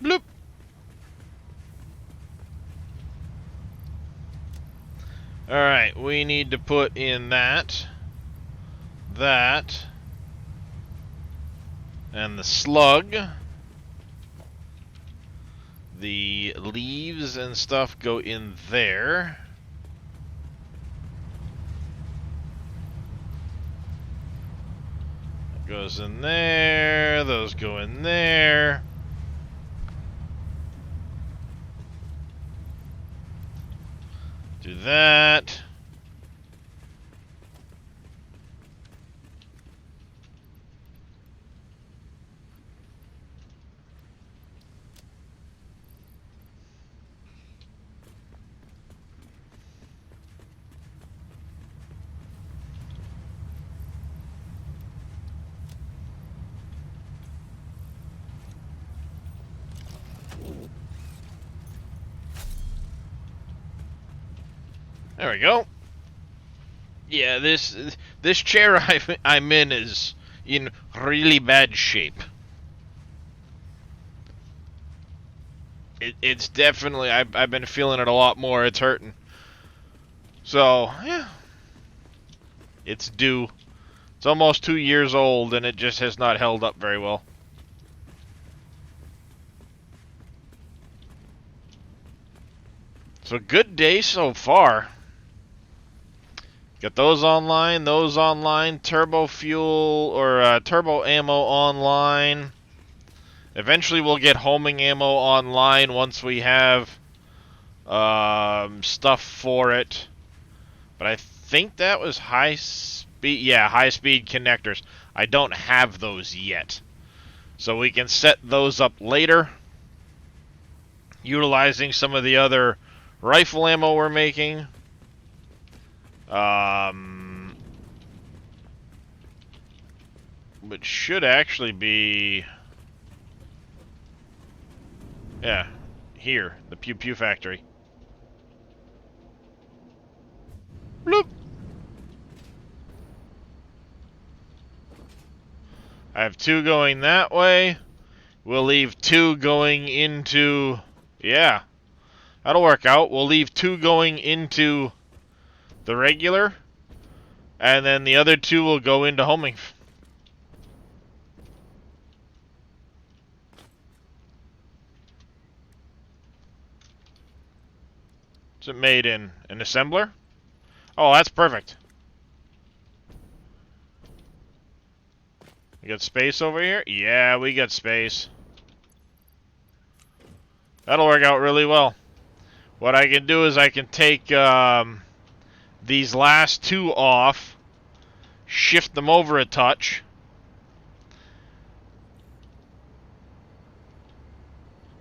Bloop. Alright, we need to put in that, and the slug. The leaves and stuff go in there. That goes in there, those go in there. that. There we go. Yeah, this chair I'm in is in really bad shape. It's definitely, I've been feeling it a lot more. It's hurting. So, yeah. It's due. It's almost 2 years old and it just has not held up very well. So good day so far. Got those online, turbo fuel or turbo ammo online. Eventually we'll get homing ammo online once we have stuff for it. But I think that was high speed, yeah, high speed connectors. I don't have those yet. So we can set those up later, utilizing some of the other rifle ammo we're making. Which should actually be, yeah, here, the Pew Pew factory. Bloop. I have 2 going that way. We'll leave 2 going into, yeah, that'll work out. We'll leave 2 going into the regular, and then the other 2 will go into homing. Is it made in an assembler? Oh, that's perfect. We got space over here? Yeah, we got space. That'll work out really well. What I can do is I can take these last 2 off, shift them over a touch.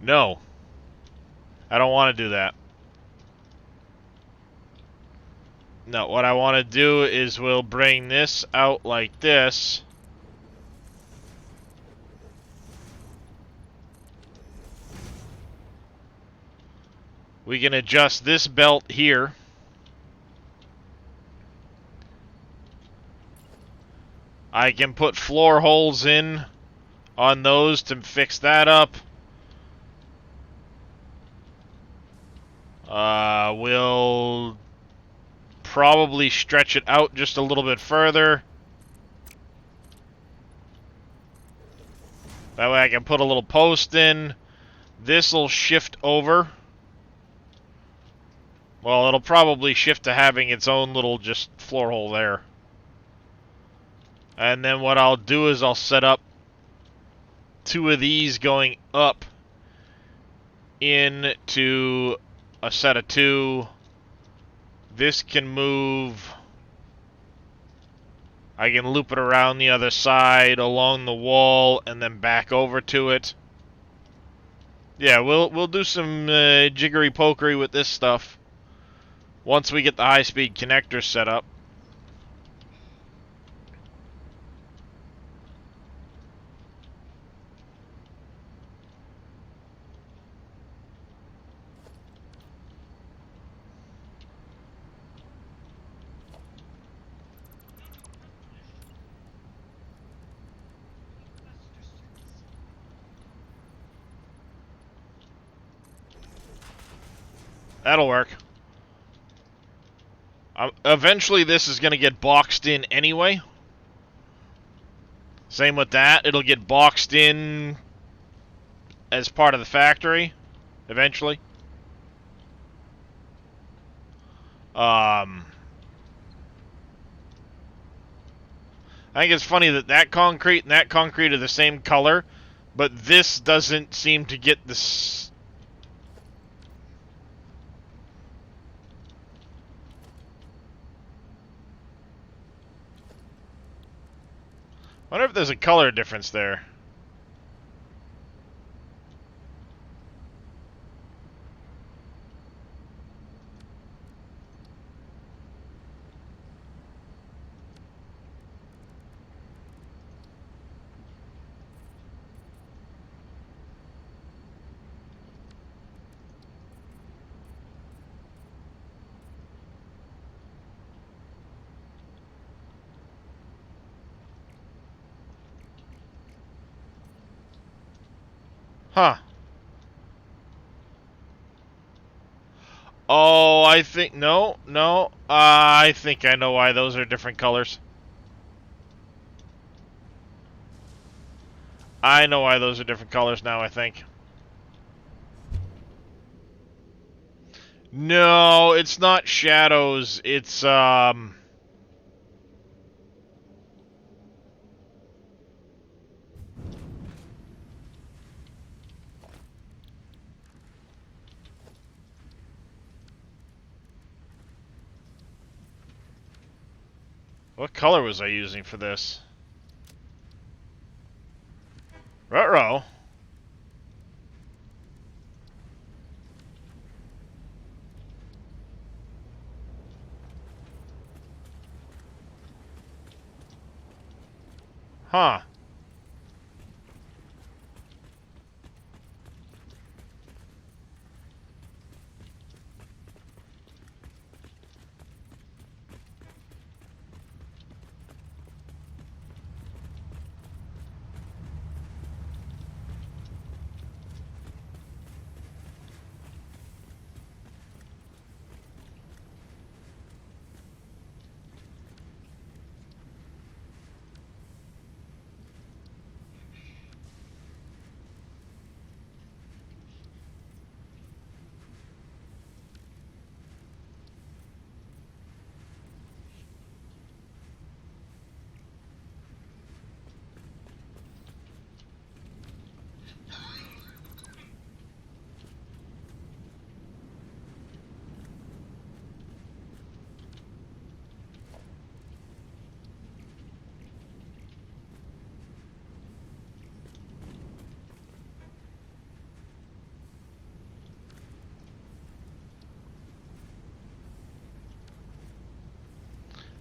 No. I don't want to do that. No, what I want to do is we'll bring this out like this. We can adjust this belt here. I can put floor holes in on those to fix that up. We'll probably stretch it out just a little bit further. That way I can put a little post in. This will shift over. Well, it'll probably shift to having its own little just floor hole there. And then what I'll do is I'll set up 2 of these going up into a set of 2. This can move. I can loop it around the other side along the wall and then back over to it. Yeah, we'll do some jiggery pokery with this stuff once we get the high-speed connector set up. That'll work. Eventually this is going to get boxed in anyway. Same with that. It'll get boxed in as part of the factory eventually. I think it's funny that that concrete and that concrete are the same color, but this doesn't seem to get this. Wonder if there's a color difference there. Huh. Oh, I think... No, no. I think I know why those are different colors. I know why those are different colors now, I think. No, it's not shadows. It's, What color was I using for this? Ruh-roh. Huh.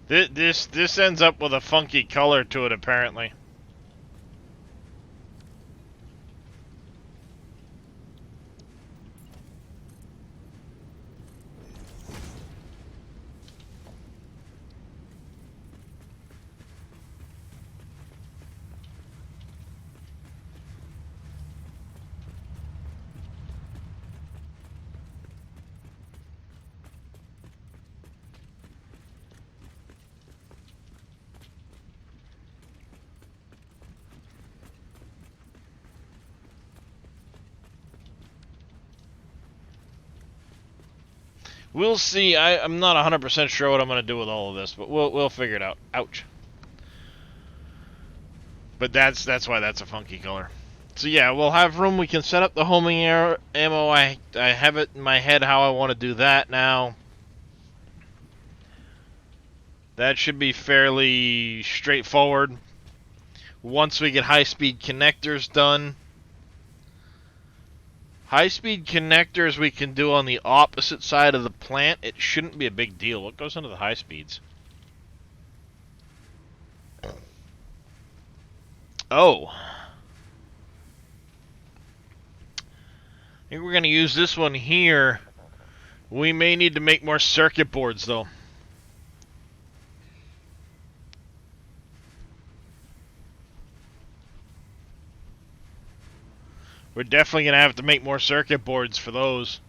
This ends up with a funky color to it, apparently. We'll see. I'm not 100% sure what I'm going to do with all of this, but we'll figure it out. Ouch. But that's why that's a funky color. So yeah, we'll have room. We can set up the homing ammo. I have it in my head how I want to do that now. That should be fairly straightforward. Once we get high-speed connectors done. High-speed connectors we can do on the opposite side of the plant. It shouldn't be a big deal. What goes into the high speeds? Oh. I think we're going to use this one here. We may need to make more circuit boards, though. We're definitely going to have to make more circuit boards for those.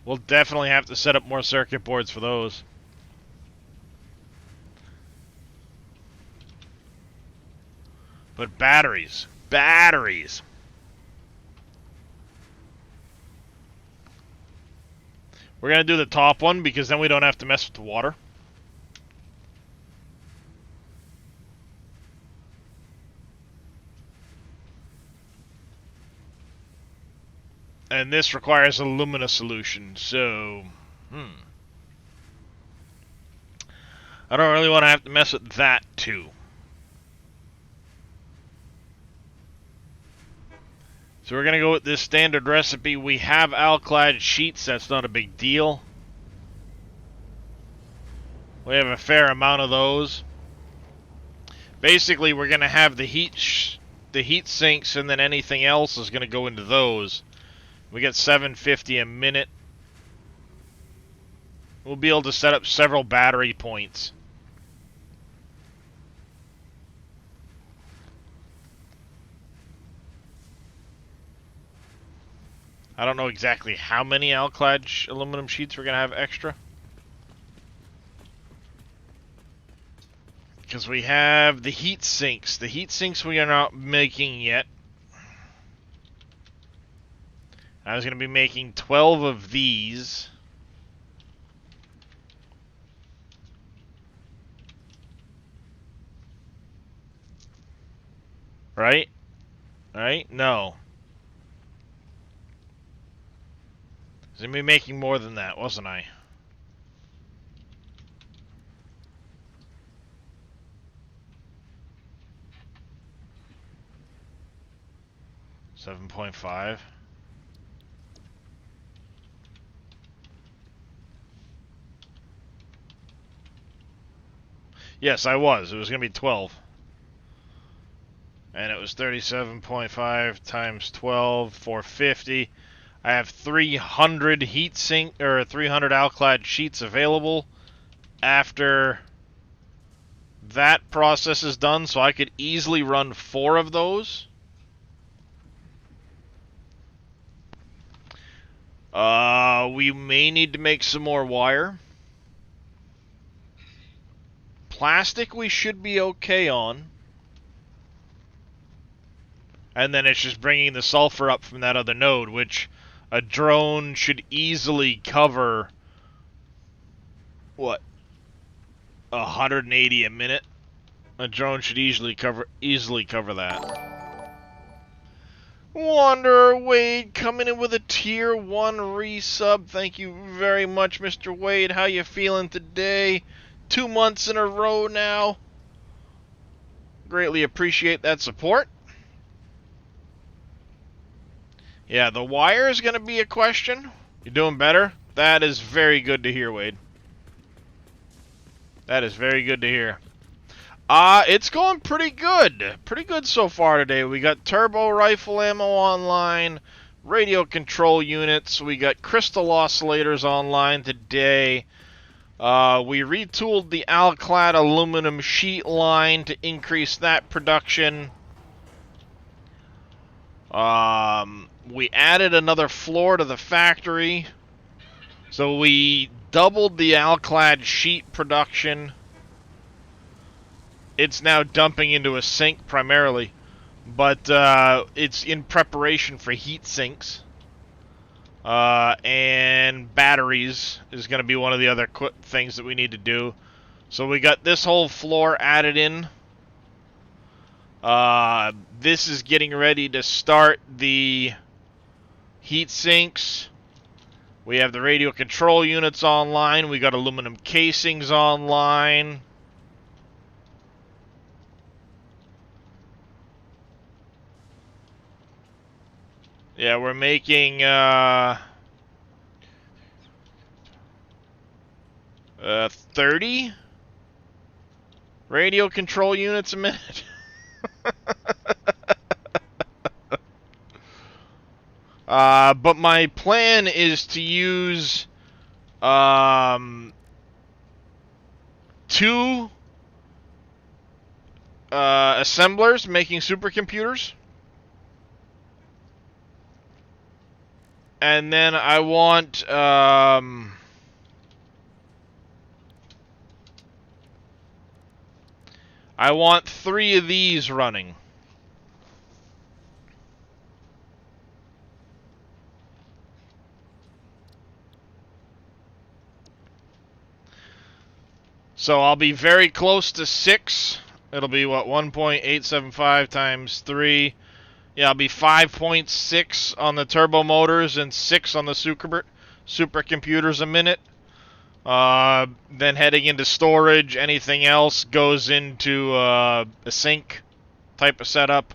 We'll definitely have to set up more circuit boards for those. But batteries. Batteries. We're going to do the top one because then we don't have to mess with the water. And this requires a Lumina solution, so I don't really want to have to mess with that, too. So we're going to go with this standard recipe. We have alclad sheets. That's not a big deal. We have a fair amount of those. Basically, we're going to have the heat sinks, and then anything else is going to go into those. We get $7.50 a minute. We'll be able to set up several battery points. I don't know exactly how many alclad aluminum sheets we're going to have extra. Because we have the heat sinks. The heat sinks we are not making yet. I was going to be making 12 of these. Right? Right? No. I was going to be making more than that, wasn't I? $7.5. Yes, I was. It was going to be 12. And it was 37.5 times 12, 450. I have 300 heatsink or 300 alclad sheets available after that process is done, so I could easily run 4 of those. We may need to make some more wire. Plastic we should be okay on. And then it's just bringing the sulfur up from that other node, which a drone should easily cover, what, 180 a minute? A drone should easily cover that. Wanderer Wade coming in with a tier 1 resub. Thank you very much, Mr. Wade. How you feeling today? 2 months in a row now. Greatly appreciate that support. Yeah, the wire is going to be a question. You doing better? That is very good to hear, Wade. That is very good to hear. It's going pretty good. Pretty good so far today. We got turbo rifle ammo online, radio control units. We got crystal oscillators online today. We retooled the alclad aluminum sheet line to increase that production. We added another floor to the factory. So we doubled the alclad sheet production. It's now dumping into a sink primarily, but it's in preparation for heat sinks. And batteries is going to be one of the other things that we need to do. So we got this whole floor added in. This is getting ready to start the heat sinks. We have the radio control units online. We got aluminum casings online. Yeah, we're making 30 radio control units a minute. But my plan is to use 2 assemblers making supercomputers. And then I want I want 3 of these running. So I'll be very close to 6. It'll be, what, 1.875 times 3. Yeah, I'll be 5.6 on the turbo motors and 6 on the supercomputers a minute. Then heading into storage, anything else goes into a sink type of setup.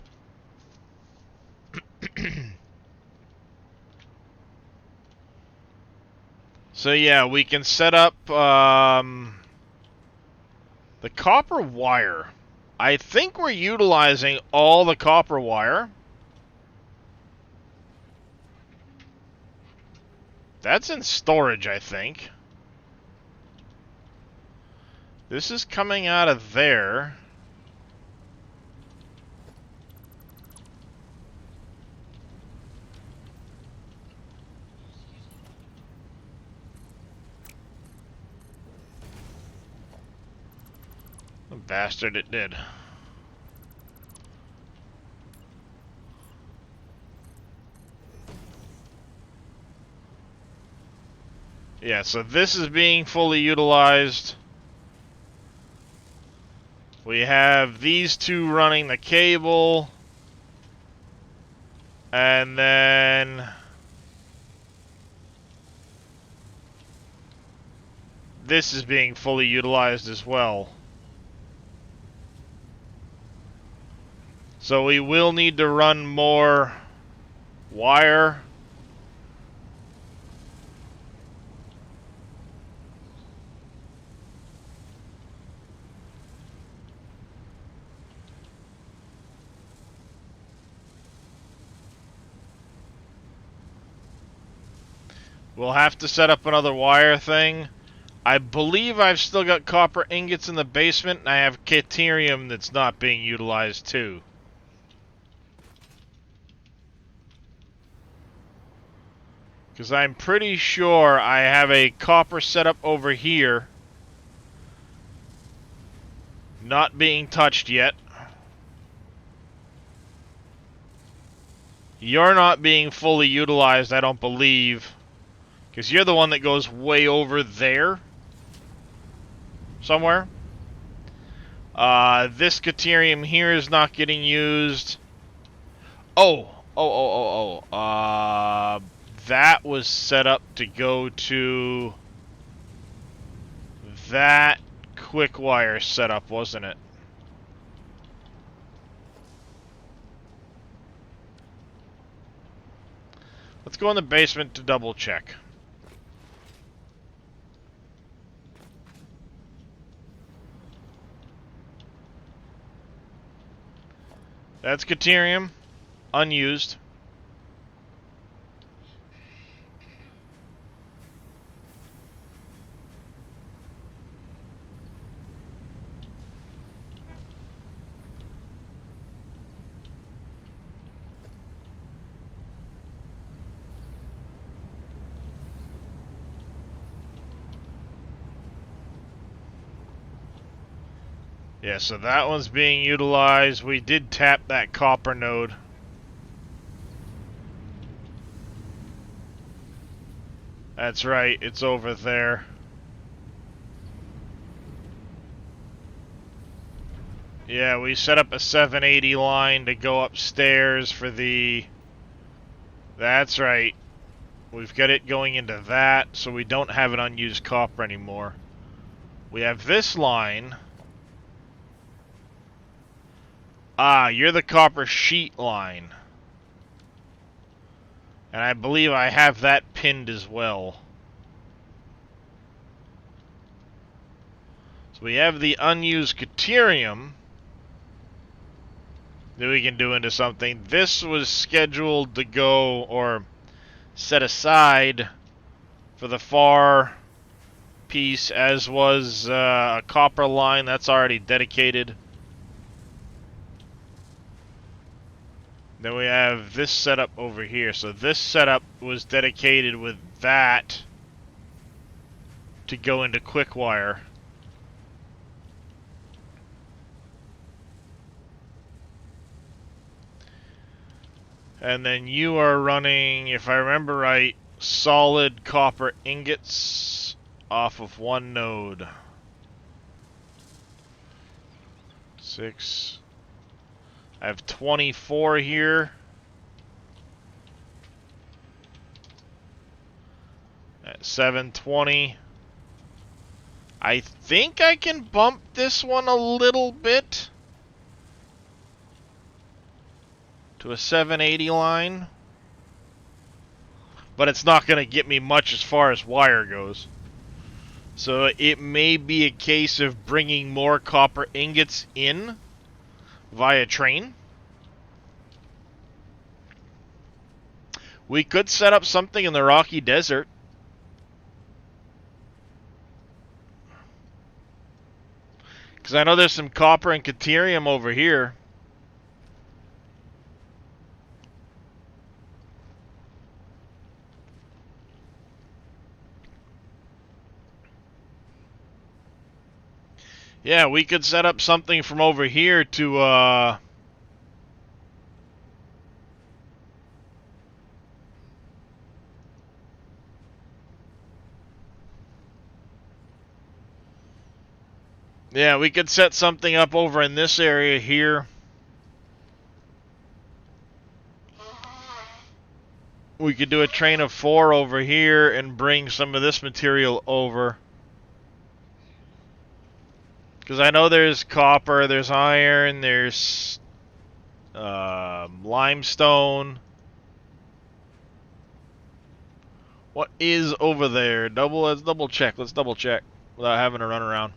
So yeah, we can set up the copper wire. I think we're utilizing all the copper wire. That's in storage, I think. This is coming out of there. Bastard, it did. Yeah, so this is being fully utilized. We have these two running the cable. And then this is being fully utilized as well. So we will need to run more wire. We'll have to set up another wire thing. I believe I've still got copper ingots in the basement, and I have Caterium that's not being utilized too. Because I'm pretty sure I have a copper setup over here, not being touched yet. You're not being fully utilized, I don't believe. Because you're the one that goes way over there. Somewhere. This Caterium here is not getting used. That was set up to go to that quick wire setup, wasn't it? Let's go in the basement to double check. That's Caterium, unused. Yeah, so that one's being utilized. We did tap that copper node. That's right, it's over there. Yeah, we set up a 780 line to go upstairs for the... That's right. We've got it going into that, so we don't have an unused copper anymore. We have this line... Ah, you're the copper sheet line. And I believe I have that pinned as well. So we have the unused Caterium that we can do into something. This was scheduled to go, or set aside, for the far piece, as was a copper line that's already dedicated. Then we have this setup over here. So this setup was dedicated with that to go into quick wire. And then you are running, if I remember right, solid copper ingots off of one node. 6. I have 24 here. At 720. I think I can bump this one a little bit to a 780 line, but it's not going to get me much as far as wire goes. So it may be a case of bringing more copper ingots in via train. We could set up something in the Rocky Desert. Because I know there's some copper and caterium over here. Yeah, we could set up something from over here to, yeah, we could set something up over in this area here. We could do a train of 4 over here and bring some of this material over. Because I know there's copper, there's iron, there's limestone. What is over there? Let's double check. Let's double check without having to run around.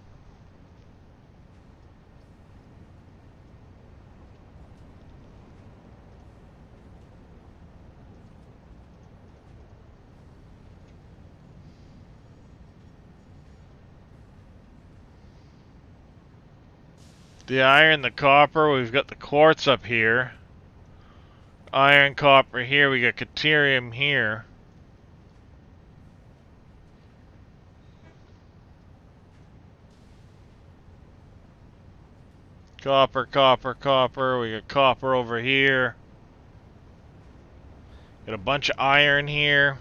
The iron, the copper, we've got the quartz up here. Iron, copper here, we got caterium here. Copper, copper, copper, we got copper over here. Got a bunch of iron here.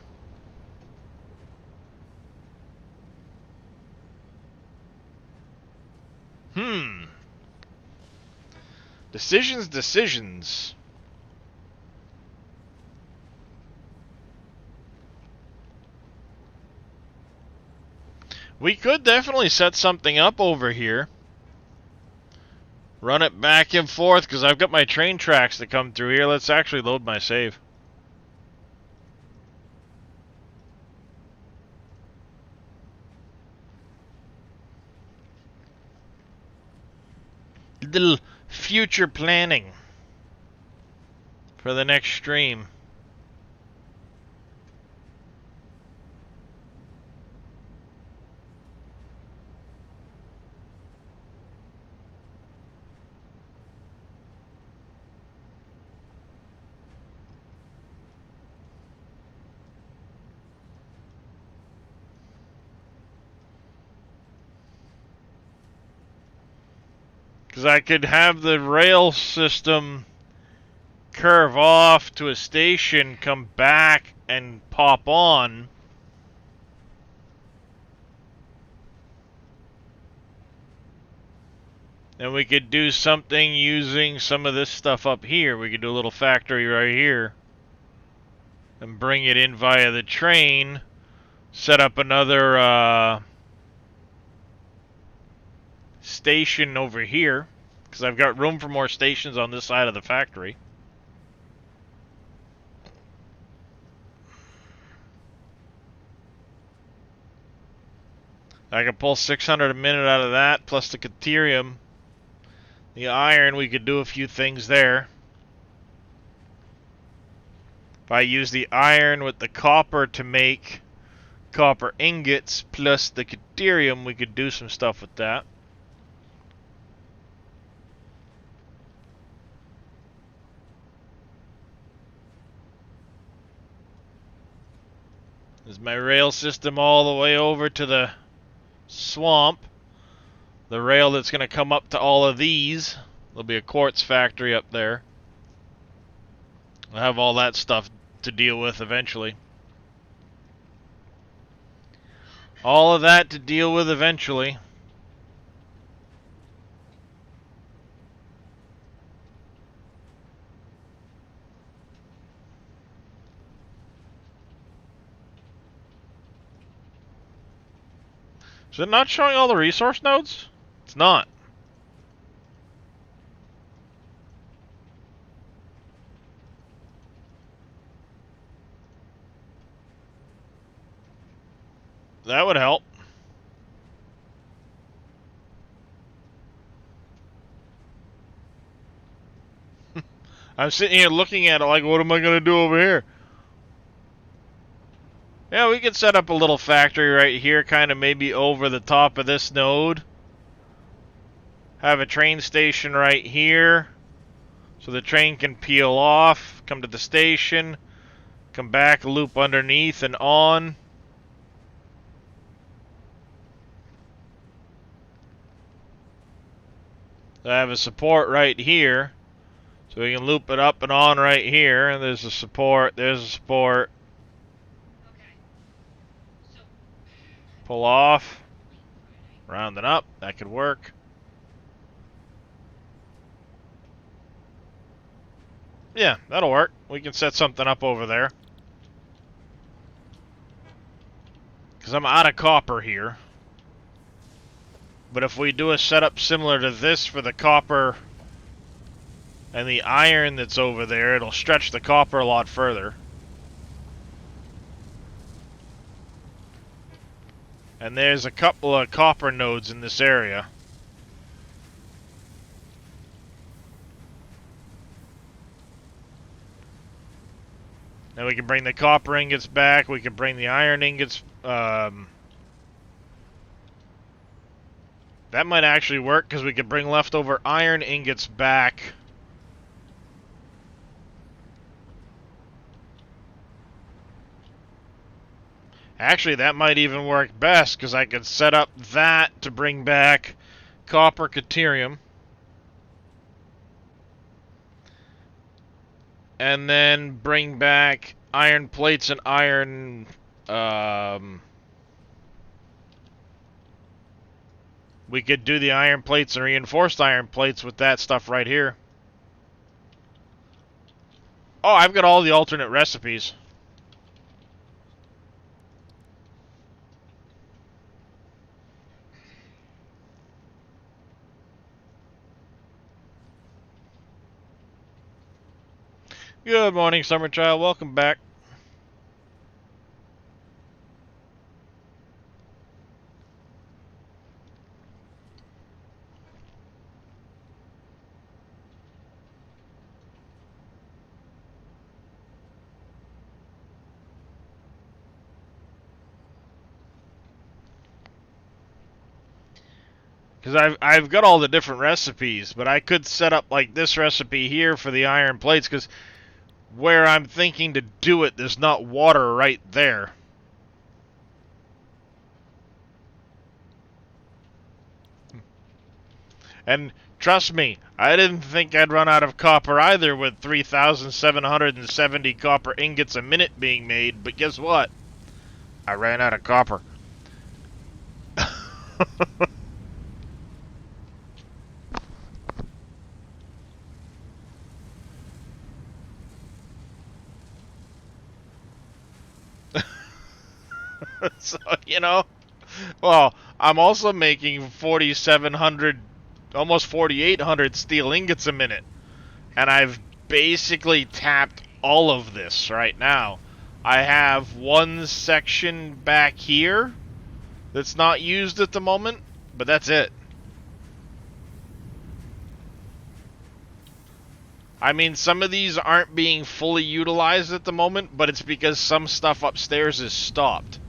Decisions. We could definitely set something up over here. Run it back and forth, because I've got my train tracks that come through here. Let's actually load my save. Little future planning for the next stream. Because I could have the rail system curve off to a station, come back, and pop on. And we could do something using some of this stuff up here. We could do a little factory right here. And bring it in via the train. Set up another station over here, because I've got room for more stations on this side of the factory. I can pull 600 a minute out of that, plus the caterium. The iron, we could do a few things there. If I use the iron with the copper to make copper ingots, plus the caterium, we could do some stuff with that. There's my rail system all the way over to the swamp. The rail that's going to come up to all of these. There'll be a quartz factory up there. I'll have all that stuff to deal with eventually. All of that to deal with eventually. Is it not showing all the resource nodes? It's not. That would help. I'm sitting here looking at it like, what am I going to do over here? Yeah, we could set up a little factory right here, kind of maybe over the top of this node. Have a train station right here, so the train can peel off, come to the station, come back, loop underneath and on. I have a support right here, so we can loop it up and on right here. And there's a support, there's a support. Okay. So, Pull off, round it up, that could work. Yeah, that'll work. We can set something up over there. Because I'm out of copper here. But if we do a setup similar to this for the copper and the iron that's over there, it'll stretch the copper a lot further. And there's a couple of copper nodes in this area. And we can bring the copper ingots back. We can bring the iron ingots. That might actually work because we could bring leftover iron ingots back. Actually, that might even work best because I could set up that to bring back copper caterium. And then bring back iron plates and iron... we could do the iron plates and reinforced iron plates with that stuff right here. Oh, I've got all the alternate recipes. Good morning, Summer Child. Welcome back. Because I've got all the different recipes, but I could set up like this recipe here for the iron plates, because where I'm thinking to do it, there's not water right there. And trust me, I didn't think I'd run out of copper either with 3,770 copper ingots a minute being made, but guess what? I ran out of copper. So, you know, well, I'm also making 4,700, almost 4,800 steel ingots a minute. And I've basically tapped all of this right now. I have one section back here that's not used at the moment, but that's it. I mean, some of these aren't being fully utilized at the moment, but it's because some stuff upstairs is stopped.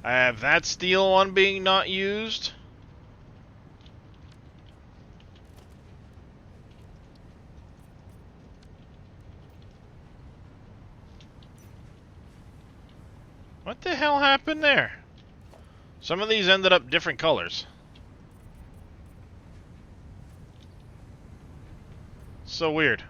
I have that steel one being not used. What the hell happened there? Some of these ended up different colors. So weird.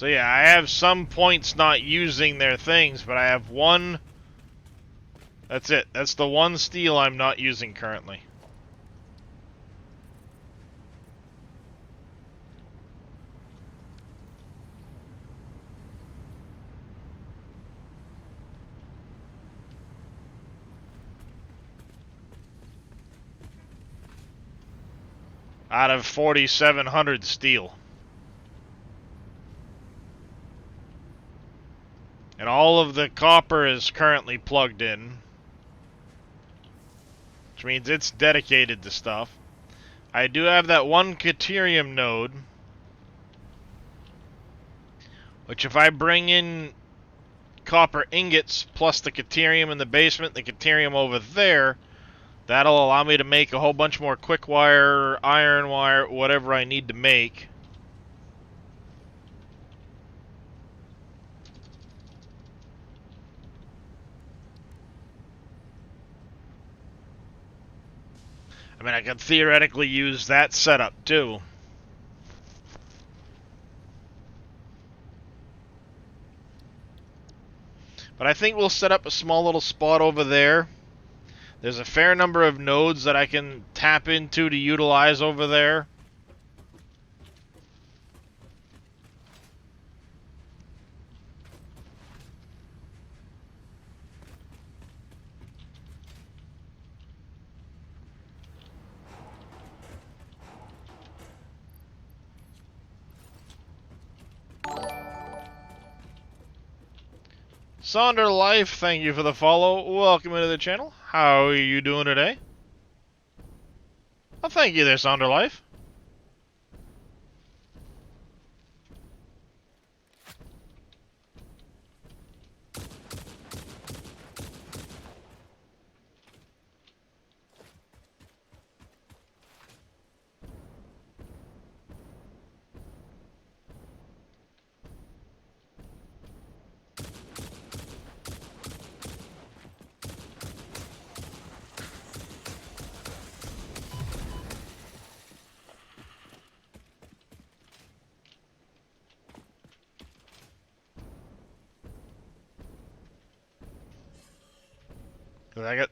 So yeah, I have some points not using their things, but I have one. That's it. That's the one steel I'm not using currently. Out of 4,700 steel. And all of the copper is currently plugged in. Which means it's dedicated to stuff. I do have that one Caterium node. Which if I bring in copper ingots plus the Caterium in the basement, the Caterium over there, that'll allow me to make a whole bunch more quick wire, iron wire, whatever I need to make. I mean, I could theoretically use that setup too. But I think we'll set up a small little spot over there. There's a fair number of nodes that I can tap into to utilize over there. Sonder Life, thank you for the follow. Welcome into the channel. How are you doing today? Well, thank you there, Sonder Life.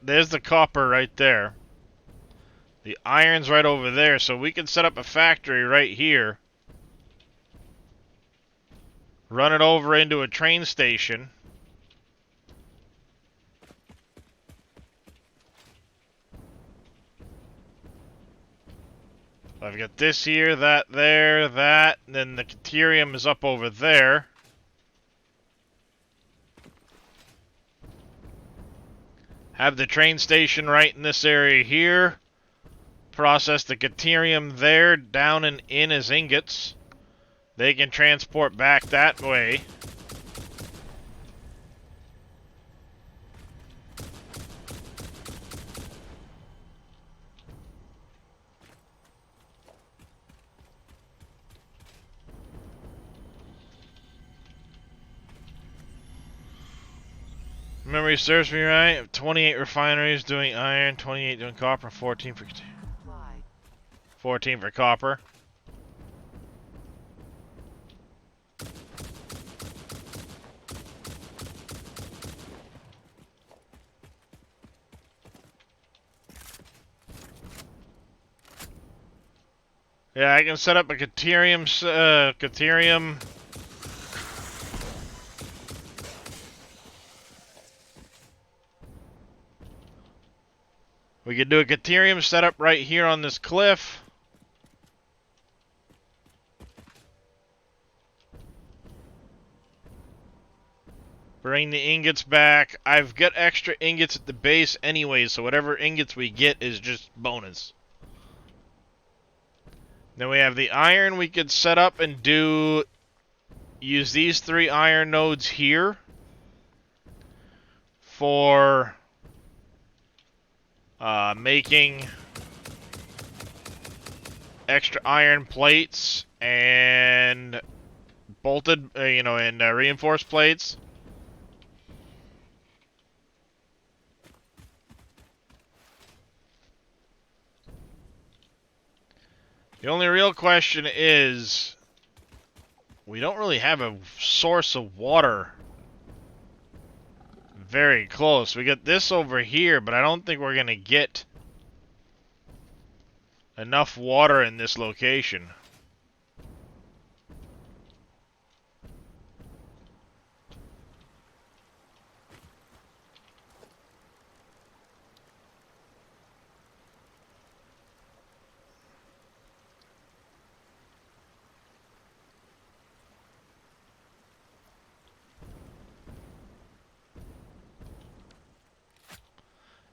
There's the copper right there. The iron's right over there, so we can set up a factory right here. Run it over into a train station. I've got this here, that there, that, and then the Caterium is up over there. Have the train station right in this area here. Process the Caterium there, down and in as ingots. They can transport back that way. Memory serves me right. 28 refineries doing iron, 28 doing copper, 14 for 14 for copper. Yeah, I can set up a Caterium. We could do a Caterium setup right here on this cliff. Bring the ingots back. I've got extra ingots at the base anyway, so whatever ingots we get is just bonus. Then we have the iron we could set up and use these 3 iron nodes here for making extra iron plates and bolted, and reinforced plates. The only real question is, we don't really have a source of water very close. We got this over here, but I don't think we're gonna get enough water in this location.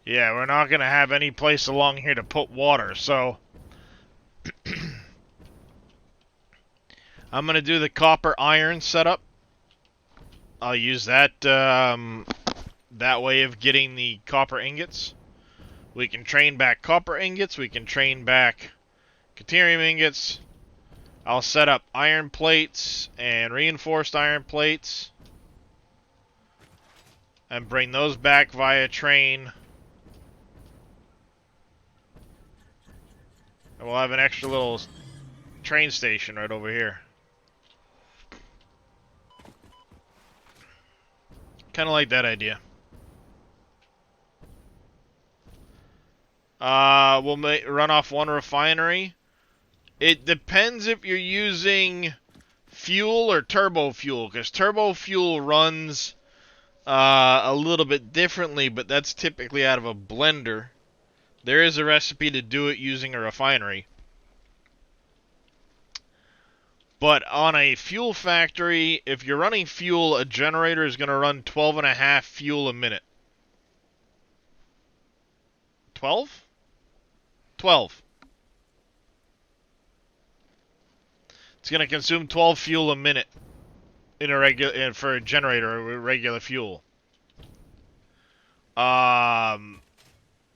Yeah, we're not gonna have any place along here to put water, so I'm gonna do the copper iron setup. I'll use that that way of getting the copper ingots. We can train back copper ingots. We can train back Caterium ingots. I'll set up iron plates and reinforced iron plates and bring those back via train. And we'll have an extra little train station right over here. Kind of like that idea. We'll run off one refinery. It depends if you're using fuel or turbo fuel, because turbo fuel runs a little bit differently, but that's typically out of a blender. There is a recipe to do it using a refinery. But on a fuel factory, if you're running fuel, a generator is going to run 12.5 fuel a minute. 12? 12. It's going to consume 12 fuel a minute in a regular for a generator or regular fuel.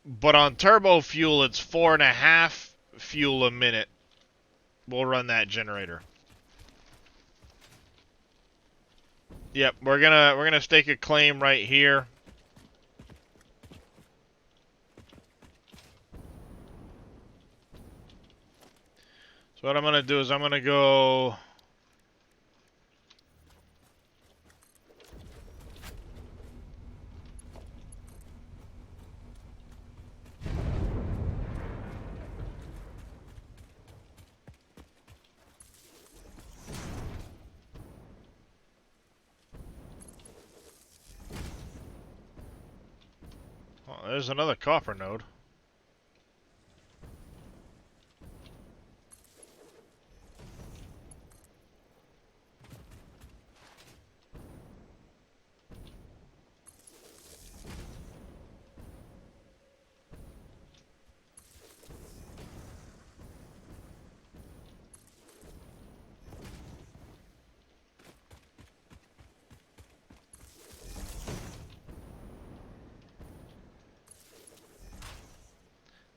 But on turbo fuel, it's 4.5 fuel a minute. We'll run that generator. Yep, we're gonna stake a claim right here. So what I'm gonna do is I'm gonna go. Oh, there's another copper node.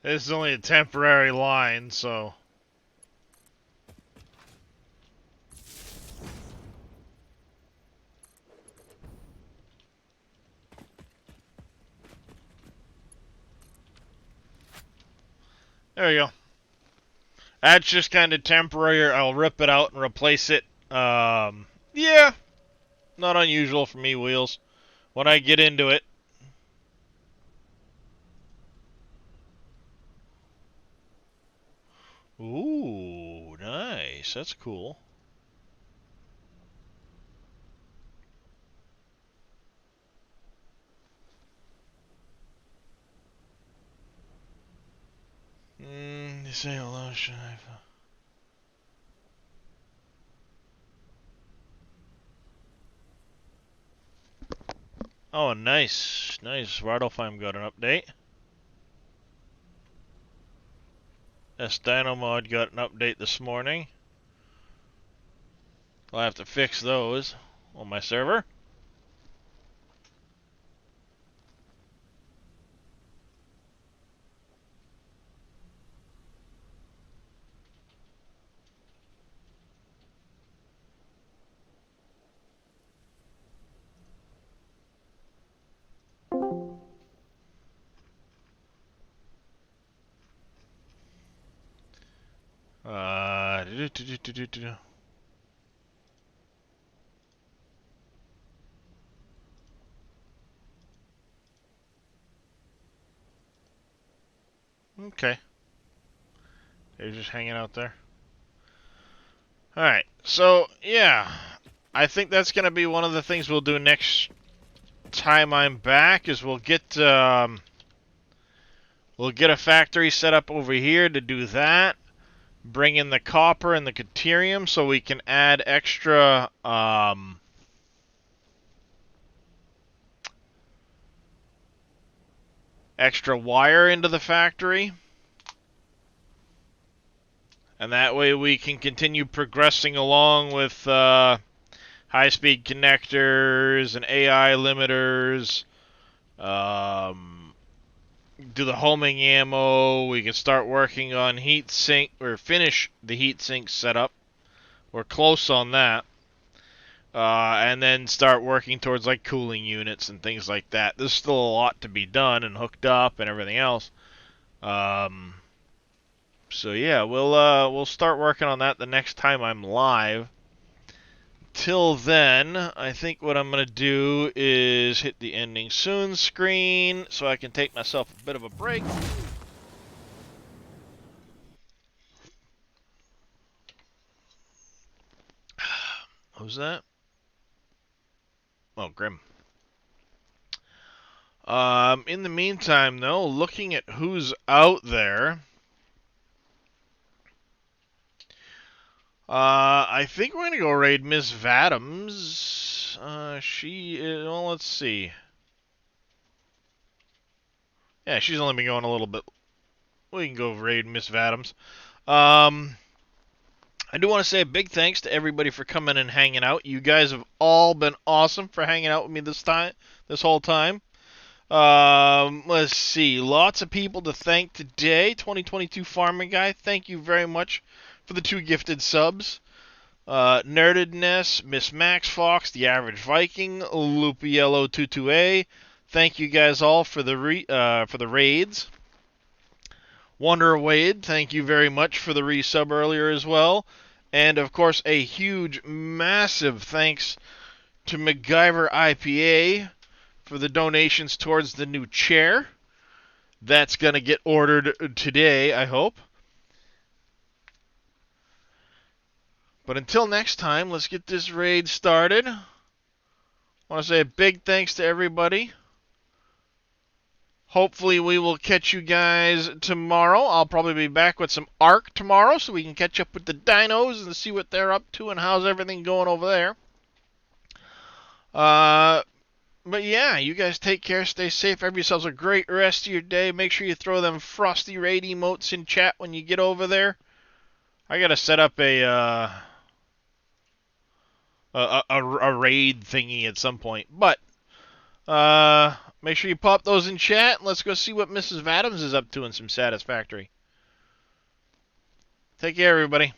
This is only a temporary line, so. There we go. That's just kind of temporary. I'll rip it out and replace it. Yeah. Not unusual for me, Wheels. When I get into it. Ooh, nice. That's cool. Disable lotion. Oh, nice. Nice. Radolfheim got an update. Dynomod got an update this morning. I'll have to fix those on my server. Okay. They're just hanging out there. Alright, so, yeah. I think that's going to be one of the things we'll do next time I'm back, is we'll get a factory set up over here to do that. Bring in the copper and the caterium so we can add extra, extra wire into the factory. And that way we can continue progressing along with high-speed connectors and AI limiters. Do the homing ammo. We can start working on heat sink, or finish the heat sink setup. We're close on that. And then start working towards like cooling units and things like that. There's still a lot to be done and hooked up and everything else. So yeah, we'll start working on that the next time I'm live. Till then, I think what I'm gonna do is hit the ending soon screen so I can take myself a bit of a break. Who's that? Oh, Grim. In the meantime, though, looking at who's out there, I think we're gonna go raid Miss Vadams. She is, well, let's see. Yeah, she's only been going a little bit. We can go raid Miss Vadams. I do want to say a big thanks to everybody for coming and hanging out. You guys have all been awesome for hanging out with me this whole time. Let's see. Lots of people to thank today. 2022 Farming Guy, thank you very much for the 2 gifted subs. Nerdedness, Miss Max Fox, The Average Viking, Lupiello22A. Thank you guys all for the raids. Wonder Wade, thank you very much for the resub earlier as well. And of course, a huge, massive thanks to MacGyver IPA for the donations towards the new chair. That's going to get ordered today, I hope. But until next time, let's get this raid started. I want to say a big thanks to everybody. Hopefully we will catch you guys tomorrow. I'll probably be back with some ARK tomorrow so we can catch up with the dinos and see what they're up to and how's everything going over there. But yeah, you guys take care, stay safe, have yourselves a great rest of your day. Make sure you throw them frosty raid emotes in chat when you get over there. I gotta set up a raid thingy at some point. But make sure you pop those in chat, and let's go see what Mrs. Vadams is up to in some Satisfactory. Take care, everybody.